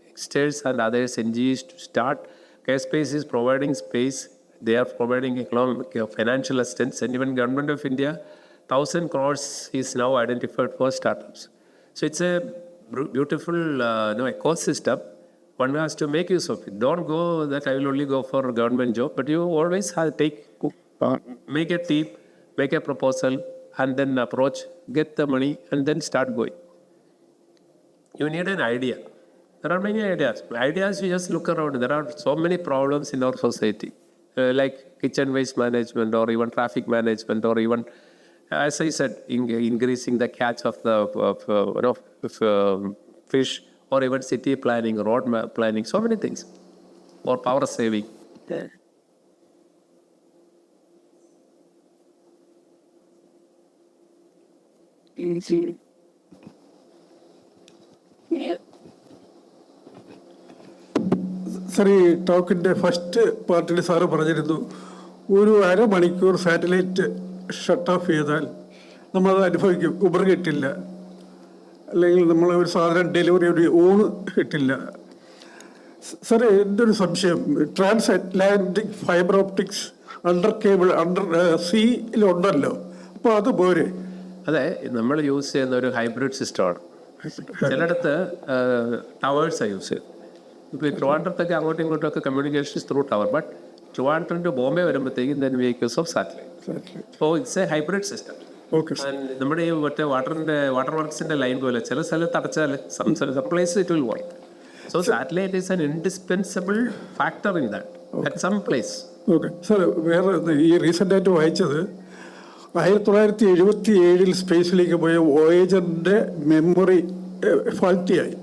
youngsters and others, NGOs to start. K-Space is providing space. They are providing economic, financial assistance, and even Government of India, 1,000 crores is now identified for startups. So it's a beautiful ecosystem. One has to make use of it. Don't go that I will only go for a government job, but you always have to make a team, make a proposal, and then approach, get the money, and then start going. You need an idea. There are many ideas. Ideas, you just look around. There are so many problems in our society, like kitchen waste management or even traffic management or even, as I said, increasing the catch of the fish, or even city planning, road planning, so many things, or power saving. Sir ഈ ടോക്കിൻ്റെ ഫസ്റ്റ് പാർട്ടിൽ സാറ് പറഞ്ഞിരുന്നു ഒരു അരമണിക്കൂർ സാറ്റലൈറ്റ് ഷട്ട് ഓഫ് ചെയ്താൽ നമ്മളത് അനുഭവിക്കും. ഉബർ കിട്ടില്ല, അല്ലെങ്കിൽ നമ്മൾ ഒരു സാധനം ഡെലിവറി ഒരു ഊണ് കിട്ടില്ല. സാറേ, എൻ്റെ ഒരു സംശയം, trans Atlantic fibre optics under cable സീയിലുണ്ടല്ലോ, അപ്പോൾ അത് പോരെ? അതെ, നമ്മൾ യൂസ് ചെയ്യുന്ന ഒരു ഹൈബ്രിഡ് സിസ്റ്റമാണ്. ചിലയിടത്ത് ടവേഴ്സാണ് യൂസ് ചെയ്യുന്നത്. ഇപ്പോൾ ഈ ട്രിവാൻഡ്രത്തൊക്കെ അങ്ങോട്ടും ഇങ്ങോട്ടും ഒക്കെ communication through tower, but Trivandrum to Bombay വരുമ്പോഴത്തേക്കും ദെൻ വെഹിക്കിൾസ് ഓഫ് സാറ്റലൈറ്റ്. അപ്പോൾ ഇറ്റ്സ് എ ഹൈബ്രിഡ് സിസ്റ്റം. നമ്മുടെ ഈ മറ്റേ വാട്ടർ വർക്ക്സിൻ്റെ ലൈൻ പോലെ ചില സ്ഥലത്ത് അടച്ചാൽ some place it will work. So satellite is an indispensable factor in that at some place. Okay sir, വേറെ ഈ റീസെൻ്റായിട്ട് വായിച്ചത് 1977 സ്പേസിലേക്ക് പോയ വോയേജറിൻ്റെ മെമ്മറി ഫാൾട്ടിയായി.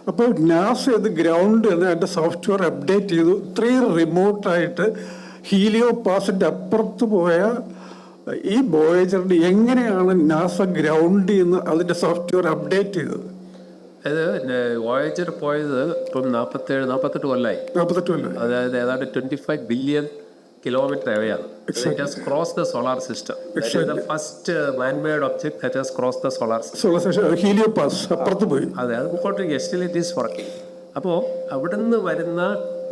അപ്പോൾ നാസ ഇത് ഗ്രൗണ്ട് എന്ന് അതിൻ്റെ സോഫ്റ്റ്വെയർ അപ്ഡേറ്റ് ചെയ്തു. ഇത്രയും റിമോട്ടായിട്ട് ഹീലിയോ പാസിൻ്റെ അപ്പുറത്ത് പോയ ഈ വോയേജറിൻ്റെ എങ്ങനെയാണ് നാസ ഗ്രൗണ്ട് എന്ന് അതിൻ്റെ സോഫ്റ്റ്വെയർ അപ്ഡേറ്റ് ചെയ്തത്? അതായത് വോയേജർ പോയത് ഇപ്പം 48 കൊല്ലമായി. അതായത് ഏതാണ്ട് 25 billion kilometer away. It has crossed the solar system. That is the first man-made object that has crossed the solar system. Solar system, heliopause, അപ്പുറത്ത് പോയി. അതെ, അത് മുമ്പോട്ട് still it is working. അപ്പോൾ അവിടെ നിന്ന് വരുന്ന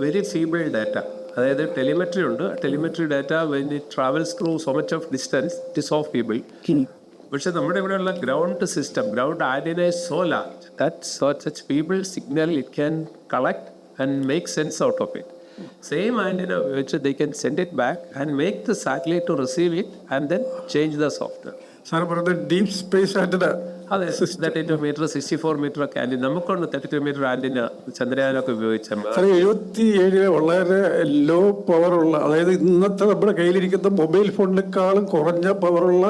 വെരി ഫീബിൾ ഡാറ്റ, അതായത് ടെലിമെട്രി ഉണ്ട്. Telemetry data when it travels through so much of distance it is of feeble. പക്ഷെ നമ്മുടെ ഇവിടെയുള്ള ground system, ground antenna is so large that such feeble signal it can collect and make sense out of it. Same antenna which they can send it back and make the satellite to receive it and then change the software. Sir പറഞ്ഞത് ഡീപ് സ്പേസ് ആന്റിന. അതെ, 32 മീറ്റർ 64 മീറ്റർ ഒക്കെ ആന്റിന നമുക്കുണ്ട്. 32 മീറ്റർ ആന്റിന ചന്ദ്രയാനൊക്കെ ഉപയോഗിച്ചാൽ. സാർ 77 വളരെ ലോ പവറുള്ള, അതായത് ഇന്നത്തെ നമ്മുടെ കയ്യിലിരിക്കുന്ന മൊബൈൽ ഫോണിനേക്കാളും കുറഞ്ഞ പവറുള്ള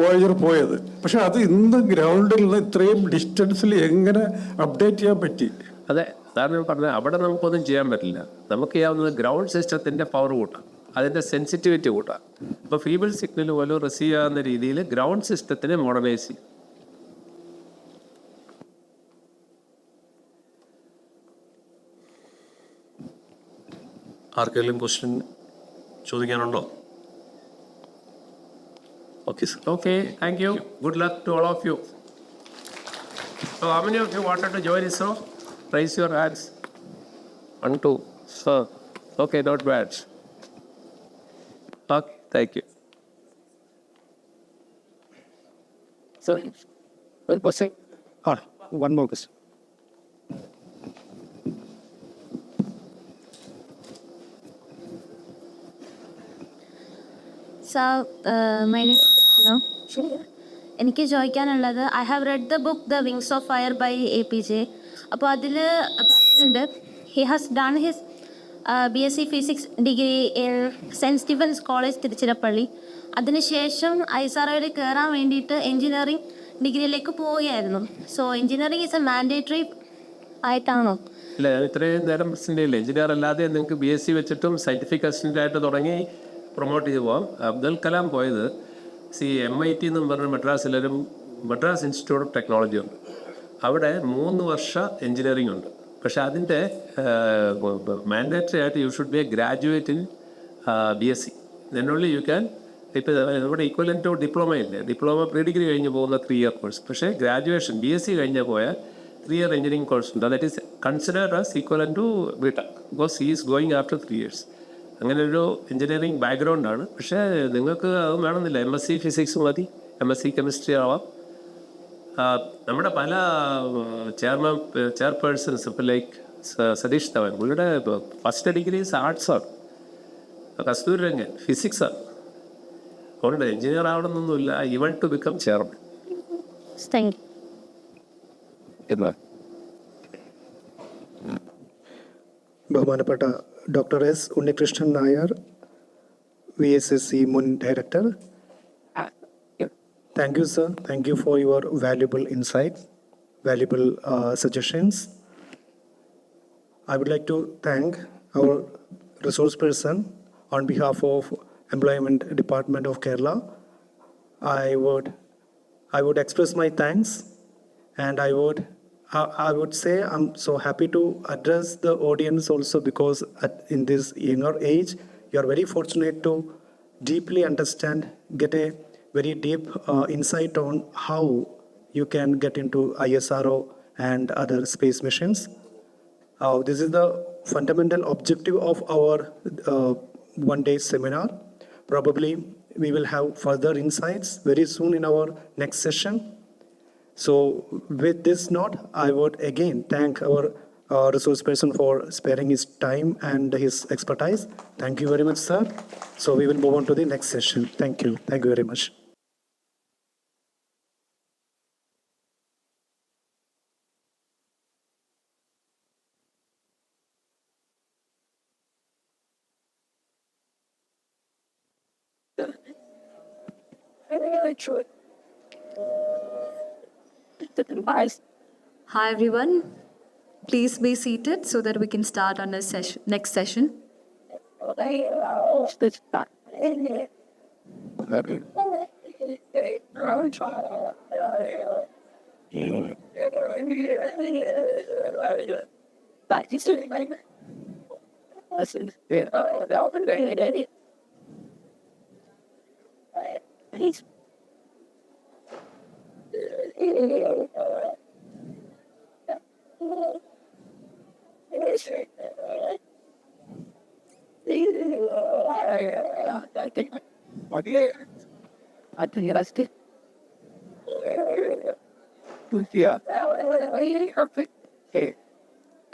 വോയേജർ പോയത്. പക്ഷെ അത് ഇന്ന് ഗ്രൗണ്ടിൽ നിന്ന് ഇത്രയും ഡിസ്റ്റൻസിൽ എങ്ങനെ അപ്ഡേറ്റ് ചെയ്യാൻ പറ്റി? അതെ, അതാണ് ഞാൻ പറഞ്ഞത്. അവിടെ നമുക്കൊന്നും ചെയ്യാൻ പറ്റില്ല. നമുക്ക് ചെയ്യാവുന്നത് ഗ്രൗണ്ട് സിസ്റ്റത്തിൻ്റെ പവർ കൂട്ടാം, അതിൻ്റെ സെൻസിറ്റിവിറ്റി കൂട്ടാം. അപ്പോൾ ഫീബിൾ സിഗ്നൽ പോലും റിസീവ് ചെയ്യാവുന്ന രീതിയിൽ ഗ്രൗണ്ട് സിസ്റ്റത്തിനെ മോഡേണൈസ് ചെയ്യും. ആർക്കെങ്കിലും ക്വസ്റ്റ്യൻ ചോദിക്കാനുണ്ടോ? Okay sir. Okay, thank you. Good luck to all of you. So how many of you wanted to join ISRO? Raise your hands. 1, 2. Sir. Okay, not bad. Okay, thank you. Sir, one question. One more question. So, my name is Krishnan. എനിക്ക് ചോദിക്കാനുള്ളത്, I have read the book the wings of fire by APJ. അപ്പോൾ അതിൽ പറയുന്നുണ്ട് he has done his BSc physics degree in Saint Stephen's College Tiruchirappalli. അതിനുശേഷം ISROയിൽ കയറാൻ വേണ്ടിയിട്ട് എൻജിനീയറിംഗ് ഡിഗ്രിയിലേക്ക് പോവുകയായിരുന്നു. So engineering is a mandatory ആയിട്ടാണോ? ഇല്ല, ഞാൻ ഇത്രയും നേരം പ്രസിഡന്റ് ഇല്ല. എഞ്ചിനീയർ അല്ലാതെ നിങ്ങൾക്ക് BSc വെച്ചിട്ടും സയൻറ്റിഫിക് അസിസ്റ്റൻ്റായിട്ട് തുടങ്ങി പ്രൊമോട്ട് ചെയ്ത് പോകാം. അബ്ദുൽ കലാം പോയത് MIT എന്നും പറഞ്ഞ മദ്രാസിലും മദ്രാസ് ഇൻസ്റ്റിറ്റ്യൂട്ട് ഓഫ് ടെക്നോളജി ഉണ്ട്. അവിടെ 3 വർഷം എൻജിനീയറിംഗ് ഉണ്ട്. പക്ഷെ അതിൻ്റെ മാൻഡേറ്ററി ആയിട്ട് you should be a graduate in BSc. then only you can. ഇപ്പോൾ നമ്മുടെ ഈക്വലൻ്റ് ടു ഡിപ്ലോമ ഇല്ലേ, ഡിപ്ലോമ പ്രീ ഡിഗ്രി കഴിഞ്ഞ് പോകുന്ന 3 ഇയർ കോഴ്സ്. പക്ഷേ ഗ്രാജുവേഷൻ BSc കഴിഞ്ഞ് പോയാൽ 3 ഇയർ എഞ്ചിനീയറിംഗ് കോഴ്സ് ഉണ്ട്. That is considered as equivalent to BTech because he is going after 3 years. അങ്ങനെ ഒരു എഞ്ചിനീയറിംഗ് ബാക്ക്ഗ്രൗണ്ടാണ്. പക്ഷേ നിങ്ങൾക്ക് അത് വേണമെന്നില്ല. MSc ഫിസിക്സ് മതി, MSc കെമിസ്ട്രി ആവാം. നമ്മുടെ പല ചെയർപേഴ്സൺസ് ഇപ്പോൾ ലൈക്ക് സതീഷ് ധവൻ, പുള്ളിയുടെ ഫസ്റ്റ് ഡിഗ്രീസ് ആർട്സാണ്. കസ്തൂരിരംഗൻ ഫിസിക്സാണ്. അതുകൊണ്ട് എഞ്ചിനീയർ ആവണമെന്നൊന്നുമില്ല, ഈവൻ ടു ബിക്കം ചെയർമാൻ. ബഹുമാനപ്പെട്ട Dr. S. Unni Krishnan Nair, VSSC Mun Director. Thank you, sir. Thank you for your valuable insights, valuable suggestions. I would like to thank our resource person on behalf of Employment Department of Kerala. I would express my thanks, and I would say I'm so happy to address the audience also because in this younger age, you are very fortunate to deeply understand, get a very deep insight on how you can get into ISRO and other space missions. This is the fundamental objective of our one-day seminar. Probably we will have further insights very soon in our next session. So with this note, I would again thank our resource person for sparing his time and his expertise. Thank you very much, sir. So we will move on to the next session. Thank you. Thank you very much. Hi everyone, please be seated so that we can start on the next session.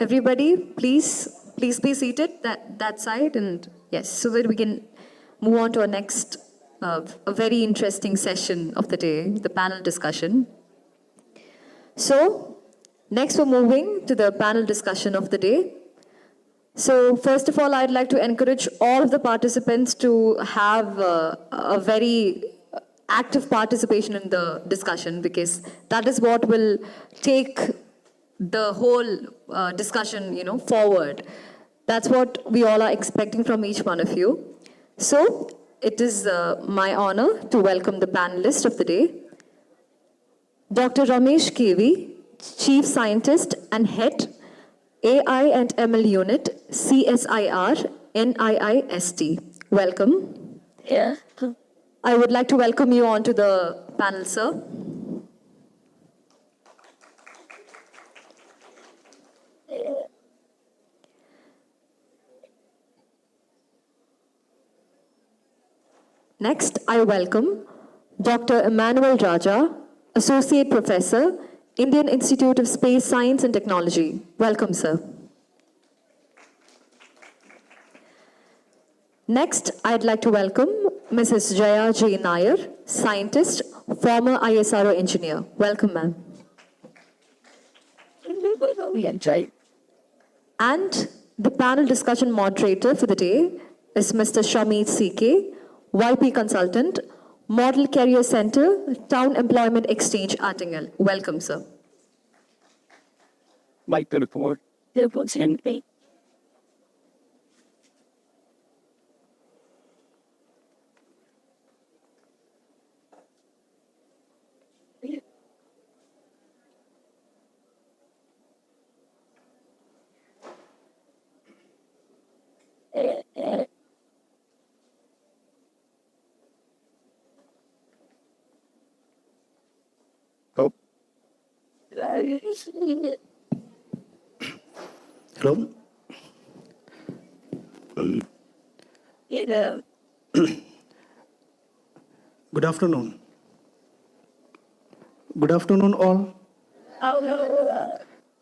Everybody, please be seated that side, and yes, so that we can move on to our next a very interesting session of the day, the panel discussion. So next we're moving to the panel discussion of the day. So first of all, I'd like to encourage all of the participants to have a very active participation in the discussion, because that is what will take the whole discussion, forward. That's what we all are expecting from each one of you. So it is my honor to welcome the panelists of the day. Dr. Ramesh KV, Chief Scientist and Head, AI and ML Unit, CSIR-NIIST. Welcome. Yeah. I would like to welcome you onto the panel, sir. Next, I welcome Dr. Emmanuel Raja, Associate Professor, Indian Institute of Space Science and Technology. Welcome, sir. Next, I'd like to welcome Mrs. Jaya J. Nair, Scientist, former ISRO Engineer. Welcome, ma'am. And the panel discussion moderator for the day is Mr. Shamit CK, YP Consultant, Model Career Center, Town Employment Exchange, Attingal. Welcome, sir. My telephone. Oh. Hello. Good afternoon. Good afternoon, all.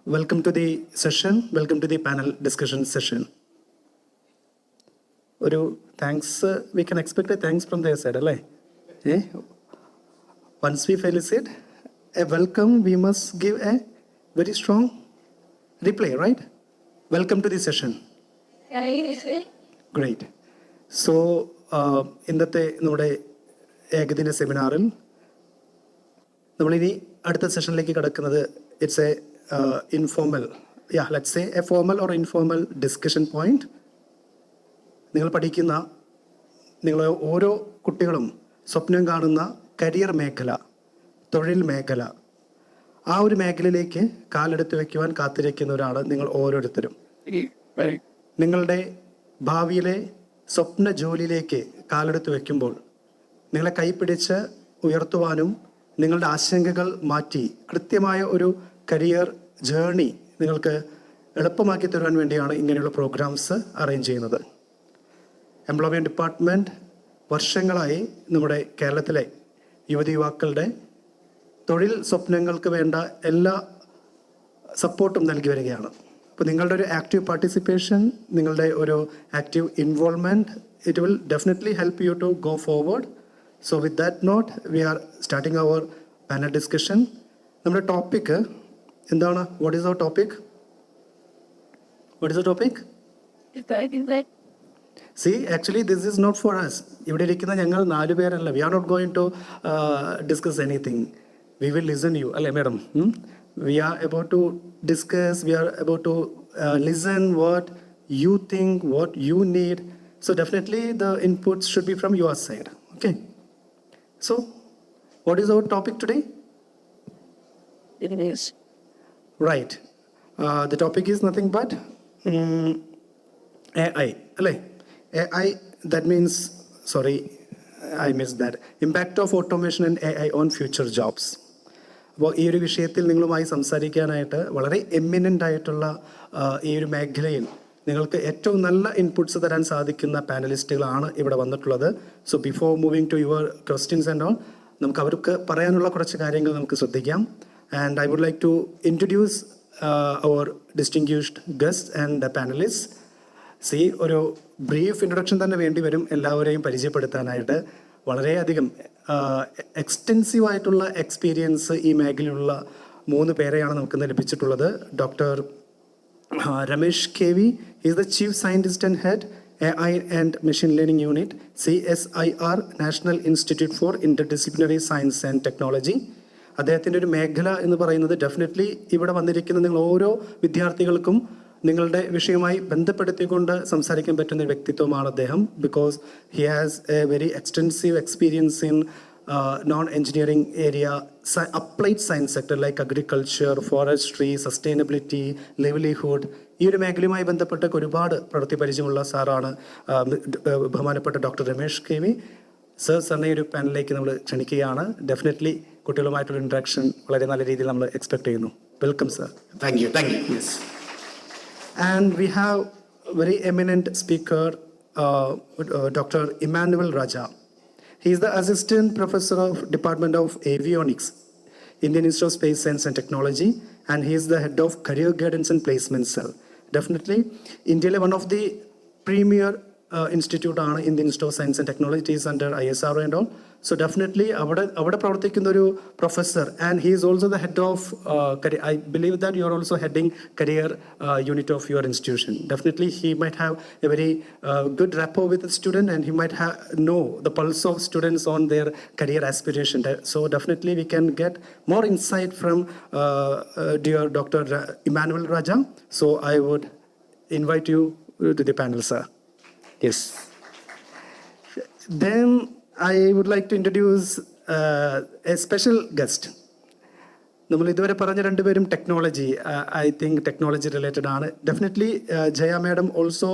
Welcome to the session. Welcome to the panel discussion session. Thanks. We can expect a thanks from their side, right? Once we felicit, a welcome, we must give a very strong reply, right? Welcome to the session. Great. So, ഇന്നത്തെ നമ്മുടെ ഏകദിന സെമിനാറിൽ നമ്മളിനി അടുത്ത സെഷനിലേക്ക് കടക്കുന്നത് it's A informal let's say A formal or informal discussion point. നിങ്ങൾ പഠിക്കുന്ന നിങ്ങൾ ഓരോ കുട്ടികളും സ്വപ്നം കാണുന്ന കരിയർ മേഖല, തൊഴിൽ മേഖല, ആ ഒരു മേഖലയിലേക്ക് കാലെടുത്ത് വയ്ക്കുവാൻ കാത്തിരിക്കുന്നവരാണ് നിങ്ങൾ ഓരോരുത്തരും. നിങ്ങളുടെ ഭാവിയിലെ സ്വപ്ന ജോലിയിലേക്ക് കാലെടുത്ത് വയ്ക്കുമ്പോൾ നിങ്ങളെ കൈപ്പിടിച്ച് ഉയർത്തുവാനും നിങ്ങളുടെ ആശങ്കകൾ മാറ്റി കൃത്യമായ ഒരു കരിയർ ജേർണി നിങ്ങൾക്ക് എളുപ്പമാക്കി തരുവാൻ വേണ്ടിയാണ് ഇങ്ങനെയുള്ള പ്രോഗ്രാംസ് അറേഞ്ച് ചെയ്യുന്നത്. എംപ്ലോയ്മെൻറ്റ് ഡിപ്പാർട്ട്മെൻറ്റ് വർഷങ്ങളായി നമ്മുടെ കേരളത്തിലെ യുവതി യുവാക്കളുടെ തൊഴിൽ സ്വപ്നങ്ങൾക്ക് വേണ്ട എല്ലാ സപ്പോർട്ടും നൽകി വരികയാണ്. അപ്പോൾ നിങ്ങളുടെ ഒരു ആക്റ്റീവ് പാർട്ടിസിപ്പേഷൻ, നിങ്ങളുടെ ഒരു active involvement, it will definitely help you to go forward. So with that note we are starting our panel discussion. നമ്മുടെ ടോപ്പിക്ക് എന്താണ്? What is our topic? What is the topic? See, actually this is not for us. ഇവിടെ ഇരിക്കുന്ന ഞങ്ങൾ 4 പേരല്ല. We are not going to discuss anything. We will listen you. അല്ലേ madam? We are about to discuss, we are about to listen what you think, what you need. So definitely the inputs should be from your side. Okay. So what is our topic today? Right. The topic is nothing but AI. AI, that means, sorry, I missed that. Impact of automation and AI on future jobs. അപ്പോൾ ഈ ഒരു വിഷയത്തിൽ നിങ്ങളുമായി സംസാരിക്കാനായിട്ട് വളരെ എമിനൻ്റ് ആയിട്ടുള്ള ഈ ഒരു മേഖലയിൽ നിങ്ങൾക്ക് ഏറ്റവും നല്ല ഇൻപുട്സ് തരാൻ സാധിക്കുന്ന പാനലിസ്റ്റുകളാണ് ഇവിടെ വന്നിട്ടുള്ളത്. So before moving to your questions and all, നമുക്ക് അവർക്ക് പറയാനുള്ള കുറച്ച് കാര്യങ്ങൾ നമുക്ക് ശ്രദ്ധിക്കാം. And I would like to introduce our distinguished guests and the panelists. See, ഒരു ബ്രീഫ് ഇൻട്രൊഡക്ഷൻ തന്നെ വേണ്ടി വരും എല്ലാവരെയും പരിചയപ്പെടുത്താനായിട്ട്. വളരെയധികം എക്സ്റ്റെൻസീവ് ആയിട്ടുള്ള എക്സ്പീരിയൻസ് ഈ മേഖലയിലുള്ള 3 പേരെയാണ് നമുക്ക് ലഭിച്ചിട്ടുള്ളത്. Doctor Ramesh KV, he is the Chief Scientist and Head, AI and Machine Learning Unit, CSIR, National Institute for Interdisciplinary Science and Technology. അദ്ദേഹത്തിൻ്റെ ഒരു മേഖല എന്ന് പറയുന്നത് ഡെഫിനറ്റ്ലി ഇവിടെ വന്നിരിക്കുന്ന നിങ്ങൾ ഓരോ വിദ്യാർത്ഥികൾക്കും നിങ്ങളുടെ വിഷയവുമായി ബന്ധപ്പെടുത്തിക്കൊണ്ട് സംസാരിക്കാൻ പറ്റുന്ന ഒരു വ്യക്തിത്വമാണ് അദ്ദേഹം. Because he has A very extensive experience in non engineering area, applied science sector like agriculture, forestry, sustainability, livelihood. ഈ ഒരു മേഖലയുമായി ബന്ധപ്പെട്ട ഒരുപാട് പ്രവൃത്തി പരിചയമുള്ള സാറാണ് ബഹുമാനപ്പെട്ട ഡോക്ടർ രമേഷ് KV. സാറിനെ ഒരു പാനലിലേക്ക് നമ്മൾ ക്ഷണിക്കുകയാണ്. ഡെഫിനറ്റ്ലി കുട്ടികളുമായിട്ടുള്ള ഇൻട്രാക്ഷൻ വളരെ നല്ല രീതിയിൽ നമ്മൾ എക്സ്പെക്ട് ചെയ്യുന്നു. Welcome sir. Thank you. Yes. And we have very eminent speaker, doctor Emmanual Raja. He is the Assistant Professor of Department of Avionics, Indian Institute of Space Science and Technology, and he is the Head of Career Guidance and Placement Cell. Definitely, India one of the premier institute ആണ് Indian Institute of Science and Technology. It is under ISRO and all. So definitely അവിടെ പ്രവർത്തിക്കുന്ന ഒരു professor, and he is also the head of I believe that you are also heading career unit of your institution. Definitely he might have a very good rapport with the student, and he might know the pulse of students on their career aspiration. So definitely we can get more insight from dear Dr. Emmanual Raja. So I would invite you to the panel, sir. Yes. Then I would like to introduce a special guest. നമ്മൾ ഇതുവരെ പറഞ്ഞ 2 പേരും technology, I think technology related ആണ്. Definitely Jaya madam also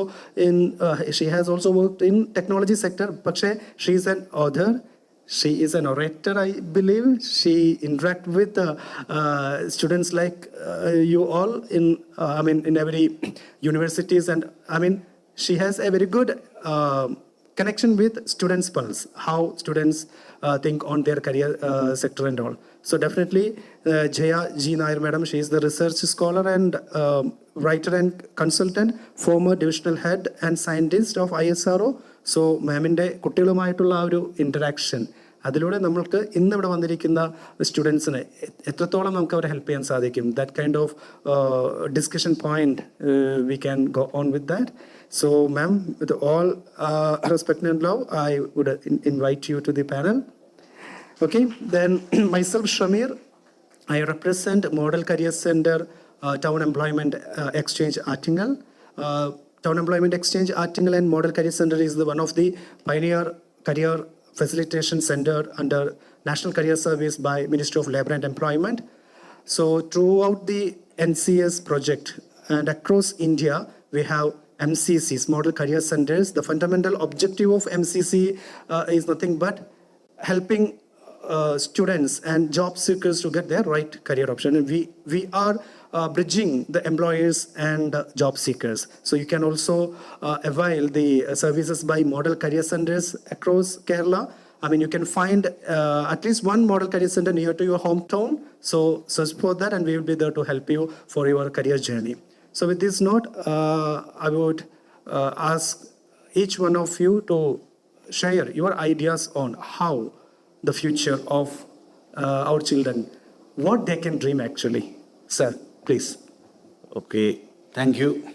she has also worked in technology sector. പക്ഷേ she is an author, she is an orator, I believe. She interact with students like you all in every universities, and she has a very good connection with students' pulse, how students think on their career sector and all. So definitely Jaya Nair madam, she is the research scholar and writer and consultant, former divisional head and scientist of ISRO. So മാമിൻ്റെ കുട്ടികളുമായിട്ടുള്ള ആ ഒരു ഇൻറ്ററാക്ഷൻ, അതിലൂടെ നമ്മൾക്ക് ഇന്നിവിടെ വന്നിരിക്കുന്ന സ്റ്റുഡൻസിനെ എത്രത്തോളം നമുക്ക് അവരെ ഹെൽപ്പ് ചെയ്യാൻ സാധിക്കും, that kind of discussion point we can go on with that. So ma'am, with all respect and love, I would invite you to the panel. Okay, then myself Shamir, I represent Model Career Center, Town Employment Exchange Artingal. Town Employment Exchange Artingal and Model Career Center is one of the pioneer career facilitation center under National Career Service by Ministry of Labour and Employment. So throughout the NCS project and across India, we have MCCs, Model Career Centers. The fundamental objective of MCC is nothing but helping students and job seekers to get their right career option. And we are bridging the employers and job seekers. So you can also avail the services by Model Career Centers across Kerala. I mean, you can find at least one Model Career Center near to your hometown. So search for that and we will be there to help you for your career journey. So with this note, I would ask each one of you to share your ideas on how the future of our children, what they can dream actually. Sir, please. Okay, thank you.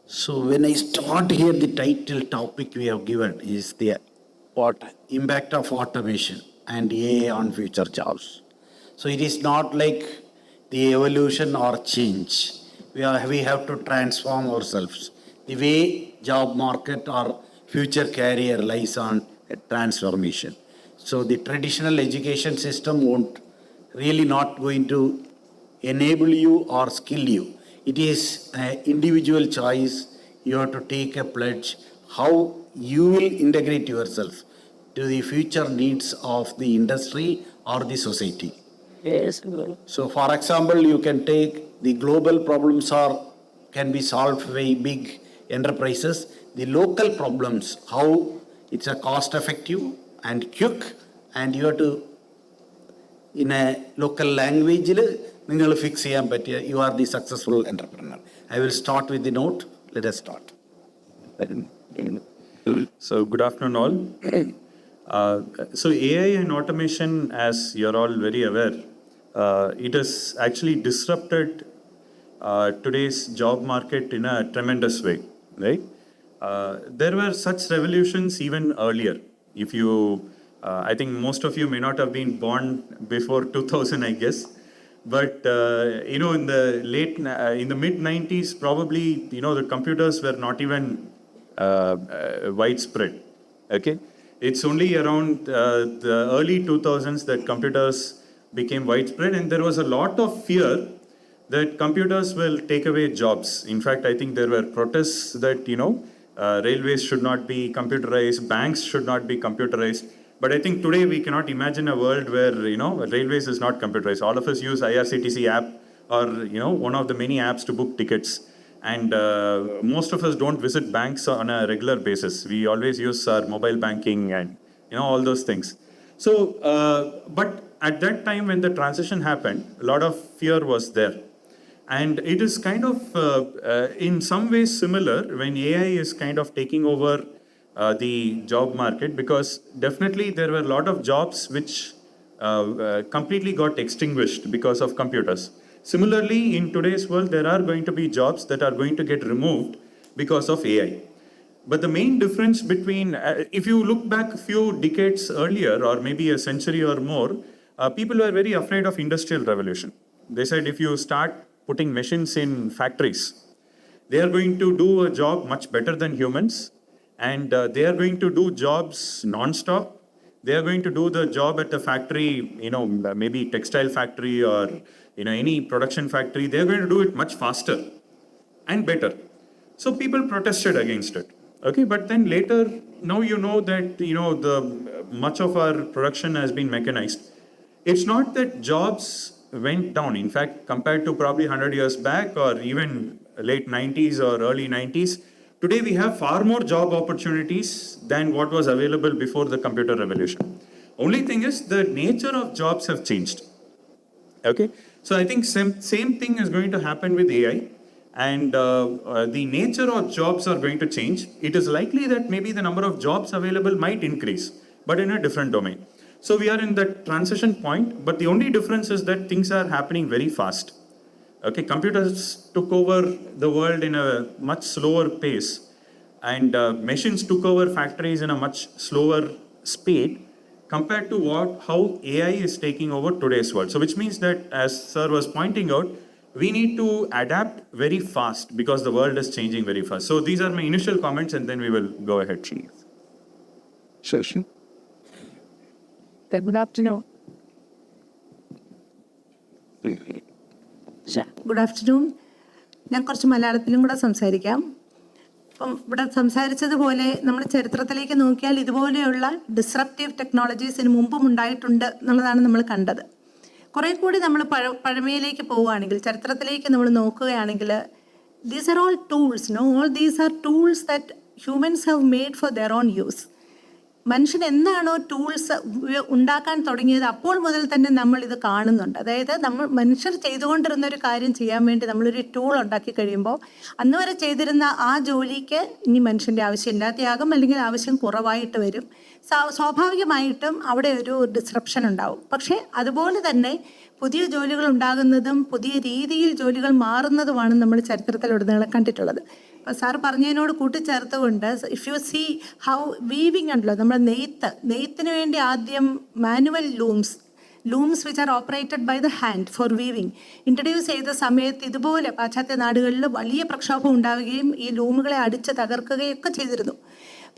So when I start here, the title topic we have given is the impact of automation and AI on future jobs. So it is not like the evolution or change. We have to transform ourselves. The way job market or future career lies on a transformation. So the traditional education system won't really not going to enable you or skill you. It is an individual choice. You have to take a pledge how you will integrate yourself to the future needs of the industry or the society. Yes. So for example, you can take the global problems can be solved by big enterprises. The local problems, how it's a cost effective and quick, and you have to, in a local language, you fix it, you are the successful entrepreneur. I will start with the note. Let us start. So good afternoon all. So AI and automation, as you're all very aware, it has actually disrupted today's job market in a tremendous way, right? There were such revolutions even earlier. If you, I think most of you may not have been born before 2000, I guess. But, in the mid-90s, probably, the computers were not even widespread, okay? It's only around the early 2000s that computers became widespread, and there was a lot of fear that computers will take away jobs. In fact, I think there were protests that, railways should not be computerized, banks should not be computerized. But I think today we cannot imagine a world where, railways is not computerized. All of us use IRCTC app or, one of the many apps to book tickets. And most of us don't visit banks on a regular basis. We always use our mobile banking and, all those things. So, but at that time when the transition happened, a lot of fear was there. And it is kind of, in some ways similar when AI is kind of taking over the job market, because definitely there were a lot of jobs which completely got extinguished because of computers. Similarly, in today's world, there are going to be jobs that are going to get removed because of AI. But the main difference between, if you look back a few decades earlier, or maybe a century or more, people were very afraid of industrial revolution. They said if you start putting machines in factories, they are going to do a job much better than humans, and they are going to do jobs non-stop. They are going to do the job at the factory, maybe textile factory or any production factory. They are going to do it much faster and better. So people protested against it. Okay, but then later, now that much of our production has been mechanized. It's not that jobs went down. In fact, compared to probably 100 years back or even late 90s or early 90s, today we have far more job opportunities than what was available before the computer revolution. Only thing is the nature of jobs have changed. Okay, so I think same thing is going to happen with AI, and the nature of jobs are going to change. It is likely that maybe the number of jobs available might increase, but in a different domain. So we are in that transition point, but the only difference is that things are happening very fast. Okay, computers took over the world in a much slower pace, and machines took over factories in a much slower speed compared to how AI is taking over today's world. So which means that, as sir was pointing out, we need to adapt very fast because the world is changing very fast. So these are my initial comments, and then we will go ahead, Cheif. Good afternoon. Good afternoon. ഞാൻ കുറച്ച് മലയാളത്തിലും കൂടെ സംസാരിക്കാം. അപ്പം ഇവിടെ സംസാരിച്ചതുപോലെ നമ്മൾ ചരിത്രത്തിലേക്ക് നോക്കിയാൽ ഇതുപോലെയുള്ള ഡിസ്റപ്റ്റീവ് ടെക്നോളജീസിന് മുമ്പും ഉണ്ടായിട്ടുണ്ട് എന്നുള്ളതാണ് നമ്മൾ കണ്ടത്. കുറേ കൂടി നമ്മൾ പഴമയിലേക്ക് പോവുകയാണെങ്കിൽ, ചരിത്രത്തിലേക്ക് നമ്മൾ നോക്കുകയാണെങ്കിൽ, these are all tools, all these are tools that humans have made for their own use. മനുഷ്യൻ എന്താണോ ടൂൾസ് ഉണ്ടാക്കാൻ തുടങ്ങിയത് അപ്പോൾ മുതൽ തന്നെ നമ്മൾ ഇത് കാണുന്നുണ്ട്. അതായത് മനുഷ്യർ ചെയ്തുകൊണ്ടിരുന്ന ഒരു കാര്യം ചെയ്യാൻ വേണ്ടി നമ്മളൊരു ടൂൾ ഉണ്ടാക്കി കഴിയുമ്പോൾ അന്ന് വരെ ചെയ്തിരുന്ന ആ ജോലിക്ക് ഇനി മനുഷ്യൻ്റെ ആവശ്യമില്ലാതെയാകും, അല്ലെങ്കിൽ ആവശ്യം കുറവായിട്ട് വരും. സ്വാഭാവികമായിട്ടും അവിടെ ഒരു ഡിസ്റപ്ഷൻ ഉണ്ടാവും. പക്ഷേ അതുപോലെ തന്നെ പുതിയ ജോലികൾ ഉണ്ടാകുന്നതും പുതിയ രീതിയിൽ ജോലികൾ മാറുന്നതുമാണ് നമ്മൾ ചരിത്രത്തിലുടനീളം കണ്ടിട്ടുള്ളത്. അപ്പോൾ സാർ പറഞ്ഞതിനോട് കൂട്ടിച്ചേർത്തുകൊണ്ട്, if you see how weaving ഉണ്ടല്ലോ, നമ്മുടെ നെയ്ത്തിന് വേണ്ടി ആദ്യം manual looms which are operated by the hand for weaving introduce ചെയ്ത സമയത്ത് ഇതുപോലെ പാശ്ചാത്യ നാടുകളിൽ വലിയ പ്രക്ഷോഭം ഉണ്ടാവുകയും ഈ ലൂമുകളെ അടിച്ച് തകർക്കുകയൊക്കെ ചെയ്തിരുന്നു.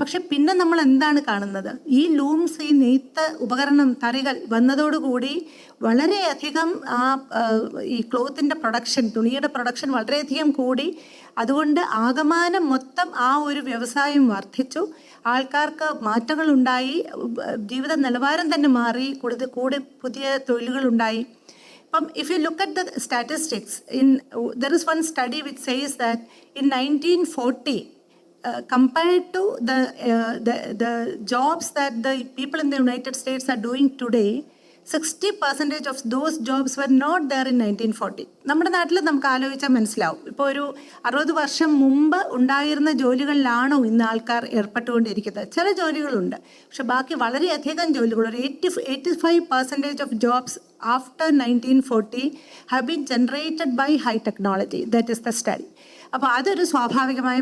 പക്ഷെ പിന്നെ നമ്മൾ എന്താണ് കാണുന്നത്? ഈ ലൂംസ്, ഈ നെയ്ത്ത് ഉപകരണം, തറികൾ വന്നതോടുകൂടി വളരെയധികം ഈ ക്ലോത്തിൻ്റെ പ്രൊഡക്ഷൻ, തുണിയുടെ പ്രൊഡക്ഷൻ വളരെയധികം കൂടി. അതുകൊണ്ട് ആകമാനം മൊത്തം ആ ഒരു വ്യവസായം വർദ്ധിച്ചു, ആൾക്കാർക്ക് മാറ്റങ്ങളുണ്ടായി, ജീവിത നിലവാരം തന്നെ മാറി, കൂടി പുതിയ തൊഴിലുകളുണ്ടായി. If you look at the statistics, there is one study which says that in 1940, compared to the jobs that the people in the United States are doing today, 60% of those jobs were not there in 1940. നമ്മുടെ നാട്ടിൽ നമുക്ക് ആലോചിച്ചാൽ മനസ്സിലാവും. ഇപ്പോൾ ഒരു 60 വർഷം മുമ്പ് ഉണ്ടായിരുന്ന ജോലികളിലാണോ ഇന്ന് ആൾക്കാർ ഏർപ്പെട്ടുകൊണ്ടിരിക്കുന്നത്? ചില ജോലികളുണ്ട്, പക്ഷെ ബാക്കി വളരെയധികം ജോലികൾ, ഒരു 85% of jobs after 1940 have been generated by high technology. That is the study. അപ്പോൾ അതൊരു സ്വാഭാവികമായ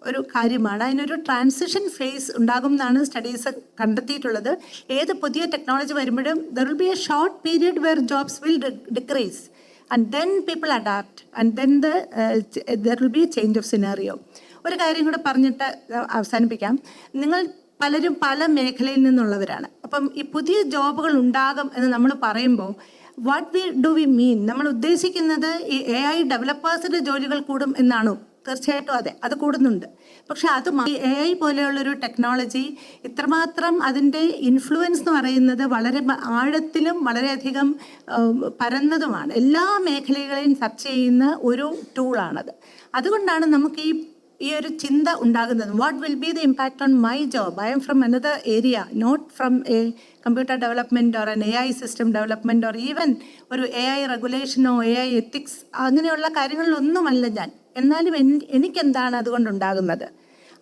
ഒരു കാര്യമാണ്. അതിനൊരു ട്രാൻസിഷൻ ഫേസ് ഉണ്ടാകും എന്നാണ് സ്റ്റഡീസ് കണ്ടെത്തിയിട്ടുള്ളത്. ഏത് പുതിയ ടെക്നോളജി വരുമ്പോഴും there will be a short period where jobs will decrease and then people adapt and then there will be a change of scenario. ഒരു കാര്യം കൂടെ പറഞ്ഞിട്ട് അവസാനിപ്പിക്കാം. നിങ്ങൾ പലരും പല മേഖലയിൽ നിന്നുള്ളവരാണ്. അപ്പം ഈ പുതിയ ജോബുകൾ ഉണ്ടാകും എന്ന് നമ്മൾ പറയുമ്പോൾ വാട്ട് ഡു വി മീൻ? നമ്മൾ ഉദ്ദേശിക്കുന്നത് ഈ AI ഡെവലപ്പേഴ്സിൻ്റെ ജോലികൾ കൂടും എന്നാണോ? തീർച്ചയായിട്ടും അതെ, അത് കൂടുന്നുണ്ട്. പക്ഷെ അത് AI പോലെയുള്ളൊരു ടെക്നോളജി ഇത്രമാത്രം അതിൻ്റെ ഇൻഫ്ലുവൻസ് എന്ന് പറയുന്നത് വളരെ ആഴത്തിലും വളരെയധികം പരന്നതുമാണ്. എല്ലാ മേഖലകളെയും ടച്ച് ചെയ്യുന്ന ഒരു ടൂളാണത്. അതുകൊണ്ടാണ് നമുക്ക് ഈ ഒരു ചിന്ത ഉണ്ടാകുന്നത്. What will be the impact on my job? I am from another area, not from a computer development or an AI system development or even ഒരു AI റെഗുലേഷനോ AI എത്തിക്സ് അങ്ങനെയുള്ള കാര്യങ്ങളിലൊന്നുമല്ല ഞാൻ. എന്നാലും എനിക്കെന്താണ് അതുകൊണ്ടുണ്ടാകുന്നത്?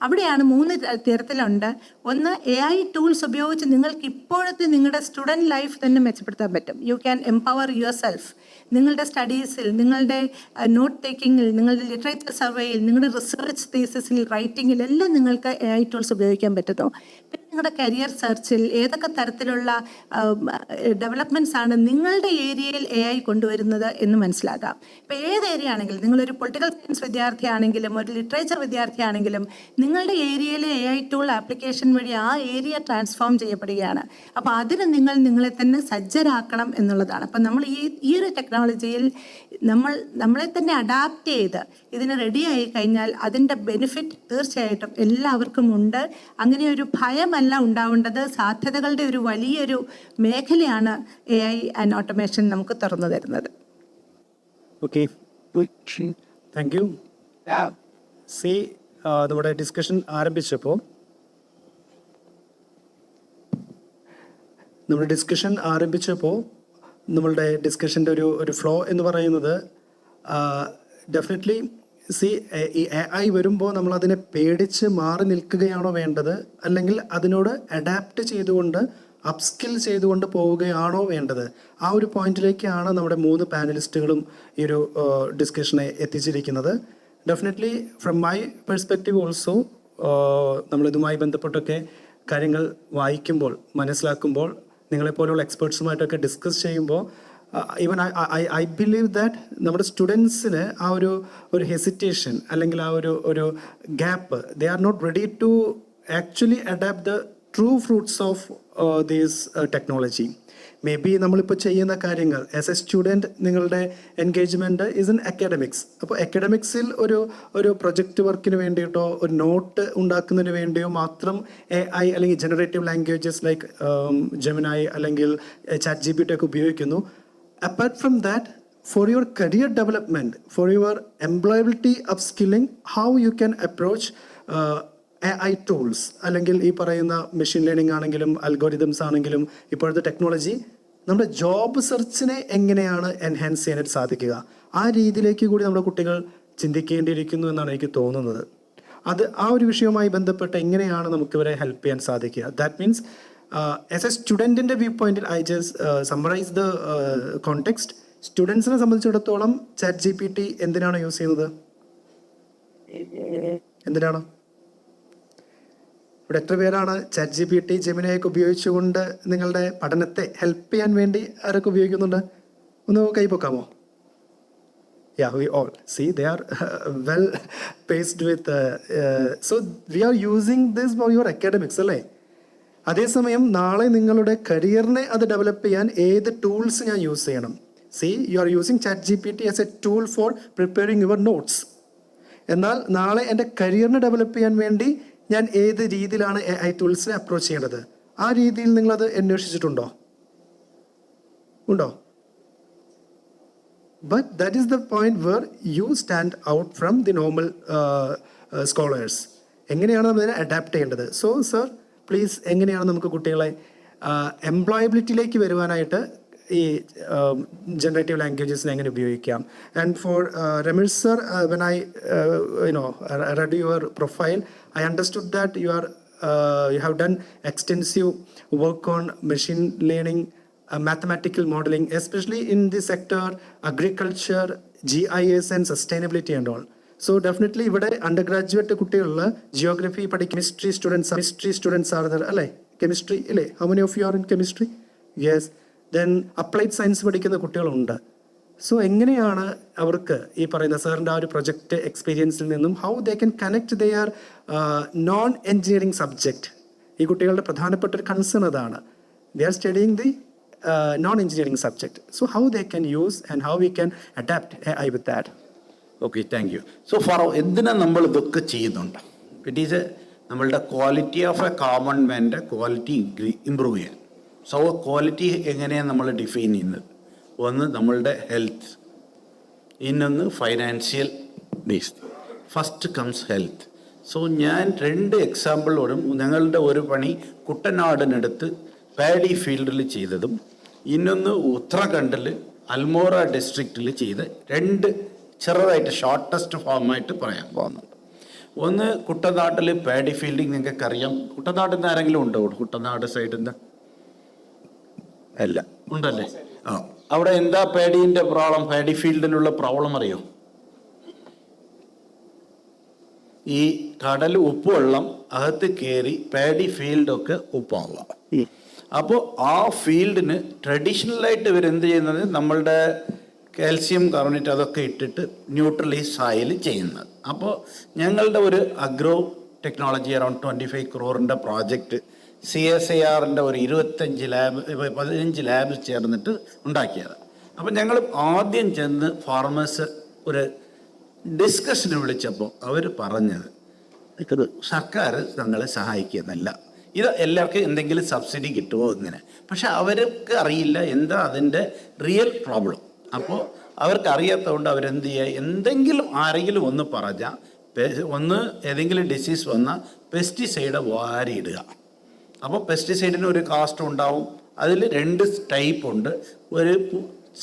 അവിടെയാണ് 3 തരത്തിലുണ്ട്. ഒന്ന്, AI ടൂൾസ് ഉപയോഗിച്ച് നിങ്ങൾക്ക് ഇപ്പോഴത്തെ നിങ്ങളുടെ സ്റ്റുഡൻറ്റ് ലൈഫ് തന്നെ മെച്ചപ്പെടുത്താൻ പറ്റും. You can empower your self. നിങ്ങളുടെ സ്റ്റഡീസിൽ, നിങ്ങളുടെ നോട്ട് ടേക്കിങ്ങിൽ, നിങ്ങളുടെ ലിറ്ററേച്ചർ സർവേയിൽ, നിങ്ങളുടെ റിസർച്ച് തീസിസിൽ, റൈറ്റിങ്ങിൽ എല്ലാം നിങ്ങൾക്ക് AI ടൂൾസ് ഉപയോഗിക്കാൻ പറ്റുന്നു. പിന്നെ നിങ്ങളുടെ കരിയർ സെർച്ചിൽ ഏതൊക്കെ തരത്തിലുള്ള ഡെവലപ്മെൻറ്റ്സ് ആണ് നിങ്ങളുടെ ഏരിയയിൽ AI കൊണ്ടുവരുന്നത് എന്ന് മനസ്സിലാക്കാം. ഇപ്പോൾ ഏത് ഏരിയ ആണെങ്കിലും, നിങ്ങളൊരു പൊളിറ്റിക്കൽ സയൻസ് വിദ്യാർത്ഥിയാണെങ്കിലും ഒരു ലിറ്ററേച്ചർ വിദ്യാർത്ഥിയാണെങ്കിലും നിങ്ങളുടെ ഏരിയയിലെ AI ടൂൾ ആപ്ലിക്കേഷൻ വഴി ആ ഏരിയ ട്രാൻസ്ഫോം ചെയ്യപ്പെടുകയാണ്. അപ്പോൾ അതിന് നിങ്ങളെ തന്നെ സജ്ജരാക്കണം എന്നുള്ളതാണ്. അപ്പം നമ്മൾ ഈ ഒരു ടെക്നോളജിയിൽ നമ്മളെ തന്നെ അഡാപ്റ്റ് ചെയ്ത് ഇതിന് റെഡിയായി കഴിഞ്ഞാൽ അതിൻ്റെ ബെനിഫിറ്റ് തീർച്ചയായിട്ടും എല്ലാവർക്കും ഉണ്ട്. അങ്ങനെ ഒരു ഭയമല്ല ഉണ്ടാവേണ്ടത്. സാധ്യതകളുടെ ഒരു വലിയൊരു മേഖലയാണ് AI ആൻഡ് ഓട്ടോമേഷൻ നമുക്ക് തുറന്നു തരുന്നത്. Okay, thank U. നമ്മുടെ ഡിസ്കഷൻ ആരംഭിച്ചപ്പോൾ നമ്മളുടെ ഡിസ്കഷൻ്റെ ഒരു ഫ്ലോ എന്ന് പറയുന്നത് ഡെഫിനറ്റ്ലി ഈ AI വരുമ്പോൾ നമ്മളതിനെ പേടിച്ച് മാറി നിൽക്കുകയാണോ വേണ്ടത്, അല്ലെങ്കിൽ അതിനോട് അഡാപ്റ്റ് ചെയ്തുകൊണ്ട് അപ്സ്കിൽ ചെയ്തുകൊണ്ട് പോവുകയാണോ വേണ്ടത്? ആ ഒരു പോയിന്റിലേക്കാണ് നമ്മുടെ 3 പാനലിസ്റ്റുകളും ഈ ഒരു ഡിസ്കഷനെ എത്തിച്ചിരിക്കുന്നത്. Definitely from my perspective also നമ്മളിതുമായി ബന്ധപ്പെട്ടൊക്കെ കാര്യങ്ങൾ വായിക്കുമ്പോൾ, മനസ്സിലാക്കുമ്പോൾ, നിങ്ങളെപ്പോലുള്ള എക്സ്പേർട്സുമായിട്ടൊക്കെ ഡിസ്കസ് ചെയ്യുമ്പോൾ ഈവൻ ഐ ബിലീവ് ദാറ്റ് നമ്മുടെ സ്റ്റുഡൻസിന് ആ ഒരു ഹെസിറ്റേഷൻ അല്ലെങ്കിൽ ആ ഒരു gap, they are not ready to actually adapt the true fruits of these technology. Maybe നമ്മളിപ്പോൾ ചെയ്യുന്ന കാര്യങ്ങൾ ആസ് എ സ്റ്റുഡൻറ്റ് നിങ്ങളുടെ എൻഗേജ്മെൻറ്റ് ഇസ് ഇൻ അക്കാഡമിക്സ്. അപ്പോൾ അക്കാഡമിക്സിൽ ഒരു പ്രൊജക്റ്റ് വർക്കിന് വേണ്ടിയിട്ടോ ഒരു നോട്ട് ഉണ്ടാക്കുന്നതിന് വേണ്ടിയോ മാത്രം AI അല്ലെങ്കിൽ ജനറേറ്റീവ് ലാംഗ്വേജസ് ലൈക്ക് ജെമിനായി അല്ലെങ്കിൽ ChatGPT ഒക്കെ ഉപയോഗിക്കുന്നു. Apart from that, for your career development, for your employability upskilling, how you can approach AI tools, അല്ലെങ്കിൽ ഈ പറയുന്ന മെഷീൻ ലേണിംഗ് ആണെങ്കിലും അൽഗോരിതംസ് ആണെങ്കിലും ഇപ്പോഴത്തെ ടെക്നോളജി നമ്മുടെ ജോബ് സെർച്ചിനെ എങ്ങനെയാണ് എൻഹാൻസ് ചെയ്യാനായിട്ട് സാധിക്കുക, ആ രീതിയിലേക്ക് കൂടി നമ്മുടെ കുട്ടികൾ ചിന്തിക്കേണ്ടിയിരിക്കുന്നു എന്നാണ് എനിക്ക് തോന്നുന്നത്. ആ ഒരു വിഷയവുമായി ബന്ധപ്പെട്ട് എങ്ങനെയാണ് നമുക്ക് ഇവരെ ഹെൽപ്പ് ചെയ്യാൻ സാധിക്കുക? ദാറ്റ് മീൻസ് ആസ് എ സ്റ്റുഡൻറ്റിൻ്റെ വ്യൂ പോയിന്റിൽ I just summarise the context. സ്റ്റുഡൻസിനെ സംബന്ധിച്ചിടത്തോളം ChatGPT എന്തിനാണ് യൂസ് ചെയ്യുന്നത്? എന്തിനാണ്? ഇവിടെ എത്ര പേരാണ് ChatGPT, ജെമിനയൊക്കെ ഉപയോഗിച്ചുകൊണ്ട് നിങ്ങളുടെ പഠനത്തെ ഹെൽപ്പ് ചെയ്യാൻ വേണ്ടി ആരൊക്കെ ഉപയോഗിക്കുന്നുണ്ട്? ഒന്ന് കൈപ്പൊക്കാമോ? Yeah, we all see they are well paced with so we are using this for your academics, അല്ലേ? അതേസമയം നാളെ നിങ്ങളുടെ കരിയറിനെ അത് ഡെവലപ്പ് ചെയ്യാൻ ഏത് ടൂൾസ് ഞാൻ യൂസ് ചെയ്യണം? See, you are using ChatGPT as a tool for preparing your notes. എന്നാൽ നാളെ എൻ്റെ കരിയറിനെ ഡെവലപ്പ് ചെയ്യാൻ വേണ്ടി ഞാൻ ഏത് രീതിയിലാണ് AI ടൂൾസിനെ അപ്രോച്ച് ചെയ്യേണ്ടത്? ആ രീതിയിൽ നിങ്ങളത് അന്വേഷിച്ചിട്ടുണ്ടോ? ഉണ്ടോ? But that is the point where you stand out from the normal scholars. എങ്ങനെയാണ് നമ്മൾ ഇതിനെ അഡാപ്റ്റ് ചെയ്യേണ്ടത്? സോ സർ പ്ലീസ്, എങ്ങനെയാണ് നമുക്ക് കുട്ടികളെ എംപ്ലോയബിലിറ്റിയിലേക്ക് വരുവാനായിട്ട് ഈ ജനറേറ്റീവ് ലാംഗ്വേജസിനെ എങ്ങനെ ഉപയോഗിക്കാം? And for Remesh sir, when I read your profile, I understood that you have done extensive work on machine learning, mathematical modeling, especially in the sector agriculture, GIS and sustainability and all. So definitely ഇവിടെ undergraduate കുട്ടികളിൽ geography chemistry students are there, അല്ലേ? കെമിസ്ട്രി ഇല്ലേ? How many of you are in chemistry? Yes. Then applied science പഠിക്കുന്ന കുട്ടികളുണ്ട്. സോ എങ്ങനെയാണ് അവർക്ക് ഈ പറയുന്ന സാറിൻ്റെ ആ ഒരു പ്രൊജക്റ്റ് എക്സ്പീരിയൻസിൽ നിന്നും how they can connect their non engineering subject? ഈ കുട്ടികളുടെ പ്രധാനപ്പെട്ട ഒരു കൺസേൺ അതാണ്. They are studying the non engineering subject. So how they can use and how we can adapt AI with that? Okay, thank you. So far എന്തിനാ നമ്മൾ ഇതൊക്കെ ചെയ്യുന്നുണ്ട്? ഇറ്റ് ഈസ് നമ്മളുടെ ക്വാളിറ്റി ഓഫ് എ കോമൺ മാൻ്റെ ക്വാളിറ്റി ഇമ്പ്രൂവ് ചെയ്യാൻ. സോ ക്വാളിറ്റി എങ്ങനെയാണ് നമ്മൾ ഡിഫൈൻ ചെയ്യുന്നത്? ഒന്ന് നമ്മളുടെ ഹെൽത്ത്, ഇന്നൊന്ന് financial needs. First comes health. So ഞാൻ 2 എക്സാമ്പിൾ വരും. ഞങ്ങളുടെ ഒരു പണി കുട്ടനാടിനടുത്ത് പാഡി ഫീൽഡിൽ ചെയ്തതും ഇന്നൊന്ന് ഉത്തരാഖണ്ഡിൽ അൽമോറ ഡിസ്ട്രിക്റ്റിൽ ചെയ്ത് 2 ചെറുതായിട്ട് ഷോർട്ടസ്റ്റ് ഫോമായിട്ട് പറയാൻ പോകുന്നുണ്ട്. ഒന്ന് കുട്ടനാട്ടിൽ പാഡി ഫീൽഡിങ്. നിങ്ങൾക്കറിയാം, കുട്ടനാട്ടിൽ നിന്ന് ആരെങ്കിലും ഉണ്ടോ? കുട്ടനാട് സൈഡിൽ നിന്ന് അല്ല, ഉണ്ടല്ലേ? ആ, അവിടെ എന്താ പാഡീൻ്റെ പ്രോബ്ലം? പാഡി ഫീൽഡിലുള്ള പ്രോബ്ലം അറിയോ? ഈ കടൽ ഉപ്പുവെള്ളം അകത്ത് കയറി പാഡി ഫീൽഡൊക്കെ ഉപ്പാവാം. അപ്പോൾ ആ ഫീൽഡിന് ട്രഡീഷണലായിട്ട് ഇവരെന്ത് ചെയ്യുന്നത്, നമ്മളുടെ കാൽസ്യം കാർബണേറ്റ് അതൊക്കെ ഇട്ടിട്ട് ന്യൂട്രലൈസ് സോയിൽ ചെയ്യുന്നത്. അപ്പോൾ ഞങ്ങളുടെ ഒരു agro technology around 25 crore project CSIR-ൻ്റെ ഒരു 15 ലാബ് ചേർന്നിട്ട് ഉണ്ടാക്കിയത്. അപ്പം ഞങ്ങൾ ആദ്യം ചെന്ന് ഫാർമേഴ്സ് ഒരു ഡിസ്കഷന് വിളിച്ചപ്പോൾ അവർ പറഞ്ഞത് ഇത് സർക്കാർ ഞങ്ങളെ സഹായിക്കുന്നില്ല, ഇത് എല്ലാവർക്കും എന്തെങ്കിലും സബ്സിഡി കിട്ടുമോ ഇങ്ങനെ. പക്ഷെ അവർക്ക് അറിയില്ല എന്താ അതിൻ്റെ റിയൽ പ്രോബ്ലം. അപ്പോൾ അവർക്ക് അറിയാത്തതുകൊണ്ട് അവരെന്ത് ചെയ്യുക, എന്തെങ്കിലും ആരെങ്കിലും ഒന്ന് പറഞ്ഞാൽ, ഒന്ന് ഏതെങ്കിലും ഡിസീസ് വന്നാൽ പെസ്റ്റിസൈഡ് വാരിയിടുക. അപ്പോൾ പെസ്റ്റിസൈഡിന് ഒരു കാസ്റ്റ് ഉണ്ടാവും. അതിൽ 2 ടൈപ്പ് ഉണ്ട്. ഒരു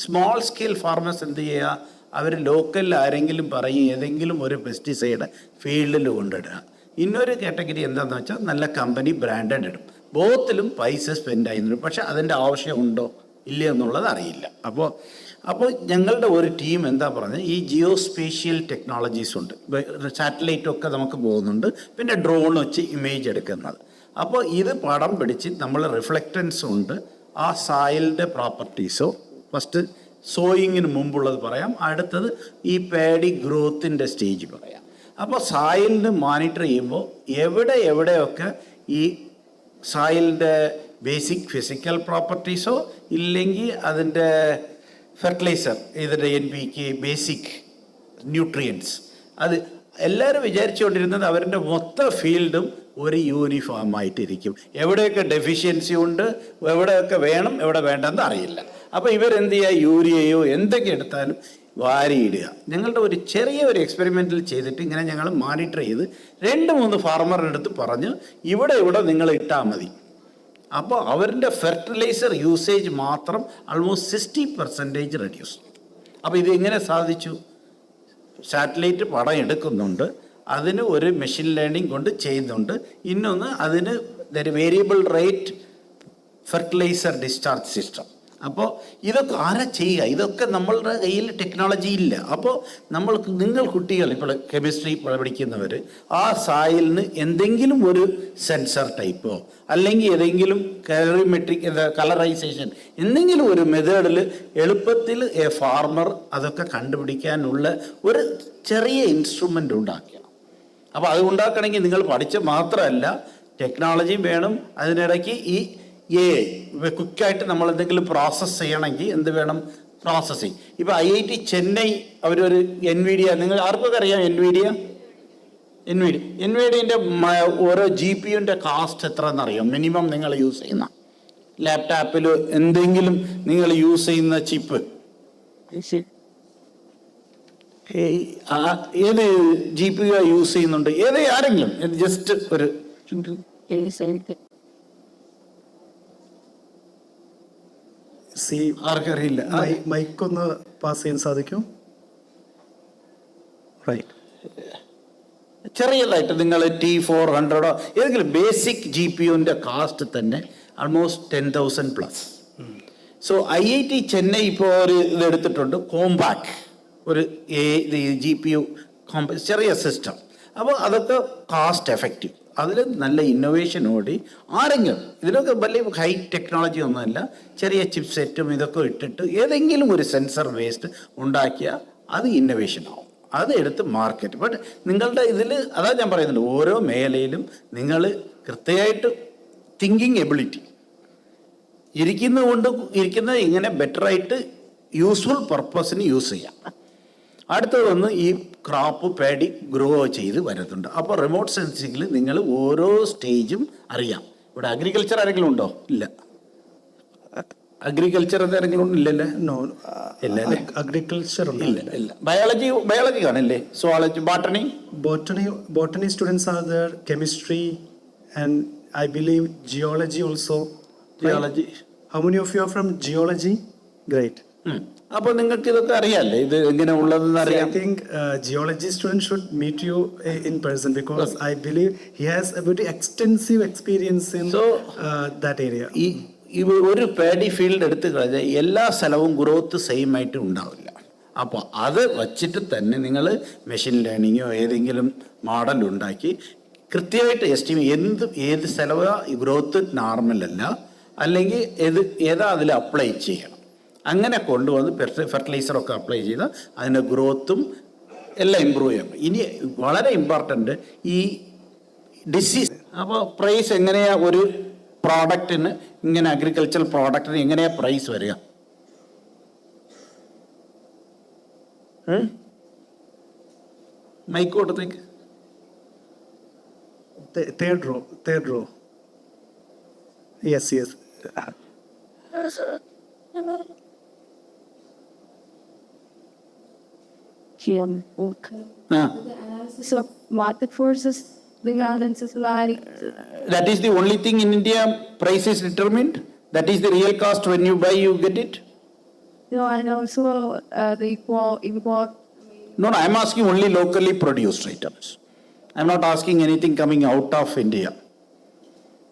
സ്മോൾ സ്കെയിൽ ഫാർമേഴ്സ് എന്ത് ചെയ്യുക, അവർ ലോക്കലിൽ ആരെങ്കിലും പറയും ഏതെങ്കിലും ഒരു പെസ്റ്റിസൈഡ് ഫീൽഡിൽ കൊണ്ടിടുക. ഇന്നൊരു കാറ്റഗറി എന്താണെന്ന് വെച്ചാൽ നല്ല കമ്പനി ബ്രാൻഡഡ് ഇടും. ബോത്തിലും പൈസ സ്പെൻഡ് ആയിരുന്നു, പക്ഷെ അതിൻ്റെ ആവശ്യമുണ്ടോ ഇല്ല എന്നുള്ളത് അറിയില്ല. അപ്പോൾ ഞങ്ങളുടെ ഒരു ടീം എന്താ പറഞ്ഞത്, ഈ ജിയോസ്പേഷ്യൽ ടെക്നോളജീസ് ഉണ്ട്, സാറ്റലൈറ്റൊക്കെ നമുക്ക് പോകുന്നുണ്ട്, പിന്നെ ഡ്രോൺ വെച്ച് ഇമേജ് എടുക്കുന്നത്. അപ്പോൾ ഇത് പടം പിടിച്ച് നമ്മൾ റിഫ്ലക്റ്റൻസ് ഉണ്ട് ആ സോയിലിൻ്റെ പ്രോപ്പർട്ടീസോ. ഫസ്റ്റ് സോയിങ്ങിന് മുമ്പുള്ളത് പറയാം, അടുത്തത് ഈ പാഡി ഗ്രോത്തിൻ്റെ സ്റ്റേജ് പറയാം. അപ്പോൾ സോയിലിന് മോണിറ്റർ ചെയ്യുമ്പോൾ എവിടെയൊക്കെ ഈ സോയിലിൻ്റെ ബേസിക് ഫിസിക്കൽ പ്രോപ്പർട്ടീസോ ഇല്ലെങ്കിൽ അതിൻ്റെ ഫെർട്ടിലൈസർ, ഇതിൻ്റെ NPK, ബേസിക് ന്യൂട്രിയൻസ്, അത് എല്ലാവരും വിചാരിച്ചുകൊണ്ടിരുന്നത് അവരുടെ മൊത്തം ഫീൽഡും ഒരു യൂണിഫോമായിട്ടിരിക്കും. എവിടെയൊക്കെ ഡെഫിഷ്യൻസി ഉണ്ട്, എവിടെയൊക്കെ വേണം, എവിടെ വേണ്ടെന്ന് അറിയില്ല. അപ്പോൾ ഇവരെന്ത് ചെയ്യുക, യൂരിയയോ എന്തൊക്കെ എടുത്താലും വാരിയിടുക. ഞങ്ങളുടെ ഒരു ചെറിയ ഒരു എക്സ്പെരിമെൻറ്റിൽ ചെയ്തിട്ട് ഇങ്ങനെ ഞങ്ങൾ മോണിറ്റർ ചെയ്ത് 2-3 ഫാർമറുടെ അടുത്ത് പറഞ്ഞു ഇവിടെ നിങ്ങൾ ഇട്ടാൽ മതി. അപ്പോൾ അവരുടെ ഫെർട്ടിലൈസർ യൂസേജ് മാത്രം ആൾമോസ്റ്റ് 60% റെഡ്യൂസ്. അപ്പോൾ ഇത് എങ്ങനെ സാധിച്ചു? സാറ്റലൈറ്റ് പടം എടുക്കുന്നുണ്ട്, അതിന് ഒരു മെഷീൻ ലേണിംഗ് കൊണ്ട് ചെയ്യുന്നുണ്ട്. ഇന്നൊന്ന് അതിന് variable rate fertiliser discharge system. അപ്പോൾ ഇതൊക്കെ ആരാ ചെയ്യുക? ഇതൊക്കെ നമ്മളുടെ കയ്യിൽ ടെക്നോളജി ഇല്ല. അപ്പോൾ നിങ്ങൾ കുട്ടികൾ ഇപ്പോൾ കെമിസ്ട്രി പഠിക്കുന്നവർ ആ സായിലിന് എന്തെങ്കിലും ഒരു സെൻസർ ടൈപ്പോ അല്ലെങ്കിൽ ഏതെങ്കിലും കളറിമെട്രിക് കളറൈസേഷൻ എന്തെങ്കിലും ഒരു മെത്തേഡിൽ എളുപ്പത്തിൽ ഫാർമർ അതൊക്കെ കണ്ടുപിടിക്കാനുള്ള ഒരു ചെറിയ ഇൻസ്ട്രുമെൻ്റ് ഉണ്ടാക്കണം. അപ്പോൾ അത് ഉണ്ടാക്കണമെങ്കിൽ നിങ്ങൾ പഠിച്ച മാത്രമല്ല ടെക്നോളജിയും വേണം. അതിനിടയ്ക്ക് ഈ ക്വിക്കായിട്ട് നമ്മൾ എന്തെങ്കിലും പ്രോസസ്സ് ചെയ്യണമെങ്കിൽ എന്ത് വേണം? പ്രോസസ്സിങ്. ഇപ്പോൾ IIT ചെന്നൈ അവരൊരു NVIDIA, നിങ്ങൾ ആർക്കൊക്കെ അറിയാം NVIDIAൻ്റെ ഓരോ GPUൻ്റെ കാസ്റ്റ് എത്ര എന്നറിയാം? മിനിമം നിങ്ങൾ യൂസ് ചെയ്യുന്ന ലാപ്ടോപ്പിൽ എന്തെങ്കിലും നിങ്ങൾ യൂസ് ചെയ്യുന്ന ചിപ്പ് ഏത് GPU യൂസ് ചെയ്യുന്നുണ്ട്? ആരെങ്കിലും ജസ്റ്റ് ഒരു ആർക്കറിയില്ല. മൈക്കൊന്ന് പാസ് ചെയ്യാൻ സാധിക്കും? ചെറിയതായിട്ട് നിങ്ങൾ T400 ഏതെങ്കിലും ബേസിക് GPUൻ്റെ കാസ്റ്റ് തന്നെ ആൾമോസ്റ്റ് 10,000+. സോ IIT ചെന്നൈ ഇപ്പോൾ ഒരു ഇതെടുത്തിട്ടുണ്ട്, കോമ്പാക്ട് ഒരു GPU ചെറിയ സിസ്റ്റം. അപ്പോൾ അതൊക്കെ കാസ്റ്റ് എഫക്റ്റീവ്. അതിൽ നല്ല ഇന്നോവേഷനോടി ആരെങ്കിലും ഇതിലൊക്കെ വലിയ ഹൈ ടെക്നോളജി ഒന്നുമല്ല, ചെറിയ ചിപ്പ് സെറ്റും ഇതൊക്കെ ഇട്ടിട്ട് ഏതെങ്കിലും ഒരു സെൻസർ വേസ്റ്റ് ഉണ്ടാക്കിയാൽ അത് ഇന്നോവേഷൻ ആവും. അത് എടുത്ത് മാർക്കറ്റ്. ബട്ട് നിങ്ങളുടെ ഇതിൽ അതാ ഞാൻ പറയുന്നത്, ഓരോ മേഖലയിലും നിങ്ങൾ കൃത്യമായിട്ട് തിങ്കിങ് എബിലിറ്റി ഇരിക്കുന്നത് ഇങ്ങനെ ബെറ്ററായിട്ട് യൂസ്ഫുൾ പർപ്പസിന് യൂസ് ചെയ്യാം. അടുത്തത് വന്ന് ഈ ക്രോപ്പ് പാഡി ഗ്രോ ചെയ്ത് വരുന്നുണ്ട്. അപ്പോൾ റിമോട്ട് സെൻസിങ്ങിൽ നിങ്ങൾ ഓരോ സ്റ്റേജും അറിയാം. ഇവിടെ അഗ്രികൾച്ചർ ആരെങ്കിലും ഉണ്ടോ? ഇല്ല. അഗ്രികൾച്ചർ ആരെങ്കിലും ഇല്ലല്ലേ? ഇല്ലല്ലേ? അഗ്രികൾച്ചർ ഇല്ല. ബയോളജി കാണില്ലേ? Zoology, botany students are there, chemistry, and I believe geology also. Geology. How many of you are from geology? Great. അപ്പോൾ നിങ്ങൾക്ക് ഇതൊക്കെ അറിയാമല്ലേ, ഇത് എങ്ങനെ ഉള്ളതെന്ന് അറിയാം. I think geology students should meet you in person because I believe he has a very extensive experience in that area. ഈ ഒരു പാഡി ഫീൽഡ് എടുത്തു കഴിഞ്ഞാൽ എല്ലാ സ്ഥലവും ഗ്രോത്ത് സെയിം ആയിട്ട് ഉണ്ടാവില്ല. അപ്പോൾ അത് വച്ചിട്ട് തന്നെ നിങ്ങൾ മെഷീൻ ലേണിങ്ങോ ഏതെങ്കിലും മോഡൽ ഉണ്ടാക്കി കൃത്യമായിട്ട് ഏത് സ്ഥലമാണ് ഗ്രോത്ത് നോർമലല്ല, അല്ലെങ്കിൽ ഏതാ അതിൽ അപ്ലൈ ചെയ്യണം. അങ്ങനെ കൊണ്ടുവന്ന് ഫെർട്ടിലൈസറൊക്കെ അപ്ലൈ ചെയ്താൽ അതിൻ്റെ ഗ്രോത്തും എല്ലാം ഇമ്പ്രൂവ് ചെയ്യണം. ഇനി വളരെ ഇമ്പോർട്ടൻ്റ് ഈ ഡിസീസ്. അപ്പോൾ പ്രൈസ് എങ്ങനെയാണ് ഒരു പ്രോഡക്റ്റിന്, ഇങ്ങനെ അഗ്രികൾച്ചറൽ പ്രോഡക്റ്റിന് എങ്ങനെയാണ് പ്രൈസ് വരിക? മൈക്കോട്ടത്തേക്ക് third row. Yes. So market forces, the balances like. That is the only thing in India price is determined. That is the real cost. When you buy, you get it. No, and also the import. No, I'm asking only locally produced items. I'm not asking anything coming out of India.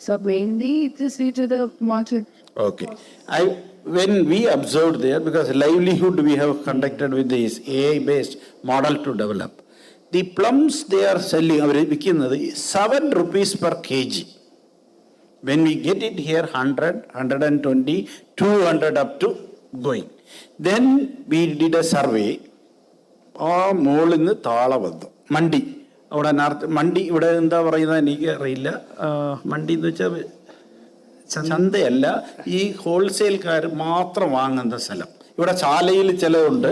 So mainly to see to the market. Okay. When we observed there, because livelihood we have conducted with this AI-based model to develop, the plums they are selling, 7 rupees per kg. When we get it here, 100, 120, 200 up to going. Then we did a survey. മോളിൽ നിന്ന് താള വന്നു മണ്ടി. അവിടെ മണ്ടി ഇവിടെ എന്താ പറയുന്നത് എനിക്ക് അറിയില്ല. മണ്ടി എന്ന് വെച്ചാൽ ചന്തയല്ല, ഈ ഹോൾസെയിൽക്കാർ മാത്രം വാങ്ങുന്ന സ്ഥലം. ഇവിടെ ചാലയിൽ ചിലവുണ്ട്,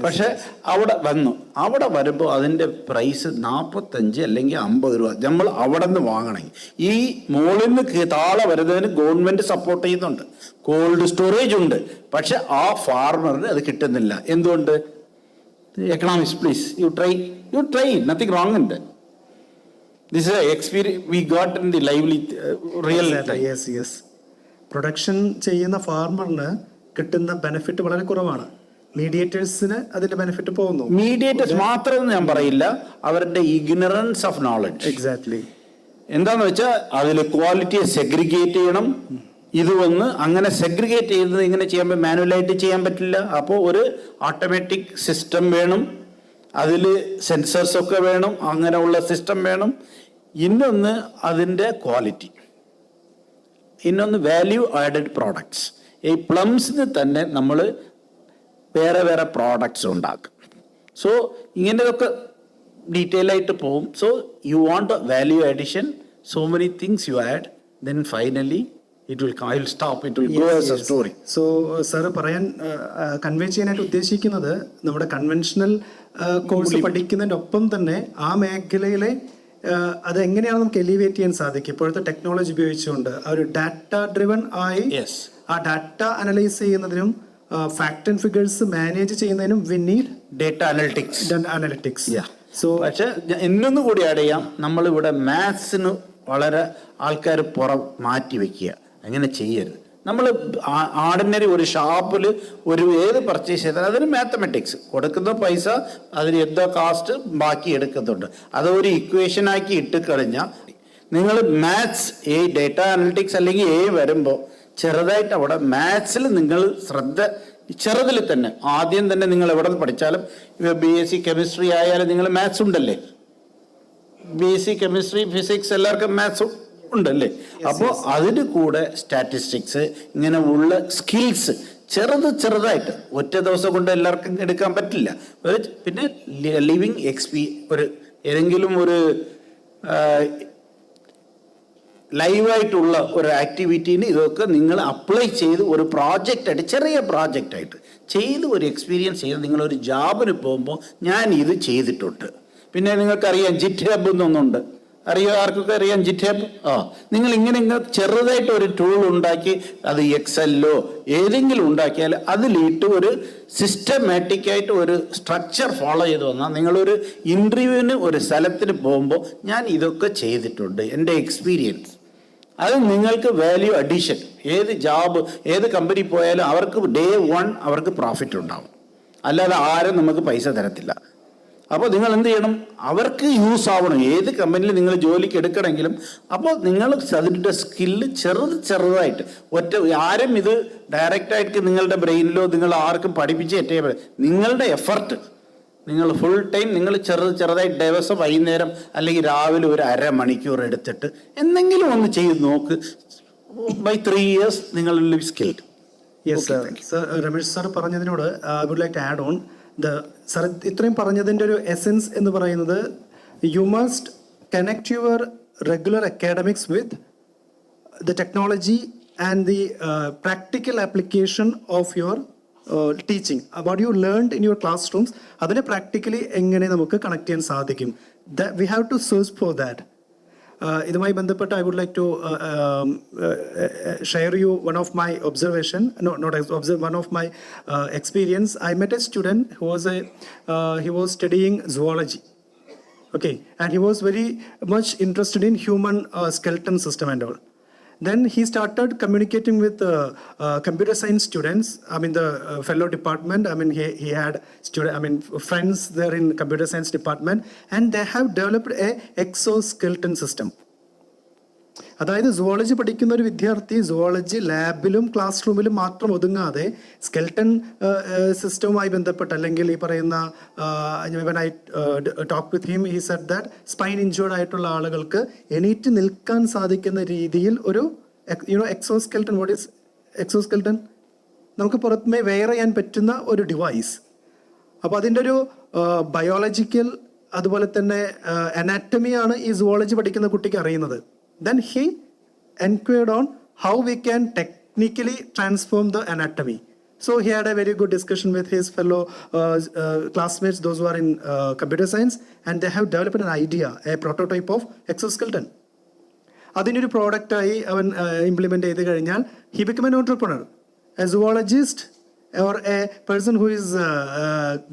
പക്ഷെ അവിടെ വരുമ്പോൾ അതിൻ്റെ പ്രൈസ് 45 അല്ലെങ്കിൽ 50 രൂപ നമ്മൾ അവിടെ നിന്ന് വാങ്ങണമെങ്കിൽ. ഈ മുകളിൽ നിന്ന് താഴെ വരുന്നതിന് ഗവൺമെൻറ് സപ്പോർട്ട് ചെയ്യുന്നുണ്ട്, കോൾഡ് സ്റ്റോറേജ് ഉണ്ട്, പക്ഷെ ആ ഫാർമറിന് അത് കിട്ടുന്നില്ല. എന്തുകൊണ്ട്? Economics please, you try, nothing wrong ഉണ്ട്. This is experience we got in the lively real time. Production ചെയ്യുന്ന ഫാർമറിന് കിട്ടുന്ന ബെനിഫിറ്റ് വളരെ കുറവാണ്. മീഡിയേറ്റേഴ്സിന് അതിന്റെ ബെനിഫിറ്റ് പോകുന്നു. മീഡിയേറ്റേഴ്സ് മാത്രം ഞാൻ പറയില്ല, അവരുടെ ഇഗ്നറൻസ് ഓഫ് നോളജ്. എക്സാക്ട്ലി. എന്താന്ന് വെച്ചാൽ അതിൽ ക്വാളിറ്റിയെ സെഗ്രിഗേറ്റ് ചെയ്യണം. ഇത് അങ്ങനെ സെഗ്രിഗേറ്റ് ചെയ്യുന്നത് ഇങ്ങനെ ചെയ്യുമ്പോൾ മാനുവലായിട്ട് ചെയ്യാൻ പറ്റില്ല. അപ്പോൾ ഒരു ഓട്ടോമാറ്റിക് സിസ്റ്റം വേണം, അതിൽ സെൻസേഴ്സ് ഒക്കെ വേണം, അങ്ങനെയുള്ള സിസ്റ്റം വേണം. ഇന്നൊന്ന് അതിൻ്റെ ക്വാളിറ്റി, ഇന്നൊന്ന് വാല്യൂ ആഡഡ് പ്രോഡക്ട്സ്. ഈ പ്ലംസിന് തന്നെ നമ്മൾ വേറെ വേറെ പ്രോഡക്ട്സ് ഉണ്ടാക്കും. സോ ഇങ്ങനെയൊക്കെ ഡീറ്റെയിൽ ആയിട്ട് പോകും. So you want value addition, so many things you add, then finally it will stop, it will go as a story. So sir പറയാൻ കൺവേ ചെയ്യാനായിട്ട് ഉദ്ദേശിക്കുന്നത് നമ്മുടെ കൺവെൻഷണൽ കോഴ്സ് പഠിക്കുന്നതിനൊപ്പം തന്നെ ആ മേഖലയിലെ അത് എങ്ങനെയാണ് നമുക്ക് എലിവേറ്റ് ചെയ്യാൻ സാധിക്കും. ഇപ്പോഴത്തെ ടെക്നോളജി ഉപയോഗിച്ചുകൊണ്ട് ഒരു ഡാറ്റ ഡ്രിവൺ ആയി ആ ഡാറ്റ അനലൈസ് ചെയ്യുന്നതിനും ഫാക്ട് ആൻഡ് ഫിഗേഴ്സ് മാനേജ് ചെയ്യുന്നതിനും we need data analytics. So പക്ഷേ ಇನ್ನೊಂದು കൂടി ആഡ് ചെയ്യാം, നമ്മളിവിടെ മാത്സിന് വളരെ ആൾക്കാർ മാറ്റി വയ്ക്കുക. അങ്ങനെ ചെയ്യരുത്. നമ്മൾ ഓർഡിനറി ഒരു ഷാപ്പിൽ ഏത് പർച്ചേസ് ചെയ്താൽ അതിന് മാത്തമെറ്റിക്സ് കൊടുക്കുന്ന പൈസ, അതിന് എന്താ കാസ്റ്റ് ബാക്കി എടുക്കുന്നുണ്ട്. അതൊരു ഇക്വേഷനാക്കി ഇട്ട് കഴിഞ്ഞാൽ നിങ്ങൾ മാത്സ് ഡേറ്റ അനലിറ്റിക്സ് അല്ലെങ്കിൽ വരുമ്പോൾ ചെറുതായിട്ട് അവിടെ മാത്സിൽ നിങ്ങൾ ചെറുതിൽ തന്നെ ആദ്യം തന്നെ നിങ്ങൾ എവിടെ നിന്ന് പഠിച്ചാലും BSc കെമിസ്ട്രി ആയാലും നിങ്ങൾ മാത്സ് ഉണ്ടല്ലേ, BSc കെമിസ്ട്രി ഫിസിക്സ് എല്ലാവർക്കും മാത്സ് ഉണ്ടല്ലേ. അപ്പോൾ അതിന് കൂടെ സ്റ്റാറ്റിസ്റ്റിക്സ് ഇങ്ങനെ ഉള്ള സ്കിൽസ് ചെറുതായിട്ട് ഒറ്റ ദിവസം കൊണ്ട് എല്ലാവർക്കും എടുക്കാൻ പറ്റില്ല. പിന്നെ ലിവിങ് ഏതെങ്കിലും ഒരു ലൈവായിട്ടുള്ള ഒരു ആക്ടിവിറ്റീന് ഇതൊക്കെ നിങ്ങൾ അപ്ലൈ ചെയ്ത് ഒരു പ്രോജക്റ്റായിട്ട്, ചെറിയ പ്രോജക്റ്റായിട്ട് ചെയ്ത് ഒരു എക്സ്പീരിയൻസ് ചെയ്ത് നിങ്ങളൊരു ജോബിന് പോകുമ്പോൾ ഞാൻ ഇത് ചെയ്തിട്ടുണ്ട്. പിന്നെ നിങ്ങൾക്കറിയാം ജിറ്റ് എന്നൊന്നുണ്ട്, ആർക്കൊക്കെ അറിയാം ജിറ്റ്. നിങ്ങൾ ഇങ്ങനെ ചെറുതായിട്ട് ഒരു ടൂൾ ഉണ്ടാക്കി അത് എക്സെല്ലോ ഏതെങ്കിലും ഉണ്ടാക്കിയാൽ അതിലിട്ട് ഒരു സിസ്റ്റമാറ്റിക് ആയിട്ട് ഒരു സ്ട്രക്ചർ ഫോളോ ചെയ്ത് വന്നാൽ നിങ്ങളൊരു ഇൻ്റർവ്യൂവിന് ഒരു സ്ഥലത്തിന് പോകുമ്പോൾ ഞാൻ ഇതൊക്കെ ചെയ്തിട്ടുണ്ട്, എൻ്റെ എക്സ്പീരിയൻസ്. അത് നിങ്ങൾക്ക് വാല്യൂ അഡീഷൻ. ഏത് ജോബ് ഏത് കമ്പനി പോയാലും അവർക്ക് day 1 അവർക്ക് പ്രോഫിറ്റ് ഉണ്ടാവും, അല്ലാതെ ആരും നമുക്ക് പൈസ തരത്തില്ല. അപ്പോൾ നിങ്ങൾ എന്ത് ചെയ്യണം, അവർക്ക് യൂസ് ആവണം. ഏത് കമ്പനിയിൽ നിങ്ങൾ ജോലിക്ക് എടുക്കണമെങ്കിലും അപ്പോൾ നിങ്ങൾ അതിൻ്റെ സ്കില്ല് ചെറുതായിട്ട് ആരും ഇത് ഡയറക്റ്റായിട്ട് നിങ്ങളുടെ ബ്രെയിനിലോ നിങ്ങൾ ആർക്കും പഠിപ്പിച്ച് നിങ്ങളുടെ എഫർട്ട് നിങ്ങൾ ഫുൾ ടൈം നിങ്ങൾ ചെറുതായിട്ട് ദിവസം വൈകുന്നേരം അല്ലെങ്കിൽ രാവിലെ ഒരു അരമണിക്കൂർ എടുത്തിട്ട് എന്തെങ്കിലും ഒന്ന് ചെയ്ത് നോക്ക്. by 3 years നിങ്ങൾ skilled. Yes sir. Sir Ramesh sir പറഞ്ഞതിനോട് I would like to add on sir ഇത്രയും പറഞ്ഞതിൻ്റെ ഒരു എസെൻസ് എന്ന് പറയുന്നത് you must connect your regular academics with the technology and the practical application of your teaching. What you learned in your classrooms അതിനെ പ്രാക്ടിക്കലി എങ്ങനെ നമുക്ക് കണക്ട് ചെയ്യാൻ സാധിക്കും. We have to search for that. ഇതുമായി ബന്ധപ്പെട്ട് I would like to share you one of my observation, one of my experience. I met a student who was studying zoology, okay, and he was very much interested in human skeleton system and all. Then he started communicating with computer science students. I mean the fellow department. I mean he had friends there in computer science department, and they have developed a exoskeleton system. അതായത് സുവോളജി പഠിക്കുന്ന ഒരു വിദ്യാർത്ഥി സുവോളജി ലാബിലും ക്ലാസ് റൂമിലും മാത്രം ഒതുങ്ങാതെ സ്കെൽട്ടൺ സിസ്റ്റവുമായി ബന്ധപ്പെട്ട് അല്ലെങ്കിൽ ഈ പറയുന്ന when I talked with him, he said that spine injured ആയിട്ടുള്ള ആളുകൾക്ക് എണീറ്റ് നിൽക്കാൻ സാധിക്കുന്ന രീതിയിൽ ഒരു എക്സോസ്കെൽട്ടൺ. What is exoskeleton? നമുക്ക് പുറമേ വെയർ ചെയ്യാൻ പറ്റുന്ന ഒരു ഡിവൈസ്. അപ്പോൾ അതിൻ്റെ ഒരു ബയോളജിക്കൽ അതുപോലെ തന്നെ അനാറ്റമിയാണ് ഈ സുവോളജി പഠിക്കുന്ന കുട്ടിക്ക് അറിയുന്നത്. Then he inquired on how we can technically transform the anatomy. So he had a very good discussion with his fellow classmates, those who are in computer science, and they have developed an idea, a prototype of exoskeleton. അതിനൊരു പ്രോഡക്റ്റായി അവൻ ഇംപ്ലിമെൻ്റ് ചെയ്ത് കഴിഞ്ഞാൽ he became an entrepreneur. A zoologist or a person who is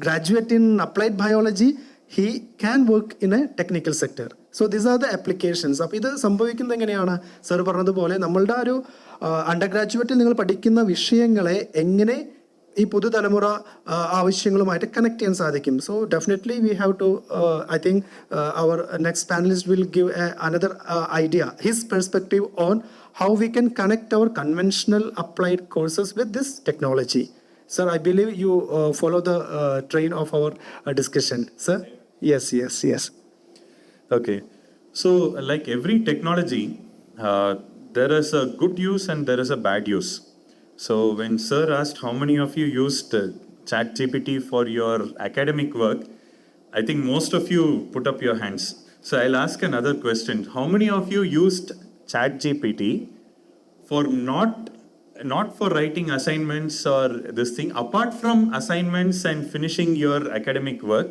graduate in applied biology, he can work in a technical sector. So these are the applications. അപ്പോൾ ഇത് സംഭവിക്കുന്നത് എങ്ങനെയാണ്? സർ പറഞ്ഞതുപോലെ നമ്മളുടെ ഒരു അണ്ടർ ഗ്രാജുവേറ്റിൽ നിങ്ങൾ പഠിക്കുന്ന വിഷയങ്ങളെ എങ്ങനെ ഈ പുതുതലമുറ ആവശ്യങ്ങളുമായിട്ട് കണക്ട് ചെയ്യാൻ സാധിക്കും. So definitely we have to I think our next panelist will give another idea, his perspective on how we can connect our conventional applied courses with this technology. Sir, I believe you follow the train of our discussion. Sir? Yes. Okay. So, like every technology, there is a good use and there is a bad use. So, when Sir asked how many of you used ChatGPT for your academic work, I think most of you put up your hands. So, I'll ask another question. How many of you used ChatGPT for not for writing assignments or this thing, apart from assignments and finishing your academic work,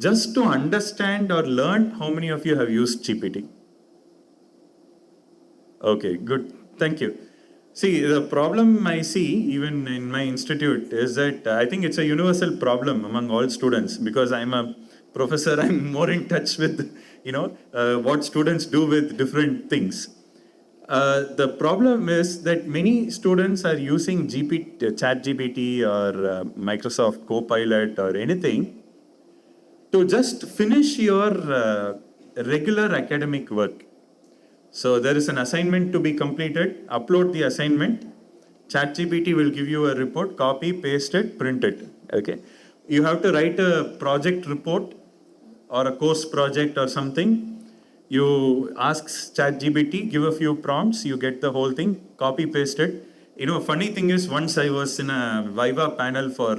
just to understand or learn? How many of you have used GPT? Okay, good. Thank you. See, the problem I see even in my institute is that I think it's a universal problem among all students, because I'm a professor, I'm more in touch with, what students do with different things. The problem is that many students are using ChatGPT or Microsoft Copilot or anything to just finish your regular academic work. So there is an assignment to be completed, upload the assignment, ChatGPT will give you a report, copy, paste it, print it. Okay. You have to write a project report or a course project or something. You ask ChatGPT, give a few prompts, you get the whole thing, copy, paste it. Funny thing is, once I was in a Viva panel for,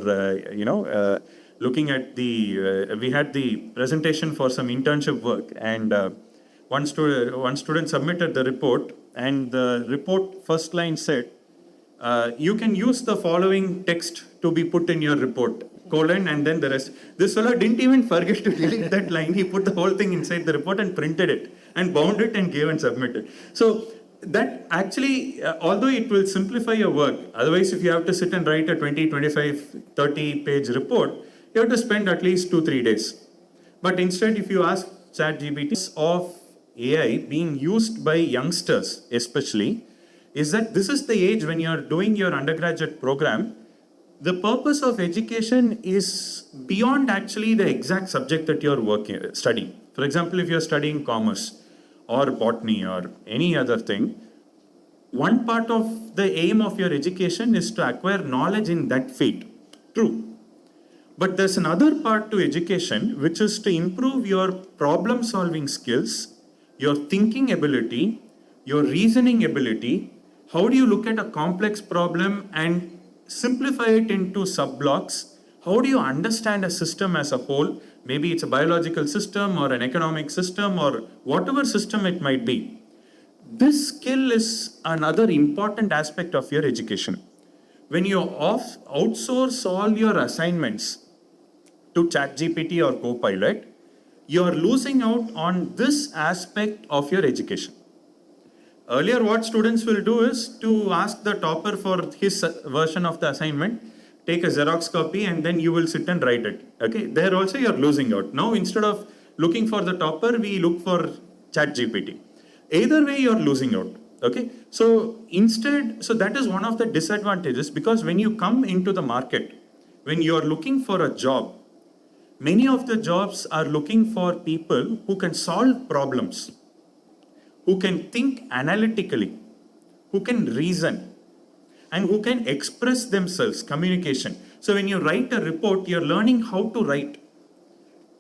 looking at we had the presentation for some internship work, and one student submitted the report, and the report first line said, you can use the following text to be put in your report, colon, and then the rest. This fellow didn't even forget to delete that line. He put the whole thing inside the report and printed it and bound it and gave and submitted. So that actually, although it will simplify your work, otherwise if you have to sit and write a 20, 25, 30 page report, you have to spend at least 2-3 days. But instead, if you ask ChatGPT of AI being used by youngsters especially, is that this is the age when you are doing your undergraduate program. The purpose of education is beyond actually the exact subject that you are studying. For example, if you are studying commerce or botany or any other thing, one part of the aim of your education is to acquire knowledge in that field. True. But there's another part to education, which is to improve your problem solving skills, your thinking ability, your reasoning ability. How do you look at a complex problem and simplify it into sub-blocks? How do you understand a system as a whole? Maybe it's a biological system or an economic system or whatever system it might be. This skill is another important aspect of your education. When you outsource all your assignments to ChatGPT or Copilot, you are losing out on this aspect of your education. Earlier, what students will do is to ask the topper for his version of the assignment, take a Xerox copy, and then you will sit and write it. Okay, there also you are losing out. Now, instead of looking for the topper, we look for ChatGPT. Either way, you are losing out. Okay, so that is one of the disadvantages, because when you come into the market, when you are looking for a job, many of the jobs are looking for people who can solve problems, who can think analytically, who can reason, and who can express themselves, communication. So when you write a report, you're learning how to write.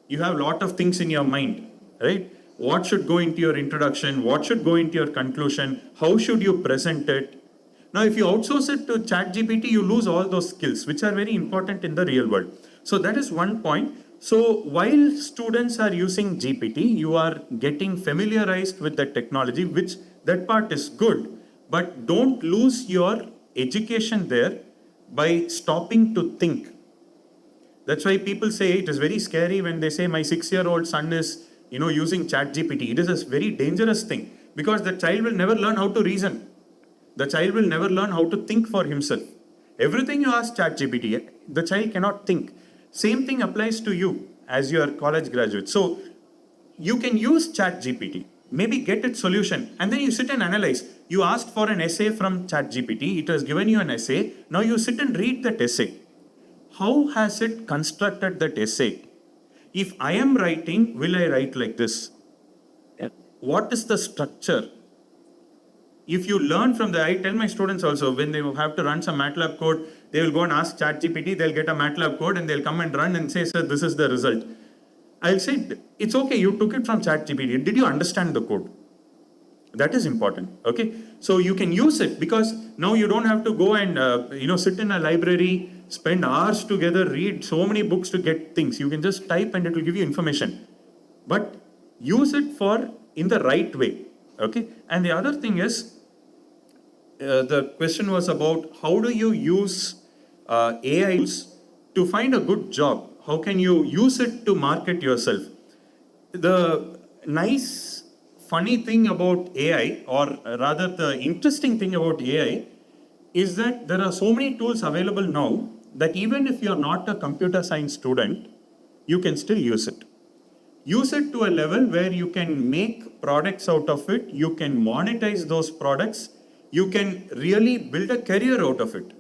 You have a lot of things in your mind, right? What should go into your introduction? What should go into your conclusion? How should you present it? Now, if you outsource it to ChatGPT, you lose all those skills, which are very important in the real world. So that is one point. So while students are using GPT, you are getting familiarized with the technology, which that part is good. but don't lose your education there by stopping to think. That's why people say it is very scary when they say my 6-year-old son is, using ChatGPT. It is a very dangerous thing because the child will never learn how to reason. The child will never learn how to think for himself. Everything you ask ChatGPT, the child cannot think. Same thing applies to you as your college graduate. So you can use ChatGPT, maybe get its solution, and then you sit and analyze. You asked for an essay from ChatGPT, it has given you an essay. Now you sit and read that essay. How has it constructed that essay? If I am writing, will I write like this? What is the structure? If you learn from I tell my students also, when they have to run some MATLAB code, they will go and ask ChatGPT, they'll get a MATLAB code and they'll come and run and say, sir, this is the result. I'll say, it's okay, you took it from ChatGPT. Did you understand the code? That is important, okay? So you can use it because now you don't have to go and, sit in a library, spend hours together, read so many books to get things. You can just type and it will give you information. But use it in the right way, okay? And the other thing is, the question was about how do you use AI to find a good job? How can you use it to market yourself? The nice, funny thing about AI, or rather the interesting thing about AI, is that there are so many tools available now that even if you're not a computer science student, you can still use it. Use it to a level where you can make products out of it, you can monetize those products, you can really build a career out of it.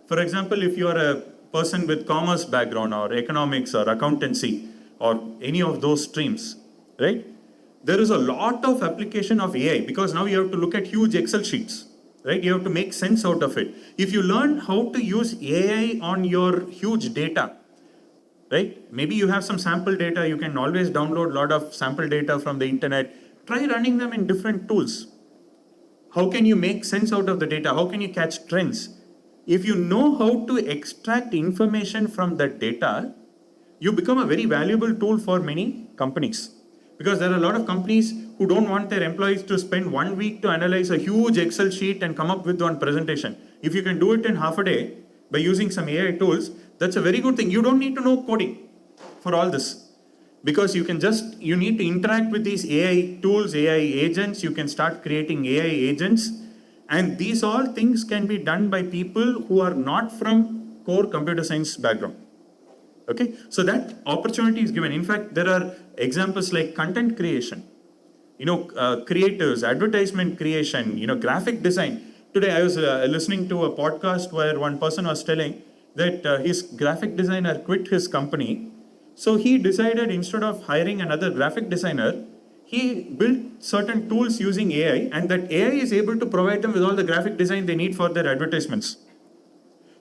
For example, if you are a person with commerce background or economics or accountancy or any of those streams, right? There is a lot of application of AI because now you have to look at huge Excel sheets, right? You have to make sense out of it. If you learn how to use AI on your huge data, right? Maybe you have some sample data, you can always download a lot of sample data from the internet. Try running them in different tools. How can you make sense out of the data? How can you catch trends? If you know how to extract information from that data, you become a very valuable tool for many companies. Because there are a lot of companies who don't want their employees to spend 1 week to analyze a huge Excel sheet and come up with one presentation. If you can do it in half a day by using some AI tools, that's a very good thing. You don't need to know coding for all this. Because you need to interact with these AI tools, AI agents, you can start creating AI agents. And these all things can be done by people who are not from core computer science background. Okay, so that opportunity is given. In fact, there are examples like content creation, creators, advertisement creation, graphic design. Today I was listening to a podcast where one person was telling that his graphic designer quit his company. So he decided instead of hiring another graphic designer, he built certain tools using AI, and that AI is able to provide them with all the graphic design they need for their advertisements.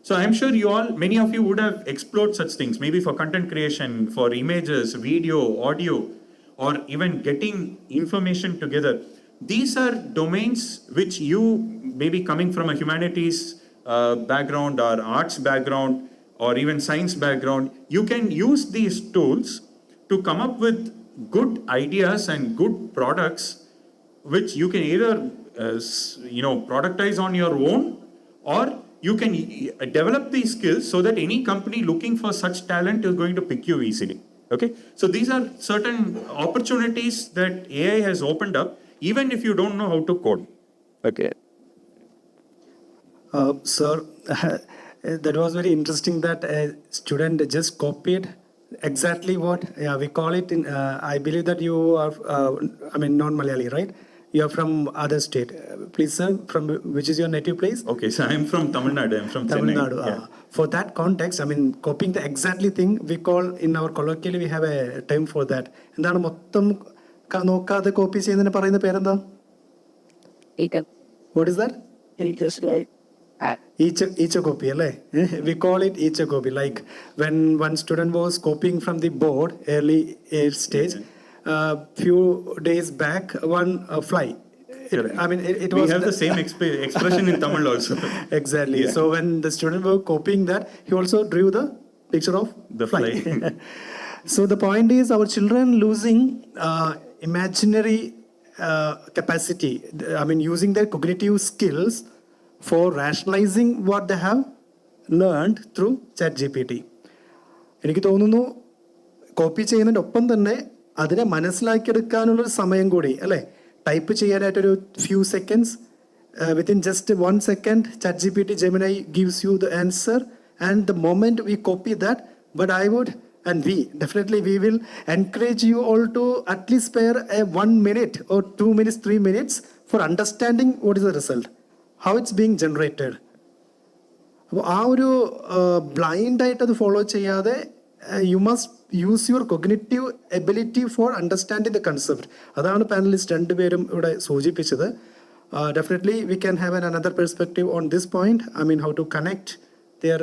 So I'm sure many of you would have explored such things, maybe for content creation, for images, video, audio, or even getting information together. These are domains which you, maybe coming from a humanities background or arts background, or even science background, you can use these tools to come up with good ideas and good products which you can either productize on your own, or you can develop these skills so that any company looking for such talent is going to pick you easily. Okay, so these are certain opportunities that AI has opened up, even if you don't know how to code. Okay. Sir, that was very interesting that a student just copied exactly what we call it in, I believe that you are, non-Malayali, right? You are from other state. Please, sir, from which is your native place? Okay, so I'm from Tamil Nadu. I'm from Tamil Chennai. Nadu. Yeah. For that context, copying the exactly thing, we call in our colloquially, we have a term for that. എന്താണ് മൊത്തം നോക്കാതെ കോപ്പി ചെയ്യുന്നതിന് പറയുന്ന പേരെന്താ? What is that? Each a copy, we call it each a copy. Like when one student was copying from the board early stage, few days back, one fly. It was. We have the same expression in Tamil also. Exactly. Yeah. So when the student was copying that, he also drew the picture of the fly. So the point is, our children losing imaginary capacity, I mean, using their cognitive skills for rationalizing what they have learned through ChatGPT. എനിക്ക് തോന്നുന്നു കോപ്പി ചെയ്യുന്നതിൻ്റെ ഒപ്പം തന്നെ അതിനെ മനസ്സിലാക്കിയെടുക്കാനുള്ളൊരു സമയം കൂടി അല്ലേ, ടൈപ്പ് ചെയ്യാനായിട്ടൊരു few seconds, within just 1 second ChatGPT Gemini gives you the answer, and the moment we copy that, but I would, and we definitely we will encourage you all to at least spare a 1 minute or 2 minutes, 3 minutes for understanding what is the result, how it's being generated. അപ്പോൾ ആ ഒരു ബ്ലൈൻഡായിട്ട് അത് ഫോളോ ചെയ്യാതെ you must use your cognitive ability for understanding the concept. അതാണ് പാനലിസ്റ്റ് രണ്ടുപേരും ഇവിടെ സൂചിപ്പിച്ചത്. Definitely we can have another perspective on this point. I mean, how to connect their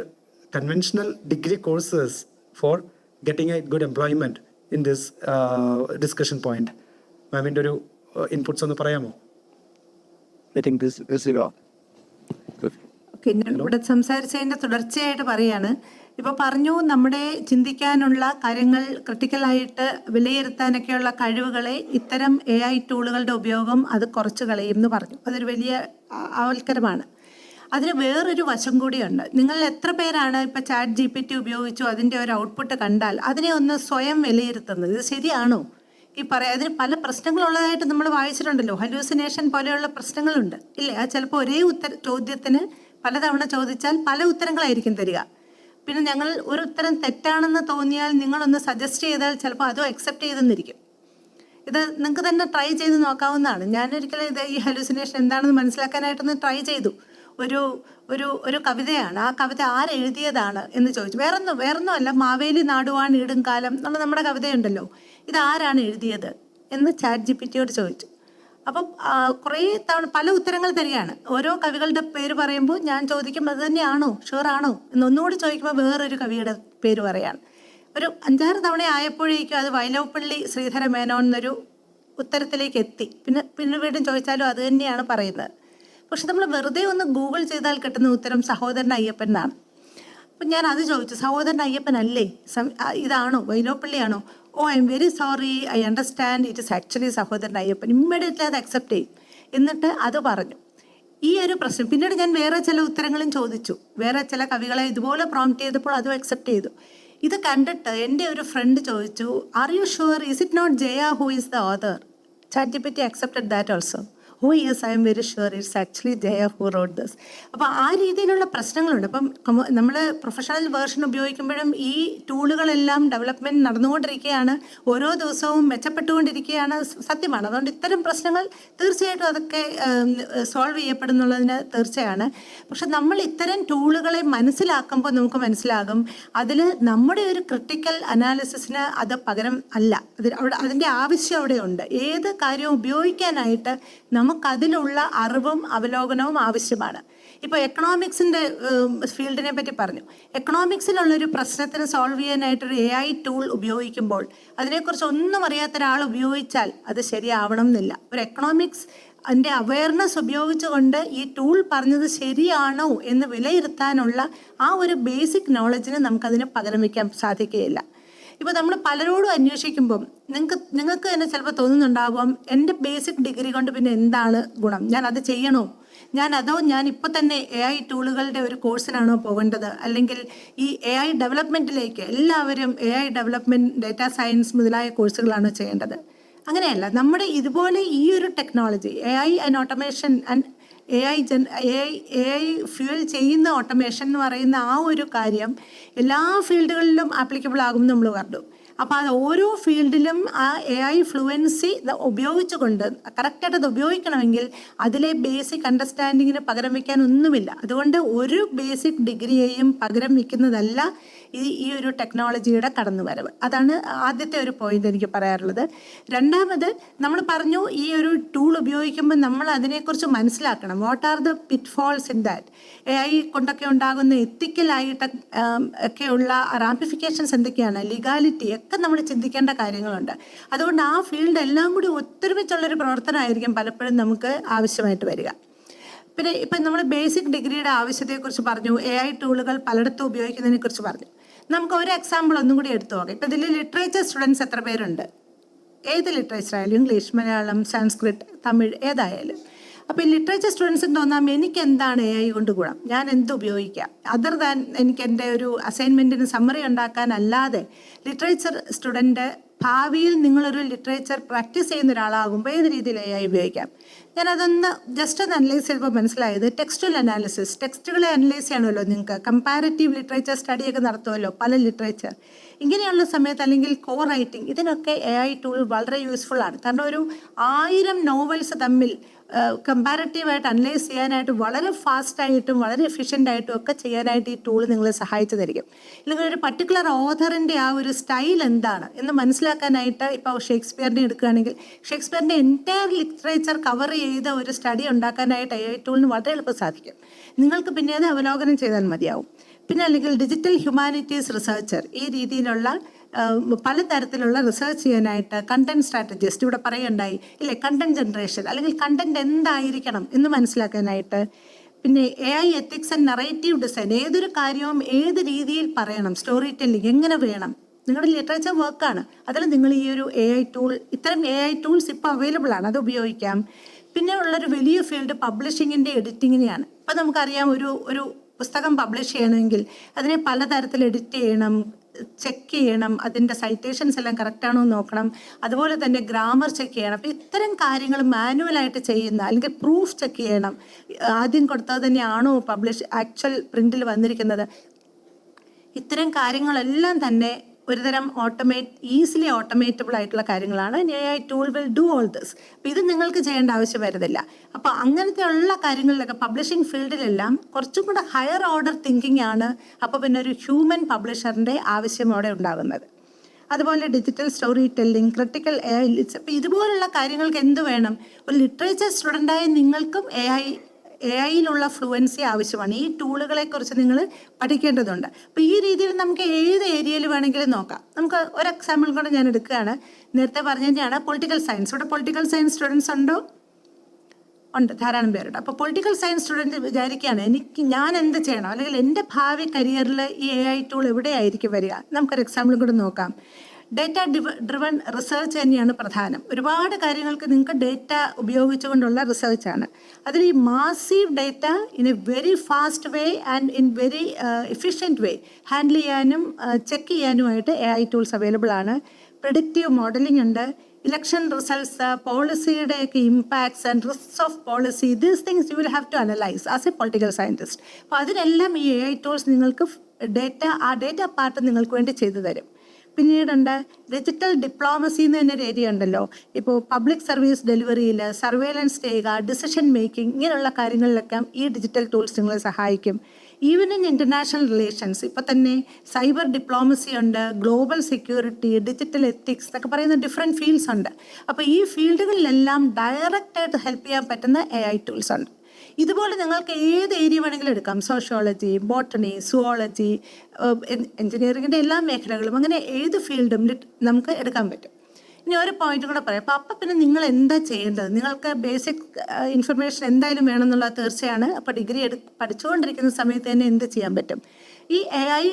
conventional degree courses for getting a good employment in this discussion point. Ma'am, ഒരു ഇൻപുട്സ് ഒന്ന് പറയാമോ? ഓക്കെ, ഞാൻ ഇവിടെ സംസാരിച്ചതിൻ്റെ തുടർച്ചയായിട്ട് പറയാണ്. ഇപ്പോൾ പറഞ്ഞു, നമ്മുടെ ചിന്തിക്കാനുള്ള കാര്യങ്ങൾ ക്രിട്ടിക്കലായിട്ട് വിലയിരുത്താനൊക്കെയുള്ള കഴിവുകളെ ഇത്തരം AI ടൂളുകളുടെ ഉപയോഗം അത് കുറച്ച് കളയും എന്ന് പറഞ്ഞു. അതൊരു വലിയ ആവൽക്കരമാണ്. അതിന് വേറൊരു വശം കൂടിയുണ്ട്. നിങ്ങൾ എത്ര പേരാണ് ഇപ്പോൾ ChatGPT ഉപയോഗിച്ചു അതിൻ്റെ ഒരു ഔട്ട്പുട്ട് കണ്ടാൽ അതിനെ ഒന്ന് സ്വയം വിലയിരുത്തുന്നത്? ഇത് ശരിയാണോ? ഈ അതിന് പല പ്രശ്നങ്ങളുള്ളതായിട്ട് നമ്മൾ വായിച്ചിട്ടുണ്ടല്ലോ. ഹലൂസിനേഷൻ പോലെയുള്ള പ്രശ്നങ്ങളുണ്ട് ഇല്ലേ? അത് ചിലപ്പോൾ ഒരേ ചോദ്യത്തിന് പലതവണ ചോദിച്ചാൽ പല ഉത്തരങ്ങളായിരിക്കും തരിക. പിന്നെ ഞങ്ങൾ ഒരു ഉത്തരം തെറ്റാണെന്ന് തോന്നിയാൽ നിങ്ങളൊന്ന് സജസ്റ്റ് ചെയ്താൽ ചിലപ്പോൾ അതും അക്സെപ്റ്റ് ചെയ്തെന്നിരിക്കും. ഇത് നിങ്ങൾക്ക് തന്നെ ട്രൈ ചെയ്ത് നോക്കാവുന്നതാണ്. ഞാനൊരിക്കലും ഇത് ഈ ഹലൂസിനേഷൻ എന്താണെന്ന് മനസ്സിലാക്കാനായിട്ടൊന്ന് ട്രൈ ചെയ്തു. ഒരു കവിതയാണ്. ആ കവിത ആരെഴുതിയതാണ് എന്ന് ചോദിച്ചു. വേറൊന്നും അല്ല, മാവേലി നാടുവാൻ ഈടും കാലം എന്നുള്ള നമ്മുടെ കവിതയുണ്ടല്ലോ, ഇത് ആരാണ് എഴുതിയത് എന്ന് ChatGPTയോട് ചോദിച്ചു. അപ്പം കുറേ തവണ പല ഉത്തരങ്ങൾ തരികയാണ്. ഓരോ കവികളുടെ പേര് പറയുമ്പോൾ ഞാൻ ചോദിക്കും അത് തന്നെയാണോ, ഷുവറാണോ എന്നൊന്നുകൂടി ചോദിക്കുമ്പോൾ വേറൊരു കവിയുടെ പേര് പറയാണ്. ഒരു 5-6 തവണ ആയപ്പോഴേക്കും അത് വൈലോപ്പള്ളി ശ്രീധര മേനോൻ എന്നൊരു ഉത്തരത്തിലേക്ക് എത്തി. പിന്നെ വീണ്ടും ചോദിച്ചാലും അത് തന്നെയാണ് പറയുന്നത്. പക്ഷെ നമ്മൾ വെറുതെ ഒന്ന് ഗൂഗിൾ ചെയ്താൽ കിട്ടുന്ന ഉത്തരം സഹോദരൻ അയ്യപ്പൻ എന്നാണ്. അപ്പം ഞാൻ അത് ചോദിച്ചു, സഹോദരൻ അയ്യപ്പൻ അല്ലേ, ഇതാണോ വൈലോപ്പള്ളിയാണോ? Oh, I am very sorry, I understand, it is actually Sahodaran Ayyappan. Immediately അത് അക്സെപ്റ്റ് ചെയ്യും. എന്നിട്ട് അത് പറഞ്ഞു. ഈ ഒരു പ്രശ്നം പിന്നീട് ഞാൻ വേറെ ചില ഉത്തരങ്ങളും ചോദിച്ചു. വേറെ ചില കവികളെ ഇതുപോലെ പ്രോംപ്റ്റ് ചെയ്തപ്പോൾ അതും അക്സെപ്റ്റ് ചെയ്തു. ഇത് കണ്ടിട്ട് എൻ്റെ ഒരു ഫ്രണ്ട് ചോദിച്ചു, are you sure, is it not Jaya who is the author? ChatGPT accepted that also. Oh yes, I am very sure it's actually Jaya who wrote this. അപ്പോൾ ആ രീതിയിലുള്ള പ്രശ്നങ്ങളുണ്ട്. അപ്പം നമ്മൾ പ്രൊഫഷണൽ വേർഷൻ ഉപയോഗിക്കുമ്പോഴും ഈ ടൂളുകളെല്ലാം ഡെവലപ്മെൻറ്റ് നടന്നുകൊണ്ടിരിക്കുകയാണ്, ഓരോ ദിവസവും മെച്ചപ്പെട്ടുകൊണ്ടിരിക്കുകയാണ്, സത്യമാണ്. അതുകൊണ്ട് ഇത്തരം പ്രശ്നങ്ങൾ തീർച്ചയായിട്ടും അതൊക്കെ സോൾവ് ചെയ്യപ്പെടുന്നുള്ളതിന് തീർച്ചയാണ്. പക്ഷെ നമ്മൾ ഇത്തരം ടൂളുകളെ മനസ്സിലാക്കുമ്പോൾ നമുക്ക് മനസ്സിലാകും അതിൽ നമ്മുടെ ഒരു ക്രിട്ടിക്കൽ അനാലിസിസിന് അത് പകരം അല്ല. അതിൻ്റെ ആവശ്യം അവിടെയുണ്ട്. ഏത് കാര്യവും ഉപയോഗിക്കാനായിട്ട് നമുക്കതിലുള്ള അറിവും അവലോകനവും ആവശ്യമാണ്. ഇപ്പോൾ എക്കണോമിക്സിൻ്റെ ഫീൽഡിനെ പറ്റി പറഞ്ഞു. എക്കണോമിക്സിലുള്ളൊരു പ്രശ്നത്തിന് സോൾവ് ചെയ്യാനായിട്ടൊരു AI ടൂൾ ഉപയോഗിക്കുമ്പോൾ അതിനെക്കുറിച്ച് ഒന്നും അറിയാത്ത ഒരാൾ ഉപയോഗിച്ചാൽ അത് ശരിയാവണം എന്നില്ല. ഒരു എക്കണോമിക്സ് അതിൻ്റെ അവയർനെസ് ഉപയോഗിച്ചുകൊണ്ട് ഈ ടൂൾ പറഞ്ഞത് ശരിയാണോ എന്ന് വിലയിരുത്താനുള്ള ആ ഒരു ബേസിക് നോളജിന് നമുക്കതിന് പകരം വയ്ക്കാൻ സാധിക്കുകയില്ല. ഇപ്പോൾ നമ്മൾ പലരോടും അന്വേഷിക്കുമ്പം നിങ്ങൾക്ക് തന്നെ ചിലപ്പോൾ തോന്നുന്നുണ്ടാകും, എൻ്റെ ബേസിക് ഡിഗ്രി കൊണ്ട് പിന്നെ എന്താണ് ഗുണം, ഞാൻ അത് ചെയ്യണോ, ഞാൻ ഇപ്പോൾ തന്നെ AI ടൂളുകളുടെ ഒരു കോഴ്സിനാണോ പോകേണ്ടത്, അല്ലെങ്കിൽ ഈ AI ഡെവലപ്മെൻറ്റിലേക്ക് എല്ലാവരും AI ഡെവലപ്മെൻറ്റ്, ഡേറ്റാ സയൻസ് മുതലായ കോഴ്സുകളാണോ ചെയ്യേണ്ടത്? അങ്ങനെയല്ല. നമ്മുടെ ഇതുപോലെ ഈ ഒരു technology AI and automation and AI fuel ചെയ്യുന്ന ഓട്ടോമേഷൻ എന്ന് പറയുന്ന ആ ഒരു കാര്യം എല്ലാ ഫീൽഡുകളിലും ആപ്ലിക്കബിൾ ആകും നമ്മൾ കണ്ടു. അപ്പോൾ അത് ഓരോ ഫീൽഡിലും ആ AI ഫ്ലുവൻസി ഉപയോഗിച്ചുകൊണ്ട് കറക്റ്റായിട്ട് അത് ഉപയോഗിക്കണമെങ്കിൽ അതിലെ ബേസിക് അണ്ടർസ്റ്റാൻഡിങ്ങിന് പകരം വയ്ക്കാൻ ഒന്നുമില്ല. അതുകൊണ്ട് ഒരു ബേസിക് ഡിഗ്രിയെയും പകരം വയ്ക്കുന്നതല്ല ഈ ഒരു ടെക്നോളജിയുടെ കടന്നുവരവ്. അതാണ് ആദ്യത്തെ ഒരു പോയിന്റ് എനിക്ക് പറയാറുള്ളത്. രണ്ടാമത്, നമ്മൾ പറഞ്ഞു ഈ ഒരു ടൂൾ ഉപയോഗിക്കുമ്പോൾ നമ്മൾ അതിനെക്കുറിച്ച് മനസ്സിലാക്കണം. What are the pitfalls in that? AI കൊണ്ടൊക്കെ ഉണ്ടാകുന്ന എത്തിക്കലായിട്ട് ഒക്കെയുള്ള റാമിഫിക്കേഷൻസ് എന്തൊക്കെയാണ്, ലീഗാലിറ്റി ഒക്കെ നമ്മൾ ചിന്തിക്കേണ്ട കാര്യങ്ങളുണ്ട്. അതുകൊണ്ട് ആ ഫീൽഡ് എല്ലാം കൂടി ഒത്തൊരുമിച്ചുള്ളൊരു പ്രവർത്തനമായിരിക്കും പലപ്പോഴും നമുക്ക് ആവശ്യമായിട്ട് വരിക. പിന്നെ ഇപ്പം നമ്മൾ ബേസിക് ഡിഗ്രിയുടെ ആവശ്യത്തെക്കുറിച്ച് പറഞ്ഞു, AI ടൂളുകൾ പലയിടത്തും ഉപയോഗിക്കുന്നതിനെ കുറിച്ച് പറഞ്ഞു. നമുക്ക് ഒരു എക്സാമ്പിൾ ഒന്നും കൂടി എടുത്തു നോക്കാം. ഇപ്പം ഇതിൽ ലിറ്ററേച്ചർ സ്റ്റുഡൻസ് എത്ര പേരുണ്ട്? ഏത് ലിറ്ററേച്ചർ ആയാലും, ഇംഗ്ലീഷ്, മലയാളം, സാൻസ്ക്രിറ്റ്, തമിഴ്, ഏതായാലും. അപ്പോൾ ഈ ലിറ്ററേച്ചർ സ്റ്റുഡൻസിന് തോന്നാം എനിക്ക് എന്താണ് AI കൊണ്ട് ഗുണം, ഞാൻ എന്ത് ഉപയോഗിക്കാം, അതർ ദാൻ എനിക്ക് എൻ്റെ ഒരു അസൈൻമെൻറ്റിന് സമ്മറി ഉണ്ടാക്കാനല്ലാതെ. ലിറ്ററേച്ചർ സ്റ്റുഡൻറ്റ് ഭാവിയിൽ നിങ്ങളൊരു ലിറ്ററേച്ചർ പ്രാക്ടീസ് ചെയ്യുന്ന ഒരാളാകുമ്പോൾ ഏത് രീതിയിൽ AI ഉപയോഗിക്കാം. ഞാനതൊന്ന് ജസ്റ്റ് ഒന്ന് അനലൈസ് ചെയ്തപ്പോൾ മനസ്സിലായത് ടെക്സ്റ്റുവൽ അനാലിസിസ്, ടെക്സ്റ്റുകളെ അനലൈസ് ചെയ്യണമല്ലോ നിങ്ങൾക്ക്, കമ്പാരിറ്റീവ് ലിറ്ററേച്ചർ സ്റ്റഡിയൊക്കെ നടത്തുമല്ലോ പല ലിറ്ററേച്ചർ. ഇങ്ങനെയുള്ള സമയത്ത് അല്ലെങ്കിൽ കോ റൈറ്റിംഗ്, ഇതിനൊക്കെ AI ടൂൾ വളരെ യൂസ്ഫുൾ ആണ്. കാരണം ഒരു 1000 നോവൽസ് തമ്മിൽ കമ്പാരിറ്റീവായിട്ട് അനലൈസ് ചെയ്യാനായിട്ട് വളരെ ഫാസ്റ്റായിട്ടും വളരെ എഫിഷ്യൻ്റായിട്ടും ഒക്കെ ചെയ്യാനായിട്ട് ഈ ടൂൾ നിങ്ങളെ സഹായിച്ചു തരികയും, അല്ലെങ്കിൽ ഒരു പർട്ടിക്കുലർ ഓഥറിൻ്റെ ആ ഒരു സ്റ്റൈൽ എന്താണ് എന്ന് മനസ്സിലാക്കാനായിട്ട്, ഇപ്പോൾ ഷേക്സ്പിയറിനെ എടുക്കുകയാണെങ്കിൽ ഷേക്സ്പിയറിൻ്റെ എൻറ്റയർ ലിറ്ററേച്ചർ കവർ ചെയ്ത ഒരു സ്റ്റഡി ഉണ്ടാക്കാനായിട്ട് AI ടൂളിന് വളരെ എളുപ്പം സാധിക്കും. നിങ്ങൾക്ക് പിന്നെ അത് അവലോകനം ചെയ്താൽ മതിയാവും. പിന്നെ അല്ലെങ്കിൽ ഡിജിറ്റൽ ഹ്യൂമാനിറ്റീസ് റിസർച്ചർ, ഈ രീതിയിലുള്ള പലതരത്തിലുള്ള റിസർച്ച് ചെയ്യാനായിട്ട് കണ്ടന്റ് സ്ട്രാറ്റജിസ്റ്റ് ഇവിടെ പറയുണ്ടായി ഇല്ലേ, കണ്ടന്റ് ജനറേഷൻ അല്ലെങ്കിൽ കണ്ടന്റ് എന്തായിരിക്കണം എന്ന് മനസ്സിലാക്കാനായിട്ട്. പിന്നെ AI ethics and narrative design, ഏതൊരു കാര്യവും ഏത് രീതിയിൽ പറയണം, സ്റ്റോറി ടെല്ലിംഗ് എങ്ങനെ വേണം, നിങ്ങളുടെ ലിറ്ററേച്ചർ വർക്കാണ്. അതിൽ നിങ്ങൾ ഈ ഒരു AI ടൂൾ, ഇത്തരം AI ടൂൾസ് ഇപ്പോൾ അവൈലബിൾ ആണ്, അത് ഉപയോഗിക്കാം. പിന്നെ ഉള്ളൊരു വലിയ ഫീൽഡ് പബ്ലിഷിങ്ങിൻ്റെ എഡിറ്റിങ്ങിനെയാണ്. ഇപ്പം നമുക്കറിയാം ഒരു പുസ്തകം പബ്ലിഷ് ചെയ്യണമെങ്കിൽ അതിനെ പലതരത്തിൽ എഡിറ്റ് ചെയ്യണം, ചെക്ക് ചെയ്യണം, അതിൻ്റെ സൈറ്റേഷൻസ് എല്ലാം കറക്റ്റാണോ എന്ന് നോക്കണം, അതുപോലെ തന്നെ ഗ്രാമർ ചെക്ക് ചെയ്യണം. അപ്പോൾ ഇത്തരം കാര്യങ്ങൾ മാനുവലായിട്ട് ചെയ്യുന്ന, അല്ലെങ്കിൽ പ്രൂഫ് ചെക്ക് ചെയ്യണം, ആദ്യം കൊടുത്തത് തന്നെയാണോ പബ്ലിഷ് ആക്ച്വൽ പ്രിൻറ്റിൽ വന്നിരിക്കുന്നത്, ഇത്തരം കാര്യങ്ങളെല്ലാം തന്നെ ഒരുതരം ഈസിലി ഓട്ടോമേറ്റബിൾ ആയിട്ടുള്ള കാര്യങ്ങളാണ്. AI tool will do all this. അപ്പോൾ ഇത് നിങ്ങൾക്ക് ചെയ്യേണ്ട ആവശ്യം വരുന്നില്ല. അപ്പോൾ അങ്ങനത്തെ ഉള്ള കാര്യങ്ങളിലൊക്കെ പബ്ലിഷിംഗ് ഫീൽഡിലെല്ലാം കുറച്ചും കൂടെ ഹയർ ഓർഡർ തിങ്കിങ് ആണ്. അപ്പോൾ പിന്നെ ഒരു ഹ്യൂമൻ പബ്ലിഷറിൻ്റെ ആവശ്യം അവിടെ ഉണ്ടാകുന്നത്. അതുപോലെ digital story telling, critical AI ലിറ്റ്സ്, അപ്പോൾ ഇതുപോലുള്ള കാര്യങ്ങൾക്ക് എന്ത് വേണം, ഒരു ലിറ്ററേച്ചർ സ്റ്റുഡൻ്റായ നിങ്ങൾക്കും AI-യിലുള്ള ഫ്ലുവൻസി ആവശ്യമാണ്. ഈ ടൂളുകളെക്കുറിച്ച് നിങ്ങൾ പഠിക്കേണ്ടതുണ്ട്. അപ്പോൾ ഈ രീതിയിൽ നമുക്ക് ഏത് ഏരിയയിൽ വേണമെങ്കിലും നോക്കാം. നമുക്ക് ഒരു എക്സാമ്പിൾ കൂടെ ഞാൻ എടുക്കുകയാണ്. നേരത്തെ പറഞ്ഞ തന്നെയാണ് പൊളിറ്റിക്കൽ സയൻസ്. ഇവിടെ പൊളിറ്റിക്കൽ സയൻസ് സ്റ്റുഡൻസ് ഉണ്ടോ? ഉണ്ട്, ധാരാളം പേരുണ്ട്. അപ്പോൾ പൊളിറ്റിക്കൽ സയൻസ് സ്റ്റുഡൻറ്റ് വിചാരിക്കുകയാണ് ഞാൻ എന്ത് ചെയ്യണം, അല്ലെങ്കിൽ എൻ്റെ ഭാവി കരിയറിൽ ഈ AI ടൂൾ എവിടെയായിരിക്കും വരിക. നമുക്കൊരു എക്സാമ്പിൾ കൂടെ നോക്കാം. ഡേറ്റ ഡ്രിവൺ റിസർച്ച് തന്നെയാണ് പ്രധാനം. ഒരുപാട് കാര്യങ്ങൾക്ക് നിങ്ങൾക്ക് ഡേറ്റ ഉപയോഗിച്ചുകൊണ്ടുള്ള റിസർച്ചാണ്. അതിൽ ഈ massive data in a very fast way and in very efficient way handle ചെയ്യാനും ചെക്ക് ചെയ്യാനുമായിട്ട് AI ടൂൾസ് അവൈലബിൾ ആണ്. പ്രിഡിക്റ്റീവ് മോഡലിംഗ് ഉണ്ട്, ഇലക്ഷൻ റിസൾട്ട്സ്, പോളിസിയുടെയൊക്കെ impacts and risks of policy, these things you will have to analyse as a political scientist. അപ്പോൾ അതിനെല്ലാം ഈ AI ടൂൾസ് നിങ്ങൾക്ക് ഡേറ്റ പാർട്ട് നിങ്ങൾക്ക് വേണ്ടി ചെയ്തു തരും. പിന്നീടുണ്ട് ഡിജിറ്റൽ ഡിപ്ലോമസി എന്ന് തന്നെ ഒരു ഏരിയ ഉണ്ടല്ലോ. ഇപ്പോൾ പബ്ലിക് സർവീസ് ഡെലിവറിയിൽ സർവേലൻസ് ചെയ്യുക, ഡിസിഷൻ മേക്കിംഗ്, ഇങ്ങനെയുള്ള കാര്യങ്ങളിലൊക്കെ ഈ ഡിജിറ്റൽ ടൂൾസ് നിങ്ങളെ സഹായിക്കും. ഈവൻ ഇൻ ഇൻ്റർനാഷണൽ റിലേഷൻസ് ഇപ്പോൾ തന്നെ സൈബർ ഡിപ്ലോമസി ഉണ്ട്, ഗ്ലോബൽ സെക്യൂരിറ്റി, ഡിജിറ്റൽ എത്തിക്സ് എന്നൊക്കെ പറയുന്ന ഡിഫറെൻറ്റ് ഫീൽഡ്സ് ഉണ്ട്. അപ്പോൾ ഈ ഫീൽഡുകളിലെല്ലാം ഡയറക്റ്റായിട്ട് ഹെൽപ്പ് ചെയ്യാൻ പറ്റുന്ന AI ടൂൾസ് ഉണ്ട്. ഇതുപോലെ നിങ്ങൾക്ക് ഏത് ഏരിയ വേണമെങ്കിലും എടുക്കാം. സോഷ്യോളജി, ബോട്ടണി, സുവോളജി, എൻജിനീയറിങ്ങിൻ്റെ എല്ലാ മേഖലകളും, അങ്ങനെ ഏത് ഫീൽഡും നമുക്ക് എടുക്കാൻ പറ്റും. ഇനി ഒരു പോയിന്റ് കൂടെ പറയാം. അപ്പം പിന്നെ നിങ്ങൾ എന്താ ചെയ്യേണ്ടത്? നിങ്ങൾക്ക് ബേസിക് ഇൻഫർമേഷൻ എന്തായാലും വേണമെന്നുള്ളത് തീർച്ചയാണ്. അപ്പോൾ ഡിഗ്രി പഠിച്ചുകൊണ്ടിരിക്കുന്ന സമയത്ത് തന്നെ എന്ത് ചെയ്യാൻ പറ്റും? ഈ AI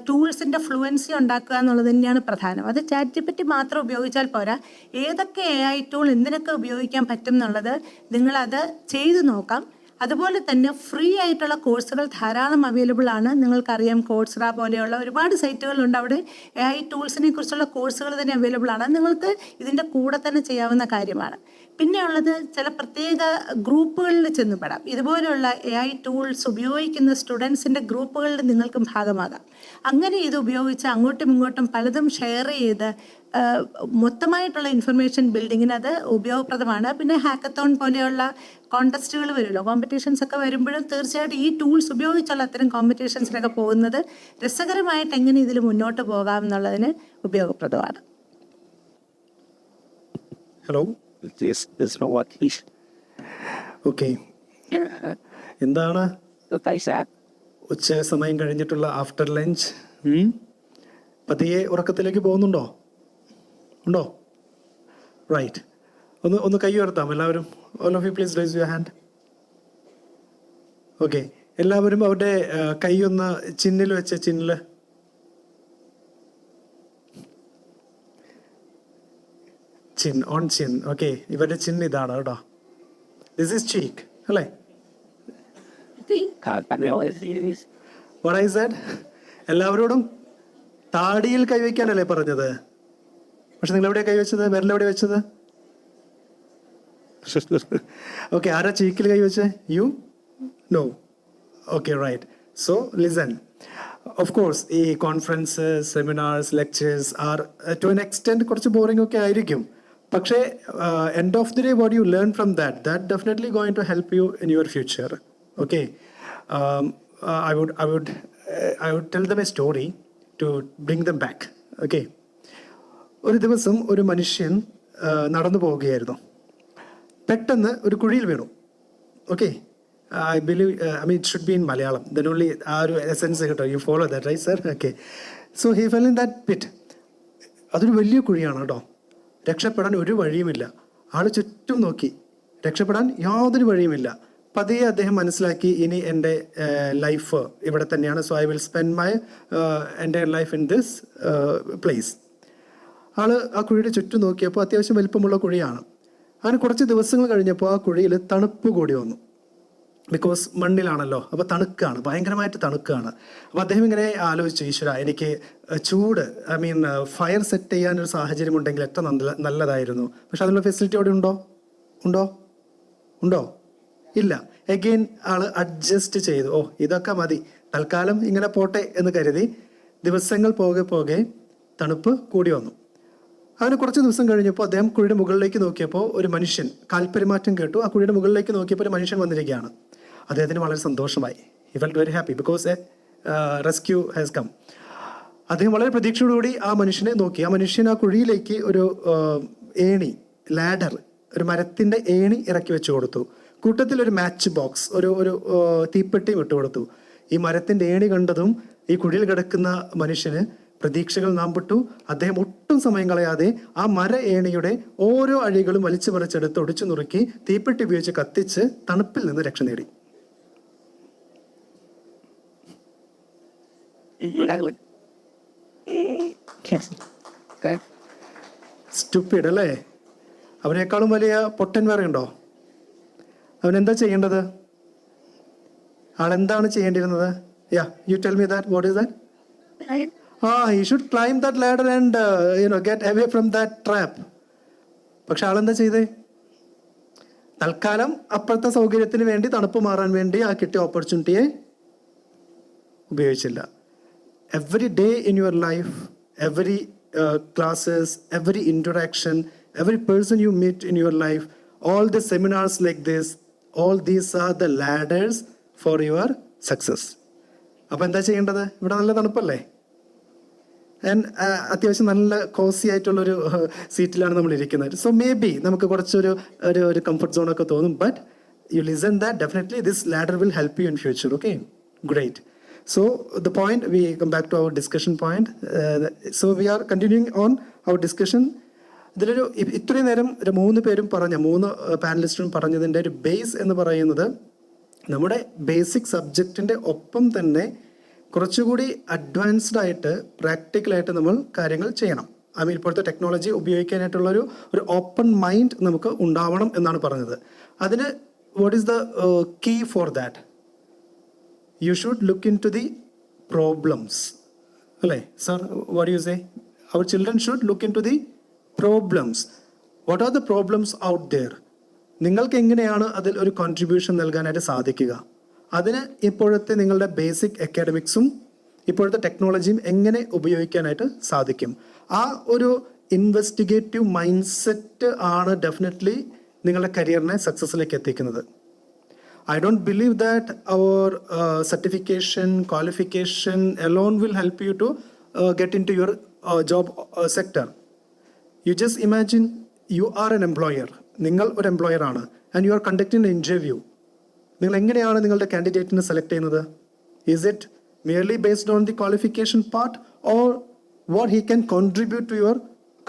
ടൂൾസിൻ്റെ ഫ്ലുവൻസി ഉണ്ടാക്കുക എന്നുള്ളത് തന്നെയാണ് പ്രധാനം. അത് ChatGPT മാത്രം ഉപയോഗിച്ചാൽ പോരാ. ഏതൊക്കെ AI ടൂൾ എന്തിനൊക്കെ ഉപയോഗിക്കാൻ പറ്റും എന്നുള്ളത് നിങ്ങളത് ചെയ്തു നോക്കാം. അതുപോലെ തന്നെ ഫ്രീ ആയിട്ടുള്ള കോഴ്സുകൾ ധാരാളം അവൈലബിൾ ആണ്. നിങ്ങൾക്കറിയാം കോഴ്സ്റ പോലെയുള്ള ഒരുപാട് സൈറ്റുകളുണ്ട്. അവിടെ AI ടൂൾസിനെ കുറിച്ചുള്ള കോഴ്സുകൾ തന്നെ അവൈലബിൾ ആണ്. നിങ്ങൾക്ക് ഇതിൻ്റെ കൂടെ തന്നെ ചെയ്യാവുന്ന കാര്യമാണ്. പിന്നെ ഉള്ളത് ചില പ്രത്യേക ഗ്രൂപ്പുകളിൽ ചെന്നുപെടാം. ഇതുപോലെയുള്ള AI ടൂൾസ് ഉപയോഗിക്കുന്ന സ്റ്റുഡൻസിൻ്റെ ഗ്രൂപ്പുകളിൽ നിങ്ങൾക്കും ഭാഗമാകാം. അങ്ങനെ ഇത് ഉപയോഗിച്ച് അങ്ങോട്ടും ഇങ്ങോട്ടും പലതും ഷെയർ ചെയ്ത് മൊത്തമായിട്ടുള്ള ഇൻഫർമേഷൻ ബിൽഡിങ്ങിന് അത് ഉപയോഗപ്രദമാണ്. പിന്നെ ഹാക്കത്തോൺ പോലെയുള്ള കോൺടെസ്റ്റുകൾ വരുമല്ലോ, കോമ്പറ്റീഷൻസ് ഒക്കെ വരുമ്പോഴും തീർച്ചയായിട്ടും ഈ ടൂൾസ് ഉപയോഗിച്ചുള്ള അത്തരം കോമ്പറ്റീഷൻസിനൊക്കെ പോകുന്നത് രസകരമായിട്ട് എങ്ങനെ ഇതിൽ മുന്നോട്ട് പോകാം എന്നുള്ളതിന് ഉപയോഗപ്രദമാണ്. ഹലോ, ഓക്കെ, എന്താണ് ഉച്ച സമയം കഴിഞ്ഞിട്ടുള്ള ആഫ്റ്റർ ലഞ്ച്? പതിയെ ഉറക്കത്തിലേക്ക് പോകുന്നുണ്ടോ? ഉണ്ടോ? റൈറ്റ്. ഒന്ന് കൈ ഉയർത്താം എല്ലാവരും. All of you please raise your hand. Okay, എല്ലാവരും അവരുടെ കൈ ഒന്ന് ചിന്നിൽ വെച്ച്, ചിന്നിൽ. Chin, on chin. ഓക്കെ, ഇവരുടെ ചിൻ ഇതാണ് കേട്ടോ. ദിസ് ഈസ് ചീക്ക് അല്ലേ? What I said? എല്ലാവരോടും താടിയിൽ കൈവയ്ക്കാനല്ലേ പറഞ്ഞത്? പക്ഷെ നിങ്ങൾ എവിടെയാണ് കൈവച്ചത്? വിരലെവിടെ വെച്ചത്? ഓക്കെ, ആരാ ചീക്കിൽ കൈവച്ചേ? You? No. Okay, right. So listen. Of course ഈ conferences, seminars, lectures are to an extent കുറച്ച് ബോറിംഗ് ഒക്കെ ആയിരിക്കും. പക്ഷേ end of the day what you learn from that definitely going to help you in your future. Okay, I would tell them a story to bring them back. Okay. ഒരു ദിവസം ഒരു മനുഷ്യൻ നടന്നു പോവുകയായിരുന്നു. പെട്ടെന്ന് ഒരു കുഴിയിൽ വീണു. Okay, I believe, it should be in Malayalam. Then only ആ ഒരു എസെൻസ് കിട്ടും. You follow that, right, sir? Okay. So he fell in that pit. അതൊരു വലിയ കുഴിയാണ് കേട്ടോ. രക്ഷപ്പെടാൻ ഒരു വഴിയുമില്ല. ആൾ ചുറ്റും നോക്കി, രക്ഷപ്പെടാൻ യാതൊരു വഴിയുമില്ല. പതിയെ അദ്ദേഹം മനസ്സിലാക്കി, ഇനി എൻ്റെ ലൈഫ് ഇവിടെ തന്നെയാണ്. So I will spend my എൻ്റെ ലൈഫ് ഇൻ ദിസ് പ്ലേസ്. ആള് ആ കുഴിയുടെ ചുറ്റും നോക്കിയപ്പോൾ അത്യാവശ്യം വലിപ്പമുള്ള കുഴിയാണ്. അങ്ങനെ കുറച്ച് ദിവസങ്ങൾ കഴിഞ്ഞപ്പോൾ ആ കുഴിയിൽ തണുപ്പ് കൂടി വന്നു. ബിക്കോസ് മണ്ണിലാണല്ലോ, അപ്പോൾ തണുക്കാണ്, ഭയങ്കരമായിട്ട് തണുക്കാണ്. അപ്പോൾ അദ്ദേഹം ഇങ്ങനെ ആലോചിച്ചു, ഈശ്വര, എനിക്ക് ചൂട് ഫയർ സെറ്റ് ചെയ്യാനൊരു സാഹചര്യം ഉണ്ടെങ്കിൽ എത്ര നല്ലതായിരുന്നു. പക്ഷെ അതിനുള്ള ഫെസിലിറ്റി അവിടെ ഉണ്ടോ? ഇല്ല. എഗെയിൻ ആള് അഡ്ജസ്റ്റ് ചെയ്തു. ഇതൊക്കെ മതി, തൽക്കാലം ഇങ്ങനെ പോട്ടെ എന്ന് കരുതി. ദിവസങ്ങൾ പോകെ തണുപ്പ് കൂടി വന്നു. അങ്ങനെ കുറച്ച് ദിവസം കഴിഞ്ഞപ്പോൾ അദ്ദേഹം കുഴിയുടെ മുകളിലേക്ക് നോക്കിയപ്പോൾ ഒരു മനുഷ്യൻ, കാൽപ്പെരുമാറ്റം കേട്ടു. ആ കുഴിയുടെ മുകളിലേക്ക് നോക്കിയപ്പോൾ ഒരു മനുഷ്യൻ വന്നിരിക്കുകയാണ്. അദ്ദേഹത്തിന് വളരെ സന്തോഷമായി. He felt very happy because a rescue has come. അദ്ദേഹം വളരെ പ്രതീക്ഷയോടുകൂടി ആ മനുഷ്യനെ നോക്കി. ആ മനുഷ്യൻ ആ കുഴിയിലേക്ക് ഒരു ഏണി, ലാഡർ, ഒരു മരത്തിൻ്റെ ഏണി ഇറക്കി വെച്ചു കൊടുത്തു. കൂട്ടത്തിൽ ഒരു മാച്ച് ബോക്സ്, ഒരു തീപ്പെട്ടിയും ഇട്ടുകൊടുത്തു. ഈ മരത്തിൻ്റെ ഏണി കണ്ടതും ഈ കുഴിയിൽ കിടക്കുന്ന മനുഷ്യന് പ്രതീക്ഷകൾ നാമ്പെട്ടു. അദ്ദേഹം ഒട്ടും സമയം കളയാതെ ആ മര ഏണിയുടെ ഓരോ അഴികളും വലിച്ചു പറിച്ചെടുത്ത് ഒടിച്ചു നുറുക്കി തീപ്പെട്ടി ഉപയോഗിച്ച് കത്തിച്ച് തണുപ്പിൽ നിന്ന് രക്ഷ നേടി. സ്റ്റുപ്പിഡ് അല്ലേ? അവനേക്കാളും വലിയ പൊട്ടൻ വേറെ ഉണ്ടോ? അവനെന്താ ചെയ്യേണ്ടത്? ആളെന്താണ് ചെയ്യേണ്ടിരുന്നത്? You tell me that. What is that? He should climb that ladder and get away from that trap. പക്ഷെ ആളെന്താ ചെയ്തേ? തൽക്കാലം അപ്പോഴത്തെ സൗകര്യത്തിന് വേണ്ടി, തണുപ്പ് മാറാൻ വേണ്ടി ആ കിട്ടിയ ഓപ്പർച്യൂണിറ്റിയെ ഉപയോഗിച്ചില്ല. Every day in your life, every classes, every interaction, every person you meet in your life, all the seminars like this, all these are the ladders for your success. അപ്പോൾ എന്താ ചെയ്യേണ്ടത്? ഇവിടെ നല്ല തണുപ്പല്ലേ? അത്യാവശ്യം നല്ല കോസി ആയിട്ടുള്ളൊരു സീറ്റിലാണ് നമ്മൾ ഇരിക്കുന്നത്. സോ മേ ബി നമുക്ക് കുറച്ചൊരു ഒരു കംഫർട്ട് സോണൊക്കെ തോന്നും. But you listen that definitely this ladder will help you in future. Okay, great. So the point, we come back to our discussion point. So we are continuing on our discussion. ഇതിലൊരു ഇത്രയും നേരം 3 പേരും പറഞ്ഞ 3 പാനലിസ്റ്റും പറഞ്ഞതിൻ്റെ ഒരു ബേസ് എന്ന് പറയുന്നത്, നമ്മുടെ ബേസിക് സബ്ജക്റ്റിൻ്റെ ഒപ്പം തന്നെ കുറച്ചുകൂടി അഡ്വാൻസ്ഡ് ആയിട്ട് പ്രാക്ടിക്കലായിട്ട് നമ്മൾ കാര്യങ്ങൾ ചെയ്യണം. ഇപ്പോഴത്തെ ടെക്നോളജി ഉപയോഗിക്കാനായിട്ടുള്ളൊരു ഓപ്പൺ മൈൻഡ് നമുക്ക് ഉണ്ടാവണം എന്നാണ് പറഞ്ഞത്. അതിന് what is the key for that? You should look into the problems. Sir, what do you say? Our children should look into the problems. What are the problems out there? നിങ്ങൾക്ക് എങ്ങനെയാണ് അതിൽ ഒരു കോൺട്രിബ്യൂഷൻ നൽകാനായിട്ട് സാധിക്കുക? അതിന് ഇപ്പോഴത്തെ നിങ്ങളുടെ ബേസിക് അക്കാഡമിക്സും ഇപ്പോഴത്തെ ടെക്നോളജിയും എങ്ങനെ ഉപയോഗിക്കാനായിട്ട് സാധിക്കും? ആ ഒരു ഇൻവെസ്റ്റിഗേറ്റീവ് മൈൻഡ് സെറ്റ് ആണ് ഡെഫിനറ്റ്ലി നിങ്ങളുടെ കരിയറിനെ സക്സസ്സിലേക്ക് എത്തിക്കുന്നത്. I don't believe that our certification, qualification alone will help you to get into your job sector. You just imagine you are an employer. നിങ്ങൾ ഒരു എംപ്ലോയർ ആണ് and you are conducting N interview. നിങ്ങൾ എങ്ങനെയാണ് നിങ്ങളുടെ കാൻഡിഡേറ്റിനെ സെലക്ട് ചെയ്യുന്നത്? Is it merely based on the qualification part or what he can contribute to your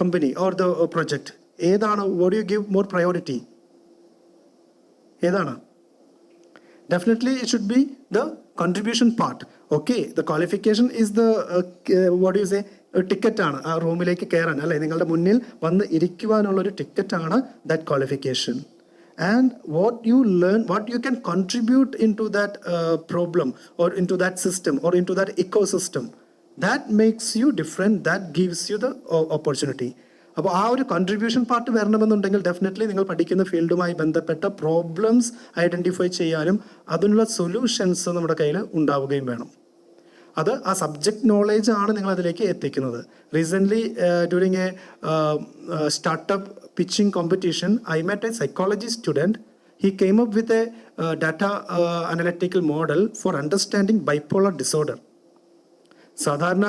company or the project? ഏതാണ്? What do you give more priority? ഏതാണ്? Definitely it should be the contribution part. Okay, the qualification is the what do you say, ടിക്കറ്റാണ് ആ റൂമിലേക്ക് കയറാൻ, അല്ലെ, നിങ്ങളുടെ മുന്നിൽ വന്ന് ഇരിക്കുവാനുള്ളൊരു ടിക്കറ്റാണ് that qualification. And what you learn, what you can contribute into that problem or into that system or into that ecosystem, that makes you different, that gives you the opportunity. അപ്പോൾ ആ ഒരു കോൺട്രിബ്യൂഷൻ പാർട്ട് വരണമെന്നുണ്ടെങ്കിൽ ഡെഫിനറ്റ്ലി നിങ്ങൾ പഠിക്കുന്ന ഫീൽഡുമായി ബന്ധപ്പെട്ട പ്രോബ്ലംസ് ഐഡൻറ്റിഫൈ ചെയ്യാനും അതിനുള്ള സൊല്യൂഷൻസ് നമ്മുടെ കയ്യിൽ ഉണ്ടാവുകയും വേണം. അത് ആ സബ്ജക്റ്റ് നോളേജ് ആണ് നിങ്ങൾ അതിലേക്ക് എത്തിക്കുന്നത്. Recently during A startup pitching competition, I met a psychology student. He came up with a data analytical model for understanding bipolar disorder. സാധാരണ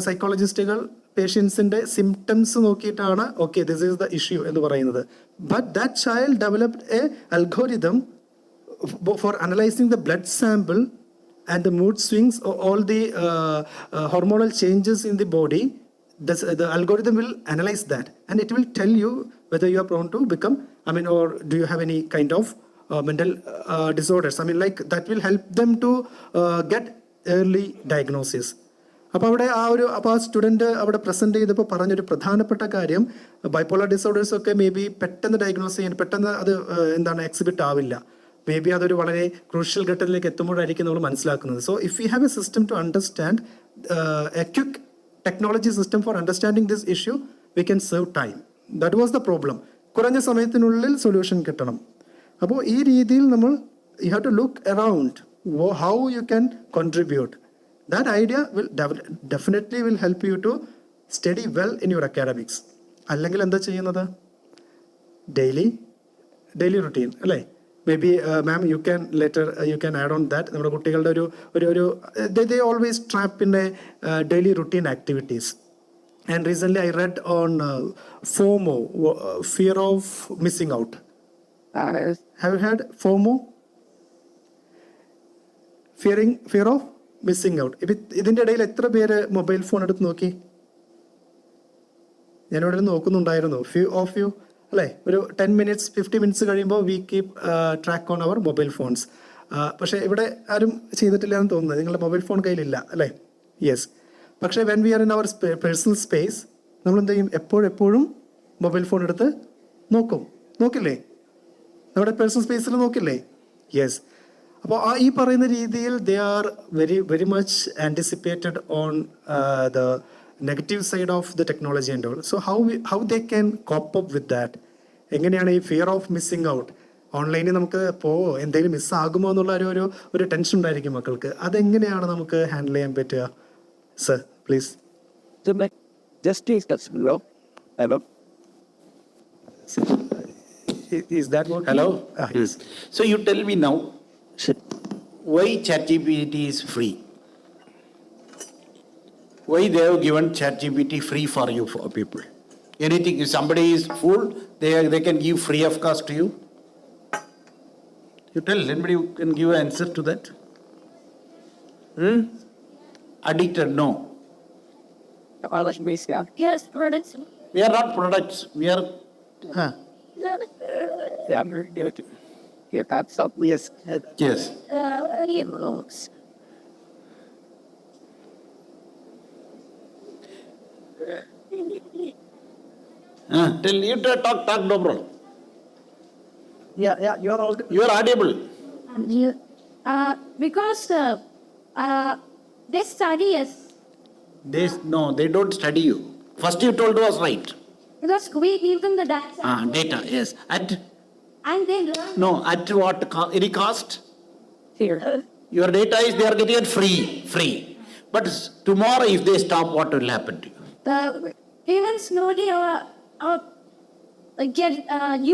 സൈക്കോളജിസ്റ്റുകൾ പേഷ്യൻസിൻ്റെ സിംറ്റംസ് നോക്കിയിട്ടാണ് okay this is the issue എന്ന് പറയുന്നത്. But that child developed A algorithm four analysing the blood sample and the mood swings, all the hormonal changes in the body. The algorithm will analyze that and it will tell you whether you are prone to become, or do you have any kind of mental disorders. Like that will help them to get early diagnosis. അപ്പോൾ അവിടെ ആ സ്റ്റുഡൻറ്റ് അവിടെ പ്രസൻറ്റ് ചെയ്തപ്പോൾ പറഞ്ഞൊരു പ്രധാനപ്പെട്ട കാര്യം, ബൈപ്പോളർ ഡിസോർഡേഴ്സ് ഒക്കെ മേ ബി പെട്ടെന്ന് ഡയഗ്നോസ് ചെയ്യാൻ പെട്ടെന്ന് അത് എക്സിബിറ്റ് ആവില്ല. മേ ബി അതൊരു വളരെ ക്രൂഷ്യൽ ഘട്ടത്തിലേക്ക് എത്തുമ്പോഴായിരിക്കും നമ്മൾ മനസ്സിലാക്കുന്നത്. So if you have a system to understand a quick technology system for understanding this issue, we can save time. That was the problem. കുറഞ്ഞ സമയത്തിനുള്ളിൽ സൊല്യൂഷൻ കിട്ടണം. അപ്പോൾ ഈ രീതിയിൽ നമ്മൾ you have to look around how you can contribute. That idea will definitely will help you to study well in your academics. അല്ലെങ്കിൽ എന്താ ചെയ്യുന്നത്? ഡെയിലി റുട്ടീൻ അല്ലേ? Maybe ma'am, you can later you can add on that. നമ്മുടെ കുട്ടികളുടെ ഒരു they always trap in a daily routine activities. And recently I read on FOMO, fear of missing out. Have you heard FOMO? Fear of missing out. ഇതിൻ്റെ ഇടയിൽ എത്ര പേര് മൊബൈൽ ഫോൺ എടുത്ത് നോക്കി? ഞാനിവിടെ നോക്കുന്നുണ്ടായിരുന്നു. Few of you, അല്ലേ? ഒരു 10 minutes 50 minutes കഴിയുമ്പോൾ we keep track on our mobile phones. പക്ഷേ ഇവിടെ ആരും ചെയ്തിട്ടില്ല എന്ന് തോന്നുന്നത്. നിങ്ങളുടെ മൊബൈൽ ഫോൺ കയ്യിലില്ല അല്ലേ? യെസ്. പക്ഷേ when we are in our personal space നമ്മൾ എന്ത് ചെയ്യും? എപ്പോഴും മൊബൈൽ ഫോൺ എടുത്ത് നോക്കില്ലേ? നമ്മുടെ പേഴ്സണൽ സ്പേസിൽ നോക്കില്ലേ? യെസ്. അപ്പോൾ ഈ പറയുന്ന രീതിയിൽ they are very much anticipated on the negative side of the technology and all. So how they can cope up with that? എങ്ങനെയാണ് ഈ ഫിയർ ഓഫ് മിസ്സിങ് ഔട്ട്, ഓൺലൈനിൽ നമുക്ക് എന്തെങ്കിലും മിസ്സാകുമോ എന്നുള്ള ഒരു ടെൻഷൻ ഉണ്ടായിരിക്കും മക്കൾക്ക്. അതെങ്ങനെയാണ് നമുക്ക് ഹാൻഡിൽ ചെയ്യാൻ പറ്റുക? Sir please. Is that what? Hello? Yes. So you tell me now, why ChatGPT is free? Why they have given ChatGPT free for you, for people? Anything, if somebody is full, they can give free of cost to you? You tell, anybody who can give an answer to that? Addicted, no. Yes, products. We are not products, we are... Yes. Tell you to talk, no problem. Yeah, you are audible. Because they study us. No, they don't study you. First you told us right. Because we give them the data. Data, yes. And they learn. No, at what any cost? Here. Your data is they are getting it free. But tomorrow if they stop, what will happen to you? The parents slowly get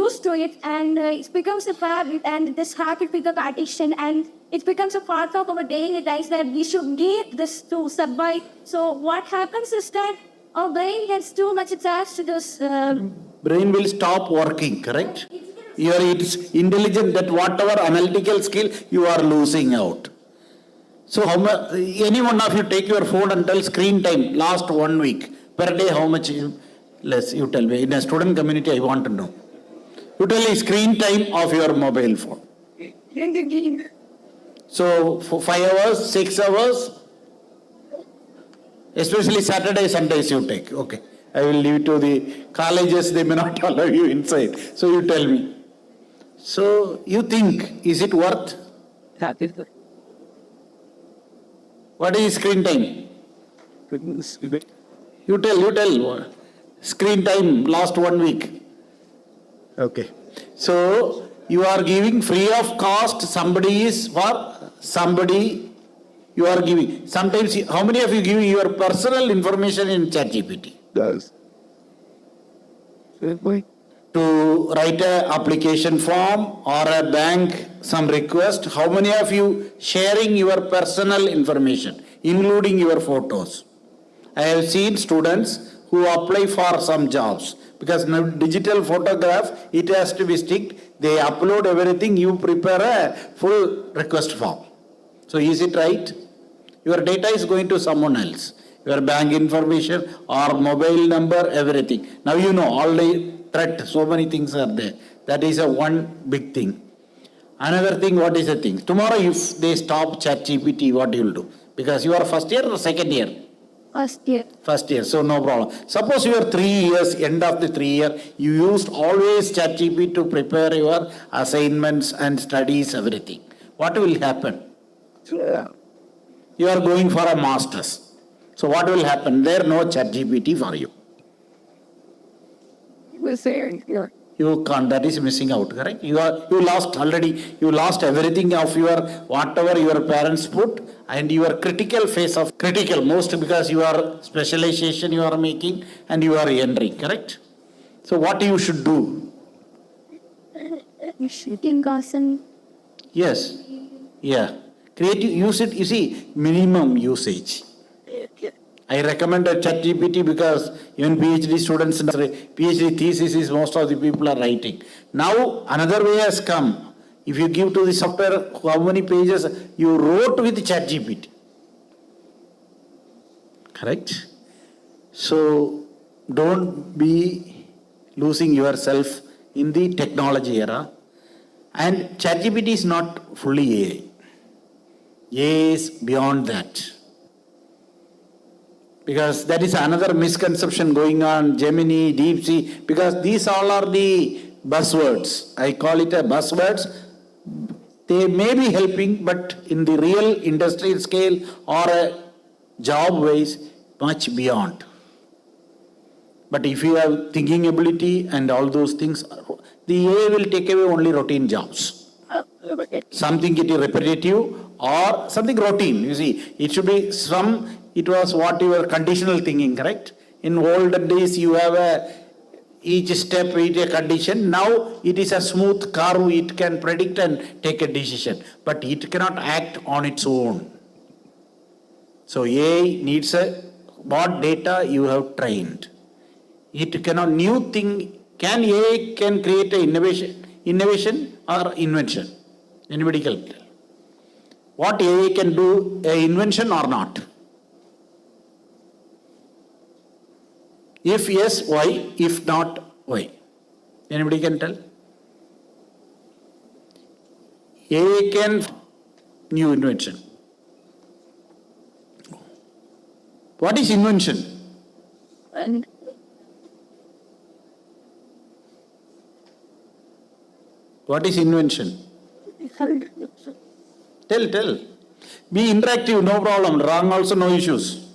used to it, and it becomes a habit, and this habit becomes addiction, and it becomes a part of our daily life that we should need this to survive. So what happens is that our brain gets too much attached to this. Brain will stop working, correct? It's intelligent that whatever analytical skill you are losing out. So any one of you take your phone and tell screen time last 1 week per day how much less, you tell me. In a student community I want to know. You tell me screen time of your mobile phone. So for 5 hours, 6 hours, Especially Saturday, Sundays you take. Okay. I will leave it to the colleges, they may not allow you inside. So you tell me. So you think, is it worth? What is screen time? You tell. Screen time last 1 week. Okay. So you are giving free of cost, somebody you are giving. Sometimes, how many of you give your personal information in ChatGPT? Does. To write an application form or a bank, some request, how many of you sharing your personal information, including your photos? I have seen students who apply for some jobs, because now digital photograph, it has to be sticked, they upload everything, you prepare a full request form. So is it right? Your data is going to someone else. Your bank information or mobile number, everything. Now you know all the threat, so many things are there. That is a one big thing. Another thing, what is the thing? Tomorrow if they stop ChatGPT, what you will do? Because you are first year or second year? First year. First year, so no problem. Suppose you are 3 years, end of the 3 year, you used always ChatGPT to prepare your assignments and studies, everything. What will happen? You are going for a master's. So what will happen? There no ChatGPT for you. You can't, that is missing out, correct? You lost already, you lost everything of your, whatever your parents put, and your critical phase of critical, most because you are specialization you are making and you are entering, correct? So what you should do? Yes. Yeah. Use it, you see, minimum usage. I recommend a ChatGPT because even PhD students, PhD thesis is most of the people are writing. Now another way has come. If you give to the software how many pages you wrote with ChatGPT. Correct? So don't be losing yourself in the technology era. And ChatGPT is not fully AI. AI is beyond that. Because that is another misconception going on, Gemini, DeepSeek, because these all are the buzzwords. I call it a buzzwords. They may be helping, but in the real industrial scale or a job wise, much beyond. But if you have thinking ability and all those things, the AI will take away only routine jobs. Something it is repetitive or something routine. You see, it should be some. It was what you were conditional thinking, correct? In olden days, you have each step, each condition. Now, it is a smooth curve. It can predict and take a decision. But it cannot act on its own. So, AI needs what data you have trained. It cannot, new thing, AI can create an innovation or invention? Anybody can tell? What AI can do, an invention or not? If yes, why? If not, why? Anybody can tell? AI can new invention. What is invention? What is invention? Tell. Be interactive, no problem. Wrong also, no issues.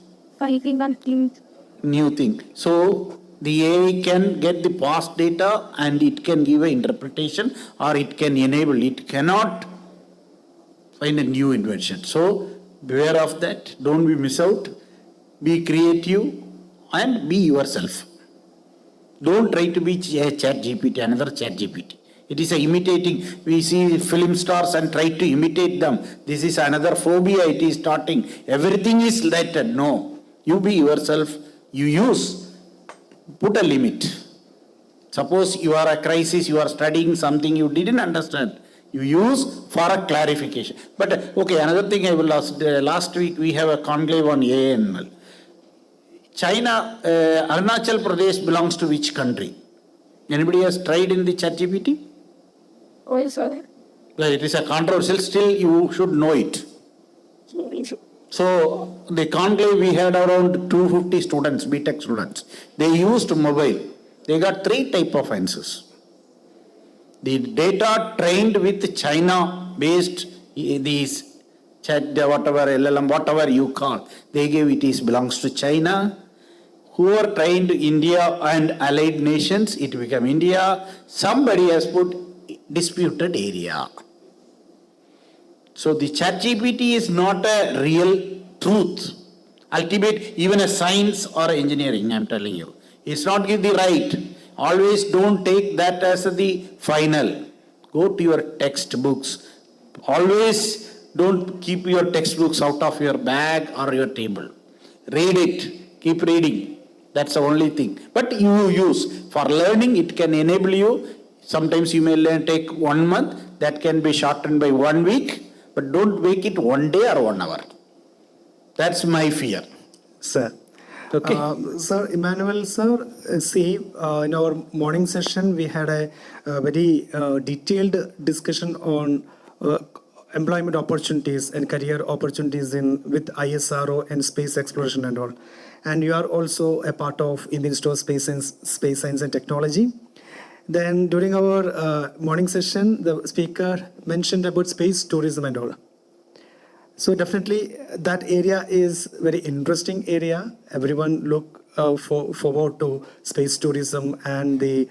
New thing. So the AI can get the past data and it can give an interpretation or it can enable. It cannot find a new invention. So beware of that. Don't be miss out. Be creative and be yourself. Don't try to be a ChatGPT, another ChatGPT. It is a imitating. We see film stars and try to imitate them. This is another phobia it is starting. Everything is let. No. You be yourself. You use. Put a limit. Suppose you are a crisis, you are studying something you didn't understand. You use for a clarification. But okay, another thing I will ask. Last week we have a conclave on AML. China, Arunachal Pradesh belongs to which country? Anybody has tried in the ChatGPT? Oh, sorry. Well, it is a controversial, still you should know it. So the conclave, we had around 250 students, BTech students. They used mobile. They got 3 type of answers. The data trained with China-based these chat, whatever LLM, whatever you call, they gave it is belongs to China. Who are trained India and allied nations, it became India. Somebody has put disputed area. So the ChatGPT is not a real truth. Ultimate, even a science or engineering, I'm telling you. It's not give the right. Always don't take that as the final. Go to your textbooks. Always don't keep your textbooks out of your bag or your table. Read it. Keep reading. That's the only thing. But you use. For learning, it can enable you. Sometimes you may take 1 month. That can be shortened by 1 week. But don't make it 1 day or 1 hour. That's my fear. Sir. Okay. Sir, Emmanuel, sir, see, in our morning session, we had a very detailed discussion on employment opportunities and career opportunities with ISRO and space exploration and all. And you are also a part of Indian Institute of Space Science and Technology. Then during our morning session, the speaker mentioned about space tourism and all. So definitely that area is very interesting area. Everyone look forward to space tourism and the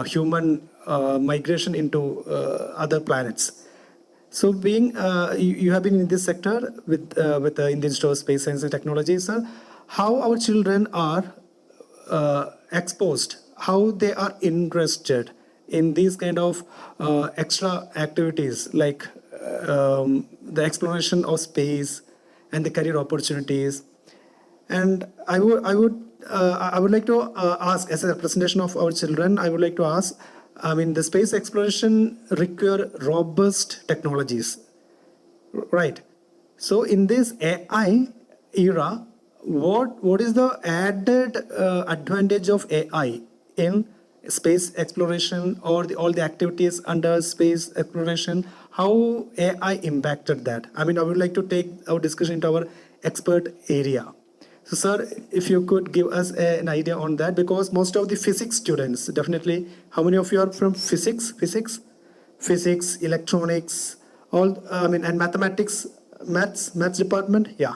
human migration into other planets. So being you have been in this sector with the Indian Institute of Space Science and Technology, sir, how our children are exposed, how they are interested in these kind of extra activities like the exploration of space and the career opportunities. And I would like to ask, as a representation of our children, I would like to ask, I mean, the space exploration require robust technologies, right? So in this AI era, what is the added advantage of AI in space exploration or all the activities under space exploration? How AI impacted that? I mean, I would like to take our discussion into our expert area. So, sir, if you could give us an idea on that, because most of the physics students, definitely, how many of you are from physics, electronics, all, I mean, and mathematics, maths department? Yeah.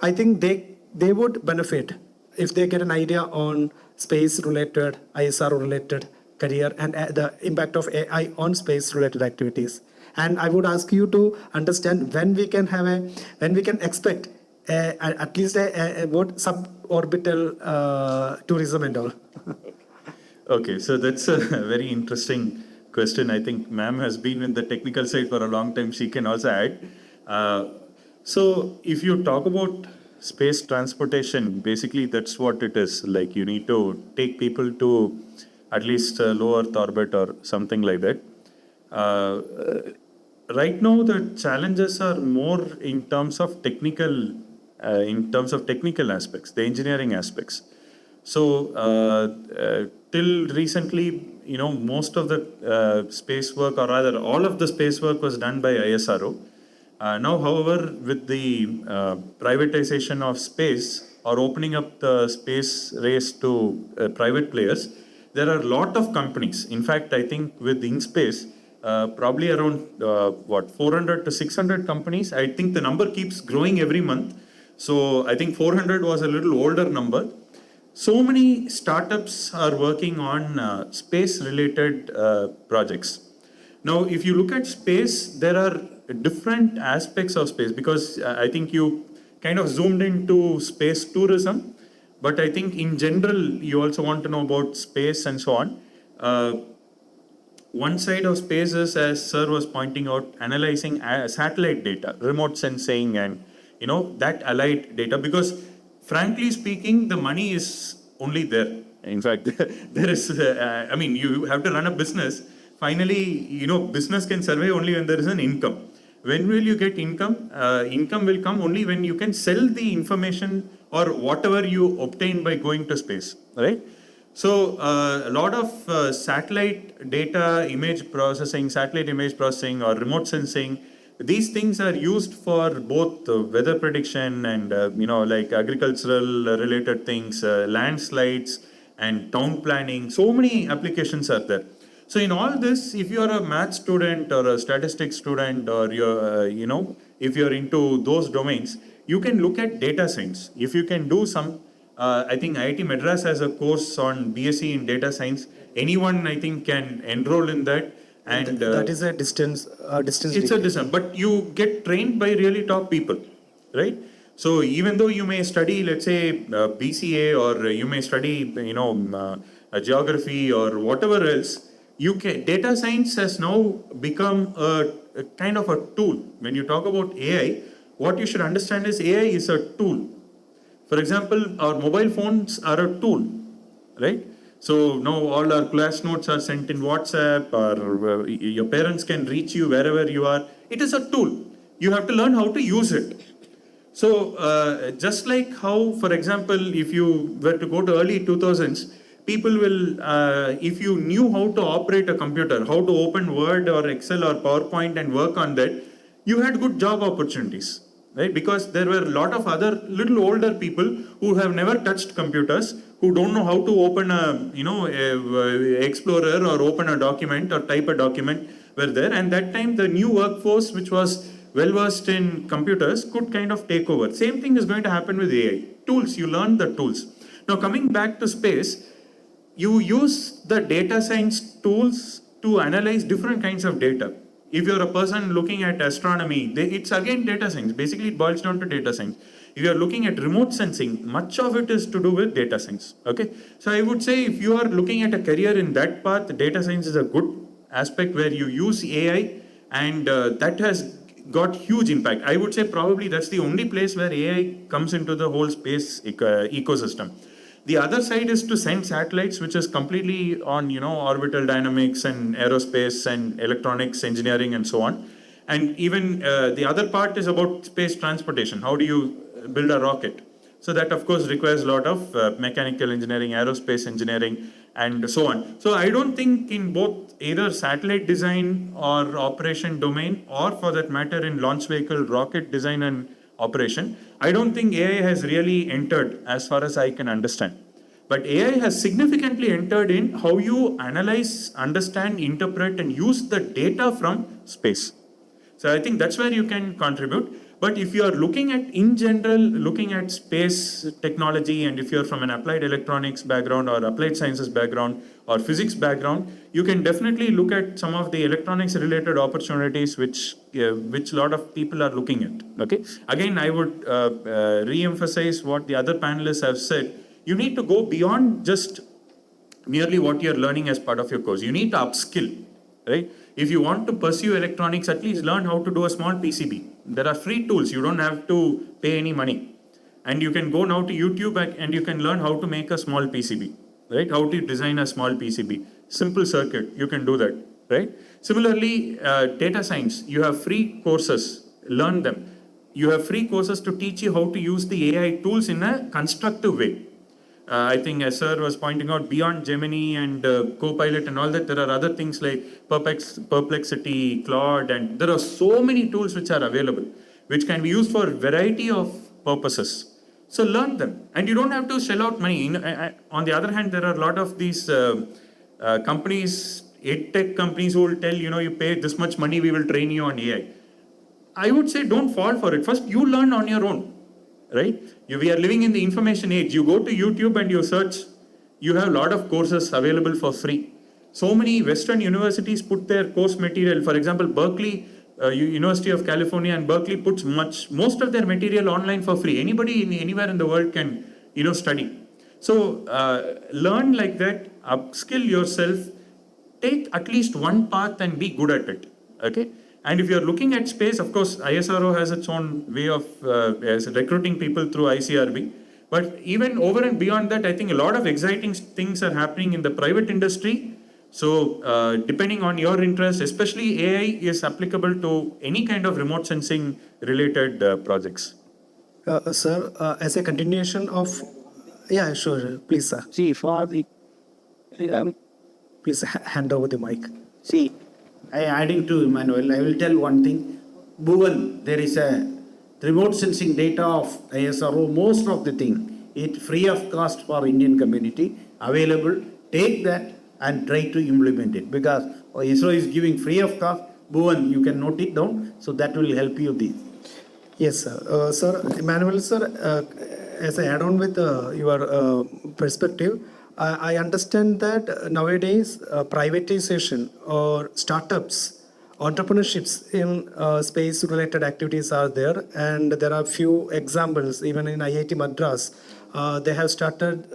I think they would benefit if they get an idea on space-related, ISRO-related career and the impact of AI on space-related activities. And I would ask you to understand when we can expect at least what suborbital tourism and all. Okay, so that's a very interesting question. I think ma'am has been in the technical side for a long time. She can also add. So if you talk about space transportation, basically that's what it is. Like you need to take people to at least low Earth orbit or something like that. Right now, the challenges are more in terms of technical aspects, the engineering aspects. So till recently, most of the space work, or rather all of the space work, was done by ISRO. Now, however, with the privatization of space or opening up the space race to private players, there are a lot of companies. In fact, I think with InSpace, probably around 400 to 600 companies. I think the number keeps growing every month. So I think 400 was a little older number. So many startups are working on space-related projects. Now, if you look at space, there are different aspects of space, because I think you kind of zoomed into space tourism, but I think in general, you also want to know about space and so on. One side of space is, as sir was pointing out, analyzing satellite data, remote sensing, and that allied data, because frankly speaking, the money is only there. In fact, there is, you have to run a business. Finally, business can survive only when there is an income. When will you get income? Income will come only when you can sell the information or whatever you obtain by going to space, right? So a lot of satellite data, satellite image processing or remote sensing, these things are used for both weather prediction and, like agricultural related things, landslides and town planning. So many applications are there. So in all this, if you are a math student or a statistics student, or you're, if you're into those domains, you can look at data science. If you can do some, I think IIT Madras has a course on BSc in data science. Anyone, I think, can enroll in that. And that is a distance. It's a distance, but you get trained by really top people, right? So even though you may study, let's say, BCA, or you may study, geography or whatever else, data science has now become a kind of a tool. When you talk about AI, what you should understand is AI is a tool. For example, our mobile phones are a tool, right? So now all our class notes are sent in WhatsApp, or your parents can reach you wherever you are. It is a tool. You have to learn how to use it. So just like how, for example, if you were to go to early 2000s, people will, if you knew how to operate a computer, how to open Word or Excel or PowerPoint and work on that, you had good job opportunities, right? Because there were a lot of other little older people who have never touched computers, who don't know how to open a Explorer or open a document or type a document were there. And that time the new workforce, which was well versed in computers, could kind of take over. Same thing is going to happen with AI. Tools, you learn the tools. Now coming back to space, you use the data science tools to analyze different kinds of data. If you're a person looking at astronomy, it's again data science. Basically, it boils down to data science. If you're looking at remote sensing, much of it is to do with data science. Okay, so I would say if you are looking at a career in that path, data science is a good aspect where you use AI, and that has got huge impact. I would say probably that's the only place where AI comes into the whole space ecosystem. The other side is to send satellites, which is completely on, orbital dynamics and aerospace and electronics engineering and so on. And even the other part is about space transportation. How do you build a rocket? So that, of course, requires a lot of mechanical engineering, aerospace engineering, and so on. So I don't think in both either satellite design or operation domain, or for that matter in launch vehicle rocket design and operation, I don't think AI has really entered as far as I can understand. But AI has significantly entered in how you analyze, understand, interpret, and use the data from space. So I think that's where you can contribute. But if you are looking at, in general, looking at space technology, and if you're from an applied electronics background or applied sciences background or physics background, you can definitely look at some of the electronics related opportunities which a lot of people are looking at. Okay. Again, I would re-emphasize what the other panelists have said. You need to go beyond just merely what you're learning as part of your course. You need to upskill, right? If you want to pursue electronics, at least learn how to do a small PCB. There are free tools. You don't have to pay any money. And you can go now to YouTube and you can learn how to make a small PCB, right? How to design a small PCB. Simple circuit, you can do that, right? Similarly, data science, you have free courses, learn them. You have free courses to teach you how to use the AI tools in a constructive way. I think as Sir was pointing out, beyond Gemini and Copilot and all that, there are other things like Perplexity, Claude, and there are so many tools which are available, which can be used for a variety of purposes. So learn them. And you don't have to shell out money. On the other hand, there are a lot of these companies, EdTech companies who will tell, you pay this much money, we will train you on AI. I would say don't fall for it. First, you learn on your own. Right? We are living in the information age. You go to YouTube and you search, you have a lot of courses available for free. So many Western universities put their course material, for example, Berkeley, University of California and Berkeley puts most of their material online for free. Anybody anywhere in the world can, study. So learn like that, upskill yourself, take at least one path and be good at it. Okay? And if you're looking at space, of course, ISRO has its own way of recruiting people through ICRB. But even over and beyond that, I think a lot of exciting things are happening in the private industry. So depending on your interest, especially AI is applicable to any kind of remote sensing related projects. Sir, as a continuation of... Yeah, sure. Please, sir. See, for the... Please hand over the mic. See, adding to Emmanuel, I will tell one thing. Bhuvan, there is a remote sensing data of ISRO, most of the thing, it free of cost for Indian community, available, take that and try to implement it. Because ISRO is giving free of cost. Bhuvan, you can note it down, so that will help you this. Yes, sir. Sir, Emmanuel, sir, as I add on with your perspective, I understand that nowadays privatization or startups, entrepreneurships in space-related activities are there, and there are few examples. Even in IIT Madras, they have started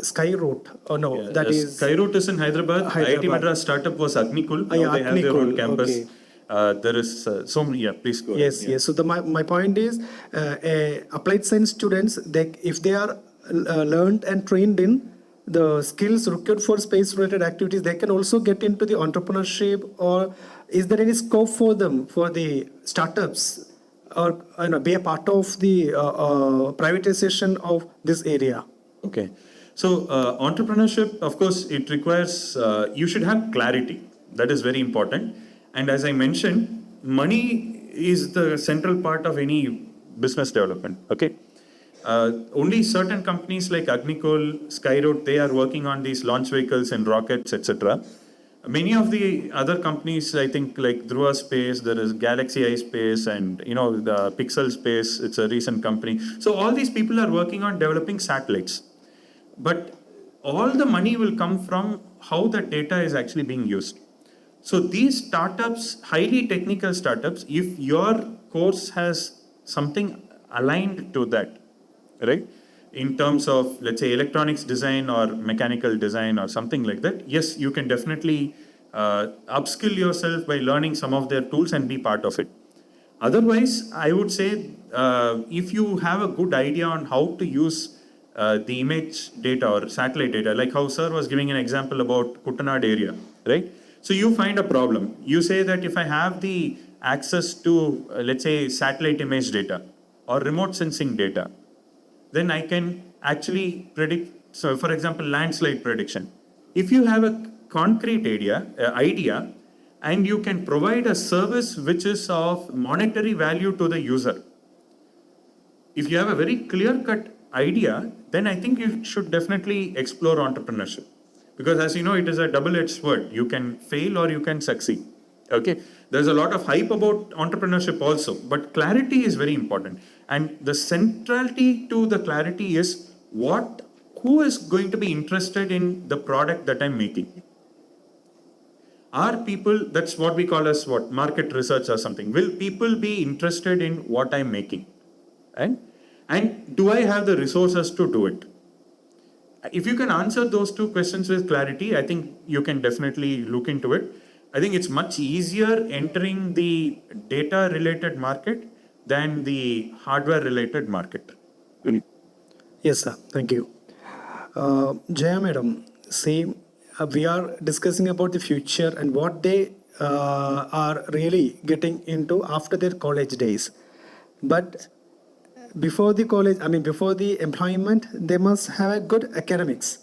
Skyroot. Oh no, Yeah, that is Skyroot is in Hyderabad. IIT Madras startup was Agnikul. Now they have their own campus. Okay. There is so many. Yeah, please go Yes, ahead. Yeah. yes. So my point is, applied science students, if they are learned and trained in the skills required for space-related activities, they can also get into the entrepreneurship. Or is there any scope for them for the startups, or be a part of the privatization of this area? Okay. So entrepreneurship, of course, it requires, you should have clarity. That is very important. And as I mentioned, money is the central part of any business development. Okay. Only certain companies like Agnikul, Skyroot, they are working on these launch vehicles and rockets, etc. Many of the other companies, I think, like Dhruva Space, there is Galaxy I Space, and the Pixel Space. It's a recent company. So all these people are working on developing satellites, but all the money will come from how the data is actually being used. So these startups, highly technical startups, if your course has something aligned to that, right? In terms of, let's say, electronics design or mechanical design or something like that, yes, you can definitely upskill yourself by learning some of their tools and be part of it. Otherwise, I would say if you have a good idea on how to use the image data or satellite data, like how sir was giving an example about Kuttanad area, right? So you find a problem. You say that if I have the access to, let's say, satellite image data or remote sensing data, then I can actually predict, so for example, landslide prediction. If you have a concrete idea, and you can provide a service which is of monetary value to the user, if you have a very clear-cut idea, then I think you should definitely explore entrepreneurship. Because as you know, it is a double-edged sword. You can fail or you can succeed. Okay, there's a lot of hype about entrepreneurship also, but clarity is very important. And the centrality to the clarity is who is going to be interested in the product that I'm making? Are people, that's what we call as market research or something. Will people be interested in what I'm making? And do I have the resources to do it? If you can answer those two questions with clarity, I think you can definitely look into it. I think it's much easier entering the data-related market than the hardware-related market. Yes, sir. Thank you. Jaya madam, we are discussing about the future and what they are really getting into after their college days. But before the college, before the employment, they must have a good academics.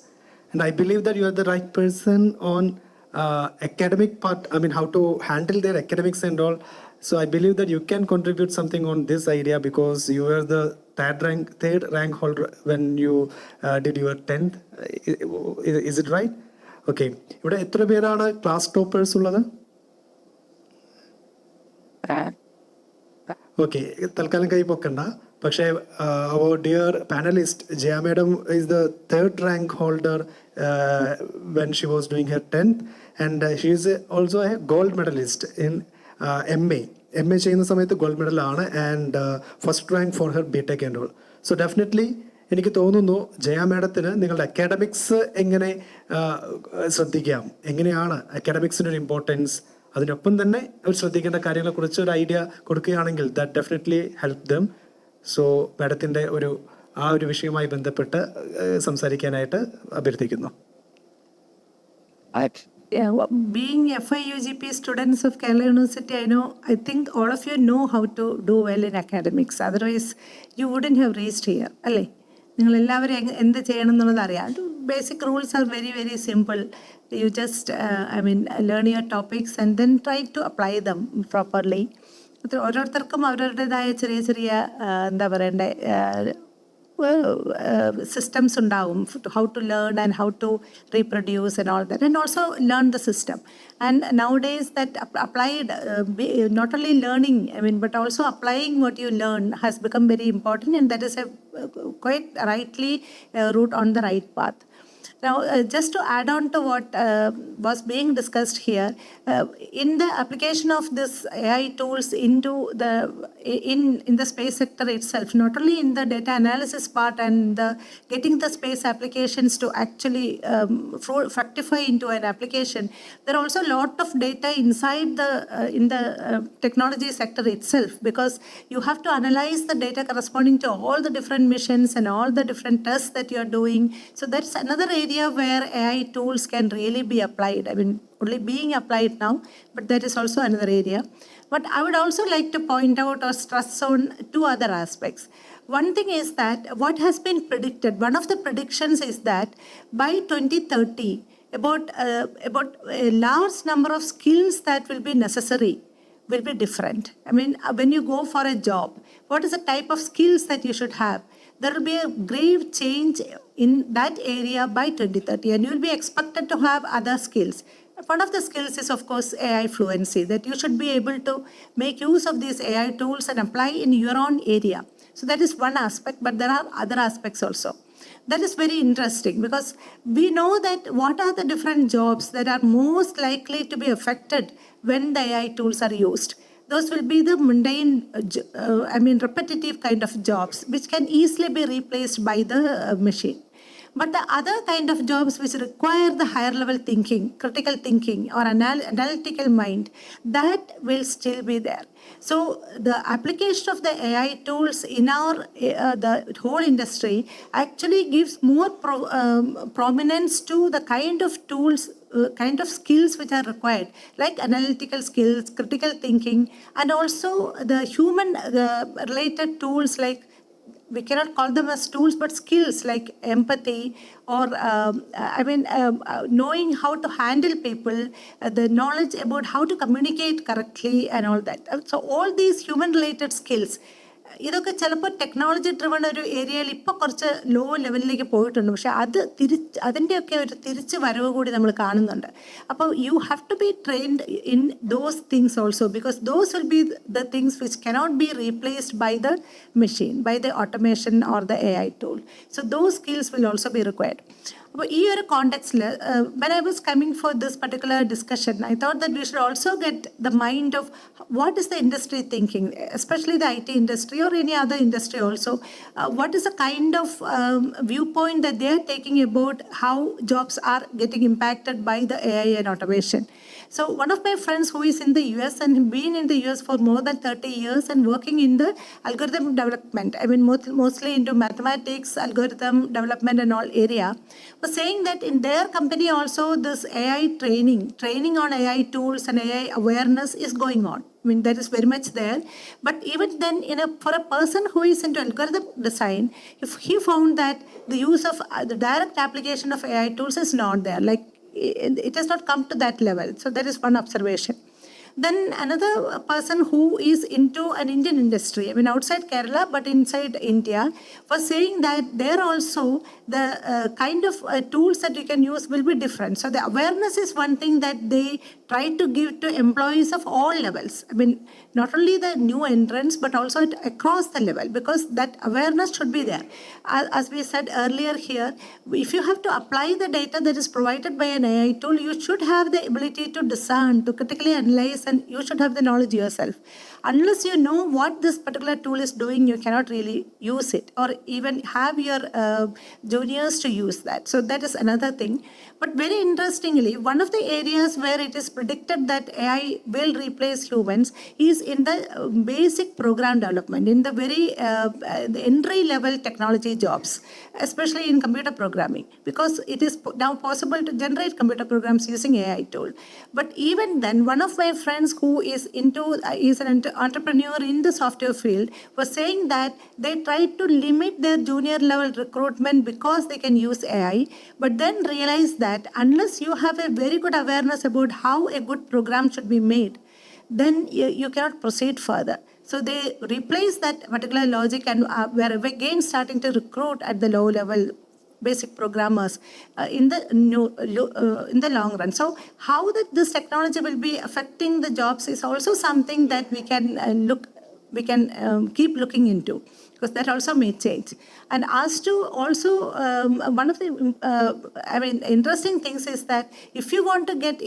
And I believe that you are the right person on academic part, how to handle their academics and all. So I believe that you can contribute something on this idea because you were the third rank holder when you did your 10th. Is it right? Okay. ഇവിടെ എത്ര പേരാണ് ക്ലാസ് ടോപ്പേഴ്സ് ഉള്ളത്? Okay, തൽക്കാലം കൈ പൊക്കണ്ട. പക്ഷേ our dear panelist, Jaya madam is the third rank holder when she was doing her 10th, and she is also a gold medalist in MA ചെയ്യുന്ന സമയത്ത് ഗോൾഡ് മെഡലാണ് and first rank for her BTech and all. So definitely എനിക്ക് തോന്നുന്നു ജയ മാഡത്തിന് നിങ്ങളുടെ അക്കാഡമിക്സ് എങ്ങനെ ശ്രദ്ധിക്കാം, എങ്ങനെയാണ് അക്കാഡമിക്സിൻ്റെ ഒരു ഇമ്പോർട്ടൻസ്, അതിനൊപ്പം തന്നെ അവർ ശ്രദ്ധിക്കേണ്ട കാര്യങ്ങളെക്കുറിച്ച് ഒരു ഐഡിയ കൊടുക്കുകയാണെങ്കിൽ that definitely help them. So മാഡത്തിൻ്റെ ആ ഒരു വിഷയവുമായി ബന്ധപ്പെട്ട് സംസാരിക്കാനായിട്ട് അഭ്യർത്ഥിക്കുന്നു. Being FIUGP students of Kerala University, I think all of you know how to do well in academics. Otherwise, you wouldn't have reached here. അല്ലേ? നിങ്ങളെല്ലാവരും എന്ത് ചെയ്യണം എന്നുള്ളത് അറിയാം. Basic rules are very very simple. You just, learn your topics and then try to apply them properly. ഓരോരുത്തർക്കും അവരുടേതായ ചെറിയ ചെറിയ എന്താ പറയണ്ടേ systems ഉണ്ടാവും, how to learn and how to reproduce and all that, and also learn the system. And nowadays that applied, not only learning, but also applying what you learn has become very important, and that is a quite rightly route on the right path. Now, just to add on to what was being discussed here, in the application of this AI tools into in the space sector itself, not only in the data analysis part and getting the space applications to actually fructify into an application, there are also a lot of data inside in the technology sector itself, because you have to analyze the data corresponding to all the different missions and all the different tests that you are doing. So that's another area where AI tools can really be applied. Only being applied now, but that is also another area. But I would also like to point out or stress on two other aspects. One thing is that what has been predicted, one of the predictions is that by 2030, about a large number of skills that will be necessary will be different. When you go for a job, what is the type of skills that you should have? There will be a grave change in that area by 2030, and you will be expected to have other skills. One of the skills is, of course, AI fluency, that you should be able to make use of these AI tools and apply in your own area. So that is one aspect, but there are other aspects also. That is very interesting, because we know that what are the different jobs that are most likely to be affected when the AI tools are used. Those will be the mundane, repetitive kind of jobs, which can easily be replaced by the machine. But the other kind of jobs which require the higher level thinking, critical thinking, or analytical mind, that will still be there. So the application of the AI tools in our the whole industry actually gives more prominence to the kind of tools, kind of skills which are required, like analytical skills, critical thinking, and also the human related tools, like we cannot call them as tools, but skills like empathy, or knowing how to handle people, the knowledge about how to communicate correctly and all that. So all these human related skills, ഇതൊക്കെ ചിലപ്പോൾ ടെക്നോളജി ഡ്രിവൺ ഒരു ഏരിയയിൽ ഇപ്പോൾ കുറച്ച് ലോ ലെവലിലേക്ക് പോയിട്ടുണ്ട്, പക്ഷെ അതിൻ്റെയൊക്കെ ഒരു തിരിച്ച് വരവ് കൂടി നമ്മൾ കാണുന്നുണ്ട്. അപ്പോൾ you have to be trained in those things also, because those will be the things which cannot be replaced by the machine, by the automation or the AI tool. So those skills will also be required. അപ്പോൾ ഈ ഒരു കോണ്ടെക്സ്റ്റിൽ when I was coming for this particular discussion, I thought that we should also get the mind of what is the industry thinking, especially the IT industry or any other industry also. What is the kind of viewpoint that they are taking about how jobs are getting impacted by the AI and automation. So one of my friends who is in the US and been in the US for more than 30 years and working in the algorithm development, mostly into mathematics, algorithm development and all area, was saying that in their company also this AI training on AI tools and AI awareness is going on. That is very much there. But even then, for a person who is into algorithm design, if he found that the use of the direct application of AI tools is not there, like it has not come to that level. So that is one observation. Then another person who is into an Indian industry, outside Kerala but inside India, was saying that there also the kind of tools that you can use will be different. So the awareness is one thing that they try to give to employees of all levels. Not only the new entrants, but also across the level, because that awareness should be there. As we said earlier here, if you have to apply the data that is provided by an AI tool, you should have the ability to discern, to critically analyze, and you should have the knowledge yourself. Unless you know what this particular tool is doing, you cannot really use it or even have your juniors to use that. So that is another thing. But very interestingly, one of the areas where it is predicted that AI will replace humans is in the basic program development, in the very the entry-level technology jobs, especially in computer programming, because it is now possible to generate computer programs using AI tool. But even then, one of my friends who is an entrepreneur in the software field was saying that they tried to limit their junior level recruitment because they can use AI, but then realized that unless you have a very good awareness about how a good program should be made, then you cannot proceed further. So they replaced that particular logic and were again starting to recruit at the low level basic programmers in the long run. So how that this technology will be affecting the jobs is also something that we can keep looking into, because that also may change. And as to also one of the interesting things is that if you want to get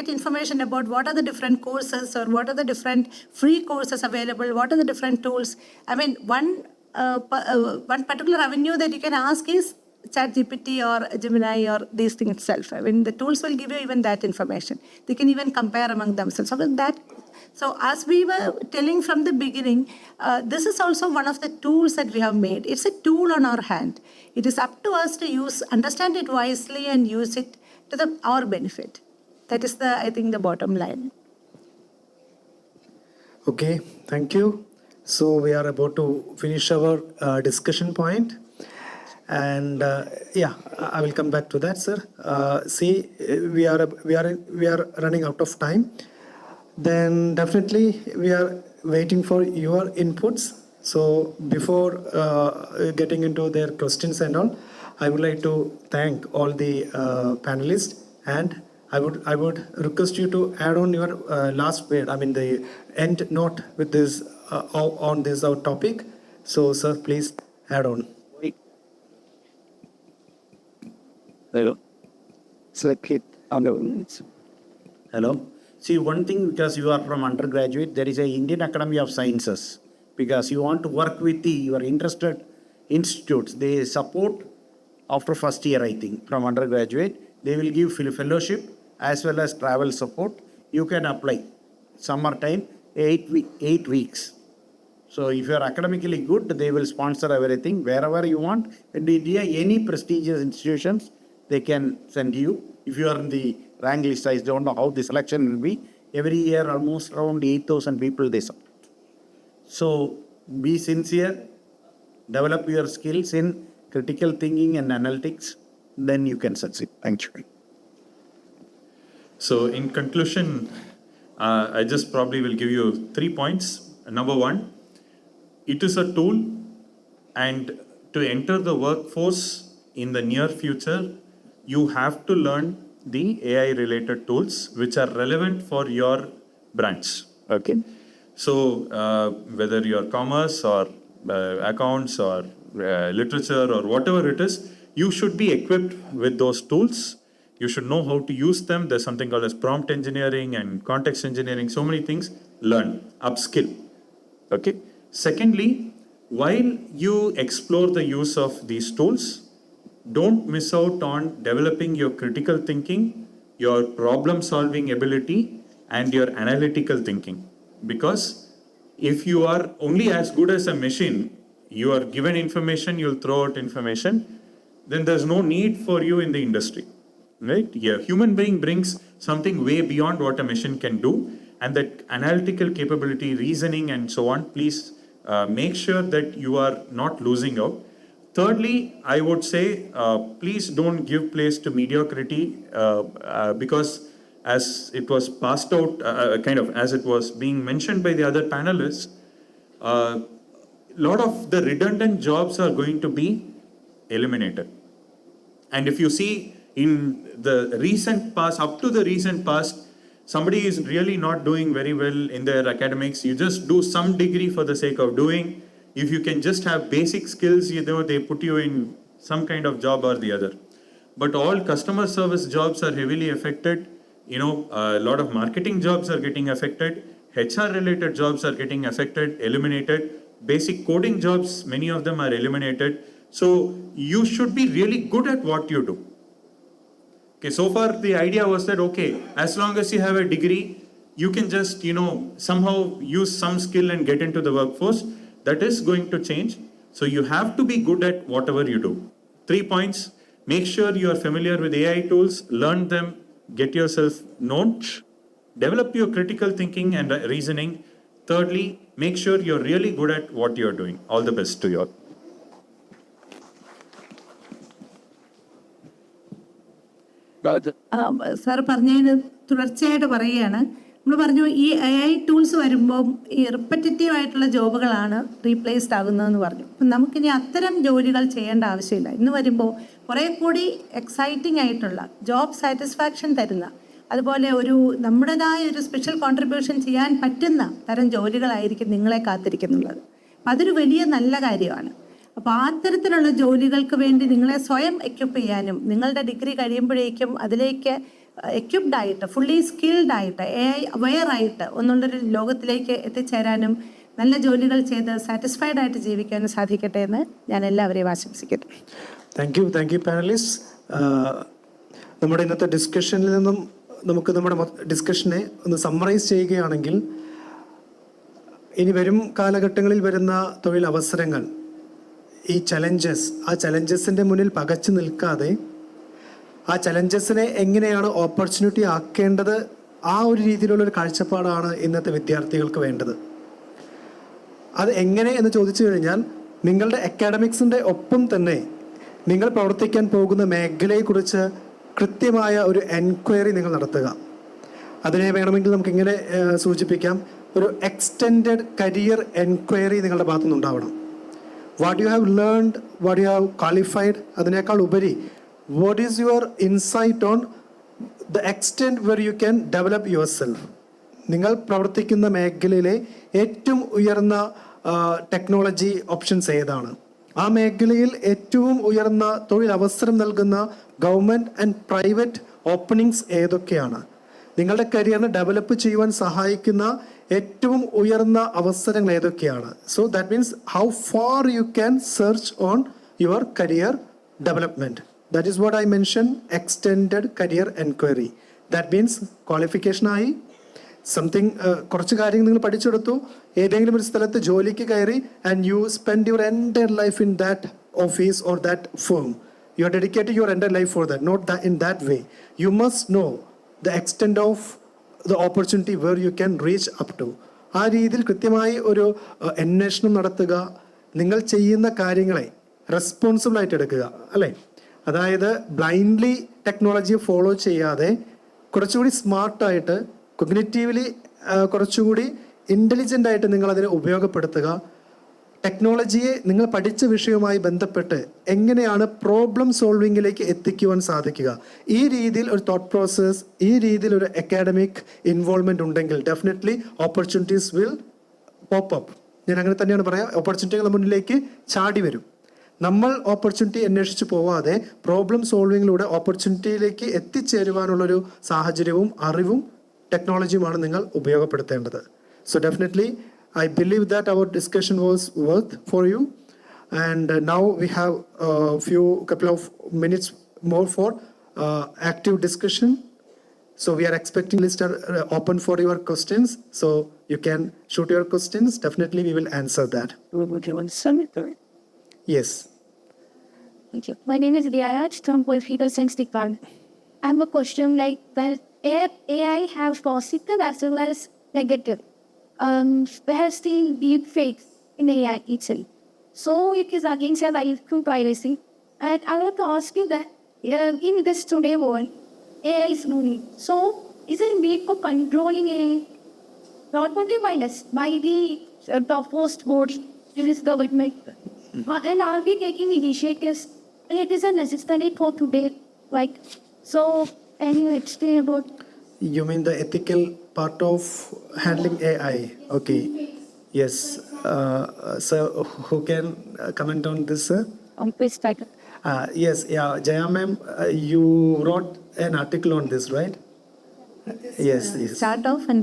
information about what are the different courses or what are the different free courses available, what are the different tools, one particular avenue that you can ask is ChatGPT or Gemini or these things itself. The tools will give you even that information. They can even compare among themselves. So as we were telling from the beginning, this is also one of the tools that we have made. It's a tool on our hand. It is up to us to understand it wisely and use it to our benefit. That is I think the bottom line. Okay, thank you. So we are about to finish our discussion point. And I will come back to that, sir. See, we are running out of time. Then definitely we are waiting for your inputs. So before getting into their questions and all, I would like to thank all the panelists, and I would request you to add on your last word. The end note with this on this our topic. So, sir, please add on. Hello. Hello. See, one thing, because you are from undergraduate, there is a Indian Academy of Sciences. Because you want to work with your interested institutes, they support after first year, I think, from undergraduate. They will give fellowship as well as travel support. You can apply. Summertime, 8 weeks. So if you are academically good, they will sponsor everything wherever you want. In India, any prestigious institutions, they can send you. If you are in the rank list, I don't know how the selection will be. Every year, almost around 8,000 people they support. So be sincere, develop your skills in critical thinking and analytics, then you can succeed. Thank you. So in conclusion, I just probably will give you 3 points. Number one, it is a tool, and to enter the workforce in the near future, you have to learn the AI related tools which are relevant for your branch. Okay. So whether you're commerce or accounts or literature or whatever it is, you should be equipped with those tools. You should know how to use them. There's something called as prompt engineering and context engineering, so many things. Learn, upskill. Okay. Secondly, while you explore the use of these tools, don't miss out on developing your critical thinking, your problem solving ability, and your analytical thinking. Because if you are only as good as a machine, you are given information, you'll throw out information, then there's no need for you in the industry. Right? Yeah, human being brings something way beyond what a machine can do, and that analytical capability, reasoning, and so on, please make sure that you are not losing out. Thirdly, I would say, please don't give place to mediocrity because as it was passed out, as it was being mentioned by the other panelists, a lot of the redundant jobs are going to be eliminated. And if you see in the recent past, up to the recent past, somebody is really not doing very well in their academics. You just do some degree for the sake of doing. If you can just have basic skills, they put you in some kind of job or the other. But all customer service jobs are heavily affected. A lot of marketing jobs are getting affected. HR related jobs are getting affected, eliminated. Basic coding jobs, many of them are eliminated. So you should be really good at what you do. Okay, so far the idea was that, okay, as long as you have a degree, you can just, somehow use some skill and get into the workforce. That is going to change. So you have to be good at whatever you do. 3 points. Make sure you are familiar with AI tools, learn them, get yourself known, develop your critical thinking and reasoning. Thirdly, make sure you're really good at what you're doing. All the best to you all. Sir പറഞ്ഞതിന് തുടർച്ചയായിട്ട് പറയുകയാണ്. നമ്മൾ പറഞ്ഞു ഈ AI ടൂൾസ് വരുമ്പോൾ ഈ റിപ്പറ്റേറ്റീവ് ആയിട്ടുള്ള ജോബുകളാണ് റീപ്ലേസ്ഡ് ആകുന്നതെന്ന് പറഞ്ഞു. അപ്പം നമുക്കിനി അത്തരം ജോലികൾ ചെയ്യേണ്ട ആവശ്യമില്ല. ഇന്ന് വരുമ്പോൾ കുറേ കൂടി എക്സൈറ്റിംഗ് ആയിട്ടുള്ള ജോബ് സാറ്റിസ്ഫാക്ഷൻ തരുന്ന, അതുപോലെ നമ്മുടേതായ ഒരു സ്പെഷ്യൽ കോൺട്രിബ്യൂഷൻ ചെയ്യാൻ പറ്റുന്ന തരം ജോലികളായിരിക്കും നിങ്ങളെ കാത്തിരിക്കുന്നുള്ളത്. അപ്പം അതൊരു വലിയ നല്ല കാര്യമാണ്. അപ്പോൾ അത്തരത്തിലുള്ള ജോലികൾക്ക് വേണ്ടി നിങ്ങളെ സ്വയം എക്യുപ്പ് ചെയ്യാനും നിങ്ങളുടെ ഡിഗ്രി കഴിയുമ്പോഴേക്കും അതിലേക്ക് എക്യുപ്ഡ് ആയിട്ട് ഫുള്ളി സ്കിൽഡ് ആയിട്ട് AI അവെയർ ആയിട്ട് ഒന്നുള്ളൊരു ലോകത്തിലേക്ക് എത്തിച്ചേരാനും നല്ല ജോലികൾ ചെയ്ത് സാറ്റിസ്ഫൈഡ് ആയിട്ട് ജീവിക്കാനും സാധിക്കട്ടെ എന്ന് ഞാൻ എല്ലാവരെയും ആശംസിക്കുന്നു. Thank you panellist. നമ്മുടെ ഇന്നത്തെ ഡിസ്കഷനിൽ നിന്നും നമുക്ക് നമ്മുടെ ഡിസ്കഷനെ ഒന്ന് സമ്മറൈസ് ചെയ്യുകയാണെങ്കിൽ, ഇനി വരും കാലഘട്ടങ്ങളിൽ വരുന്ന തൊഴിലവസരങ്ങൾ, ഈ ആ ചലഞ്ചസിൻ്റെ മുന്നിൽ പകച്ചു നിൽക്കാതെ ആ ചലഞ്ചസിനെ എങ്ങനെയാണ് ഓപ്പർച്യൂണിറ്റി ആക്കേണ്ടത്, ആ ഒരു രീതിയിലുള്ളൊരു കാഴ്ചപ്പാടാണ് ഇന്നത്തെ വിദ്യാർത്ഥികൾക്ക് വേണ്ടത്. അത് എങ്ങനെ എന്ന് ചോദിച്ചു കഴിഞ്ഞാൽ, നിങ്ങളുടെ അക്കാഡമിക്സിൻ്റെ ഒപ്പം തന്നെ നിങ്ങൾ പ്രവർത്തിക്കാൻ പോകുന്ന മേഖലയെക്കുറിച്ച് കൃത്യമായ ഒരു എൻക്വയറി നിങ്ങൾ നടത്തുക. അതിനെ വേണമെങ്കിൽ നമുക്കിങ്ങനെ സൂചിപ്പിക്കാം, ഒരു എക്സ്റ്റെൻഡഡ് കരിയർ എൻക്വയറി നിങ്ങളുടെ ഭാഗത്തുനിന്നുണ്ടാവണം. What you have learned, what you have qualified, അതിനേക്കാൾ ഉപരി what is your insight on the extent where you can develop yourself. നിങ്ങൾ പ്രവർത്തിക്കുന്ന മേഖലയിലെ ഏറ്റവും ഉയർന്ന ടെക്നോളജി ഓപ്ഷൻസ് ഏതാണ്, ആ മേഖലയിൽ ഏറ്റവും ഉയർന്ന തൊഴിലവസരം നൽകുന്ന ഗവൺമെൻറ് ആൻഡ് പ്രൈവറ്റ് ഓപ്പണിങ്സ് ഏതൊക്കെയാണ്, നിങ്ങളുടെ കരിയറിനെ ഡെവലപ്പ് ചെയ്യുവാൻ സഹായിക്കുന്ന ഏറ്റവും ഉയർന്ന അവസരങ്ങൾ ഏതൊക്കെയാണ്. So that means how far you can search on your career development. That is what I mention extended career enquiry. That means ക്വാളിഫിക്കേഷനായി സംതിങ്, കുറച്ച് കാര്യങ്ങൾ നിങ്ങൾ പഠിച്ചെടുത്തു, ഏതെങ്കിലും ഒരു സ്ഥലത്ത് ജോലിക്ക് കയറി, and you spend your entire life in that office or that firm. You are dedicating your entire life for that, not that in that way. You must know the extent of the opportunity where you can reach up to. ആ രീതിയിൽ കൃത്യമായി ഒരു അന്വേഷണം നടത്തുക, നിങ്ങൾ ചെയ്യുന്ന കാര്യങ്ങളെ റെസ്പോൺസിബിൾ ആയിട്ട് എടുക്കുക, അല്ലേ? അതായത് ബ്ലൈൻഡ്ലി ടെക്നോളജിയെ ഫോളോ ചെയ്യാതെ കുറച്ചുകൂടി സ്മാർട്ടായിട്ട്, കൊഗ്നിറ്റീവ്ലി കുറച്ചുകൂടി ഇൻ്റലിജൻ്റ് ആയിട്ട് നിങ്ങളതിനെ ഉപയോഗപ്പെടുത്തുക. ടെക്നോളജിയെ നിങ്ങൾ പഠിച്ച വിഷയവുമായി ബന്ധപ്പെട്ട് എങ്ങനെയാണ് പ്രോബ്ലം സോൾവിങ്ങിലേക്ക് എത്തിക്കുവാൻ സാധിക്കുക, ഈ രീതിയിൽ ഒരു തോട്ട് പ്രോസസ്, ഈ രീതിയിൽ ഒരു അക്കാഡമിക് ഇൻവോൾവ്മെൻറ്റ് ഉണ്ടെങ്കിൽ definitely opportunities will pop up. ഞാൻ അങ്ങനെ തന്നെയാണ് പറയുക, ഓപ്പർച്യൂണിറ്റികൾ മുന്നിലേക്ക് ചാടി വരും. നമ്മൾ ഓപ്പർച്യൂണിറ്റി അന്വേഷിച്ച് പോവാതെ പ്രോബ്ലം സോൾവിങ്ങിലൂടെ ഓപ്പർച്യൂണിറ്റിയിലേക്ക് എത്തിച്ചേരുവാനുള്ളൊരു സാഹചര്യവും അറിവും ടെക്നോളജിയുമാണ് നിങ്ങൾ ഉപയോഗപ്പെടുത്തേണ്ടത്. So definitely I believe that our discussion was worth for you, and now we have a couple of minutes more for active discussion. So we are expecting list open for your questions, so you can shoot your questions. Definitely we will answer that. Yes. Thank you. My name is Jaya from Political Science Department. I have a question like, well, AI have positive as well as negative. We have seen deep fakes in AI itself. So it is against the right to privacy. And I want to ask you that in this today world, AI is moving. So is it made for controlling AI? Not only by us, by the proposed board in this government. And are we taking initiatives? And it is a necessary for today. Like, so can you explain about? You mean the ethical part of handling AI? Okay. Yes. So who can comment on this, sir? Yes. Yeah. Jaya ma'am, you wrote an article on this, right? Yes. Start off and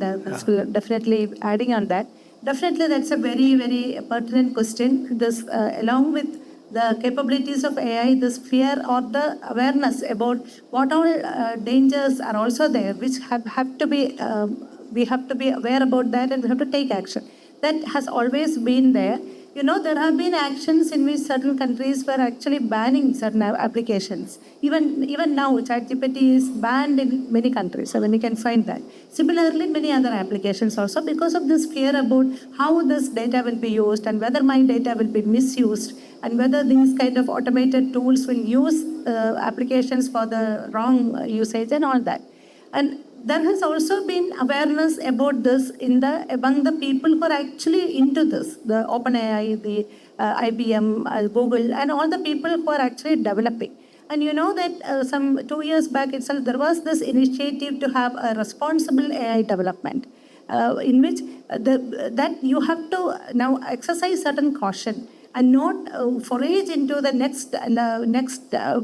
definitely adding on that. Definitely that's a very, very pertinent question. This along with the capabilities of AI, this fear or the awareness about what all dangers are also there, which have to be, we have to be aware about that and we have to take action. That has always been there. You know, there have been actions in which certain countries were actually banning certain applications. Even now, ChatGPT is banned in many countries. I mean, you can find that. Similarly, many other applications also, because of this fear about how this data will be used and whether my data will be misused and whether these kind of automated tools will use applications for the wrong usage and all that. And there has also been awareness about this among the people who are actually into this, the OpenAI, the IBM, Google, and all the people who are actually developing. And you know that some 2 years back itself, there was this initiative to have a responsible AI development, in which that you have to now exercise certain caution and not forage into the next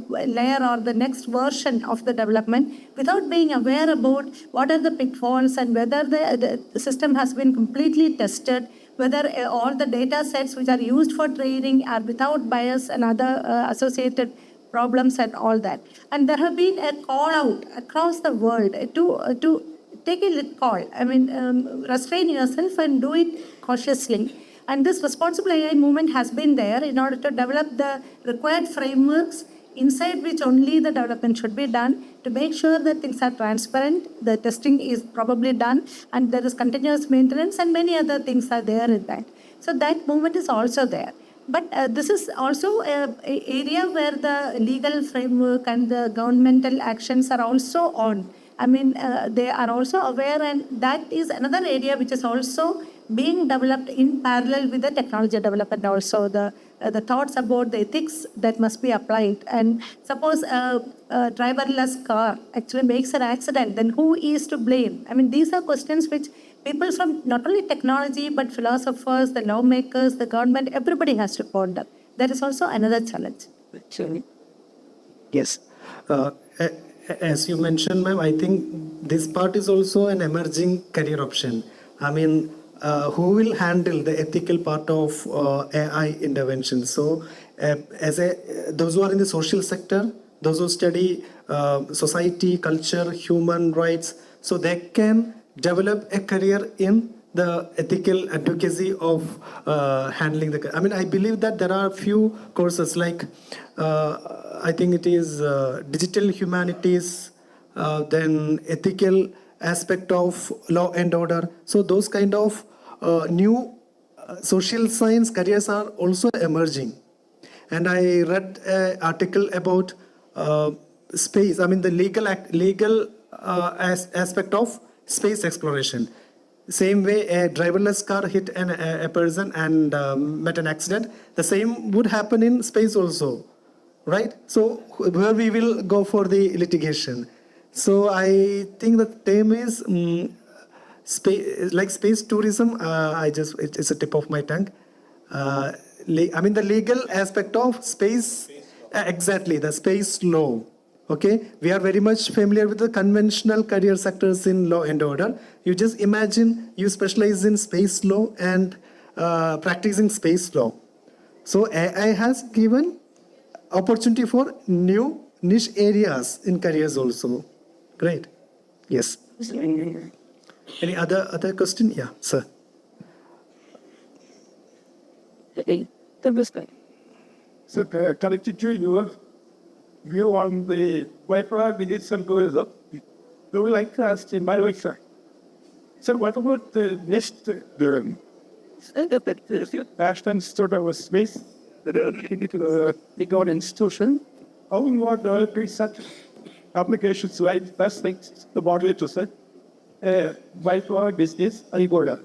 layer or the next version of the development without being aware about what are the pitfalls and whether the system has been completely tested, whether all the data sets which are used for training are without bias and other associated problems and all that. And there have been a call out across the world to take a call. I mean, restrain yourself and do it cautiously. And this responsible AI movement has been there in order to develop the required frameworks inside which only the development should be done, to make sure that things are transparent, the testing is probably done, and there is continuous maintenance, and many other things are there in that. So that movement is also there. But this is also an area where the legal framework and the governmental actions are also on. I mean, they are also aware, and that is another area which is also being developed in parallel with the technology development also, the thoughts about the ethics that must be applied. And suppose a driverless car actually makes an accident, then who is to blame? I mean, these are questions which people from not only technology, but philosophers, the lawmakers, the government, everybody has to ponder. That is also another challenge. Yes. As you mentioned, ma'am, I think this part is also an emerging career option. I mean, who will handle the ethical part of AI intervention? So, those who are in the social sector, those who study society, culture, human rights, so they can develop a career in the ethical advocacy of handling the. I mean, I believe that there are a few courses like I think it is digital humanities, then ethical aspect of law and order. So those kind of new social science careers are also emerging. And I read an article about space, I mean the legal aspect of space exploration. Same way a driverless car hit a person and met an accident, the same would happen in space also, right? So where we will go for the litigation. So I think the term is space tourism. It's a tip of my tongue. I mean the legal aspect of space, exactly, the space law. Okay, we are very much familiar with the conventional career sectors in law and order. You just imagine you specialize in space law and practicing space law. So AI has given opportunity for new niche areas in careers also. Great. Yes. Any other question? Yeah, sir. So, connected to your view on the Wi-Fi digital tourism, we would like to ask in my lecture. So, what about the next national sort of a space that the government institution? How you are developing such applications like best things, the moderator said, Wi-Fi business, Angola.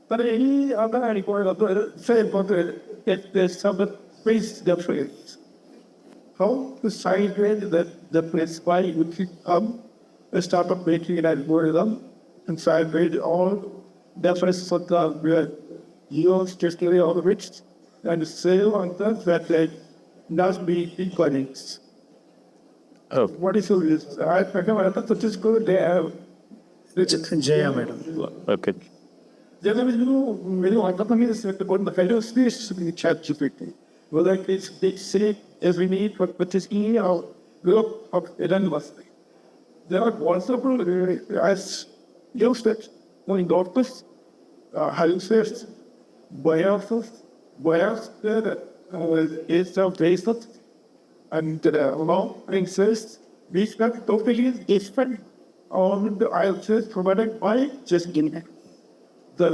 But any other Angola, say about there's some space difference. How to celebrate the place why you become a startup making an algorithm and celebrate all differences of the use history of which and sale on that they not be equalings. Oh. What is this? I thought that is good. They have Jaya, madam. Okay. Generally, you know, when you want to the fellow space to be ChatGPT. whether it's say as we need, but which is in our group of university. There are possible as used it when doctors, houses, biases, is of basis, and law exists. These are totally different on the IELTS provided by just in the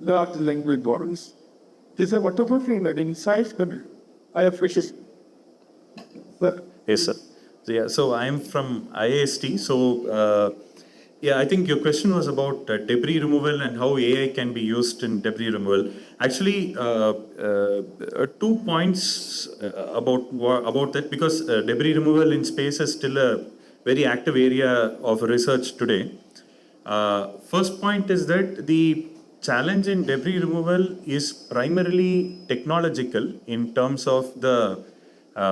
large language models. This is a wonderful thing that inside I appreciate. Yes, sir. So, yeah, so I'm from IIST. So, yeah, I think your question was about debris removal and how AI can be used in debris removal. Actually, 2 points about that, because debris removal in space is still a very active area of research today. First point is that the challenge in debris removal is primarily technological in terms of the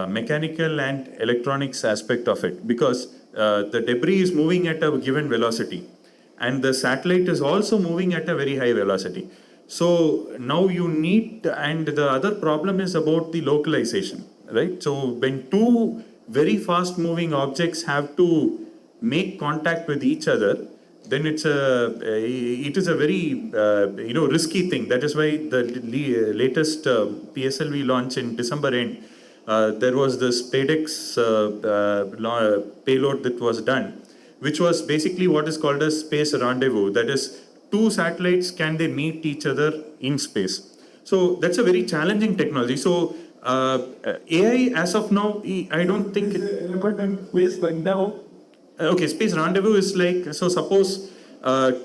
mechanical and electronics aspect of it, because the debris is moving at a given velocity and the satellite is also moving at a very high velocity. So now you need, and the other problem is about the localization, right? So when two very fast moving objects have to make contact with each other, then it is a very risky thing. That is why the latest PSLV launch in December end, there was this PADEX payload that was done, which was basically what is called a space rendezvous. That is, two satellites, can they meet each other in space? So that's a very challenging technology. So AI, as of now, I don't think okay, space rendezvous is like, so suppose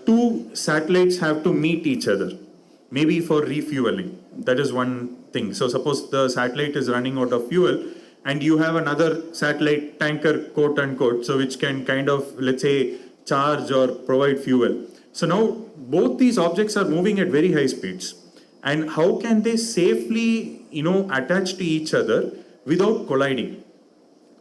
two satellites have to meet each other, maybe for refueling. That is one thing. So suppose the satellite is running out of fuel and you have another satellite tanker, quote unquote, so which can kind of, let's say, charge or provide fuel. So now both these objects are moving at very high speeds. And how can they safely, attach to each other without colliding?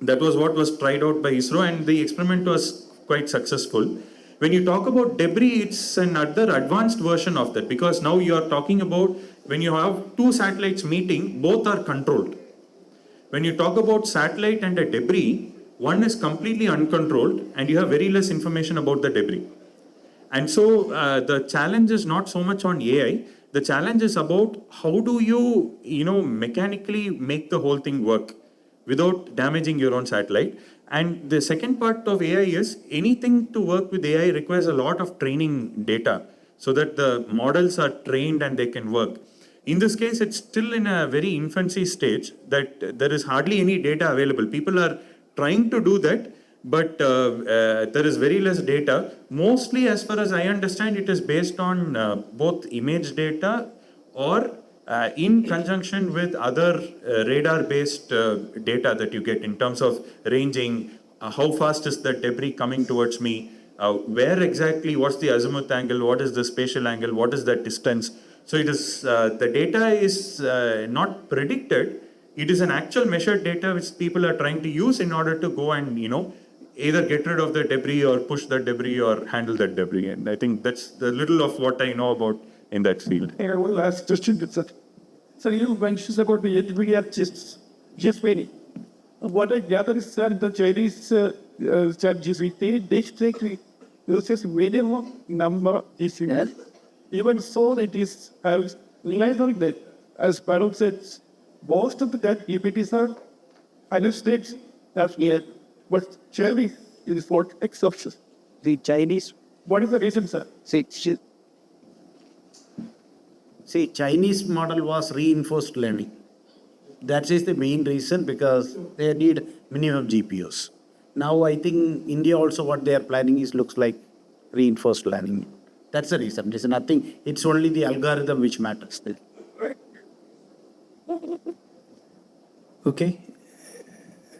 That was what was tried out by ISRO, and the experiment was quite successful. When you talk about debris, it's another advanced version of that, because now you are talking about when you have two satellites meeting, both are controlled. When you talk about satellite and a debris, one is completely uncontrolled and you have very less information about the debris. And so the challenge is not so much on AI. The challenge is about how do you, mechanically make the whole thing work without damaging your own satellite. And the second part of AI is anything to work with AI requires a lot of training data so that the models are trained and they can work. In this case, it's still in a very infancy stage that there is hardly any data available. People are trying to do that, but there is very less data. Mostly, as far as I understand, it is based on both image data or in conjunction with other radar-based data that you get in terms of ranging, how fast is the debris coming towards me, where exactly, what's the azimuth angle, what is the spatial angle, what is the distance. So it is, the data is not predicted, it is an actual measured data which people are trying to use in order to go and, either get rid of the debris or push the debris or handle that debris. And I think that's the little of what I know about in that field. I will ask question. So you mentioned about the debris at just waiting. What I gather is that the Chinese ChatGPT, they strictly uses very long number of years. Even so, it is, I was realizing that, as Parul said, most of the GPTs are United States, that's here. But Chinese is for exceptions. The Chinese. What is the reason, sir? See, Chinese model was reinforced learning. That is the main reason, because they need minimum GPUs. Now I think India also what they are planning is looks like reinforced learning. That's the reason. There's nothing. It's only the algorithm which matters. Okay.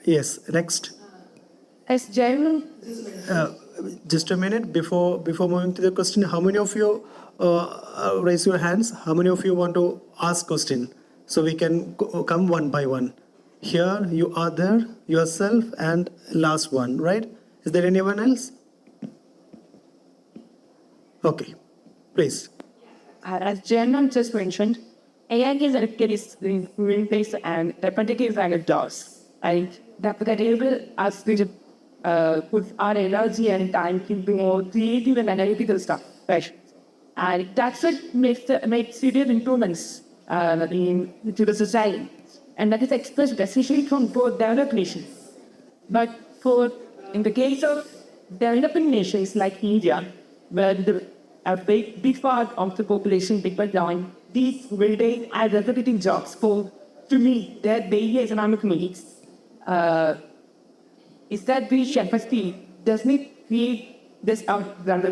Yes. Next. As Jaya. Just a minute before moving to the question. How many of you raise your hands? How many of you want to ask question? So we can come one by one. Here you are there, yourself, and last one, right? Is there anyone else? Okay, please. As Jaya just mentioned, AI is replace and repetitive kind of jobs. And that enable us to put our energy and time into more creative and analytical stuff. Right? And that's what makes serious improvements to the society. And that is expressed especially from both developed nations. But in the case of developing nations like India, where a big part of the population depends on these building and repetitive jobs to meet their daily economic needs, is that the capacity doesn't it create this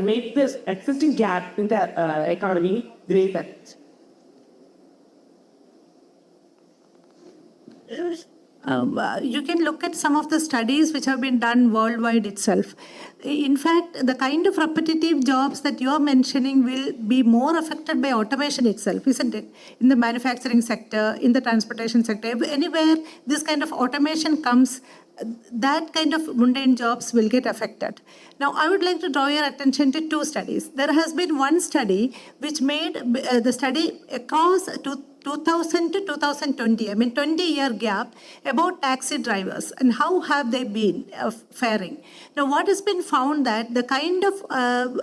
make this existing gap in the economy greater? You can look at some of the studies which have been done worldwide itself. In fact, the kind of repetitive jobs that you are mentioning will be more affected by automation itself, isn't it? In the manufacturing sector, in the transportation sector, anywhere this kind of automation comes, that kind of mundane jobs will get affected. Now, I would like to draw your attention to two studies. There has been one study which made the study across 2000 to 2020, 20-year gap, about taxi drivers and how have they been faring. Now, what has been found that the kind of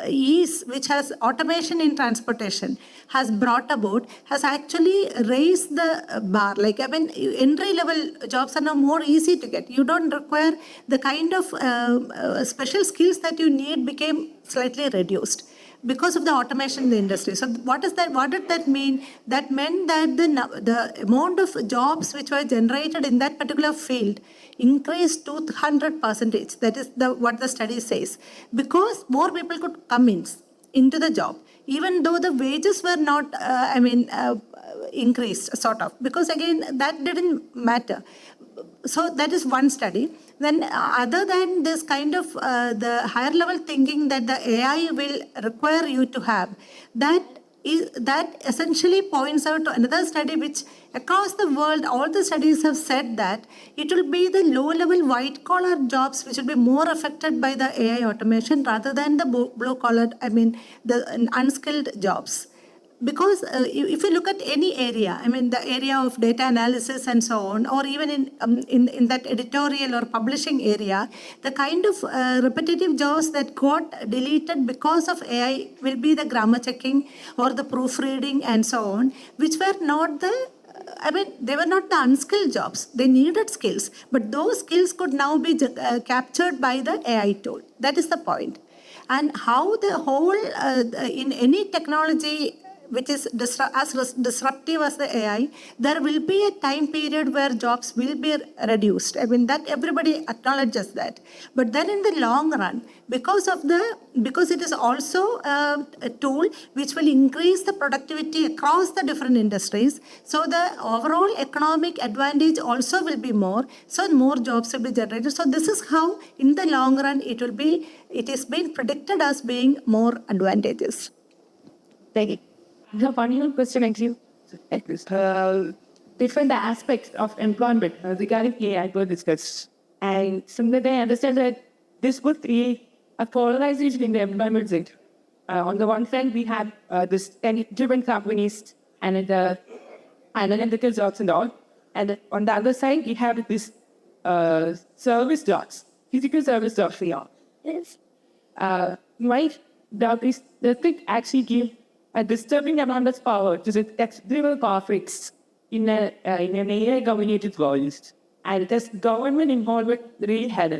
ease which has automation in transportation has brought about has actually raised the bar. Entry-level jobs are now more easy to get. You don't require the kind of special skills that you need became slightly reduced because of the automation in the industry. So what did that mean? That meant that the amount of jobs which were generated in that particular field increased to 100%. That is what the study says. Because more people could come into the job, even though the wages were not, increased, sort of. Because again, that didn't matter. So that is one study. Then other than this kind of the higher level thinking that the AI will require you to have, that essentially points out to another study which across the world, all the studies have said that it will be the low-level white-collar jobs which will be more affected by the AI automation rather than the blue-collar, the unskilled jobs. Because if you look at any area, the area of data analysis and so on, or even in that editorial or publishing area, the kind of repetitive jobs that got deleted because of AI will be the grammar checking or the proofreading and so on, which were not they were not the unskilled jobs. They needed skills, but those skills could now be captured by the AI tool. That is the point. And how the whole, in any technology which is as disruptive as the AI, there will be a time period where jobs will be reduced. That everybody acknowledges that. But then in the long run, because it is also a tool which will increase the productivity across the different industries, so the overall economic advantage also will be more, so more jobs will be generated. So this is how, in the long run, it is being predicted as being more advantageous. Thank you. The final question actually, different aspects of employment regarding AI were discussed. And similarly, I understand that this would create a polarization in the employment sector. On the one hand, we have this tech-driven companies and the analytical jobs and all. And on the other side, we have this service jobs, physical service jobs for all. Yes. Right? Does it actually give a disturbing amount of power to the tech-driven conflicts in an AI-dominated world, and does government involvement really help?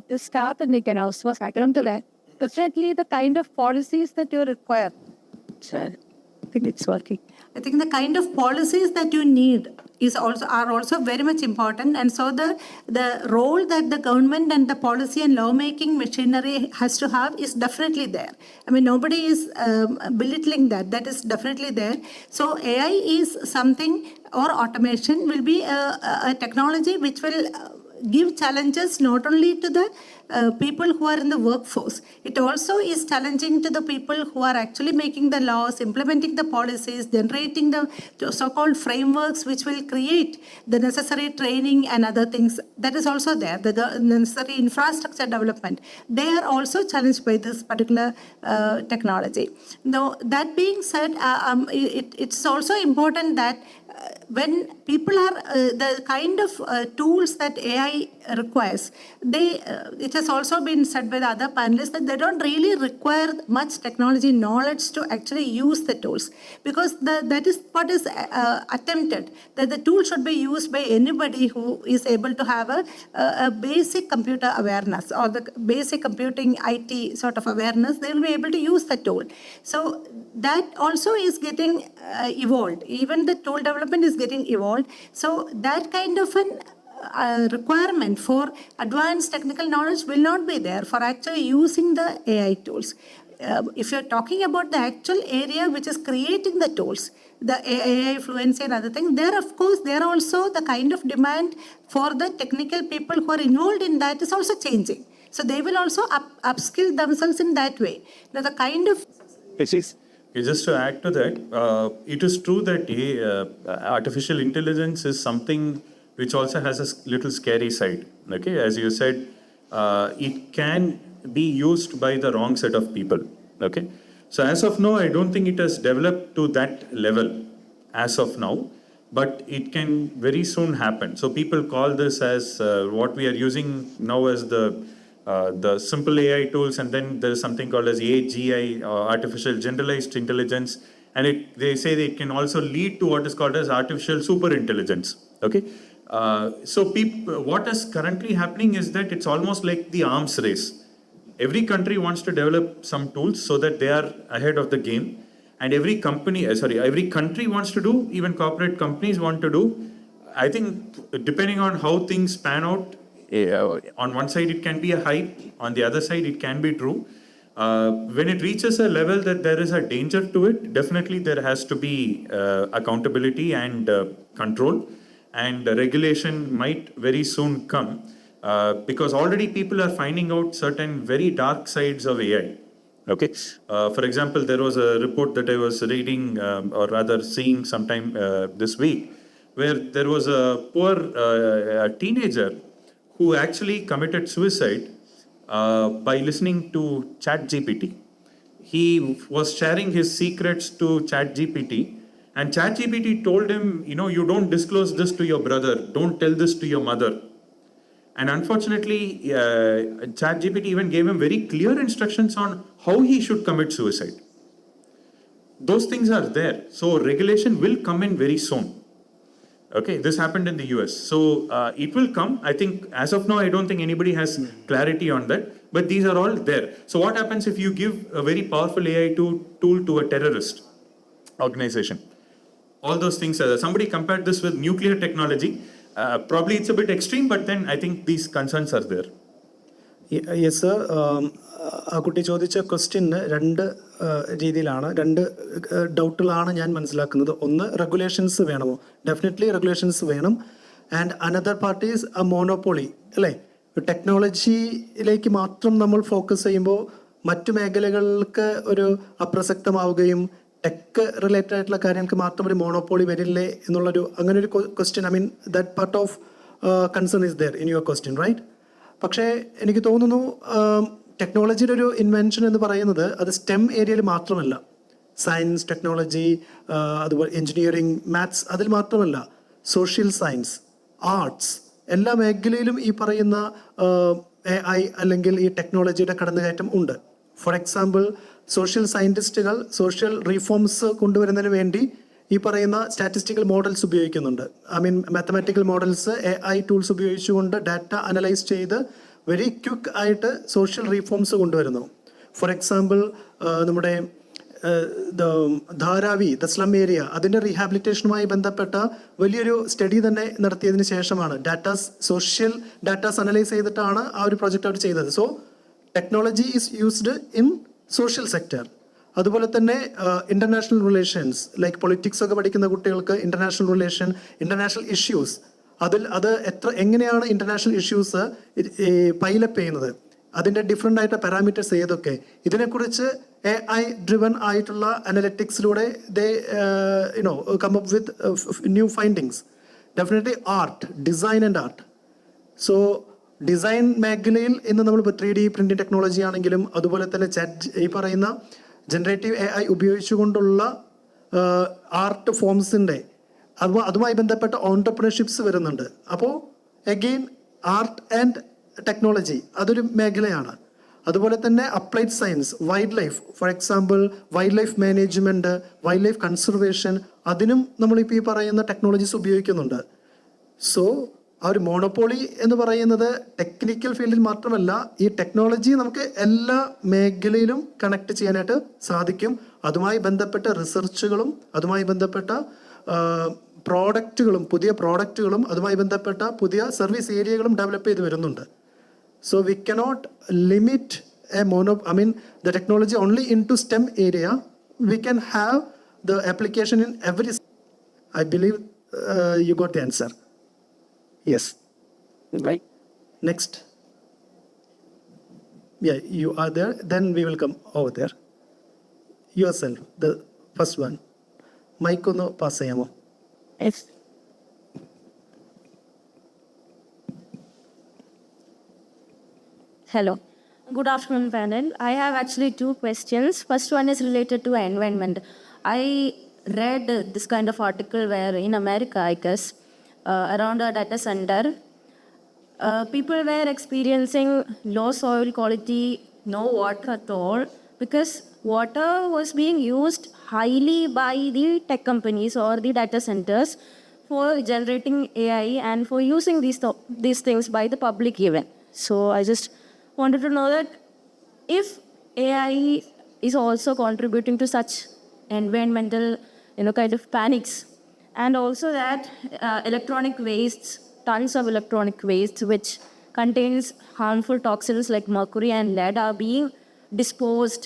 To start, and we can also background to that. Definitely, the kind of policies that you require. I think it's working. I think the kind of policies that you need are also very much important, and so the role that the government and the policy and lawmaking machinery has to have is definitely there. Nobody is belittling that. That is definitely there. So AI is something, or automation will be a technology which will give challenges not only to the people who are in the workforce, it also is challenging to the people who are actually making the laws, implementing the policies, generating the so-called frameworks which will create the necessary training and other things. That is also there, the necessary infrastructure development. They are also challenged by this particular technology. Now, that being said, it's also important that when people are the kind of tools that AI requires, it has also been said by the other panelists that they don't really require much technology knowledge to actually use the tools, because that is what is attempted, that the tool should be used by anybody who is able to have a basic computer awareness or the basic computing IT sort of awareness. They will be able to use the tool. So that also is getting evolved. Even the tool development is getting evolved. So that kind of an requirement for advanced technical knowledge will not be there for actually using the AI tools. If you're talking about the actual area which is creating the tools, the AI fluency and other things, there of course, there also the kind of demand for the technical people who are involved in that is also changing. So they will also upskill themselves in that way. Now the kind of... Just to add to that, it is true that artificial intelligence is something which also has a little scary side. Okay, as you said, it can be used by the wrong set of people. Okay, so as of now, I don't think it has developed to that level as of now, but it can very soon happen. So people call this as what we are using now as the simple AI tools, and then there's something called as AGI, artificial generalized intelligence, and they say that it can also lead to what is called as artificial super intelligence. Okay, so what is currently happening is that it's almost like the arms race. Every country wants to develop some tools so that they are ahead of the game, and every country wants to do, even corporate companies want to do. I think depending on how things pan out, on one side it can be a hype, on the other side it can be true. When it reaches a level that there is a danger to it, definitely there has to be accountability and control, and regulation might very soon come, because already people are finding out certain very dark sides of AI. Okay, for example, there was a report that I was reading, or rather seeing sometime this week, where there was a poor teenager who actually committed suicide by listening to ChatGPT. He was sharing his secrets to ChatGPT, and ChatGPT told him, you don't disclose this to your brother, don't tell this to your mother. And unfortunately, ChatGPT even gave him very clear instructions on how he should commit suicide. Those things are there. So regulation will come in very soon. Okay, this happened in the US. So it will come. I think as of now, I don't think anybody has clarity on that, but these are all there. So what happens if you give a very powerful AI tool to a terrorist organization? All those things are there. Somebody compared this with nuclear technology. Probably it's a bit extreme, but then I think these concerns are there. Yes, sir. ആ കുട്ടി ചോദിച്ച ക്വസ്റ്റ്യന് രണ്ട് രീതിയിലാണ്, രണ്ട് ഡൗട്ടുകളാണ് ഞാൻ മനസ്സിലാക്കുന്നത്. ഒന്ന്, റെഗുലേഷൻസ് വേണമോ? ഡെഫിനറ്റ്ലി റെഗുലേഷൻസ് വേണം. And another part is A monopoly, അല്ലേ? ടെക്നോളജിയിലേക്ക് മാത്രം നമ്മൾ ഫോക്കസ് ചെയ്യുമ്പോൾ മറ്റു മേഖലകൾക്ക് ഒരു അപ്രസക്തമാവുകയും ടെക് റിലേറ്റഡ് ആയിട്ടുള്ള കാര്യങ്ങൾക്ക് മാത്രം ഒരു മോണോപ്പൊളി വരില്ലേ എന്നുള്ളൊരു അങ്ങനെ ഒരു question, I mean that part of concern is there in your question, right? പക്ഷേ എനിക്ക് തോന്നുന്നു ടെക്നോളജിയുടെ ഒരു ഇൻവെൻഷൻ എന്ന് പറയുന്നത് അത് സ്റ്റെം ഏരിയയിൽ മാത്രമല്ല. സയൻസ്, ടെക്നോളജി, അതുപോലെ എൻജിനീയറിംഗ്, മാത്സ്, അതിൽ മാത്രമല്ല, സോഷ്യൽ സയൻസ്, ആർട്സ്, എല്ലാ മേഖലയിലും ഈ പറയുന്ന AI അല്ലെങ്കിൽ ഈ ടെക്നോളജിയുടെ കടന്നുകയറ്റം ഉണ്ട്. ഫോർ എക്സാമ്പിൾ, സോഷ്യൽ സയൻറ്റിസ്റ്റുകൾ സോഷ്യൽ റീഫോംസ് കൊണ്ടുവരുന്നതിന് വേണ്ടി ഈ പറയുന്ന സ്റ്റാറ്റിസ്റ്റിക്കൽ മോഡൽസ് ഉപയോഗിക്കുന്നുണ്ട്. I mean mathematical models, AI tools ഉപയോഗിച്ചുകൊണ്ട് ഡാറ്റ അനലൈസ് ചെയ്ത് വെരി ക്വിക്ക് ആയിട്ട് സോഷ്യൽ റീഫോംസ് കൊണ്ടുവരുന്നു. ഫോർ എക്സാമ്പിൾ, നമ്മുടെ ധാരാവി, ദ സ്ലം ഏരിയ, അതിൻ്റെ റീഹാബിലിറ്റേഷനുമായി ബന്ധപ്പെട്ട വലിയൊരു സ്റ്റഡി തന്നെ നടത്തിയതിന് ശേഷമാണ് സോഷ്യൽ ഡാറ്റാസ് അനലൈസ് ചെയ്തിട്ടാണ് ആ ഒരു പ്രൊജക്റ്റ് അവർ ചെയ്തത്. So technology is used in social sector. അതുപോലെ തന്നെ ഇൻ്റർനാഷണൽ റിലേഷൻസ്, ലൈക്ക് പൊളിറ്റിക്സ് ഒക്കെ പഠിക്കുന്ന കുട്ടികൾക്ക് ഇൻ്റർനാഷണൽ റിലേഷൻ, ഇൻ്റർനാഷണൽ ഇഷ്യൂസ്, അത് എങ്ങനെയാണ് ഇൻ്റർനാഷണൽ ഇഷ്യൂസ് പൈലപ്പ് ചെയ്യുന്നത്, അതിൻ്റെ ഡിഫറെൻ്റ് ആയിട്ട് പാരാമീറ്റേഴ്സ് ഏതൊക്കെ, ഇതിനെക്കുറിച്ച് AI ഡ്രിവൺ ആയിട്ടുള്ള അനലറ്റിക്സിലൂടെ they come up with new findings. Definitely art, design and art. So design മേഖലയിൽ ഇന്ന് നമ്മളിപ്പോൾ 3D പ്രിൻറ്റിംഗ് ടെക്നോളജി ആണെങ്കിലും അതുപോലെ തന്നെ ഈ പറയുന്ന ജനറേറ്റീവ് AI ഉപയോഗിച്ചുകൊണ്ടുള്ള ആർട്ട് ഫോംസിൻ്റെ അതുമായി ബന്ധപ്പെട്ട ഓൺടർപ്രണർഷിപ്സ് വരുന്നുണ്ട്. അപ്പോൾ അഗെയിൻ ആർട്ട് ആൻഡ് ടെക്നോളജി അതൊരു മേഖലയാണ്. അതുപോലെ തന്നെ applied science, wild life, for example wild life management, wild life conservation, അതിനും നമ്മളിപ്പോൾ ഈ പറയുന്ന ടെക്നോളജീസ് ഉപയോഗിക്കുന്നുണ്ട്. സോ ആ ഒരു മോണോപോളി എന്ന് പറയുന്നത് ടെക്നിക്കൽ ഫീൽഡിൽ മാത്രമല്ല, ഈ ടെക്നോളജി നമുക്ക് എല്ലാ മേഖലയിലും കണക്ട് ചെയ്യാനായിട്ട് സാധിക്കും. അതുമായി ബന്ധപ്പെട്ട റിസർച്ചുകളും അതുമായി ബന്ധപ്പെട്ട പ്രോഡക്റ്റുകളും പുതിയ പ്രോഡക്റ്റുകളും അതുമായി ബന്ധപ്പെട്ട പുതിയ സർവീസ് ഏരിയകളും ഡെവലപ്പ് ചെയ്ത് വരുന്നുണ്ട്. So we cannot limit the technology only into STEM area. We can have the application in every. I believe you got the answer. Yes. Right. Next. Yeah, you are there. Then we will come over there. Yourself, the first one. Mic ഒന്ന് പാസ് ചെയ്യാമോ? Yes. Hello. Good afternoon, panel. I have actually two questions. First one is related to environment. I read this kind of article where in America, I guess, around a data center, people were experiencing low soil quality, no water at all, because water was being used highly by the tech companies or the data centers for generating AI and for using these things by the public even. So I just wanted to know that if AI is also contributing to such environmental, kind of panics, and also that electronic wastes, tons of electronic waste which contains harmful toxins like mercury and lead are being disposed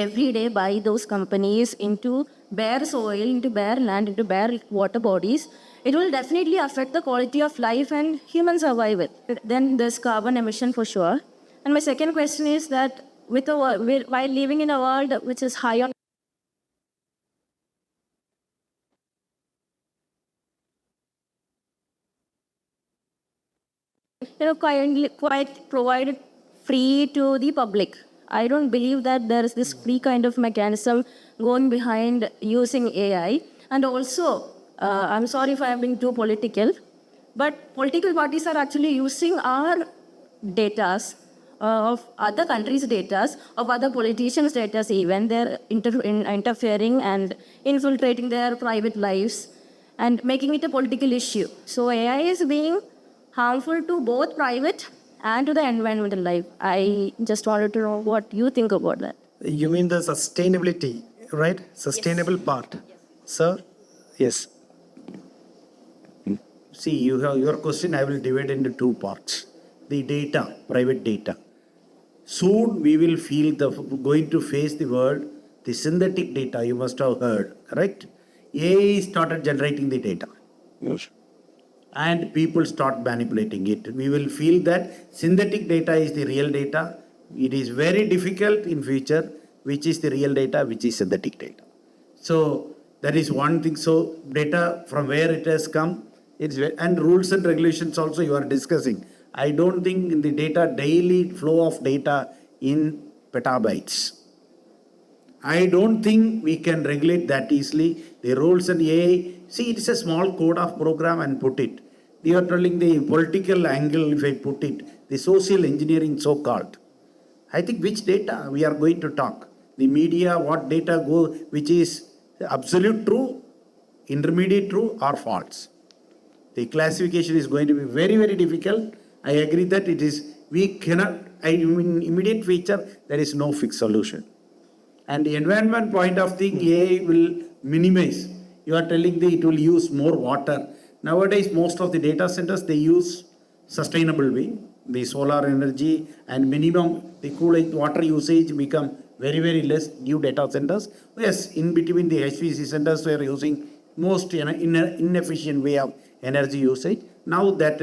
every day by those companies into bare soil, into bare land, into bare water bodies, it will definitely affect the quality of life and human survival. Then there's carbon emission for sure. And my second question is that while living in a world which is high on quite provided free to the public. I don't believe that there is this free kind of mechanism going behind using AI. And also, I'm sorry if I'm being too political, but political parties are actually using our datas, of other countries' datas, of other politicians' datas even. They're interfering and infiltrating their private lives and making it a political issue. So AI is being harmful to both private and to the environmental life. I just wanted to know what you think about that. You mean the sustainability, right? Sustainable part. Sir? Yes. See, you have your question, I will divide into two parts. The data, private data. Soon we will feel going to face the world, the synthetic data you must have heard, correct? AI started generating the data. Yes. And people start manipulating it. We will feel that synthetic data is the real data. It is very difficult in future, which is the real data, which is synthetic data. So that is one thing. So data from where it has come, and rules and regulations also you are discussing. I don't think in the data, daily flow of data in petabytes. I don't think we can regulate that easily. The rules and AI, see, it's a small code of program and put it. You are telling the political angle, if I put it, the social engineering so-called. I think which data we are going to talk. The media, what data go, which is absolute true, intermediate true, or false. The classification is going to be very, very difficult. I agree that it is, we cannot, in immediate future, there is no fixed solution. And the environment point of view, AI will minimize. You are telling that it will use more water. Nowadays, most of the data centers, they use sustainable way. The solar energy and minimum, the cooling water usage become very, very less new data centers. Yes, in between the HPC centers, we are using most inefficient way of energy usage. Now that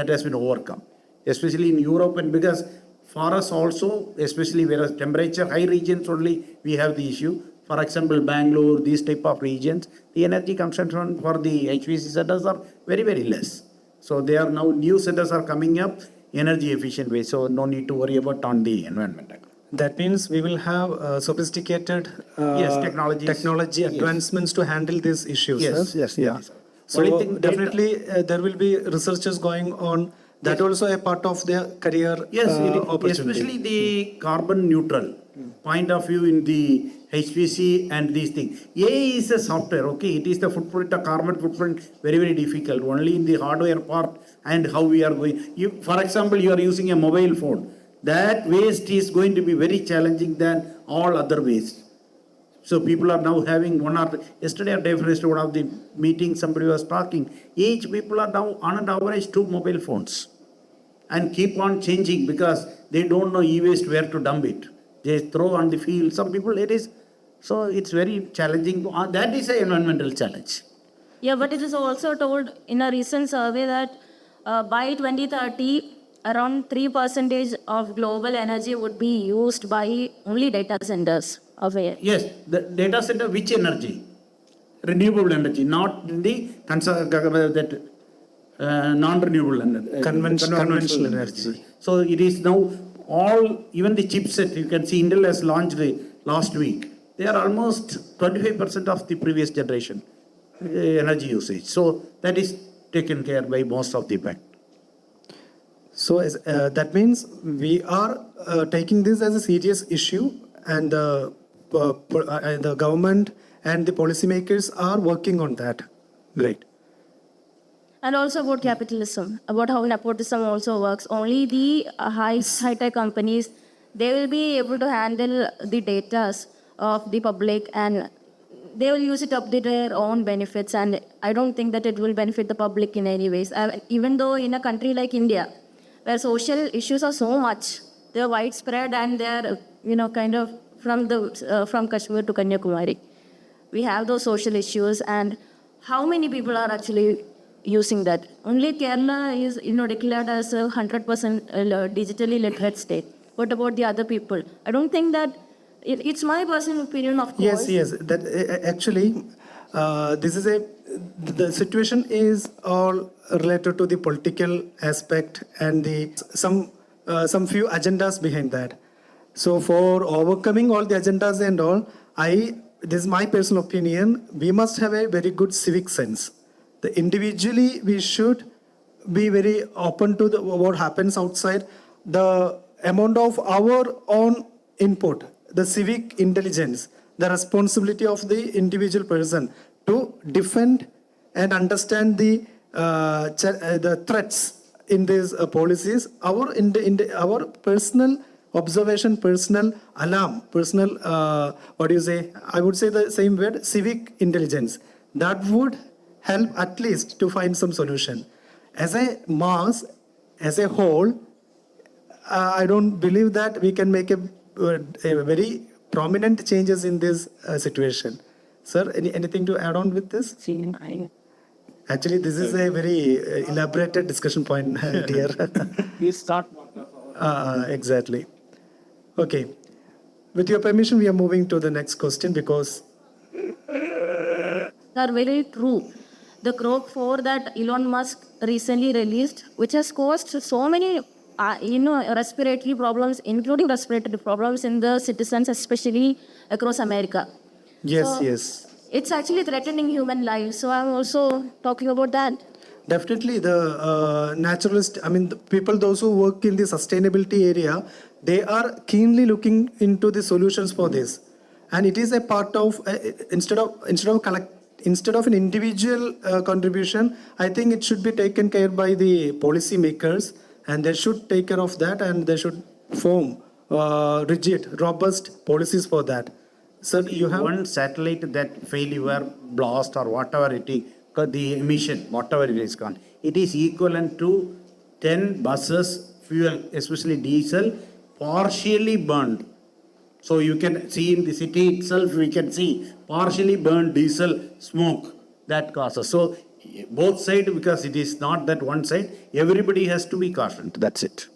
has been overcome, especially in Europe, and because for us also, especially whereas temperature high regions only we have the issue. For example, Bangalore, these type of regions, the energy consumption for the HVAC centers are very, very less. So they are now, new centers are coming up energy efficient way. So no need to worry about on the environment. That means we will have sophisticated Yes, technology advancements to handle these issues. Yes, sir? yes, Yeah. that is. So Only thing definitely there will be researchers going on. That also a part of their career Yes, opportunity. especially the carbon neutral point of view in the HPC and these things. AI is a software, okay? It is the footprint, the carbon footprint, very, very difficult. Only in the hardware part and how we are going. For example, you are using a mobile phone. That waste is going to be very challenging than all other waste. So people are now having yesterday or day before one of the meetings, somebody was talking. Each people are now on an average 2 mobile phones. And keep on changing because they don't know e-waste where to dump it. They throw on the field. Some people it is, so it's very challenging. That is an environmental challenge. Yeah, but it is also told in a recent survey that by 2030, around 3% of global energy would be used by only data centers of AI. Yes, the data center, which energy? Renewable energy, not the non-renewable energy. Conventional energy. So it is now all, even the chipset, you can see Intel has launched last week. They are almost 25% of the previous generation energy usage. So that is taken care by most of the bank. So that means we are taking this as a serious issue, and the government and the policymakers are working on that. Great. And also about capitalism, about how nepotism also works. Only the high-tech companies, they will be able to handle the data of the public, and they will use it up to their own benefits. And I don't think that it will benefit the public in any ways. Even though in a country like India, where social issues are so much, they're widespread and they're, kind of from Kashmir to Kanyakumari. We have those social issues, and how many people are actually using that? Only Kerala is, declared as a 100% digitally literate state. What about the other people? I don't think that, it's my personal opinion, of course. Yes. That actually, the situation is all related to the political aspect and some few agendas behind that. So for overcoming all the agendas and all, this is my personal opinion, we must have a very good civic sense. Individually, we should be very open to what happens outside. The amount of our own input, the civic intelligence, the responsibility of the individual person to defend and understand the threats in these policies. Our personal observation, personal alarm, personal, I would say the same word, civic intelligence. That would help at least to find some solution. As a mass, as a whole, I don't believe that we can make a very prominent changes in this situation. Sir, anything to add on with this? Actually, this is a very elaborated discussion point, dear. We start. Exactly. Okay. With your permission, we are moving to the next question because... Are very true. The Grok 4 that Elon Musk recently released, which has caused so many, respiratory problems, including respiratory problems in the citizens, especially across America. Yes. It's actually threatening human lives. So I'm also talking about that. Definitely, the naturalist, the people, those who work in the sustainability area, they are keenly looking into the solutions for this. And it is a part of, instead of an individual contribution, I think it should be taken care by the policy makers, and they should take care of that, and they should form rigid, robust policies for that. Sir, you have one satellite that failure, blast or whatever it is, the emission, whatever it is gone, it is equivalent to 10 buses fuel, especially diesel, partially burned. So you can see in the city itself, we can see partially burned diesel smoke that causes. So both sides, because it is not that one side. Everybody has to be cautioned. That's it.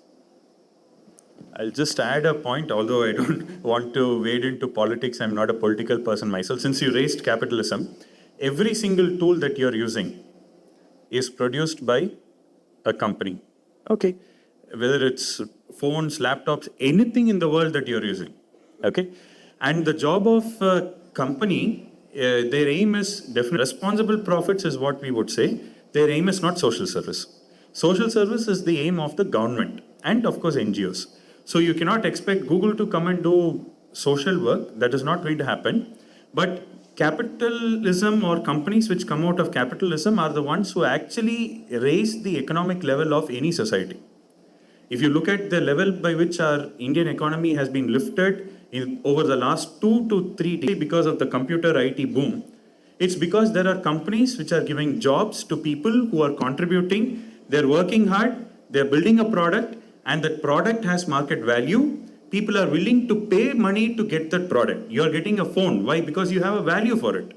I'll just add a point, although I don't want to wade into politics. I'm not a political person myself. Since you raised capitalism, every single tool that you're using is produced by a company. Okay. Whether it's phones, laptops, anything in the world that you're using. Okay. And the job of a company, their aim is definitely responsible profits is what we would say. Their aim is not social service. Social service is the aim of the government and of course NGOs. So you cannot expect Google to come and do social work. That is not going to happen. But capitalism or companies which come out of capitalism are the ones who actually raise the economic level of any society. If you look at the level by which our Indian economy has been lifted over the last 2 to 3 decades because of the computer IT boom, it's because there are companies which are giving jobs to people who are contributing, they're working hard, they're building a product, and that product has market value. People are willing to pay money to get that product. You're getting a phone. Why? Because you have a value for it.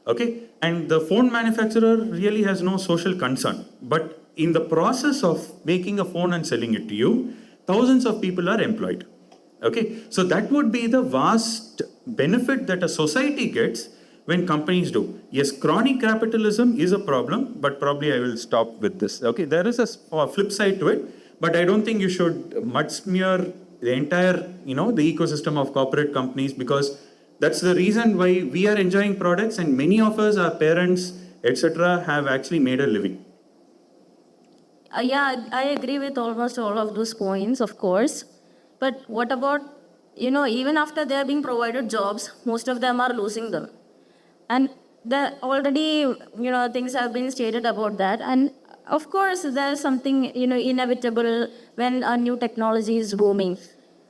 Okay? And the phone manufacturer really has no social concern. But in the process of making a phone and selling it to you, thousands of people are employed. Okay? So that would be the vast benefit that a society gets when companies do. Yes, chronic capitalism is a problem, but probably I will stop with this. Okay? There is a flip side to it. But I don't think you should mudsmear the entire, the ecosystem of corporate companies, because that's the reason why we are enjoying products and many of us, our parents, etc., have actually made a living. Yeah, I agree with almost all of those points, of course. But what about, even after they are being provided jobs, most of them are losing them. And already, things have been stated about that. And of course, there's something, inevitable when a new technology is booming.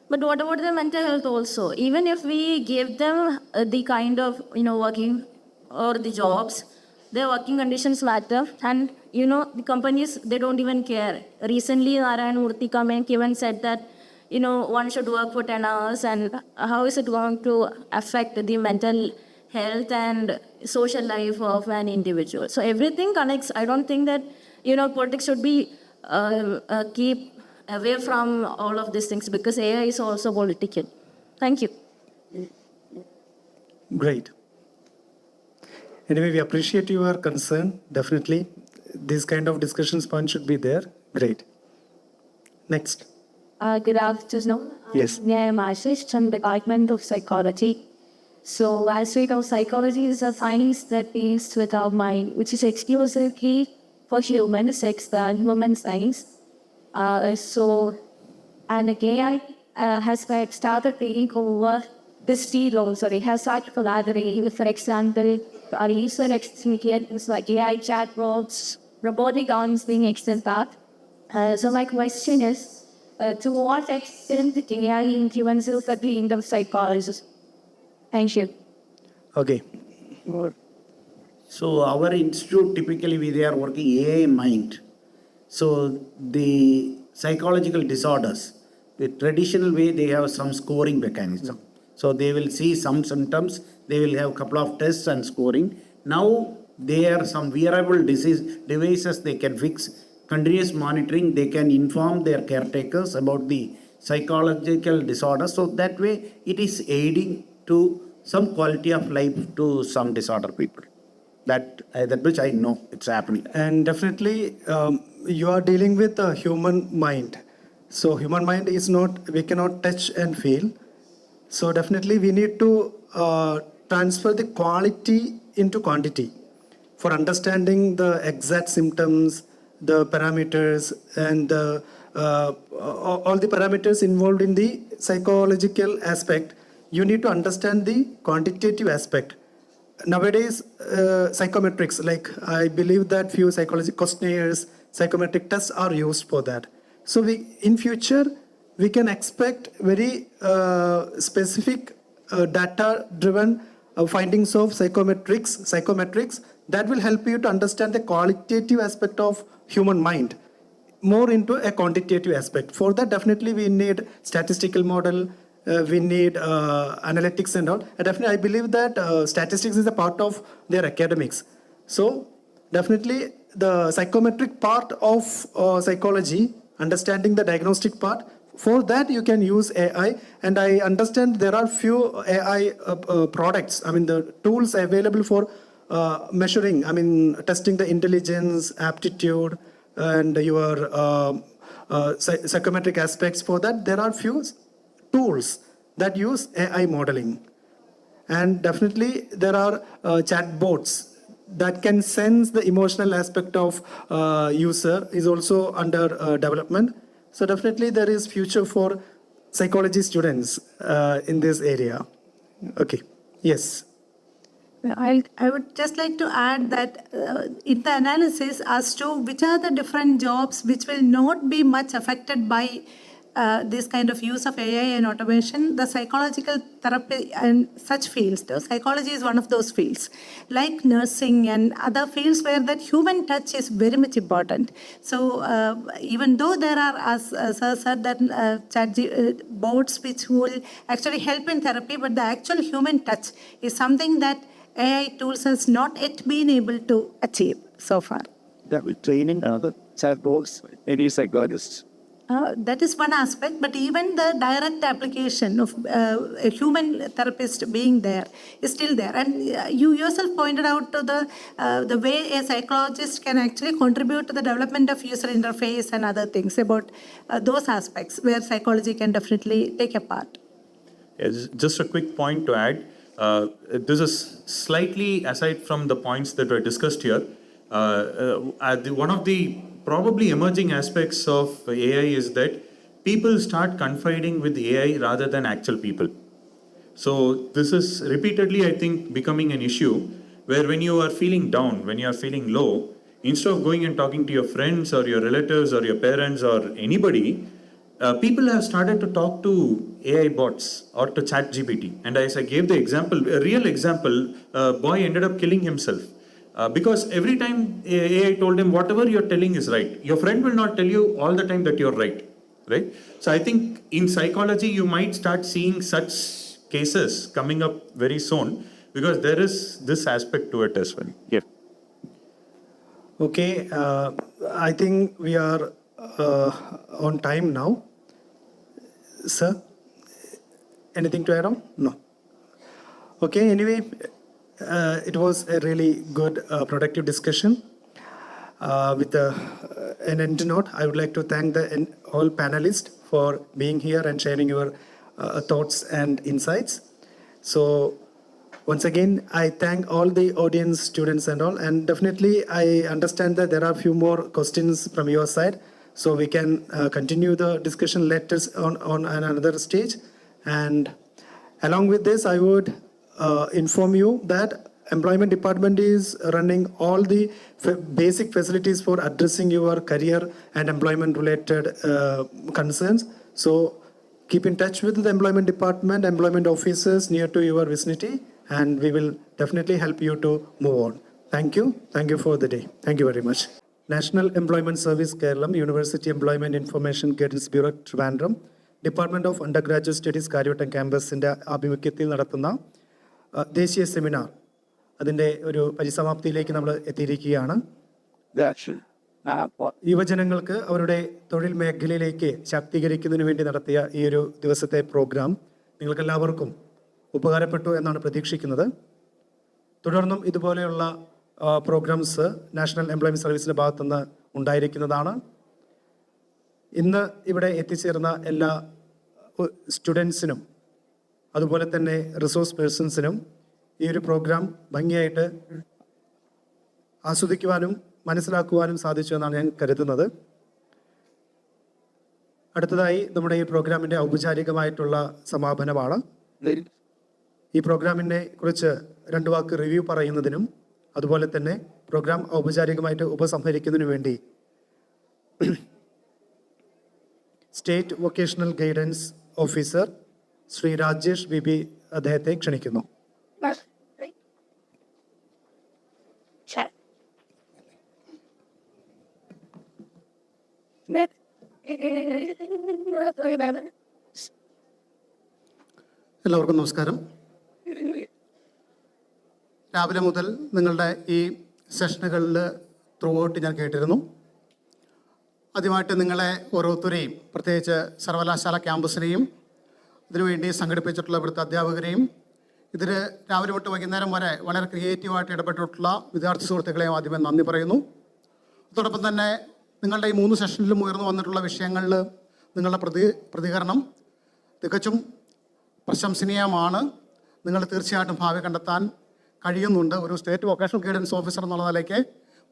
But what about the mental health also? Even if we give them the kind of, working or the jobs, their working conditions matter. And, the companies, they don't even care. Recently, Narayan Murthy came and said that, one should work for 10 hours. And how is it going to affect the mental health and social life of an individual? So everything connects. I don't think that politics should be keep away from all of these things, because AI is also political. Thank you. Great. Anyway, we appreciate your concern. Definitely, this kind of discussions point should be there. Great. Next. Good afternoon. Yes. I am Ashish from the Department of Psychology. So, as we know, psychology is a science that deals with our mind, which is exclusively for human sex and human science. And AI has started taking over this field also. It has started collaborating with, for example, user experience like AI chatbots, robotic arms being extended. So my question is, to what extent the AI influences the field of psychology? Thank you. Okay. So our institute, typically they are working AI mind. So the psychological disorders, the traditional way, they have some scoring mechanism. So they will see some symptoms, they will have a couple of tests and scoring. Now there are some wearable devices they can fix, continuous monitoring, they can inform their caretakers about the psychological disorder. So that way it is aiding to some quality of life to some disorder people. That which I know it's happening. And definitely you are dealing with a human mind. So human mind is not, we cannot touch and feel. So definitely we need to transfer the quality into quantity for understanding the exact symptoms, the parameters, and all the parameters involved in the psychological aspect. You need to understand the quantitative aspect. Nowadays, psychometrics, like I believe that few psychology questionnaires, psychometric tests are used for that. So in future, we can expect very specific data-driven findings of psychometrics that will help you to understand the qualitative aspect of human mind more into a quantitative aspect. For that, definitely we need statistical model, we need analytics and all. And definitely, I believe that statistics is a part of their academics. So definitely the psychometric part of psychology, understanding the diagnostic part, for that you can use AI. And I understand there are few AI products, I mean the tools available for measuring, I mean testing the intelligence, aptitude, and your psychometric aspects. For that there are few tools that use AI modeling. And definitely there are chatbots that can sense the emotional aspect of user is also under development. So definitely there is future for psychology students in this area. Okay, yes. I would just like to add that in the analysis as to which are the different jobs which will not be much affected by this kind of use of AI and automation, the psychological therapy and such fields, though psychology is one of those fields, like nursing and other fields where that human touch is very much important. So even though there are, as Sir said, that bots which will actually help in therapy, but the actual human touch is something that AI tools has not yet been able to achieve so far. That with training other chatbots, maybe psychologists. That is one aspect, but even the direct application of a human therapist being there is still there. And you yourself pointed out to the way a psychologist can actually contribute to the development of user interface and other things about those aspects where psychology can definitely take a part. Yes, just a quick point to add. This is slightly aside from the points that were discussed here. One of the probably emerging aspects of AI is that people start confiding with AI rather than actual people. So this is repeatedly, I think, becoming an issue where when you are feeling down, when you are feeling low, instead of going and talking to your friends or your relatives or your parents or anybody, people have started to talk to AI bots or to ChatGPT. And as I gave the example, a real example, a boy ended up killing himself. Because every time AI told him whatever you're telling is right. Your friend will not tell you all the time that you're right. So I think in psychology you might start seeing such cases coming up very soon because there is this aspect to it as well. Yeah. Okay, I think we are on time now. Sir, anything to add on? No. Okay, anyway. It was a really good, productive discussion. With an end note, I would like to thank all panelists for being here and sharing your thoughts and insights. So once again, I thank all the audience, students and all. And definitely, I understand that there are a few more questions from your side. So we can continue the discussion later on another stage. And along with this, I would inform you that Employment Department is running all the basic facilities for addressing your career and employment related concerns. So keep in touch with the Employment Department, employment officers near to your vicinity, and we will definitely help you to move on. Thank you. Thank you for the day. Thank you very much. National Employment Service Kerala, University Employment Information Guidance Bureau, Trivandrum, Department of Undergraduate Studies, Kariavattom campus-ന്റെ ആഭിമുഖ്യത്തിൽ നടത്തുന്ന ദേശീയ സെമിനാർ അതിൻ്റെ ഒരു പരിസമാപ്തിയിലേക്ക് നമ്മൾ എത്തിയിരിക്കുകയാണ്. യുവജനങ്ങൾക്ക് അവരുടെ തൊഴിൽ മേഖലയിലേക്ക് ശാക്തീകരിക്കുന്നതിന് വേണ്ടി നടത്തിയ ഈ ഒരു ദിവസത്തെ പ്രോഗ്രാം നിങ്ങൾക്കെല്ലാവർക്കും ഉപകാരപ്പെട്ടു എന്നാണ് പ്രതീക്ഷിക്കുന്നത്. തുടർന്നും ഇതുപോലെയുള്ള പ്രോഗ്രാംസ് നാഷണൽ എംപ്ലോയ്മെൻറ്റ് സർവീസിൻ്റെ ഭാഗത്തുനിന്ന് ഉണ്ടായിരിക്കുന്നതാണ്. ഇന്ന് ഇവിടെ എത്തിച്ചേർന്ന എല്ലാ സ്റ്റുഡൻസിനും അതുപോലെ തന്നെ റിസോഴ്സ് പേഴ്സൺസിനും ഈ ഒരു പ്രോഗ്രാം ഭംഗിയായിട്ട് ആസ്വദിക്കുവാനും മനസ്സിലാക്കുവാനും സാധിച്ചു എന്നാണ് ഞാൻ കരുതുന്നത്. അടുത്തതായി നമ്മുടെ ഈ പ്രോഗ്രാമിൻ്റെ ഔപചാരികമായിട്ടുള്ള സമാപനമാണ്. ഈ പ്രോഗ്രാമിനെ കുറിച്ച് രണ്ട് വാക്ക് റിവ്യൂ പറയുന്നതിനും അതുപോലെ തന്നെ പ്രോഗ്രാം ഔപചാരികമായിട്ട് ഉപസംഹരിക്കുന്നതിനു വേണ്ടി state vocational guidance officer Shri Rajesh B B അദ്ദേഹത്തെ ക്ഷണിക്കുന്നു. എല്ലാവർക്കും നമസ്കാരം. രാവിലെ മുതൽ നിങ്ങളുടെ ഈ സെഷനുകളിൽ ത്രൂ ഔട്ട് ഞാൻ കേട്ടിരുന്നു. ആദ്യമായിട്ട് നിങ്ങളെ ഓരോരുത്തരെയും, പ്രത്യേകിച്ച് സർവകലാശാല ക്യാമ്പസിനെയും ഇതിനുവേണ്ടി സംഘടിപ്പിച്ചിട്ടുള്ള ഇവിടുത്തെ അധ്യാപകരെയും ഇതിൽ രാവിലെ തൊട്ട് വൈകുന്നേരം വരെ വളരെ ക്രിയേറ്റീവായിട്ട് ഇടപെട്ടിട്ടുള്ള വിദ്യാർത്ഥി സുഹൃത്തുക്കളെയും ആദ്യമേ നന്ദി പറയുന്നു. അതോടൊപ്പം തന്നെ നിങ്ങളുടെ ഈ 3 സെഷനിലും ഉയർന്നു വന്നിട്ടുള്ള വിഷയങ്ങളിൽ നിങ്ങളുടെ പ്രതികരണം തികച്ചും പ്രശംസനീയമാണ്. നിങ്ങൾ തീർച്ചയായിട്ടും ഭാവി കണ്ടെത്താൻ കഴിയുന്നുണ്ട്. ഒരു സ്റ്റേറ്റ് വൊക്കേഷണൽ ഗൈഡൻസ് ഓഫീസർ എന്നുള്ള നിലയ്ക്ക്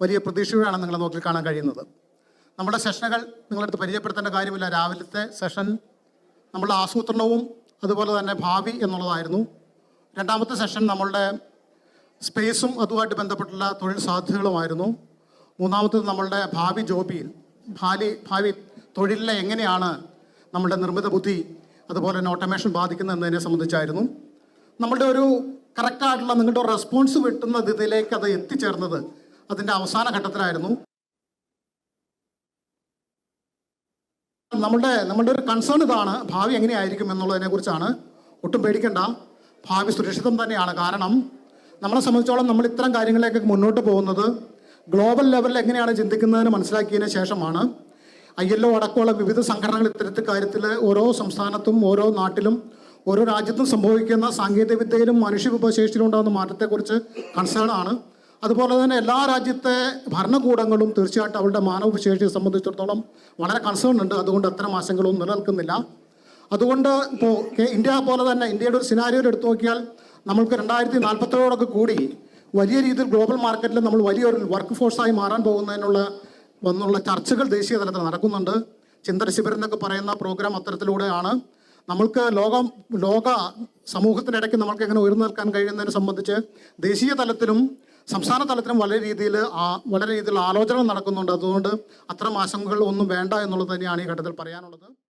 വലിയ പ്രതീക്ഷയോടെയാണ് നിങ്ങളെ നോക്കി കാണാൻ കഴിയുന്നത്. നമ്മുടെ സെഷനുകൾ നിങ്ങളടുത്ത് പരിചയപ്പെടുത്തേണ്ട കാര്യമില്ല. രാവിലത്തെ സെഷൻ നമ്മളുടെ ആസൂത്രണവും അതുപോലെ തന്നെ ഭാവി എന്നുള്ളതായിരുന്നു. രണ്ടാമത്തെ സെഷൻ നമ്മളുടെ സ്പേസും അതുമായിട്ട് ബന്ധപ്പെട്ടുള്ള തൊഴിൽ സാധ്യതകളുമായിരുന്നു. മൂന്നാമത്തേത് നമ്മളുടെ ഭാവി ജോബിൽ ഭാവി തൊഴിലിനെ എങ്ങനെയാണ് നമ്മളുടെ നിർമ്മിത ബുദ്ധി അതുപോലെ തന്നെ ഓട്ടോമേഷൻ ബാധിക്കുന്നത് എന്നതിനെ സംബന്ധിച്ചായിരുന്നു. നമ്മളുടെ ഒരു കറക്റ്റായിട്ടുള്ള നിങ്ങളുടെ ഒരു റെസ്പോൺസ് കിട്ടുന്ന ഇതിലേക്ക് അത് എത്തിച്ചേർന്നത് അതിൻ്റെ അവസാന ഘട്ടത്തിലായിരുന്നു. നമ്മളുടെ ഒരു കൺസേൺ ഇതാണ്, ഭാവി എങ്ങനെയായിരിക്കും എന്നുള്ളതിനെ കുറിച്ചാണ്. ഒട്ടും പേടിക്കേണ്ട, ഭാവി സുരക്ഷിതം തന്നെയാണ്. കാരണം നമ്മളെ സംബന്ധിച്ചോളം നമ്മൾ ഇത്തരം കാര്യങ്ങളിലേക്ക് മുന്നോട്ട് പോകുന്നത് ഗ്ലോബൽ ലെവലിൽ എങ്ങനെയാണ് ചിന്തിക്കുന്നതിന് മനസ്സിലാക്കിയതിന് ശേഷമാണ്. ILO അടക്കമുള്ള വിവിധ സംഘടനകൾ ഇത്തരത്തിൽ കാര്യത്തിൽ ഓരോ സംസ്ഥാനത്തും ഓരോ നാട്ടിലും ഓരോ രാജ്യത്തും സംഭവിക്കുന്ന സാങ്കേതിക വിദ്യയിലും മനുഷ്യവിഭവശേഷിയിലും ഉണ്ടാകുന്ന മാറ്റത്തെക്കുറിച്ച് കൺസേൺ ആണ്. അതുപോലെ തന്നെ എല്ലാ രാജ്യത്തെ ഭരണകൂടങ്ങളും തീർച്ചയായിട്ടും അവരുടെ മാനവവിശേഷിയെ സംബന്ധിച്ചിടത്തോളം വളരെ കൺസേൺ ഉണ്ട്. അതുകൊണ്ട് അത്തരം ആശങ്കകളൊന്നും നിലനിൽക്കുന്നില്ല. അതുകൊണ്ട് ഇപ്പോൾ ഇന്ത്യ പോലെ തന്നെ ഇന്ത്യയുടെ ഒരു സിനാരിയോയിൽ എടുത്തു നോക്കിയാൽ നമ്മൾക്ക് 2047 കൂടി വലിയ രീതിയിൽ ഗ്ലോബൽ മാർക്കറ്റിൽ നമ്മൾ വലിയൊരു വർക്ക് ഫോഴ്സായി മാറാൻ പോകുന്നതിനുള്ള ചർച്ചകൾ ദേശീയ തലത്തിൽ നടക്കുന്നുണ്ട്. ചിന്തന ശിബിരം എന്നൊക്കെ പറയുന്ന പ്രോഗ്രാം അത്തരത്തിലൂടെയാണ്. നമ്മൾക്ക് ലോക സമൂഹത്തിനിടയ്ക്ക് നമ്മൾക്ക് എങ്ങനെ ഉയർന്നു നിൽക്കാൻ കഴിയുന്നതിനെ സംബന്ധിച്ച് ദേശീയ തലത്തിലും സംസ്ഥാന തലത്തിലും വളരെ രീതിയിൽ ആലോചന നടക്കുന്നുണ്ട്. അതുകൊണ്ട് അത്തരം ആശങ്കകൾ ഒന്നും വേണ്ട എന്നുള്ളത് തന്നെയാണ് ഈ ഘട്ടത്തിൽ പറയാനുള്ളത്.